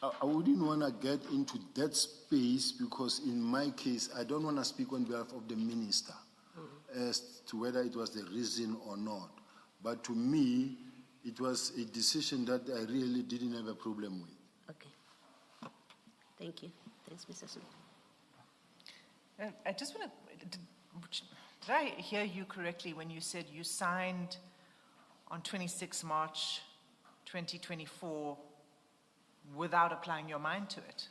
I wouldn't want to get into that space because in my case, I don't want to speak on behalf of the minister as to whether it was the reason or not. But to me, it was a decision that I really didn't have a problem with. Okay. Thank you. Thanks, Mr. Smith. I just want to, did I hear you correctly when you said you signed on 26 March 2024 without applying your mind to it?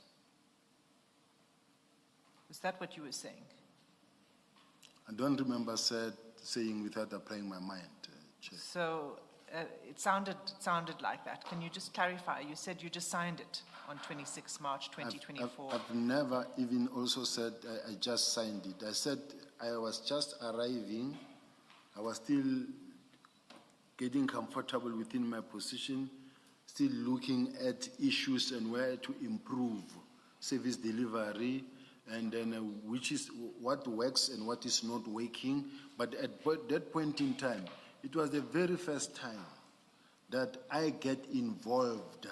Is that what you were saying? I don't remember saying without applying my mind, Chair. So it sounded like that. Can you just clarify? You said you just signed it on 26 March 2024. I've never even also said I just signed it. I said I was just arriving. I was still getting comfortable within my position, still looking at issues and where to improve service delivery, and then which is what works and what is not working. But at that point in time, it was the very first time that I get involved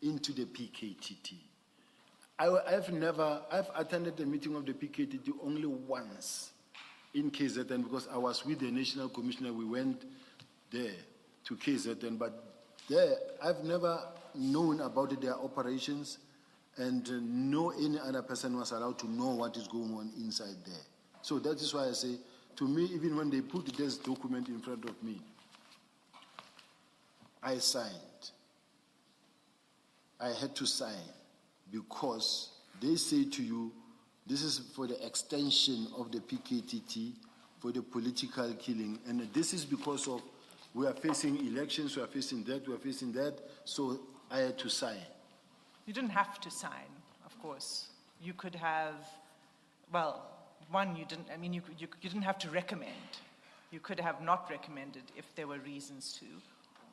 into the PKTT. I've attended the meeting of the PKTT only once in KZN because I was with the National Commissioner. We went there to KZN, but there I've never known about their operations, and no any other person was allowed to know what is going on inside there. So that is why I say, to me, even when they put this document in front of me, I signed. I had to sign because they say to you, this is for the extension of the PKTT, for the political killing, and this is because of we are facing elections, we are facing that, so I had to sign. You didn't have to sign, of course. You could have, well, one, you didn't, I mean, you didn't have to recommend. You could have not recommended if there were reasons to,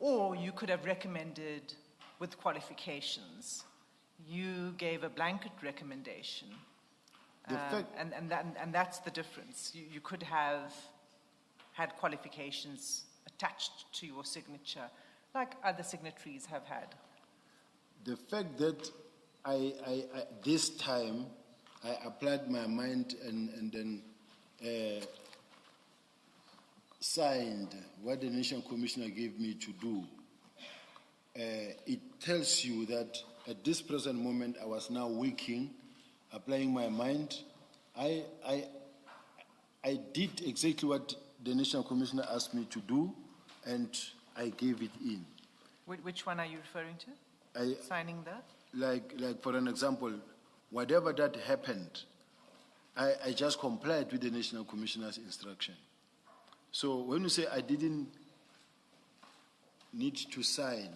or you could have recommended with qualifications. You gave a blanket recommendation, and that's the difference. You could have had qualifications attached to your signature, like other signatories have had. The fact that I this time I applied my mind and then signed what the National Commissioner gave me to do, it tells you that at this present moment I was now working, applying my mind. I did exactly what the National Commissioner asked me to do, and I gave it in. Which one are you referring to? Signing that? like for an example, whatever that happened, I just complied with the National Commissioner's instruction. So when you say I didn't need to sign,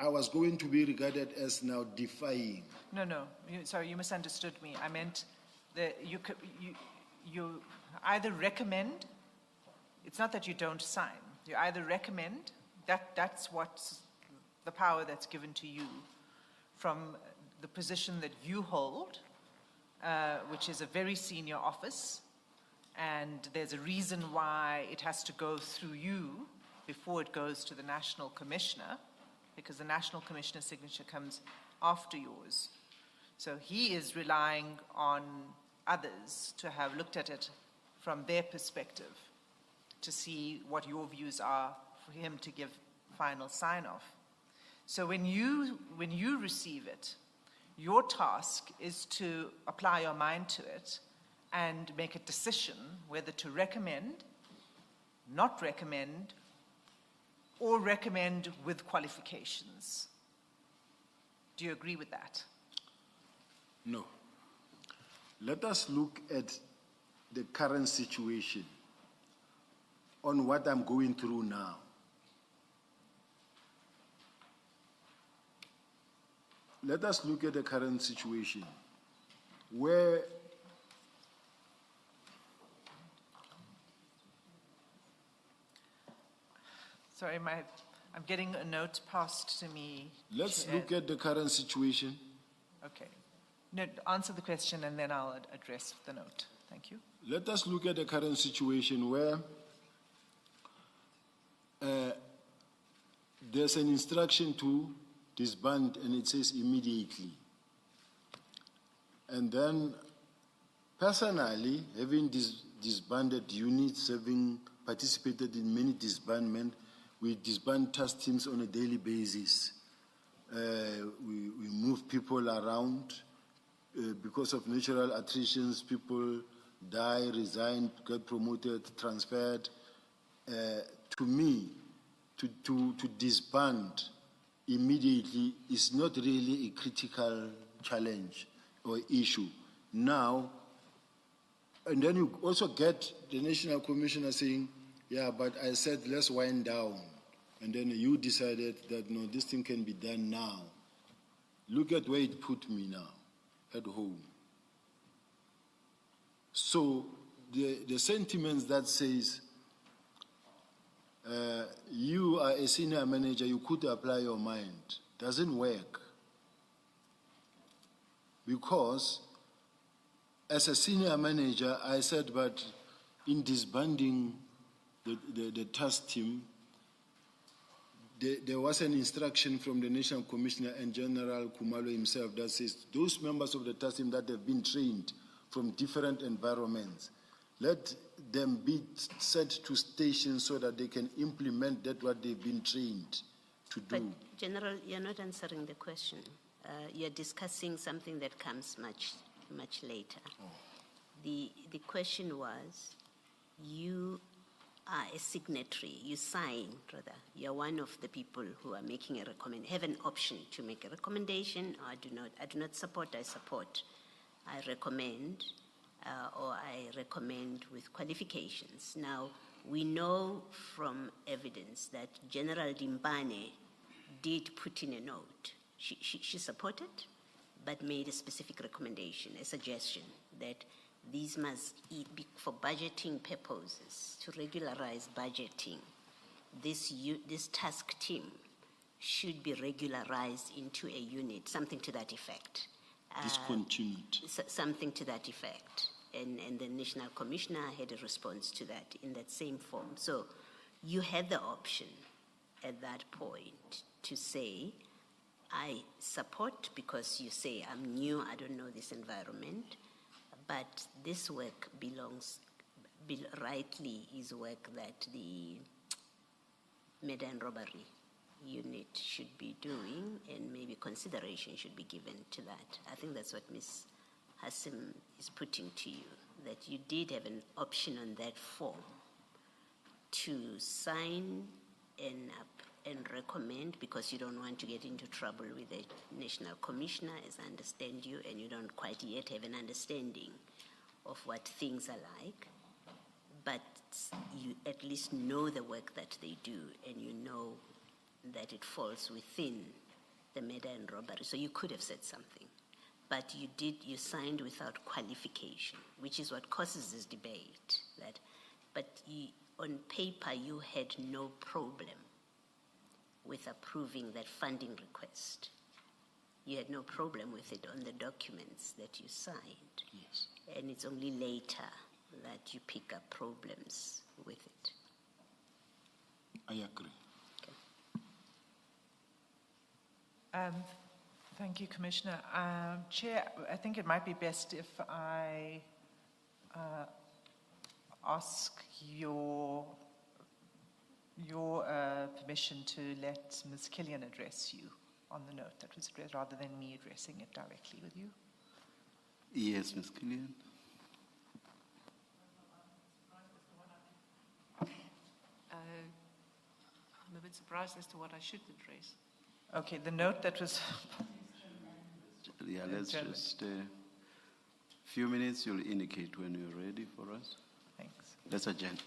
I was going to be regarded as now defying. No, sorry, you misunderstood me. I meant that you either recommend, it's not that you don't sign, you either recommend, that's what's the power that's given to you from the position that you hold, which is a very senior office, and there's a reason why it has to go through you before it goes to the National Commissioner, because the National Commissioner's signature comes after yours. So he is relying on others to have looked at it from their perspective to see what your views are for him to give final sign-off. So when you receive it, your task is to apply your mind to it and make a decision whether to recommend, not recommend, or recommend with qualifications. Do you agree with that? No. Let us look at the current situation on what I'm going through now. Let us look at the current situation where sorry, I'm getting a note passed to me. Let's look at the current situation. Okay. No, answer the question and then I'll address the note. Thank you. Let us look at the current situation where there's an instruction to disband and it says immediately. And then personally, having disbanded units, having participated in many disbandment, we disband task teams on a daily basis. We move people around. Because of natural attritions, people die, resign, get promoted, transferred. To me, to disband immediately is not really a critical challenge or issue. Now, and then you also get the National Commissioner saying, yeah, but I said let's wind down. And then you decided that no, this thing can be done now. Look at where it put me now, at home. So the sentiments that says, you are a senior manager, you could apply your mind, doesn't work. Because as a senior manager, I said, but in disbanding the task team, there was an instruction from the National Commissioner and General Khumalo himself that says those members of the task team that have been trained from different environments, let them be sent to stations so that they can implement that what they've been trained to do. But General, you're not answering the question. You're discussing something that comes much later. Oh. The question was, you are a signatory, you sign, rather. You're one of the people who are making a recommendation, have an option to make a recommendation, or I do not support, I support. I recommend, or I recommend with qualifications. Now, we know from evidence that General Dimbane did put in a note. She supported, but made a specific recommendation, a suggestion that these must be for budgeting purposes, to regularize budgeting. This task team should be regularized into a unit, something to that effect. Discontinued. Something to that effect. And the National Commissioner had a response to that in that same form. So you had the option at that point to say, I support, because you say, I'm new, I don't know this environment, but this work rightly is work that the murder and robbery unit should be doing, and maybe consideration should be given to that. I think that's what Ms. Hassim is putting to you, that you did have an option on that form to sign and and recommend, because you don't want to get into trouble with the National Commissioner, as I understand you, and you don't quite yet have an understanding of what things are like, but you at least know the work that they do, and you know that it falls within the murder and robbery. So you could have said something, but you signed without qualification, which is what causes this debate. On paper, you had no problem with approving that funding request. You had no problem with it on the documents that you signed. Yes. And it's only later that you pick up problems with it. I agree. Thank you, Commissioner. Chair, I think it might be best if I ask your permission to let Ms. Killian address you on the note that was addressed, rather than me addressing it directly with you. Yes, Ms. Killian. I'm a bit surprised as to what I should address. Okay, the note that was... Yeah, let's just, few minutes, you'll indicate when you're ready for us. Thanks. Let's adjourn.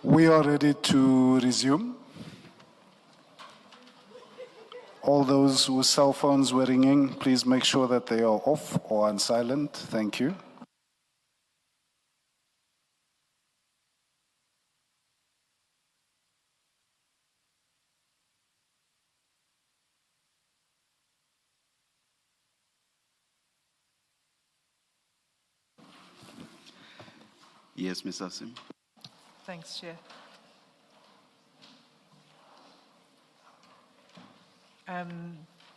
We are ready to resume. All those whose cell phones were ringing, please make sure that they are off or on silent. Thank you. Yes, Mr. Sim. Thanks, Chair.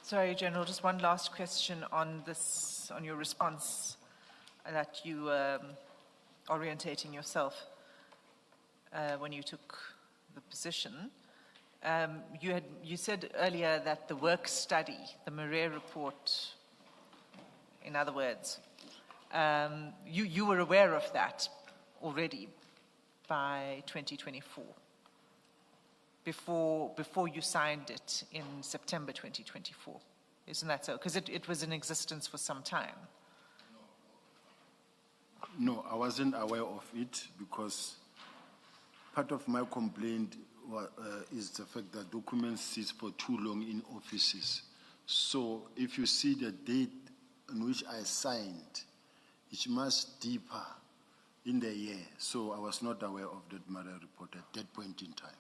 Sorry, General, just one last question on this, on your response that you orientating yourself when you took the position. You said earlier that the work study, the Murray report, in other words, you were aware of that already by 2024, before you signed it in September 2024. Isn't that so? Because it was in existence for some time. No, I wasn't aware of it because part of my complaint is the fact that documents sit for too long in offices. So if you see the date on which I signed, it's much deeper in the year. So I was not aware of that Murray report at that point in time.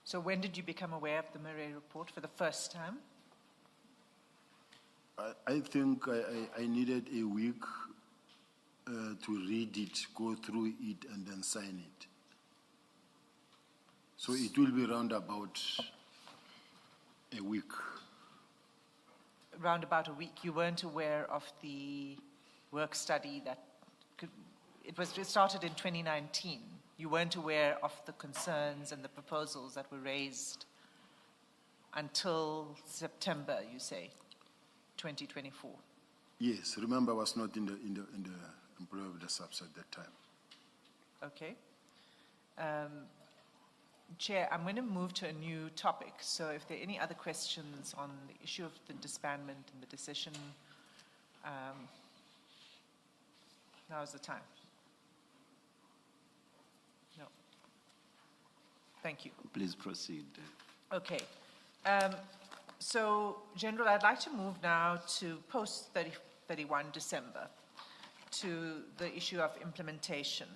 So when did you become aware of the Murray report for the first time? I think I needed a week to read it, go through it, and then sign it. So it will be round about a week. Round about a week. You weren't aware of the work study that it started in 2019. You weren't aware of the concerns and the proposals that were raised until September, you say, 2024. Yes, remember I was not in the employ of the subs at that time. Okay. Chair, I'm going to move to a new topic. So if there are any other questions on the issue of the disbandment and the decision, now is the time. No. Thank you. Please proceed. Okay. So, General, I'd like to move now to post-31 December, to the issue of implementation.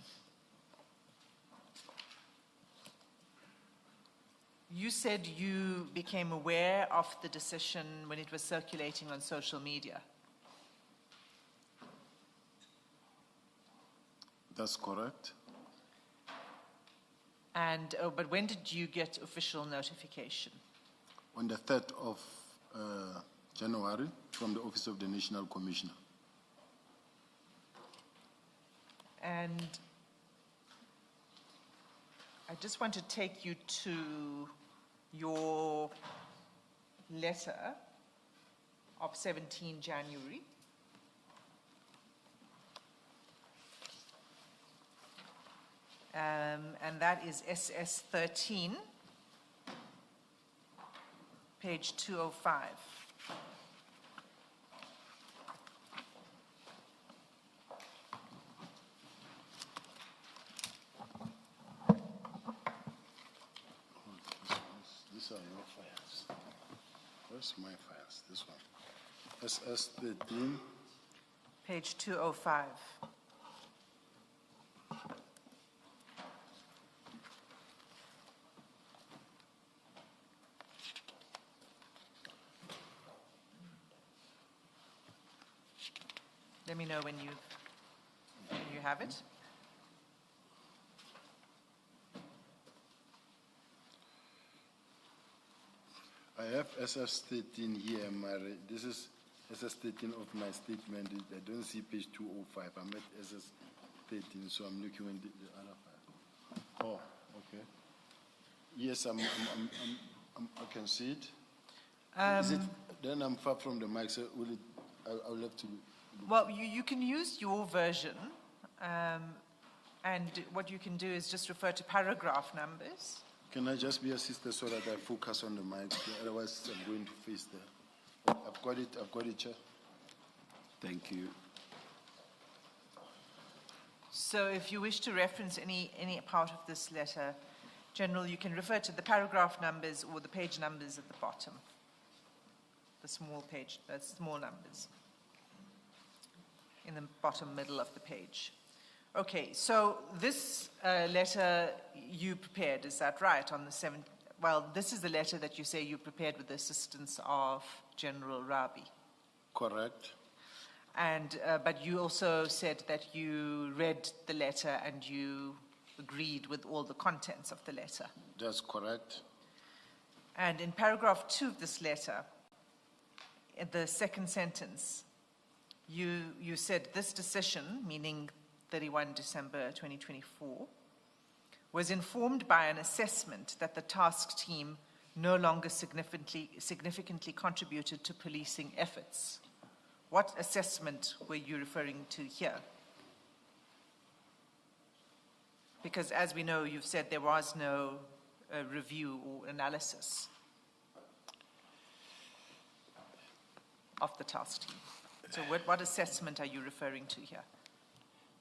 You said you became aware of the decision when it was circulating on social media. That's correct. And, but when did you get official notification? On the 3rd of January from the Office of the National Commissioner. And I just want to take you to your letter of 17 January. And that is SS 13, page 205. These are your files. Where's my files? This one. SS 13. Page 205. Let me know when you have it. I have SS 13 here. This is SS 13 of my statement. I don't see page 205. I'm at SS 13, so I'm looking at the other file. Oh, okay. Yes, I can see it. Is it. Then I'm far from the mic, so will it? I'll have to. Well, you can use your version, and what you can do is just refer to paragraph numbers. Can I just be assisted so that I focus on the mic? Otherwise, I'm going to face there. I've got it, Chair. Thank you. So if you wish to reference any part of this letter, General, you can refer to the paragraph numbers or the page numbers at the bottom. The small page, small numbers in the bottom middle of the page. Okay, so this letter you prepared, is that right, on the 7th? Well, this is the letter that you say you prepared with the assistance of General Rabi. Correct. And, but you also said that you read the letter and you agreed with all the contents of the letter. That's correct. And in paragraph 2 of this letter, in the second sentence, you said this decision, meaning 31 December 2024, was informed by an assessment that the task team no longer significantly contributed to policing efforts. What assessment were you referring to here? Because as we know, you've said there was no review or analysis of the task team. So what assessment are you referring to here?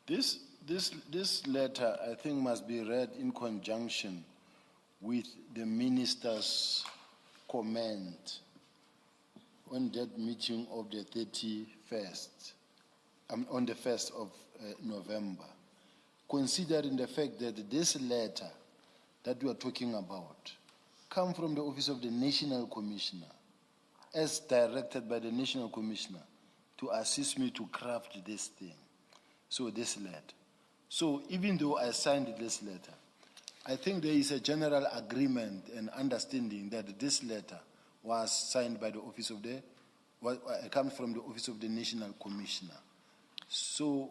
This letter, I think, must be read in conjunction with the minister's comment on that meeting of the 31st, on the 1st of November, considering the fact that this letter that we are talking about comes from the Office of the National Commissioner, as directed by the National Commissioner, to assist me to craft this thing. So this letter. So even though I signed this letter, I think there is a general agreement and understanding that this letter was signed by the Office of the, comes from the Office of the National Commissioner. So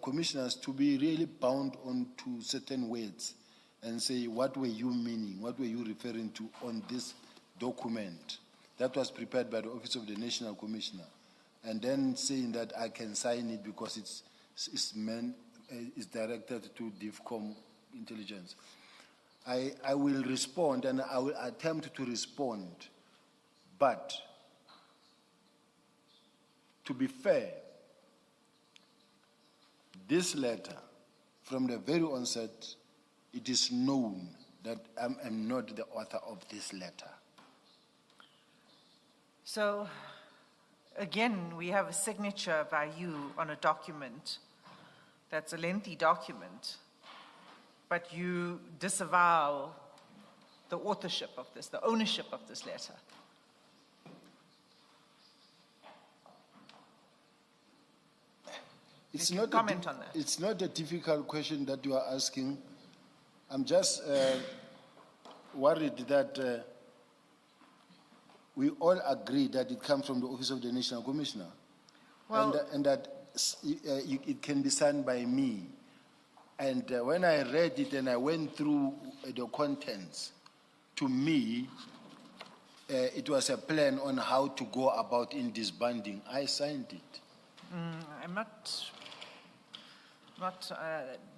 commissioners to be really bound on to certain words and say, what were you meaning? What were you referring to on this document that was prepared by the Office of the National Commissioner? And then saying that I can sign it because it's directed to DIFCOM intelligence. I will respond and I will attempt to respond, but to be fair, this letter, from the very onset, it is known that I'm not the author of this letter. So, again, we have a signature by you on a document that's a lengthy document, but you disavow the authorship of this, the ownership of this letter. It's You can not comment on that. It's not a difficult question that you are asking. I'm just worried that we all agree that it comes from the Office of the National Commissioner, Well- and that it can be signed by me. And when I read it and I went through the contents, to me, it was a plan on how to go about in disbanding. I signed it. I'm not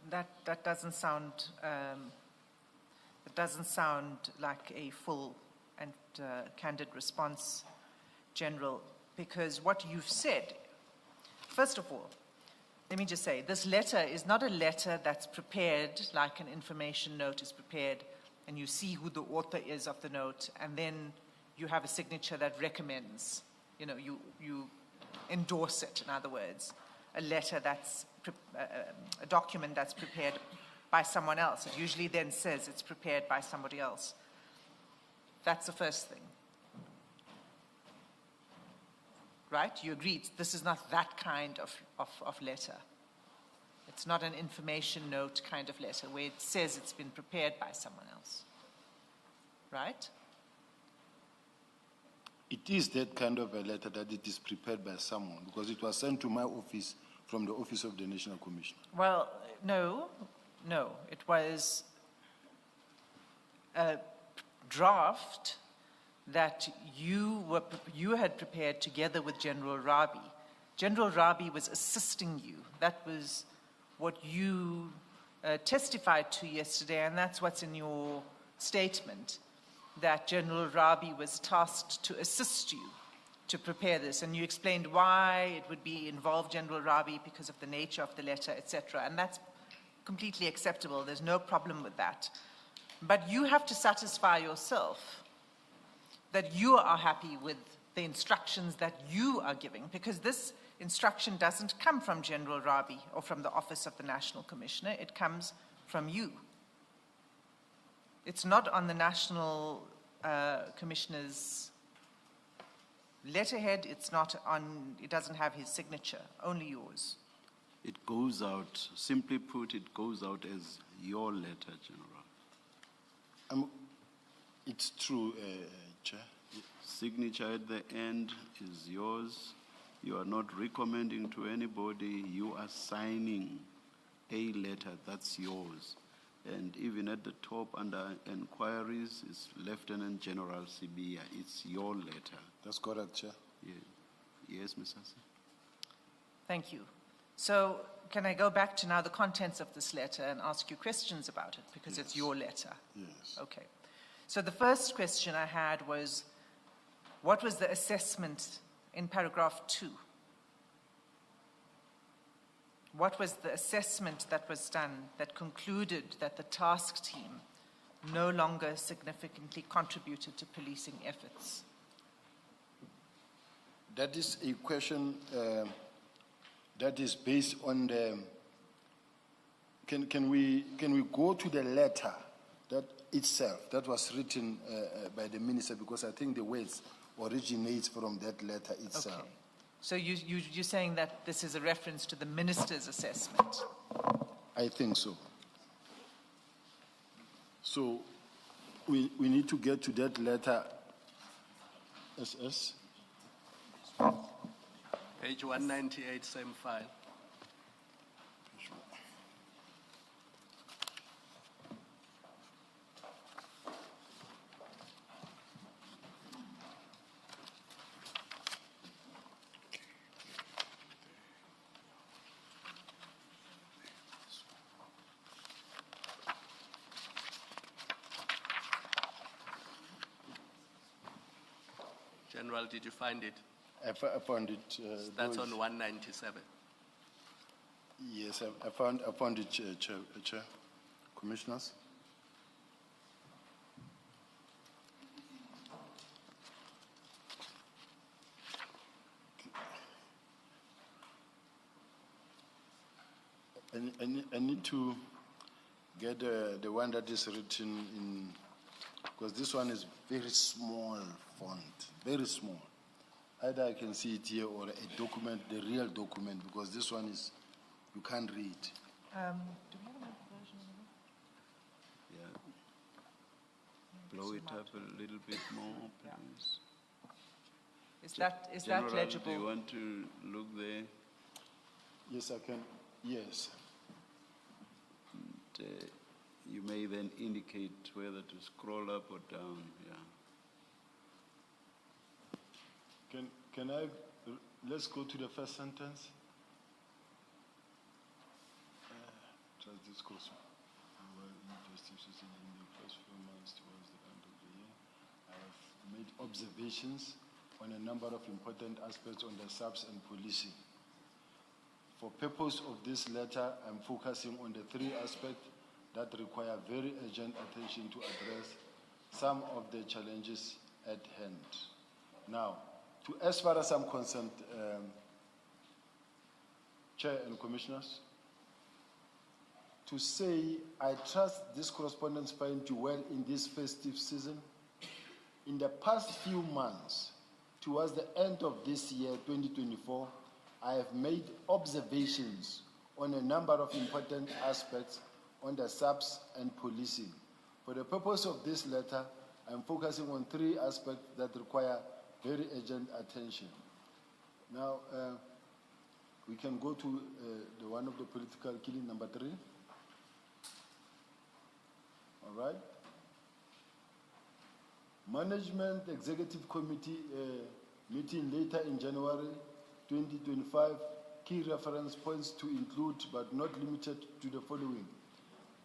that doesn't sound, it doesn't sound like a full and candid response, General, because what you've said, first of all, let me just say, this letter is not a letter that's prepared like an information note is prepared, and you see who the author is of the note, and then you have a signature that recommends, you endorse it, in other words, a letter that's, a document that's prepared by someone else. It usually then says it's prepared by somebody else. That's the first thing. Right? You agreed, this is not that kind of letter. It's not an information note kind of letter where it says it's been prepared by someone else. Right? It is that kind of a letter that it is prepared by someone, because it was sent to my office from the Office of the National Commissioner. Well, no. It was a draft that you had prepared together with General Rabi. General Rabi was assisting you. That was what you testified to yesterday, and that's what's in your statement, that General Rabi was tasked to assist you to prepare this, and you explained why it would involve General Rabi because of the nature of the letter, etc., and that's completely acceptable. There's no problem with that. But you have to satisfy yourself that you are happy with the instructions that you are giving, because this instruction doesn't come from General Rabi or from the Office of the National Commissioner, it comes from you. It's not on the National Commissioner's letterhead, it's not on, it doesn't have his signature, only yours. It goes out, simply put, it goes out as your letter, General. It's true, Chair. Signature at the end is yours. You are not recommending to anybody. You are signing a letter that's yours. And even at the top under inquiries is Lieutenant General Sibiya. It's your letter. That's correct, Chair. Yeah. Yes, Ms. Hassan. Thank you. So can I go back to now the contents of this letter and ask you questions about it, because it's your letter? Yes. Okay. So the first question I had was, what was the assessment in paragraph 2? What was the assessment that was done that concluded that the task team no longer significantly contributed to policing efforts? That is a question that is based on the, can we go to the letter that itself, that was written by the minister, because I think the words originates from that letter itself. Okay. So you're saying that this is a reference to the minister's assessment? I think so. So we need to get to that letter. SS? Page 198, same file. General, did you find it? I found it. That's those- on 197. Yes, I found it, Chair. Commissioners. I need to get the one that is written in, because this one is very small font, very small. Either I can see it here or a document, the real document, because this one is, you can't read. Do we have another version of it? Yeah. Blow it up a little bit more, please. Is that General, legible? do you want to look there? Yes, I can, yes. And, you may then indicate whether to scroll up or down, yeah. Can I, let's go to the first sentence. Trust this course. Injustices in the first few months towards the end of the year. I have made observations on a number of important aspects on the subs and policing. For purpose of this letter, I'm focusing on the 3 aspects that require very urgent attention to address some of the challenges at hand. Now, as far as I'm concerned, Chair and Commissioners, to say I trust this correspondence find you well in this festive season. In the past few months, towards the end of this year, 2024, I have made observations on a number of important aspects on the subs and policing. For the purpose of this letter, I'm focusing on 3 aspects that require very urgent attention. Now, we can go to the one of the political killing, number 3. All right. Management Executive Committee meeting later in January 2025. Key reference points to include, but not limited to, the following: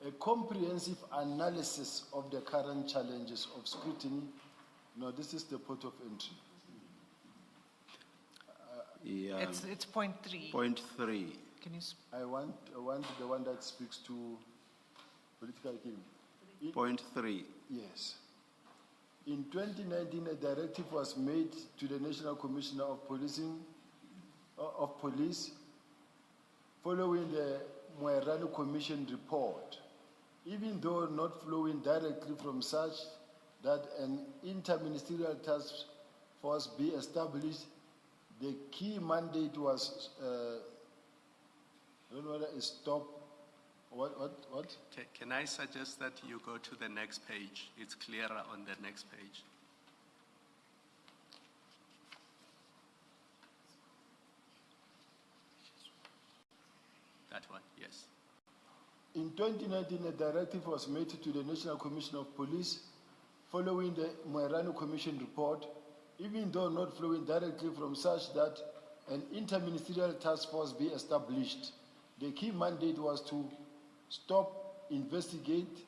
a comprehensive analysis of the current challenges of scrutiny. No, this is the port of entry. Yeah. It's point 3. Point 3. Can you? I want the one that speaks to political killing. Point 3. Yes. In 2019, a directive was made to the National Commissioner of Police following the Mkhwanazi Commission report. Even though not flowing directly from such that an interministerial task force be established, the key mandate was, I don't know whether it's stop, what? Can I suggest that you go to the next page? It's clearer on the next page. That one, yes. In 2019, a directive was made to the National Commission of Police following the Mkhwanazi Commission report, even though not flowing directly from such that an interministerial task force be established. The key mandate was to stop, investigate,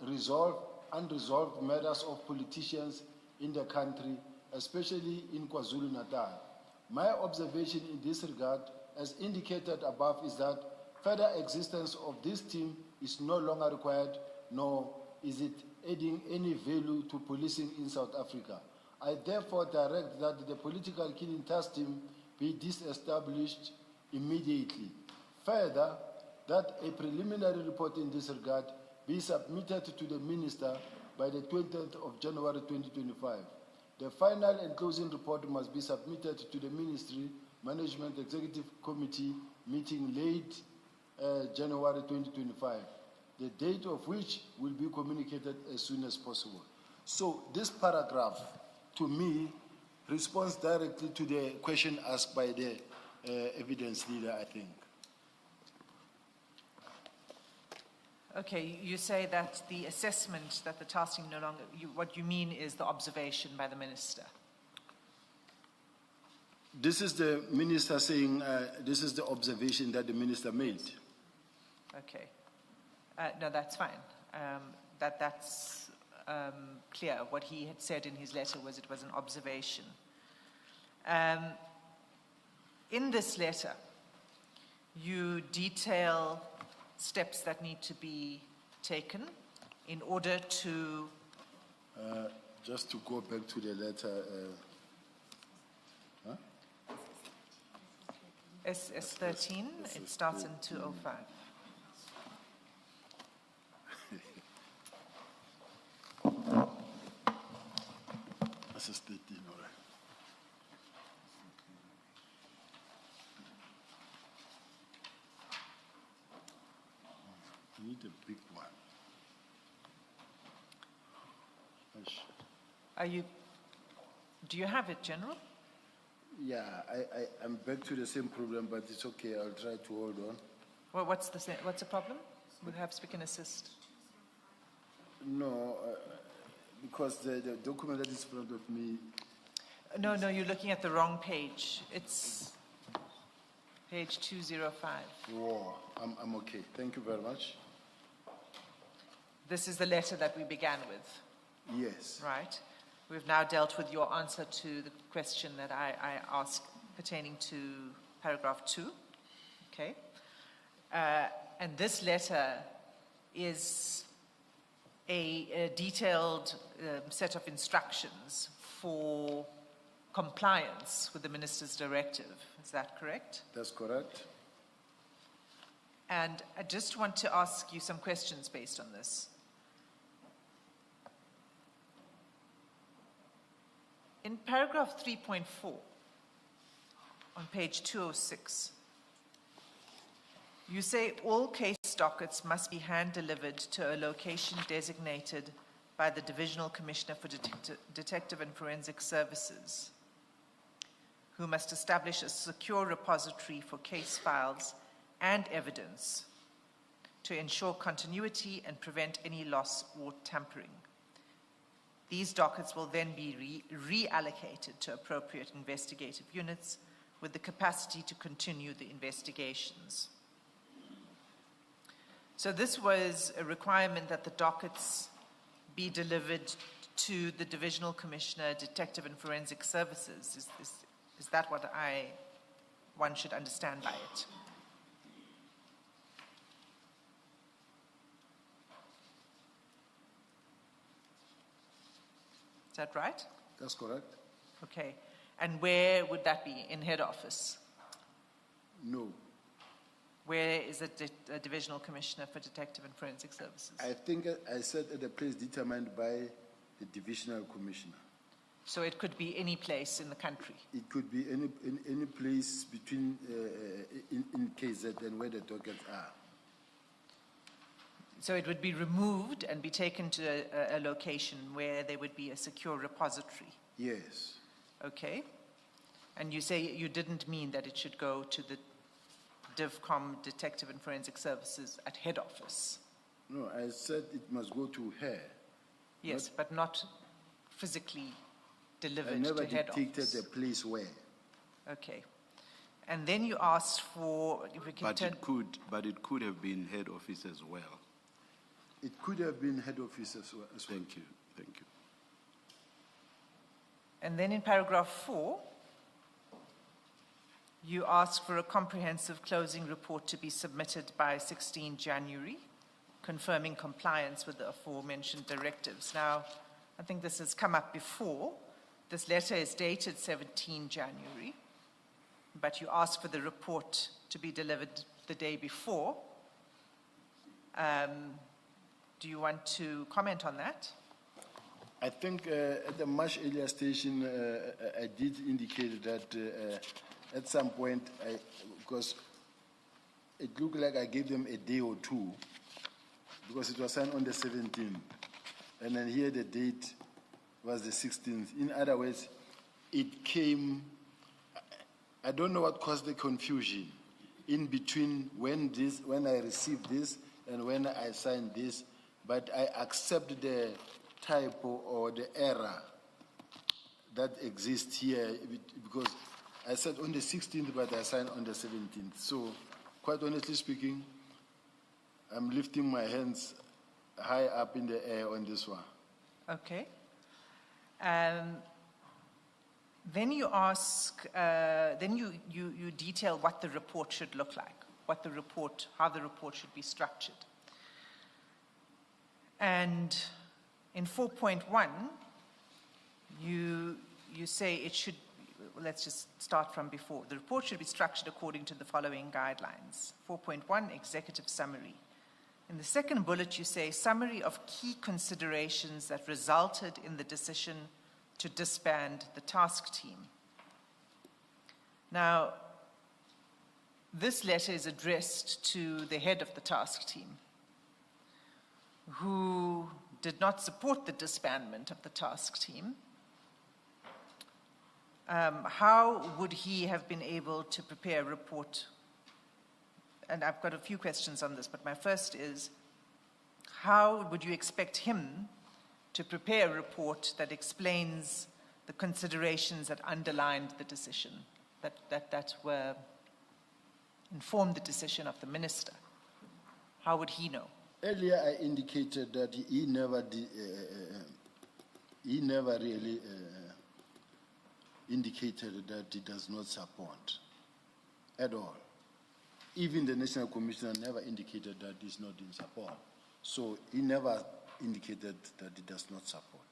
resolve unresolved matters of politicians in the country, especially in KwaZulu-Natal. My observation in this regard, as indicated above, is that further existence of this team is no longer required, nor is it adding any value to policing in South Africa. I therefore direct that the political killing task team be disestablished immediately. Further, that a preliminary report in this regard be submitted to the Minister by the 20th of January 2025. The final and closing report must be submitted to the Ministry Management Executive Committee meeting late January 2025, the date of which will be communicated as soon as possible. So this paragraph, to me, responds directly to the question asked by the evidence leader, I think. Okay, you say that the assessment that the task team no longer, what you mean is the observation by the minister. This is the minister saying, this is the observation that the minister made. Okay. No, that's fine. That's clear. What he had said in his letter was it was an observation. In this letter, you detail steps that need to be taken in order to... Just to go back to the letter... SS13, it starts in 205. SS13, all right. I need a big one. Do you have it, General? Yeah, I'm back to the same problem, but it's okay. I'll try to hold on. Well, what's the problem? Perhaps we can assist. No, because the document that is in front of me... No, you're looking at the wrong page. It's page 205. Whoa, I'm okay. Thank you very much. This is the letter that we began with. Yes. Right. We've now dealt with your answer to the question that I asked pertaining to paragraph 2. Okay. And this letter is a detailed set of instructions for compliance with the minister's directive. Is that correct? That's correct. And I just want to ask you some questions based on this. In paragraph 3.4, on page 206, you say all case dockets must be hand-delivered to a location designated by the Divisional Commissioner for Detective and Forensic Services, who must establish a secure repository for case files and evidence to ensure continuity and prevent any loss or tampering. These dockets will then be reallocated to appropriate investigative units with the capacity to continue the investigations. So this was a requirement that the dockets be delivered to the Divisional Commissioner, Detective and Forensic Services. Is that what one should understand by it? Is that right? That's correct? Okay. And where would that be? In head office? No. Where is it a divisional commissioner for detective and forensic services? I think I said at the place determined by the divisional commissioner. So it could be any place in the country. It could be any place between in KZ and where the dockets are. So it would be removed and be taken to a location where there would be a secure repository. Yes. Okay. And you say you didn't mean that it should go to the DivCom, Detective and Forensic Services at head office. No, I said it must go to her. Yes, but not physically delivered I never to head dictated office. a place where. Okay. And then you asked for, if we can But it could have been head office as well. It could have been head office as well. Thank you, thank you. And then in paragraph 4, you ask for a comprehensive closing report to be submitted by 16 January, confirming compliance with the aforementioned directives. Now, I think this has come up before. This letter is dated 17 January, but you ask for the report to be delivered the day before. Do you want to comment on that? I think at the much earlier station, I did indicate that at some point, because it looked like I gave them a day or two, because it was signed on the 17th, and then here the date was the 16th. In other words, it came, I don't know what caused the confusion in between when I received this and when I signed this, but I accept the typo or the error that exists here because I said on the 16th, but I signed on the 17th. So, quite honestly speaking, I'm lifting my hands high up in the air on this one. Okay. Then you ask, then you detail what the report should look like, how the report should be structured. And in 4.1, you say it should, let's just start from before. The report should be structured according to the following guidelines. 4.1, executive summary. In the second bullet, you say summary of key considerations that resulted in the decision to disband the task team. Now, this letter is addressed to the head of the task team, who did not support the disbandment of the task team. How would he have been able to prepare a report? And I've got a few questions on this, but my first is, how would you expect him to prepare a report that explains the considerations that underlined the decision, that were informed the decision of the minister? How would he know? Earlier, I indicated that he never really indicated that he does not support at all. Even the National Commissioner never indicated that he's not in support. So he never indicated that he does not support.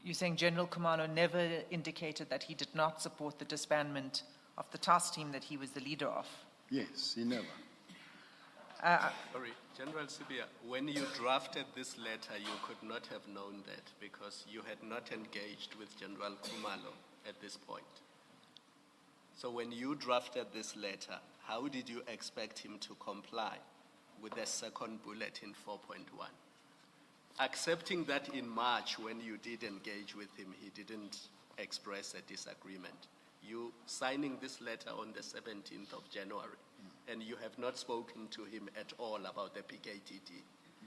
You're saying General Khumalo never indicated that he did not support the disbandment of the task team that he was the leader of? Yes, he never. Sorry, General Sibiya, when you drafted this letter, you could not have known that because you had not engaged with General Khumalo at this point. So when you drafted this letter, how did you expect him to comply with the second bullet in 4.1? Accepting that in March, when you did engage with him, he didn't express a disagreement. You signing this letter on the 17th of January, and you have not spoken to him at all about the PKTT.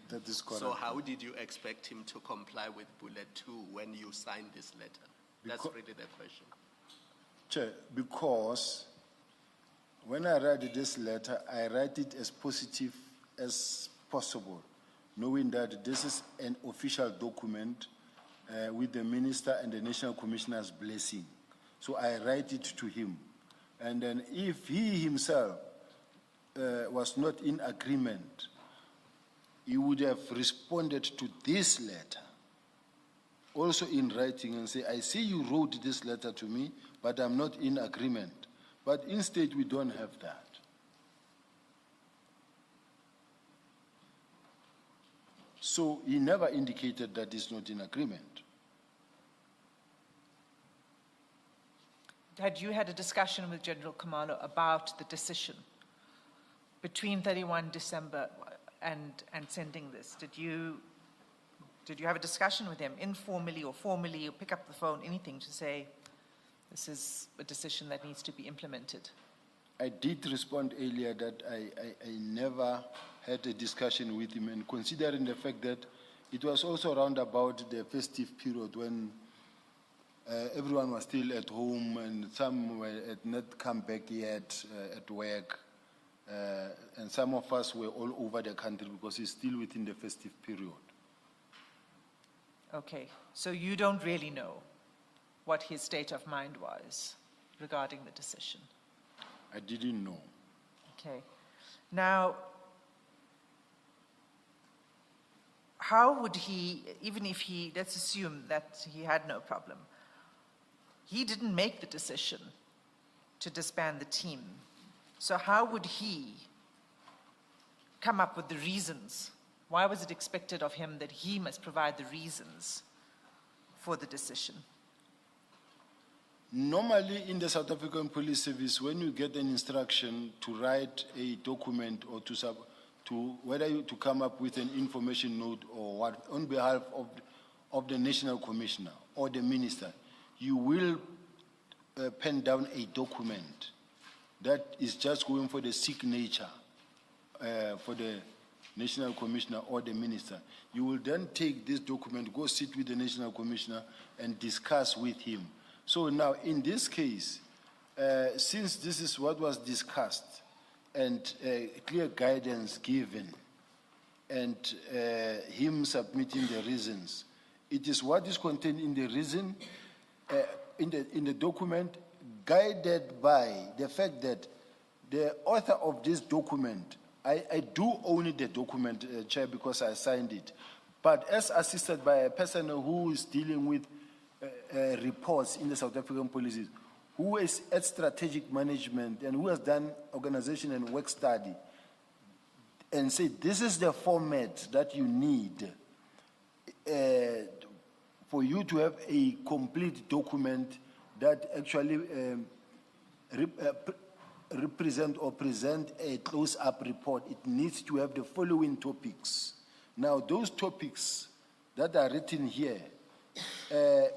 That is correct. So how did you expect him to comply with bullet 2 when you signed this letter? That's really the question. Chair, because when I write this letter, I write it as positive as possible, knowing that this is an official document with the Minister and the National Commissioner's blessing. So I write it to him. And then if he himself was not in agreement, he would have responded to this letter also in writing and say, I see you wrote this letter to me, but I'm not in agreement. But instead, we don't have that. So he never indicated that he's not in agreement. Had you had a discussion with General Khumalo about the decision between 31 December and sending this? Did you have a discussion with him, informally or formally, or pick up the phone, anything to say, this is a decision that needs to be implemented? I did respond earlier that I never had a discussion with him, and considering the fact that it was also around about the festive period when everyone was still at home and some had not come back yet at work, and some of us were all over the country because it's still within the festive period. Okay, so you don't really know what his state of mind was regarding the decision? I didn't know. Okay. Now, how would he, even if he, let's assume that he had no problem, he didn't make the decision to disband the team. So how would he come up with the reasons? Why was it expected of him that he must provide the reasons for the decision? Normally in the South African Police Service, when you get an instruction to write a document or to come up with an information note or what on behalf of the National Commissioner or the Minister, you will pen down a document that is just going for the signature for the National Commissioner or the Minister. You will then take this document, go sit with the National Commissioner and discuss with him. So now, in this case, since this is what was discussed and clear guidance given and him submitting the reasons, it is what is contained in the reason, in the document, guided by the fact that the author of this document, I do own the document, Chair, because I signed it, but as assisted by a person who is dealing with reports in the South African Police, who is at strategic management and who has done organization and work study, and say this is the format that you need for you to have a complete document that actually represent or present a close-up report. It needs to have the following topics. Now, those topics that are written here,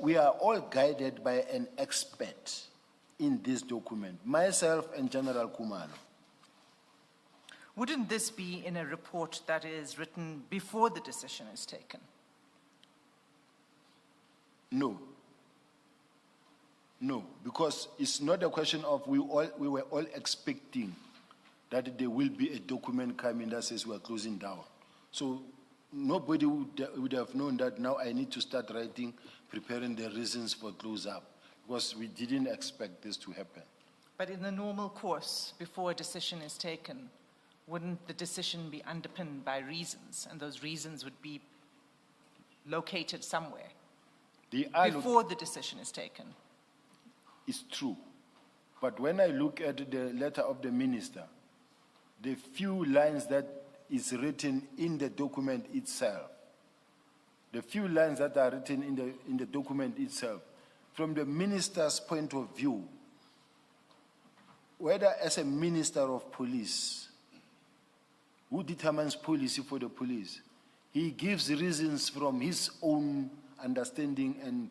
we are all guided by an expert in this document, myself and General Khumalo. Wouldn't this be in a report that is written before the decision is taken? No. No, because it's not a question of we were all expecting that there will be a document coming that says we're closing down. So nobody would have known that now I need to start writing, preparing the reasons for close up, because we didn't expect this to happen. But in the normal course, before a decision is taken, wouldn't the decision be underpinned by reasons, and those reasons would be located somewhere before the decision is taken? It's true. But when I look at the letter of the minister, the few lines that is written in the document itself, the few lines that are written in the document itself, from the minister's point of view, whether as a minister of police, who determines policy for the police, he gives reasons from his own understanding and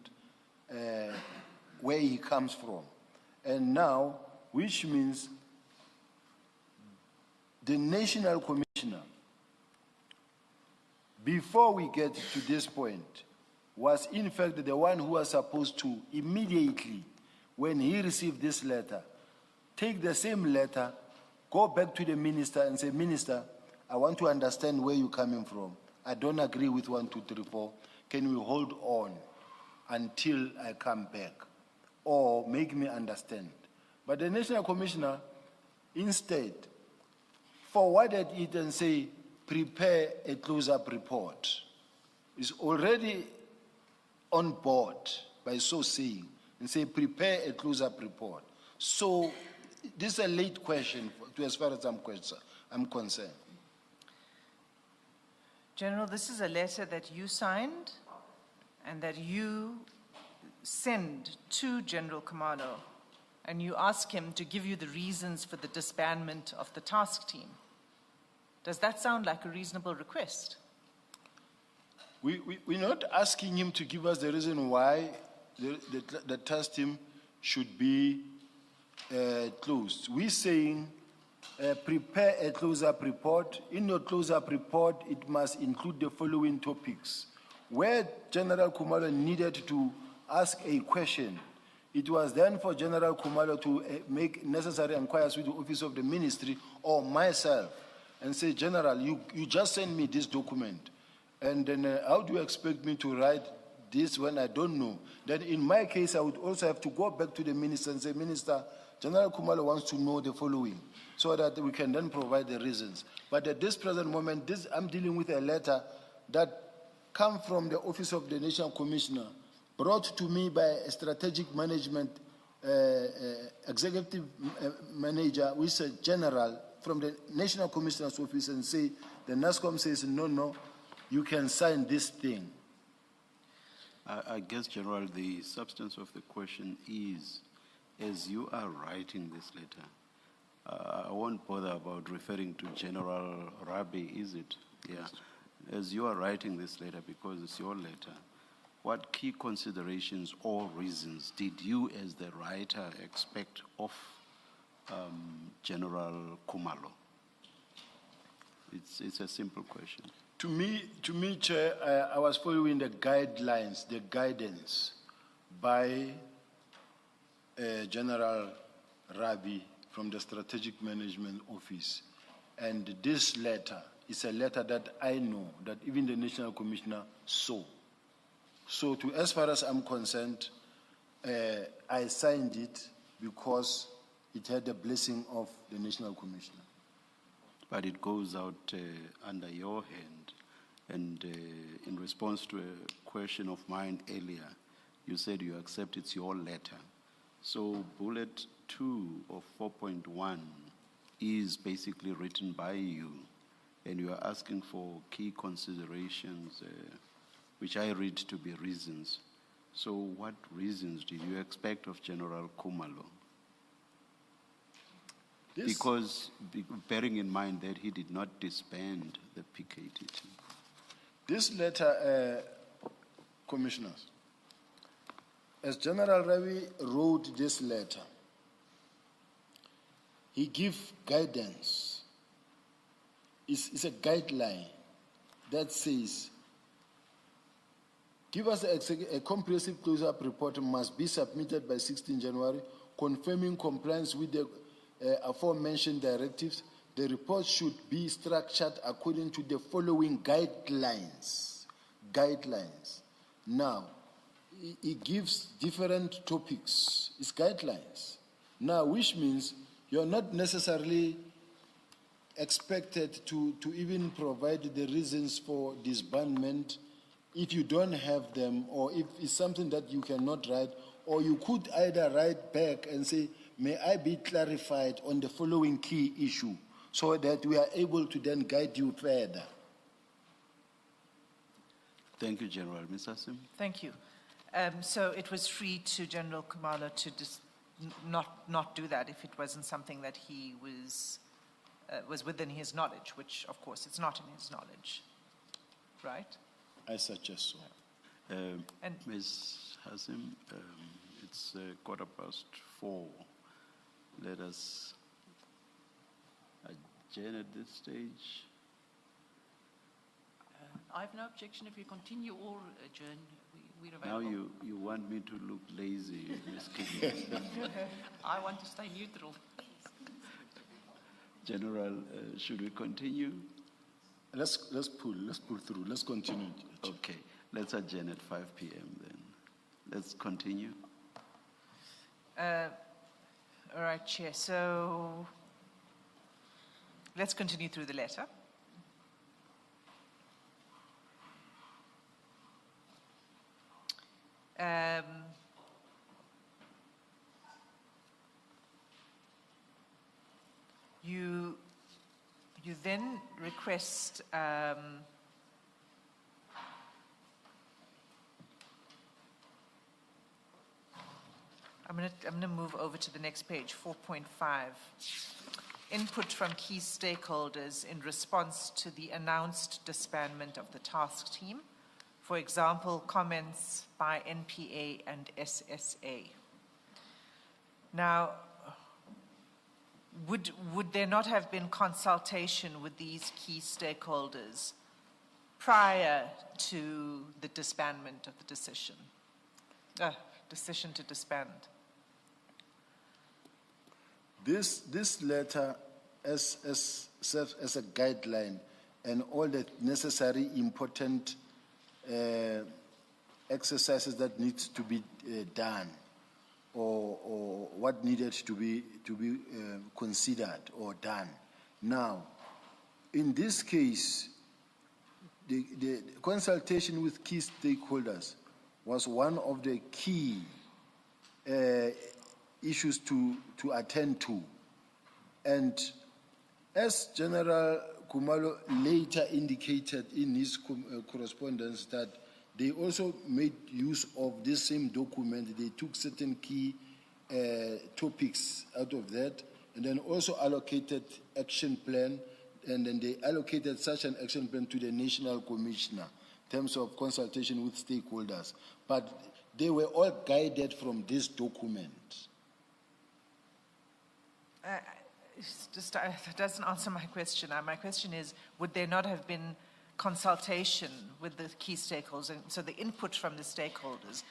where he comes from. And now, which means the National Commissioner, before we get to this point, was in fact the one who was supposed to immediately, when he received this letter, take the same letter, go back to the minister and say, Minister, I want to understand where you're coming from. I don't agree with 1, 2, 3, 4. Can we hold on until I come back? Or make me understand. But the National Commissioner instead forwarded it and say, prepare a close-up report. It's already on board by so saying and say, prepare a close-up report. So this is a late question as far as I'm concerned. General, this is a letter that you signed and that you send to General Khumalo, and you ask him to give you the reasons for the disbandment of the task team. Does that sound like a reasonable request? We're not asking him to give us the reason why the task team should be closed. We're saying prepare a close-up report. In your close-up report, it must include the following topics. Where General Khumalo needed to ask a question, it was then for General Khumalo to make necessary inquiries with the office of the ministry or myself and say, General, you just send me this document. And then how do you expect me to write this when I don't know? Then in my case, I would also have to go back to the minister and say, Minister, General Khumalo wants to know the following, so that we can then provide the reasons. But at this present moment, I'm dealing with a letter that comes from the Office of the National Commissioner, brought to me by a strategic management executive manager, which is a general from the National Commissioner's office, and say, the NASCOM says, no, you can sign this thing. I guess, General, the substance of the question is, as you are writing this letter, I won't bother about referring to General Rabi, is it? Yeah. As you are writing this letter, because it's your letter, what key considerations or reasons did you, as the writer, expect of General Khumalo? It's a simple question. To me, Chair, I was following the guidelines, the guidance by General Rabi from the Strategic Management Office. And this letter is a letter that I know that even the National Commissioner saw. So as far as I'm concerned, I signed it because it had the blessing of the National Commissioner. But it goes out under your hand. And in response to a question of mine earlier, you said you accept it's your letter. So bullet 2 of 4.1 is basically written by you, and you are asking for key considerations, which I read to be reasons. So what reasons did you expect of General Khumalo? Because bearing in mind that he did not disband the PKTT. This letter, Commissioners, as General Rabi wrote this letter, he gave guidance. It's a guideline that says, give us a comprehensive close-up report must be submitted by 16 January, confirming compliance with the aforementioned directives. The report should be structured according to the following guidelines. Now, it gives different topics. It's guidelines. Now, which means you're not necessarily expected to even provide the reasons for disbandment if you don't have them, or if it's something that you cannot write, or you could either write back and say, may I be clarified on the following key issue, so that we are able to then guide you further. Thank you, General. Ms. Asim? Thank you. So it was free to General Khumalo to not do that if it wasn't something that he was within his knowledge, which, of course, it's not in his knowledge, right? I suggest so. And Ms. Hasim, it's 4:15. Let us adjourn at this stage. I have no objection if you continue or adjourn. We're Now available. you want me to look lazy, Ms. Kidman. I want to stay neutral. General, should we continue? Let's pull through. Let's continue. Okay, let's adjourn at 5 p.m. then. Let's continue. all right, Chair. So let's continue through the letter. You then request I'm going to move over to the next page, 4.5. Input from key stakeholders in response to the announced disbandment of the task team. For example, comments by NPA and SSA. Now, would there not have been consultation with these key stakeholders prior to the disbandment of the decision to disband? This letter serves as a guideline and all the necessary important exercises that needs to be done or what needed to be considered or done. Now, in this case, the consultation with key stakeholders was one of the key issues to attend to. And as General Khumalo later indicated in his correspondence that they also made use of this same document. They took certain key topics out of that and then also allocated action plan, and then they allocated such an action plan to the National Commissioner in terms of consultation with stakeholders. But they were all guided from this document. That doesn't answer my question. My question is, would there not have been consultation with the key stakeholders? And so the input from the stakeholders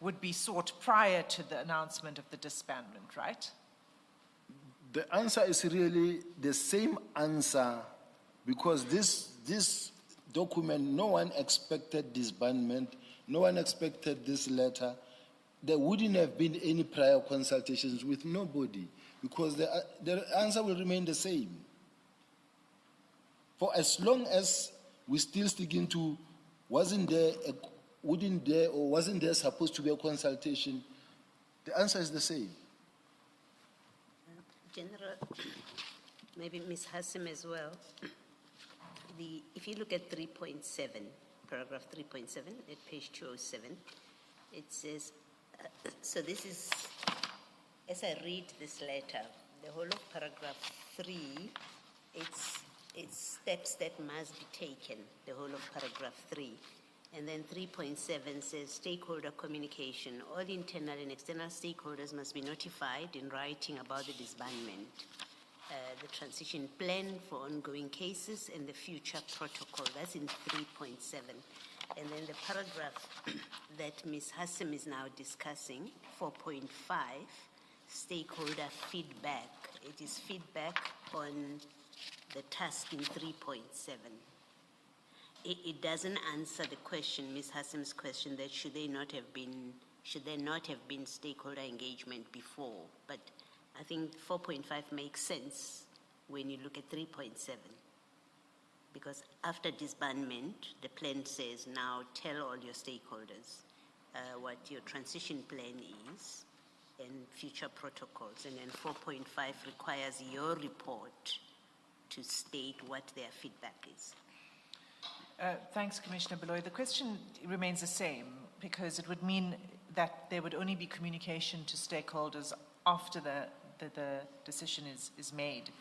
would be sought prior to the announcement of the disbandment, right? The answer is really the same answer, because this document, no one expected disbandment, no one expected this letter. There wouldn't have been any prior consultations with nobody, because the answer will remain the same. For as long as we still sticking to wasn't there supposed to be a consultation, the answer is the same. General, maybe Ms. Hassim as well. If you look at 3.7, paragraph 3.7 at page 207, it says, so this is, as I read this letter, the whole of paragraph 3, it's steps that must be taken, the whole of paragraph 3. And then 3.7 says stakeholder communication. All internal and external stakeholders must be notified in writing about the disbandment, the transition plan for ongoing cases, and the future protocol. That's in 3.7. And then the paragraph that Ms. Hassim is now discussing, 4.5, stakeholder feedback. It is feedback on the task in 3.7. It doesn't answer the question, Ms. Hassim's question, that should there not have been stakeholder engagement before. But I think 4.5 makes sense when you look at 3.7. Because after disbandment, the plan says, now tell all your stakeholders what your transition plan is and future protocols. And then 4.5 requires your report to state what their feedback is. Thanks, Commissioner Beloy. The question remains the same, because it would mean that there would only be communication to stakeholders after the decision is made.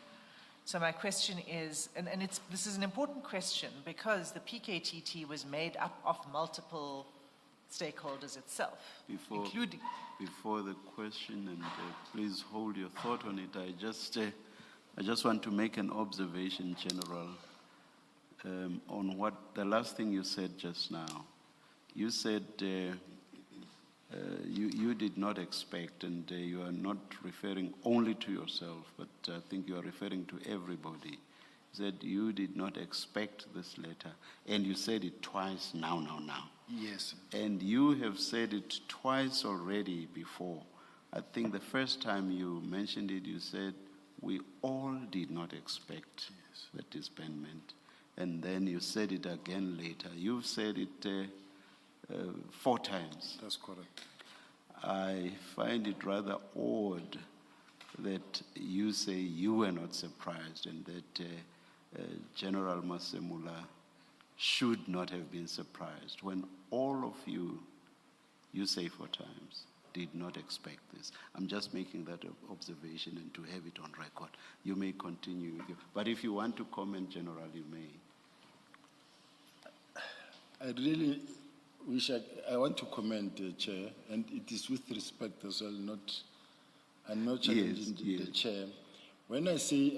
So my question is, and this is an important question, because the PKTT was made up of multiple stakeholders itself, including... Before the question, and please hold your thought on it, I just want to make an observation, General, on what the last thing you said just now. You said you did not expect, and you are not referring only to yourself, but I think you are referring to everybody. You said you did not expect this letter, and you said it twice now. Yes. And you have said it twice already before. I think the first time you mentioned it, you said, we all did not expect the disbandment. And then you said it again later. You've said it 4 times. That's correct. I find it rather odd that you say you were not surprised and that General Masemula should not have been surprised when all of you say 4 times, did not expect this. I'm just making that observation and to have it on record. You may continue with you, but if you want to comment, General, you may. I really wish I want to comment, Chair, and it is with respect as well, I'm not challenging the Chair. When I say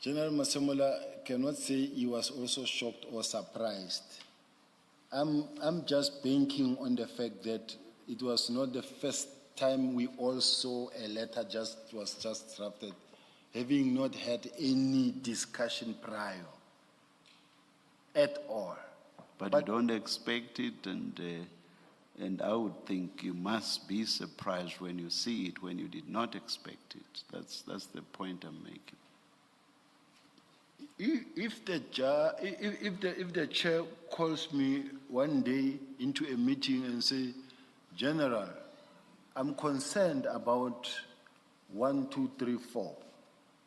General Masemola cannot say he was also shocked or surprised, I'm just banking on the fact that it was not the first time we all saw a letter was just drafted, having not had any discussion prior at all. But you don't expect it, and I would think you must be surprised when you see it, when you did not expect it. That's the point I'm making. If the chair calls me one day into a meeting and say, General, I'm concerned about 1, 2, 3, 4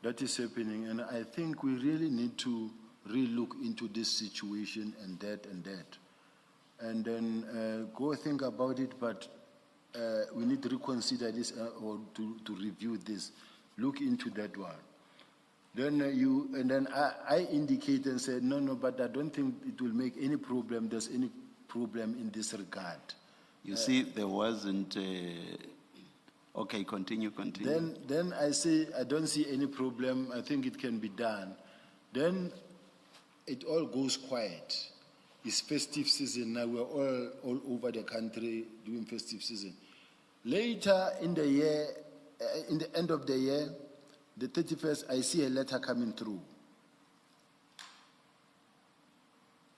that is happening, and I think we really need to re-look into this situation and that, and then go think about it, but we need to reconsider this or to review this, look into that one. Then I indicate and say, no, but I don't think it will make any problem, there's any problem in this regard. You see, there wasn't, okay, continue. Then I say, I don't see any problem, I think it can be done. Then it all goes quiet. It's festive season now, we're all over the country doing festive season. Later in the year, in the end of the year, the 31st, I see a letter coming through.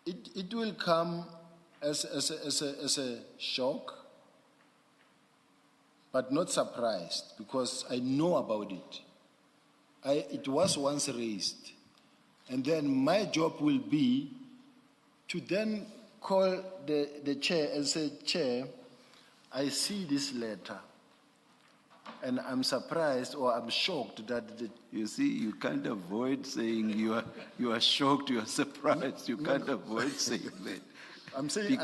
It will come as a shock, but not surprised, because I know about it. It was once raised. And then my job will be to then call the chair and say, Chair, I see this letter, and I'm surprised or I'm shocked that You see, you can't avoid saying you are shocked, you are surprised. You can't avoid saying that. I'm saying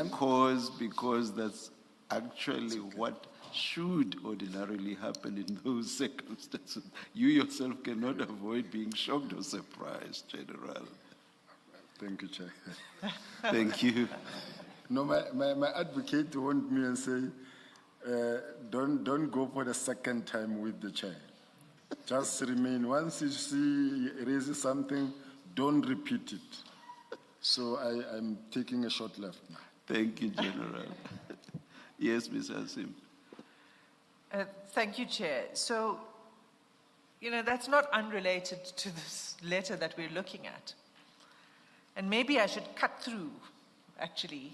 because that's actually what should ordinarily happen in those circumstances. You yourself cannot avoid being shocked or surprised, General. Thank you, Chair. Thank you. No, my advocate warned me and say, don't go for the second time with the chair. Just remain. Once you see he raises something, don't repeat it. So I'm taking a short left now. Thank you, General. Yes, Ms. Hasim. Thank you, Chair. So, that's not unrelated to this letter that we're looking at. And maybe I should cut through, actually.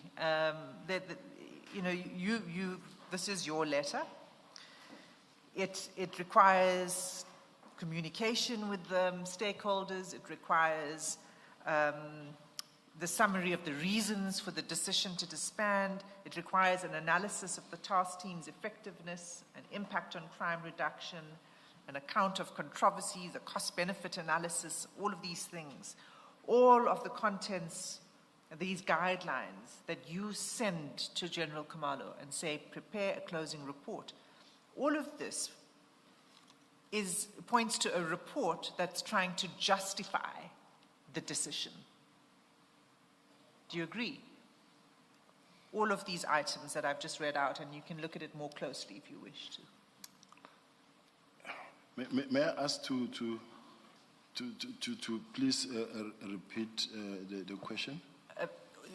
This is your letter. It requires communication with stakeholders. It requires the summary of the reasons for the decision to disband. It requires an analysis of the task team's effectiveness and impact on crime reduction, an account of controversies, a cost-benefit analysis, all of these things. All of the contents, these guidelines that you send to General Khumalo and say, prepare a closing report. All of this points to a report that's trying to justify the decision. Do you agree? All of these items that I've just read out, and you can look at it more closely if you wish to. May I ask to please repeat the question?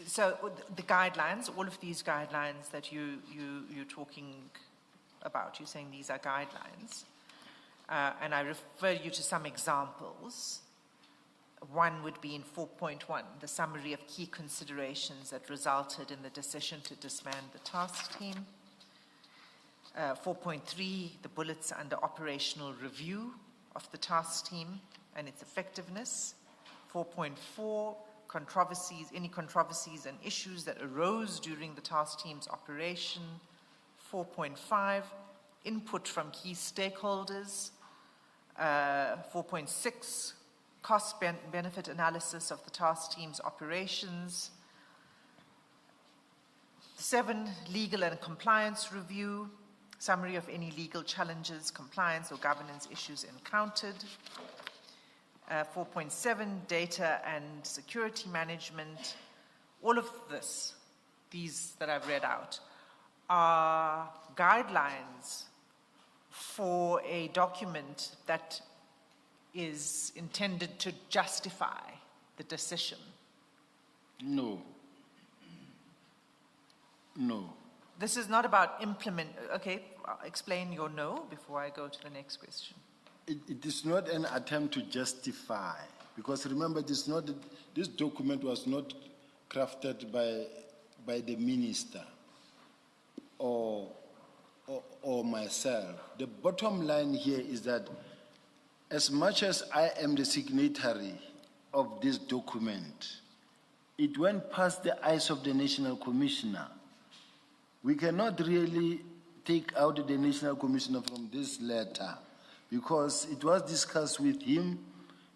So the guidelines, all of these guidelines that you're talking about, you're saying these are guidelines, and I refer you to some examples. One would be in 4.1, the summary of key considerations that resulted in the decision to disband the task team. 4.3, the bullets under operational review of the task team and its effectiveness. 4.4, any controversies and issues that arose during the task team's operation. 4.5, input from key stakeholders. 4.6, cost-benefit analysis of the task team's operations. 7, legal and compliance review, summary of any legal challenges, compliance or governance issues encountered. 4.7, data and security management. All of this, these that I've read out, are guidelines for a document that is intended to justify the decision. No. No. This is not about okay, explain your no before I go to the next question. It is not an attempt to justify, because remember, this document was not crafted by the minister or myself. The bottom line here is that as much as I am the signatory of this document, it went past the eyes of the National Commissioner. We cannot really take out the National Commissioner from this letter because it was discussed with him.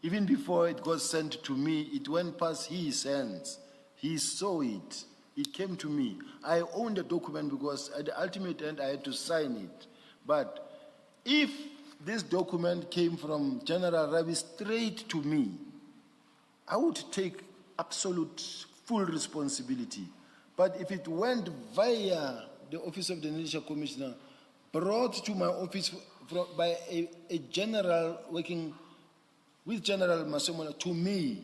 Even before it got sent to me, it went past his hands. He saw it. It came to me. I own the document because at the ultimate end I had to sign it. But if this document came from General Ravi straight to me, I would take absolute full responsibility. But if it went via the Office of the National Commissioner, brought to my office by a general working with General Masemola to me,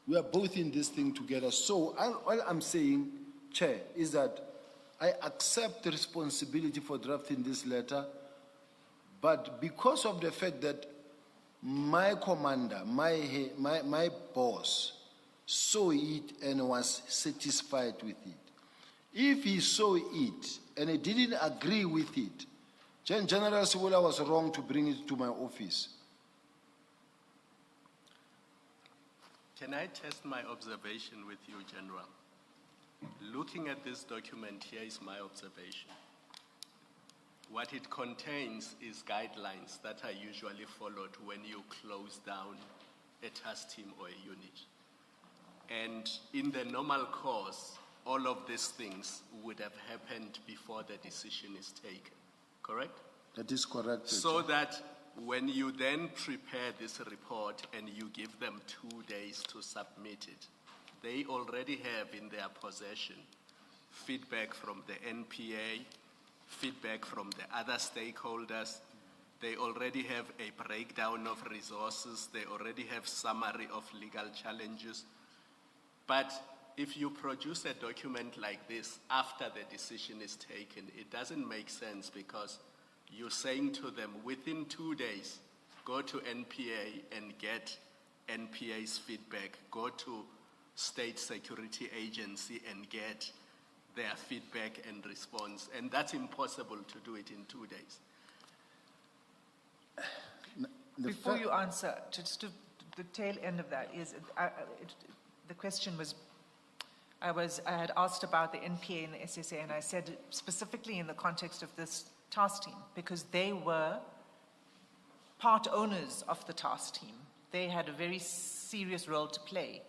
we are both in this thing together. So all I'm saying, Chair, is that I accept the responsibility for drafting this letter, but because of the fact that my commander, my boss, saw it and was satisfied with it. If he saw it and he didn't agree with it, General Sibola was wrong to bring it to my office. Can I test my observation with you, General? Looking at this document, here is my observation. What it contains is guidelines that are usually followed when you close down a task team or a unit. And in the normal course, all of these things would have happened before the decision is taken, correct? That is correct. So that when you then prepare this report and you give them 2 days to submit it, they already have in their possession feedback from the NPA, feedback from the other stakeholders. They already have a breakdown of resources. They already have summary of legal challenges. But if you produce a document like this after the decision is taken, it doesn't make sense because you're saying to them within 2 days, go to NPA and get NPA's feedback, go to State Security Agency and get their feedback and response. And that's impossible to do it in 2 days. Before you answer, just to the tail end of that is, the question was, I had asked about the NPA and the SSA, and I said specifically in the context of this task team, because they were part owners of the task team. They had a very serious role to play.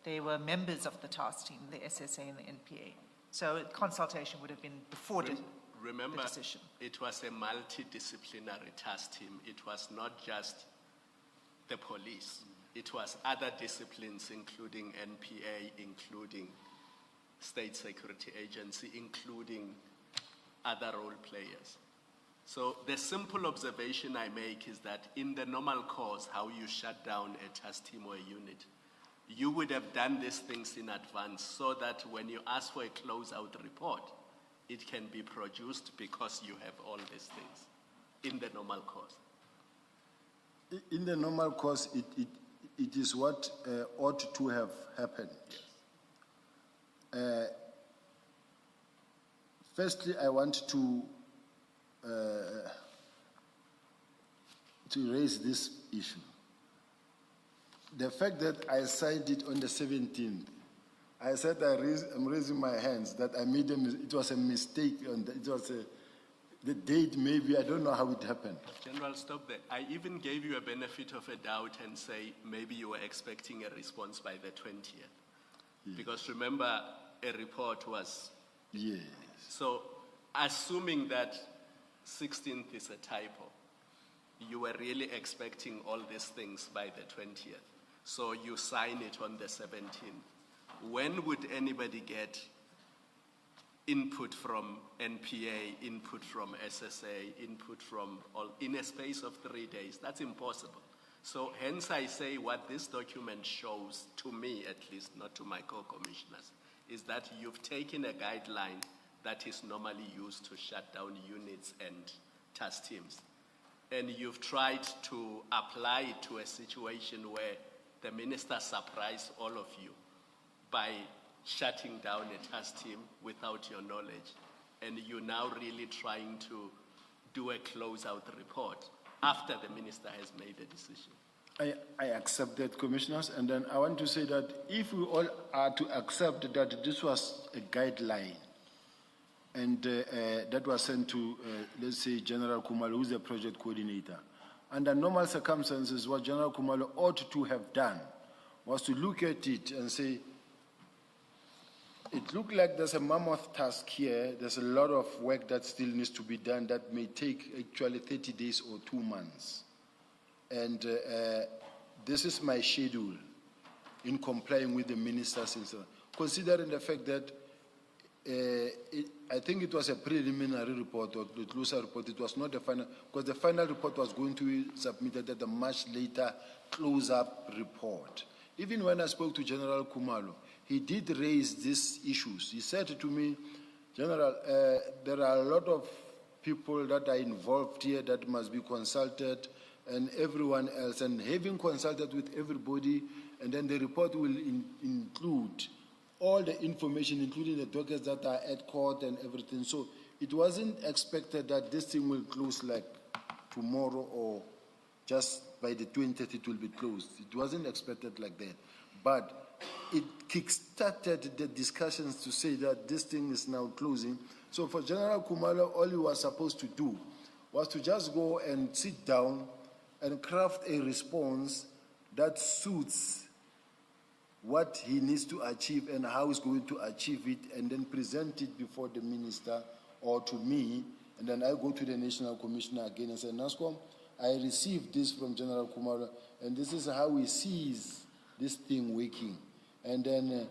They were members of the task team, the SSA and the NPA. So consultation would have been before the decision. It was a multidisciplinary task team. It was not just the police. It was other disciplines, including NPA, including State Security Agency, including other role players. So the simple observation I make is that in the normal course, how you shut down a task team or a unit, you would have done these things in advance so that when you ask for a closeout report, it can be produced because you have all these things in the normal course. In the normal course, it is what ought to have happened. Firstly, I want to raise this issue. The fact that I signed it on the 17th, I said I'm raising my hands that I made it was a mistake. It was the date, maybe, I don't know how it happened. General, stop there. I even gave you a benefit of a doubt and say maybe you were expecting a response by the 20th. Yes. Because remember, a report was... Yes. So, assuming that 16th is a typo, you were really expecting all these things by the 20th. So you sign it on the 17th. When would anybody get input from NPA, input from SSA, input from all, in a space of 3 days? That's impossible. So hence I say what this document shows, to me at least, not to my co-commissioners, is that you've taken a guideline that is normally used to shut down units and task teams, and you've tried to apply it to a situation where the minister surprised all of you by shutting down a task team without your knowledge, and you're now really trying to do a closeout report after the minister has made a decision. I accept that, commissioners, and then I want to say that if we all are to accept that this was a guideline, and that was sent to, let's say, General Khumalo, who's the project coordinator. Under normal circumstances, what General Khumalo ought to have done was to look at it and say, it looked like there's a mammoth task here. There's a lot of work that still needs to be done that may take actually 30 days or 2 months. And this is my schedule in complying with the minister's instruction. Considering the fact that I think it was a preliminary report or the closer report. It was not the final, because the final report was going to be submitted at a much later close-up report. Even when I spoke to General Khumalo, he did raise these issues. He said to me, General, there are a lot of people that are involved here that must be consulted, and everyone else, and having consulted with everybody, and then the report will include all the information, including the documents that are at court and everything. So it wasn't expected that this thing will close like tomorrow or just by the 20th it will be closed. It wasn't expected like that. But it kick-started the discussions to say that this thing is now closing. So for General Khumalo, all he was supposed to do was to just go and sit down and craft a response that suits what he needs to achieve and how he's going to achieve it, and then present it before the minister or to me, and then I go to the National Commissioner again and say, NASCOM, I received this from General Khumalo, and this is how he sees this thing working. And then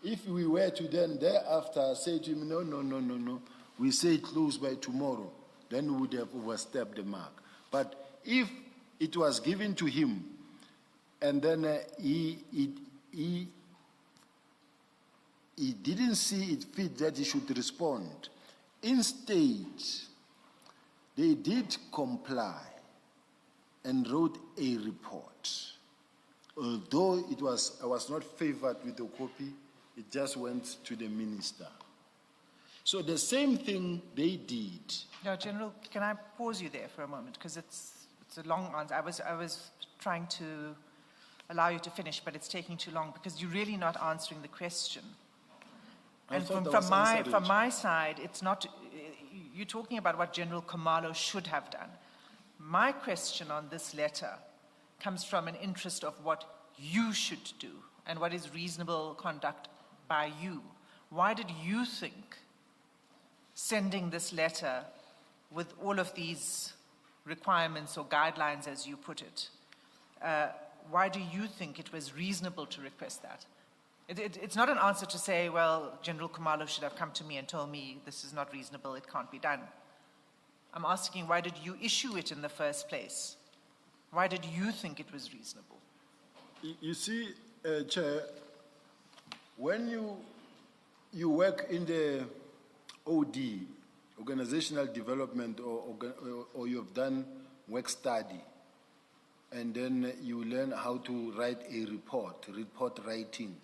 if we were to then thereafter say to him, no, we say close by tomorrow, then we would have overstepped the mark. But if it was given to him, and then he didn't see it fit that he should respond. Instead, they did comply and wrote a report. Although I was not favored with the copy, it just went to the minister. So the same thing they did. No, General, can I pause you there for a moment? Because it's a long answer. I was trying to allow you to finish, but it's taking too long because you're really not answering the question. And from my side, it's not, you're talking about what General Khumalo should have done. My question on this letter comes from an interest of what you should do and what is reasonable conduct by you. Why did you think sending this letter with all of these requirements or guidelines, as you put it, why do you think it was reasonable to request that? It's not an answer to say, well, General Khumalo should have come to me and told me this is not reasonable, it can't be done. I'm asking, why did you issue it in the first place? Why did you think it was reasonable? You see, Chair, when you work in the OD, organizational development, or you've done work study, and then you learn how to write a report writing.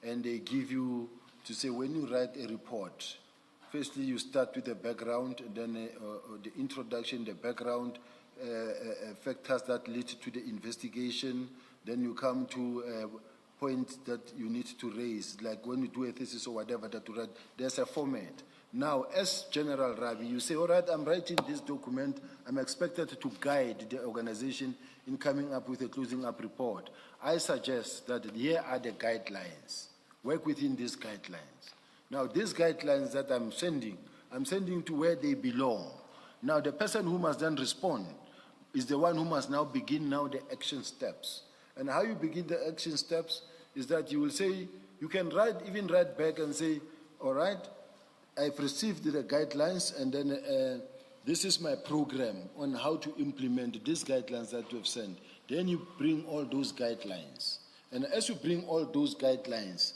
And they give you to say, when you write a report, firstly you start with the background, and then the introduction, the background, factors that lead to the investigation, then you come to a point that you need to raise, like when you do a thesis or whatever that you write, there's a format. Now, as General Rabi, you say, all right, I'm writing this document, I'm expected to guide the organization in coming up with a closing up report. I suggest that here are the guidelines. Work within these guidelines. Now, these guidelines that I'm sending to where they belong. Now, the person who must then respond is the one who must now begin the action steps. And how you begin the action steps is that you will say, you can even write back and say, all right, I've received the guidelines, and then this is my program on how to implement these guidelines that we've sent. Then you bring all those guidelines. And as you bring all those guidelines,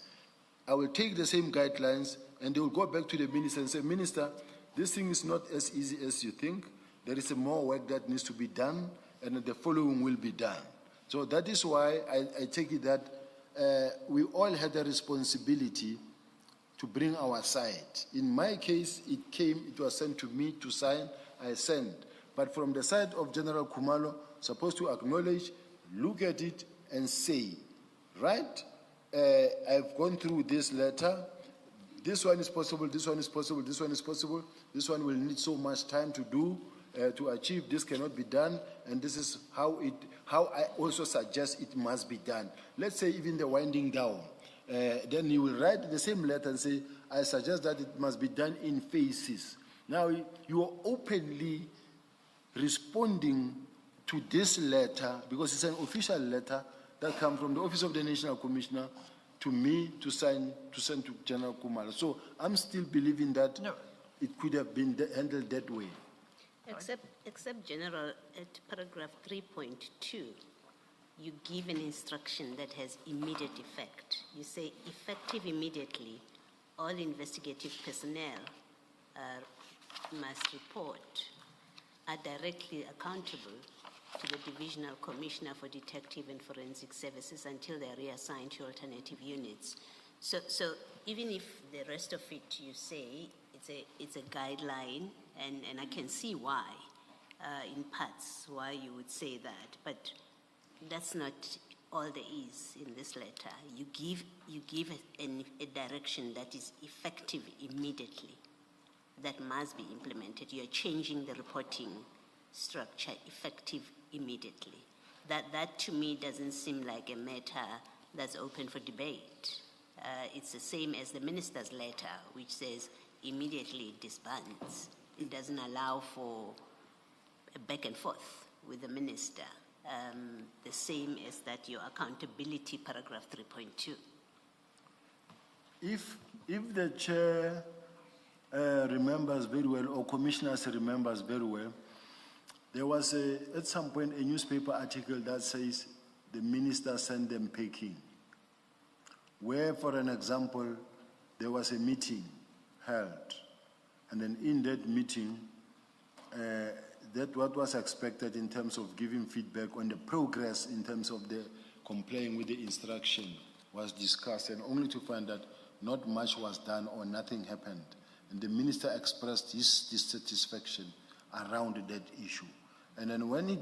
I will take the same guidelines and they will go back to the minister and say, Minister, this thing is not as easy as you think. There is more work that needs to be done, and the following will be done. So that is why I take it that we all had a responsibility to bring our side. In my case, it was sent to me to sign, I sent. But from the side of General Khumalo, supposed to acknowledge, look at it and say, right, I've gone through this letter, this one is possible, this one is possible, this one is possible, this one will need so much time to do, to achieve, this cannot be done, and this is how I also suggest it must be done. Let's say even the winding down. Then you will write the same letter and say, I suggest that it must be done in phases. Now, you are openly responding to this letter, because it's an official letter that comes from the Office of the National Commissioner to me to send to General Khumalo. So I'm still believing that it could have been handled that way. Except General, at paragraph 3.2, you give an instruction that has immediate effect. You say, effective immediately, all investigative personnel must report, are directly accountable to the Divisional Commissioner for Detective and Forensic Services until they are reassigned to alternative units. So even if the rest of it you say it's a guideline, and I can see why, in parts, why you would say that, but that's not all there is in this letter. You give a direction that is effective immediately, that must be implemented. You're changing the reporting structure, effective immediately. That to me doesn't seem like a matter that's open for debate. It's the same as the minister's letter, which says immediately disbands. It doesn't allow for a back and forth with the minister. The same as that your accountability, paragraph 3.2. If the chair remembers very well, or commissioners remembers very well, there was at some point a newspaper article that says the minister sent them packing, where, for an example, there was a meeting held, and then in that meeting, that what was expected in terms of giving feedback on the progress in terms of the complying with the instruction was discussed, and only to find that not much was done or nothing happened. And the minister expressed his dissatisfaction around that issue. And then when he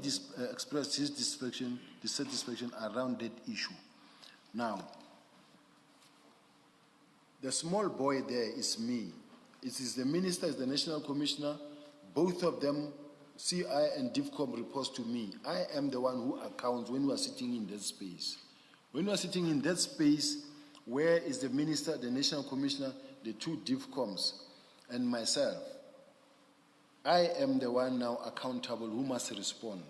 expressed his dissatisfaction around that issue, now, the small boy there is me. It is the minister, is the national commissioner, both of them, CI and DIVCOM reports to me. I am the one who accounts when we are sitting in that space. When we are sitting in that space, where is the minister, the national commissioner, the two DIVCOMs, and myself? I am the one now accountable who must respond.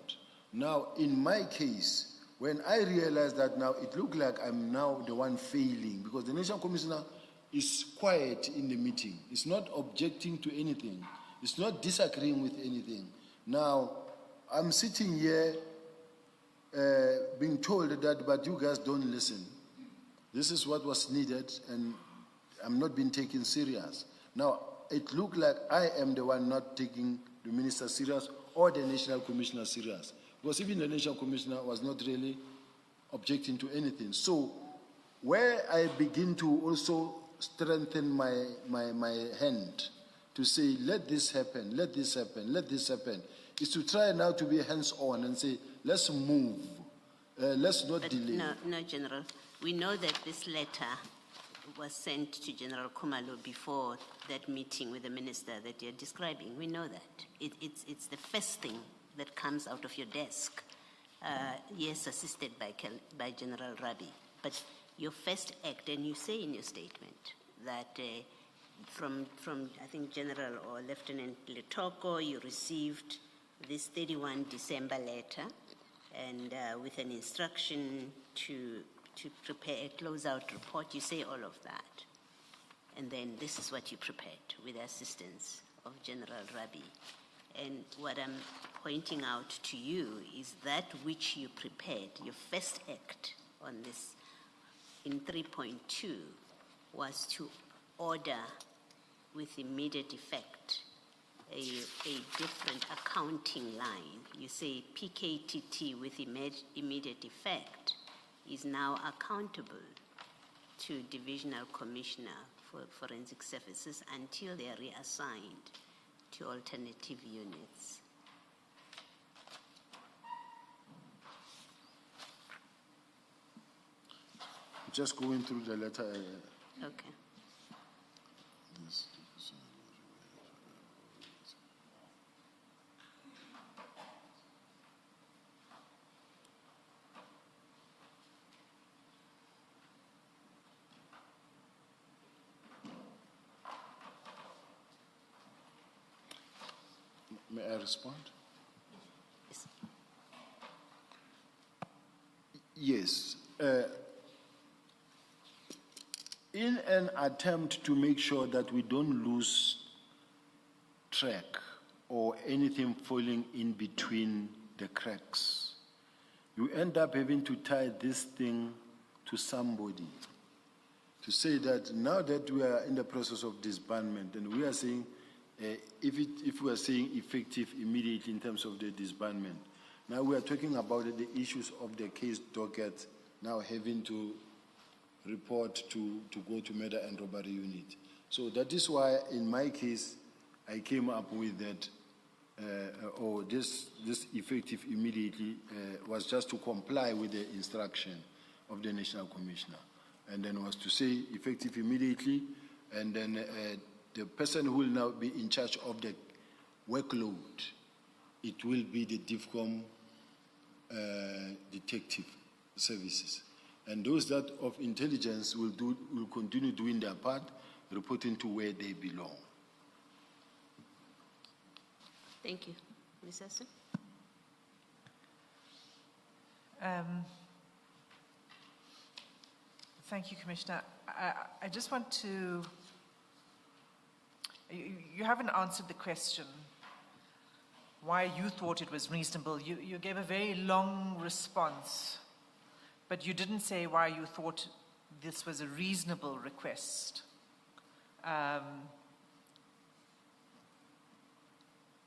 Now, in my case, when I realized that now it looked like I'm now the one failing, because the national commissioner is quiet in the meeting. It's not objecting to anything. It's not disagreeing with anything. Now, I'm sitting here being told that, but you guys don't listen. This is what was needed, and I'm not being taken serious. Now, it looked like I am the one not taking the minister serious or the national commissioner serious, because even the national commissioner was not really objecting to anything. So, where I begin to also strengthen my hand to say, let this happen, let this happen, let this happen, is to try now to be hands-on and say, let's move. let's not But delay. no, General. We know that this letter was sent to General Khumalo before that meeting with the minister that you're describing. We know that. It's the first thing that comes out of your desk. Yes, assisted by General Rabi. But your first act, and you say in your statement that from I think General or Lieutenant Letoko, you received this 31 December letter, and with an instruction to prepare a closeout report. You say all of that. And then this is what you prepared with the assistance of General Rabi. And what I'm pointing out to you is that which you prepared, your first act on this in 3.2 was to order with immediate effect a different accounting line. You say PKTT with immediate effect is now accountable to Divisional Commissioner for Forensic Services until they are reassigned to alternative units. Just going through the letter. Okay. May I respond? Yes. Yes. In an attempt to make sure that we don't lose track or anything falling in between the cracks, you end up having to tie this thing to somebody. To say that now that we are in the process of disbandment, and we are saying, if we are saying effective immediately in terms of the disbandment, now we are talking about the issues of the case docket now having to report to go to murder and robbery unit. So that is why in my case, I came up with that, this effective immediately was just to comply with the instruction of the National Commissioner. And then was to say effective immediately, and then the person who will now be in charge of the workload, it will be the DIFCOM detective services. And those that of intelligence will continue doing their part, reporting to where they belong. Thank you. Ms. Hassan? Thank you, Commissioner. I just want to, you haven't answered the question why you thought it was reasonable. You gave a very long response, but you didn't say why you thought this was a reasonable request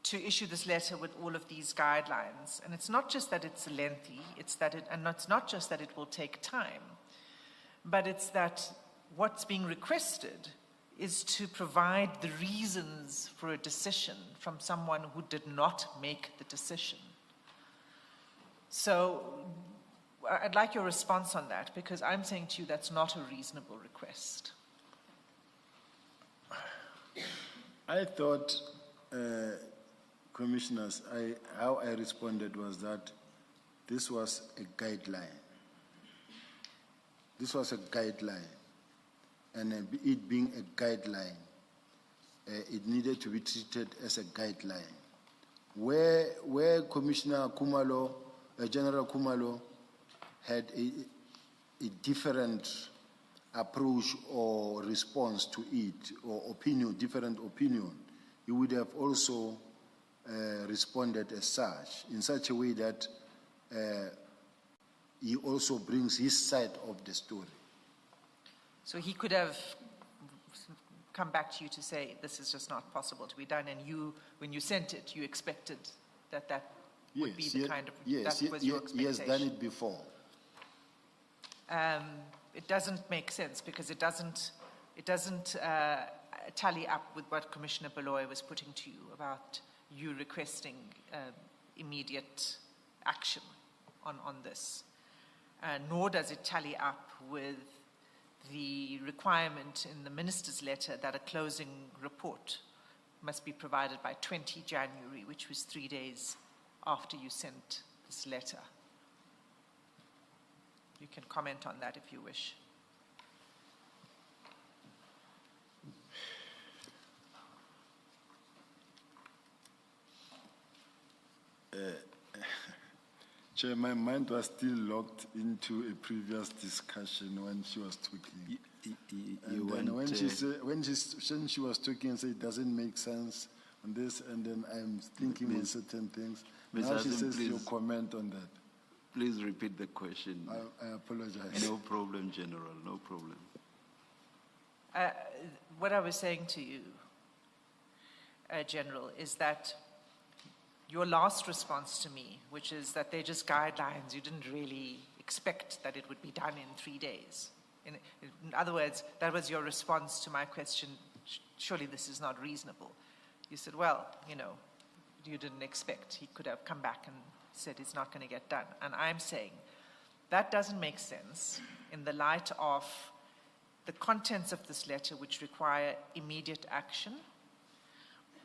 to issue this letter with all of these guidelines. And it's not just that it's lengthy, and it's not just that it will take time, but it's that what's being requested is to provide the reasons for a decision from someone who did not make the decision. So I'd like your response on that, because I'm saying to you that's not a reasonable request. I thought, commissioners, how I responded was that this was a guideline. This was a guideline. And it being a guideline, it needed to be treated as a guideline. Where Commissioner Khumalo, General Khumalo, had a different approach or response to it, or opinion, different opinion, he would have also responded as such, in such a way that he also brings his side of the story. So he could have come back to you to say, this is just not possible to be done, and you, when you sent it, you expected that would be the kind of, that was your expectation. He has done it before. It doesn't make sense, because it doesn't tally up with what Commissioner Baloy was putting to you about you requesting immediate action on this. nor does it tally up with the requirement in the minister's letter that a closing report must be provided by 20 January, which was 3 days after you sent this letter. You can comment on that if you wish. Chair, my mind was still locked into a previous discussion when she was talking. And then when she was talking and said it doesn't make sense on this, and then I'm thinking on certain things. Now she says your comment on that. Please repeat the question. I apologize. No problem, General, no problem. What I was saying to you, General, is that your last response to me, which is that they're just guidelines, you didn't really expect that it would be done in 3 days. In other words, that was your response to my question, surely this is not reasonable. You said, well, you know, you didn't expect. He could have come back and said it's not going to get done. And I'm saying that doesn't make sense in the light of the contents of this letter, which require immediate action,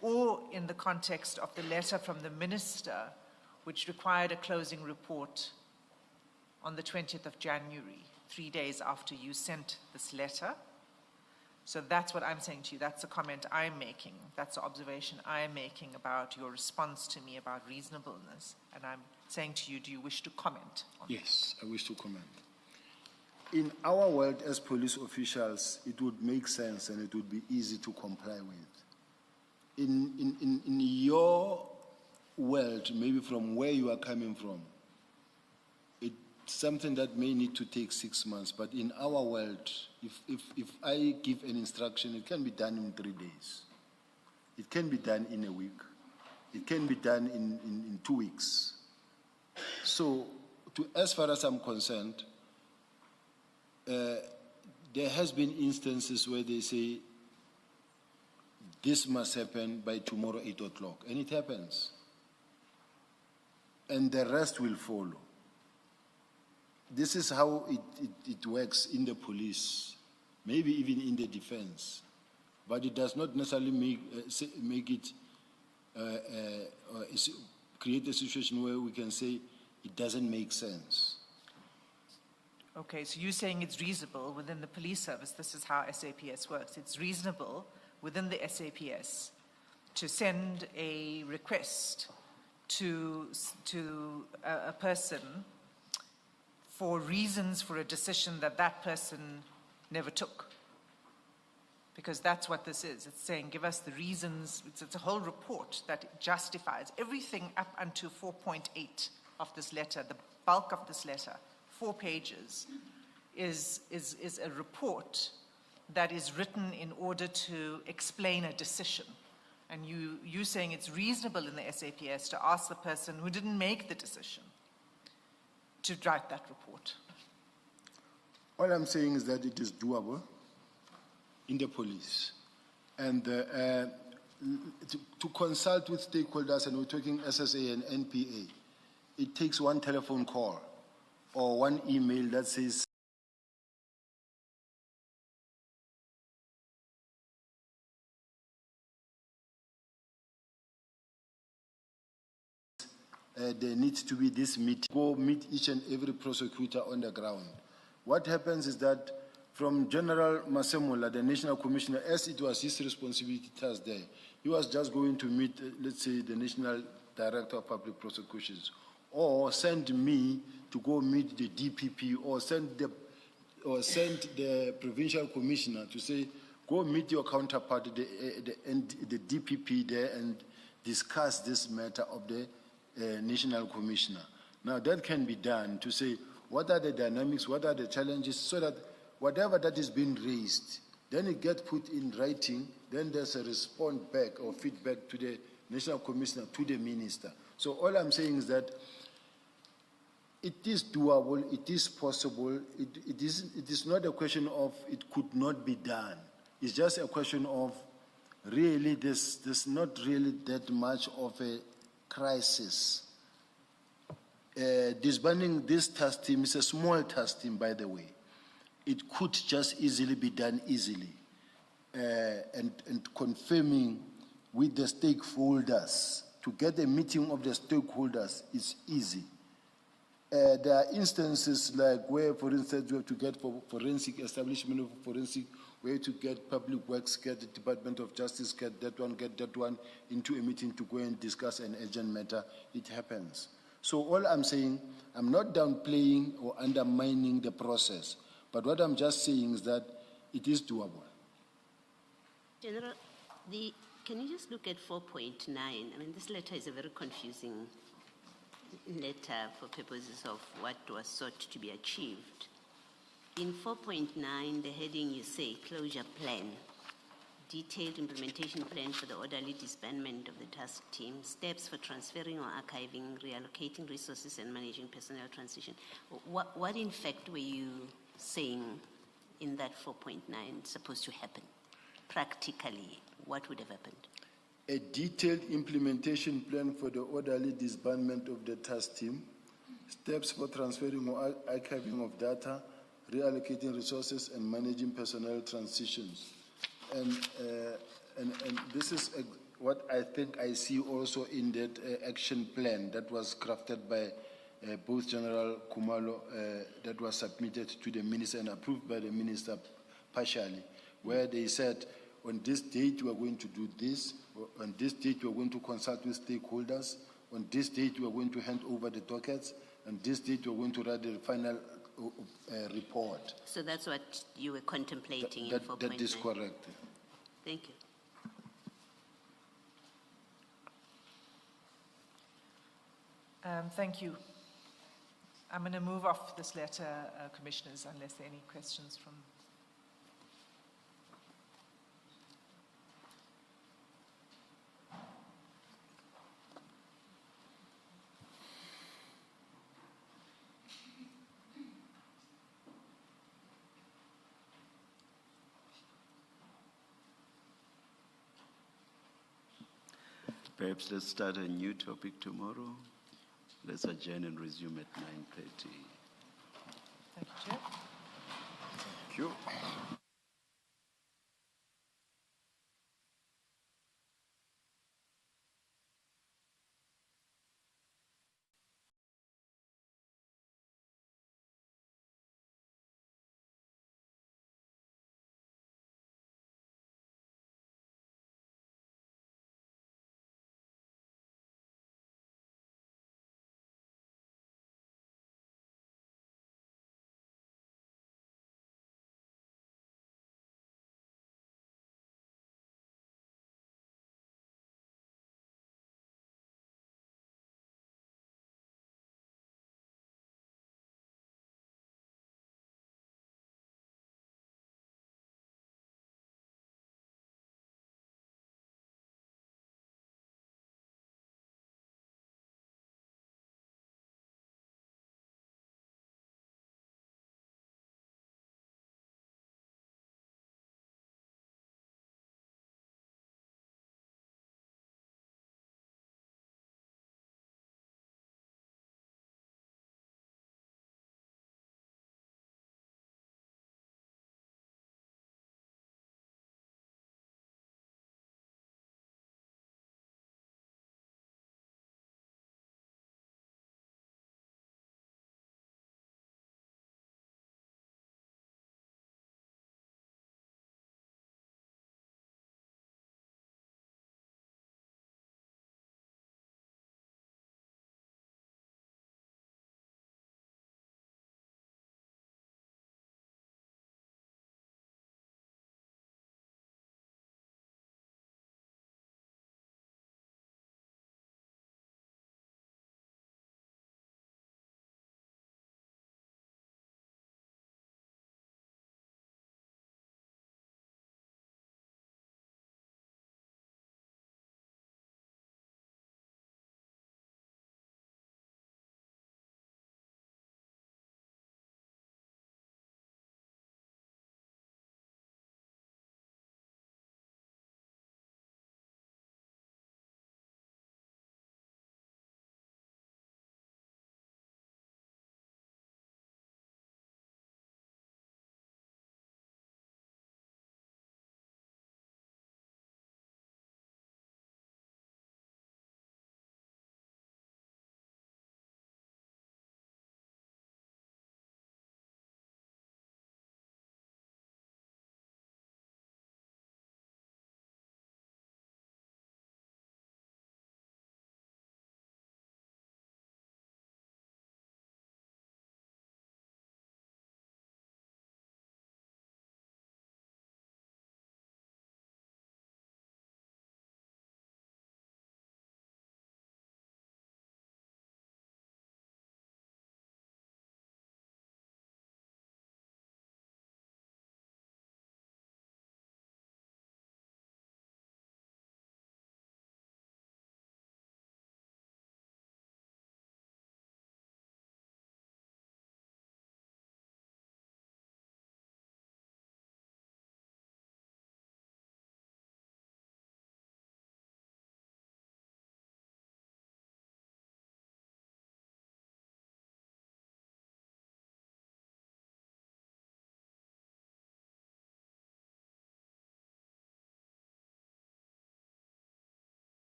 or in the context of the letter from the minister, which required a closing report on the 20th of January, 3 days after you sent this letter. So that's what I'm saying to you. That's the comment I'm making. That's the observation I'm making about your response to me about reasonableness. And I'm saying to you, do you wish to comment on that? Yes, I wish to comment. In our world as police officials, it would make sense and it would be easy to comply with. In your world, maybe from where you are coming from, it's something that may need to take 6 months, but in our world, if I give an instruction, it can be done in 3 days. It can be done in a week. It can be done in 2 weeks. So, as far as I'm concerned, there has been instances where they say, this must happen by tomorrow 8 o'clock, and it happens. And the rest will follow. This is how it works in the police, maybe even in the defense. But it does not necessarily make it create a situation where we can say it doesn't make sense. Okay, so you're saying it's reasonable within the police service. This is how SAPS works. It's reasonable within the SAPS to send a request to a person for reasons for a decision that that person never took. Because that's what this is. It's saying, give us the reasons. It's a whole report that justifies everything up until 4.8 of this letter, the bulk of this letter, 4 pages, is a report that is written in order to explain a decision. And you're saying it's reasonable in the SAPS to ask the person who didn't make the decision to write that report. All I'm saying is that it is doable in the police. And to consult with stakeholders, and we're talking SSA and NPA, it takes one telephone call or one email that says, there needs to be this meeting. Go meet each and every prosecutor on the ground. What happens is that from General Masemula, the National Commissioner, as it was his responsibility task there, he was just going to meet, let's say, the National Director of Public Prosecutions, or send me to go meet the DPP, or send the Provincial Commissioner to say, go meet your counterpart, the DPP there, and discuss this matter of the National Commissioner. Now that can be done to say what are the dynamics, what are the challenges, so that whatever that is being raised, then it gets put in writing, then there's a response back or feedback to the National Commissioner, to the Minister. So all I'm saying is that it is doable, it is possible, it is not a question of it could not be done. It's just a question of really there's not really that much of a crisis Disbanding this task team is a small task team, by the way. It could just easily be done easily. And confirming with the stakeholders, to get a meeting of the stakeholders is easy. There are instances like where, for instance, we have to get for forensic establishment of forensic, where to get public works, get the Department of Justice, get that one into a meeting to go and discuss an urgent matter. It happens. So all I'm saying, I'm not downplaying or undermining the process, but what I'm just saying is that it is doable. General, can you just look at 4.9? I mean, this letter is a very confusing letter for purposes of what was sought to be achieved. In 4.9, the heading you say, closure plan, detailed implementation plan for the orderly disbandment of the task team, steps for transferring or archiving, reallocating resources and managing personnel transition. What in fact were you saying in that 4.9 supposed to happen? Practically, what would have happened? A detailed implementation plan for the orderly disbandment of the task team, steps for transferring or archiving of data, reallocating resources and managing personnel transitions. And this is what I think I see also in that action plan that was crafted by both General Khumalo, that was submitted to the minister and approved by the minister partially, where they said, on this date we are going to do this, on this date we are going to consult with stakeholders, on this date we are going to hand over the dockets, on this date we are going to write the final report. So that's what you were contemplating in 4.9? That is correct. Thank you. Thank you. I'm going to move off this letter, Commissioners, unless there are any questions from... Perhaps let's start a new topic tomorrow. Let's adjourn and resume at 9:30. Thank you, Chair. Thank you.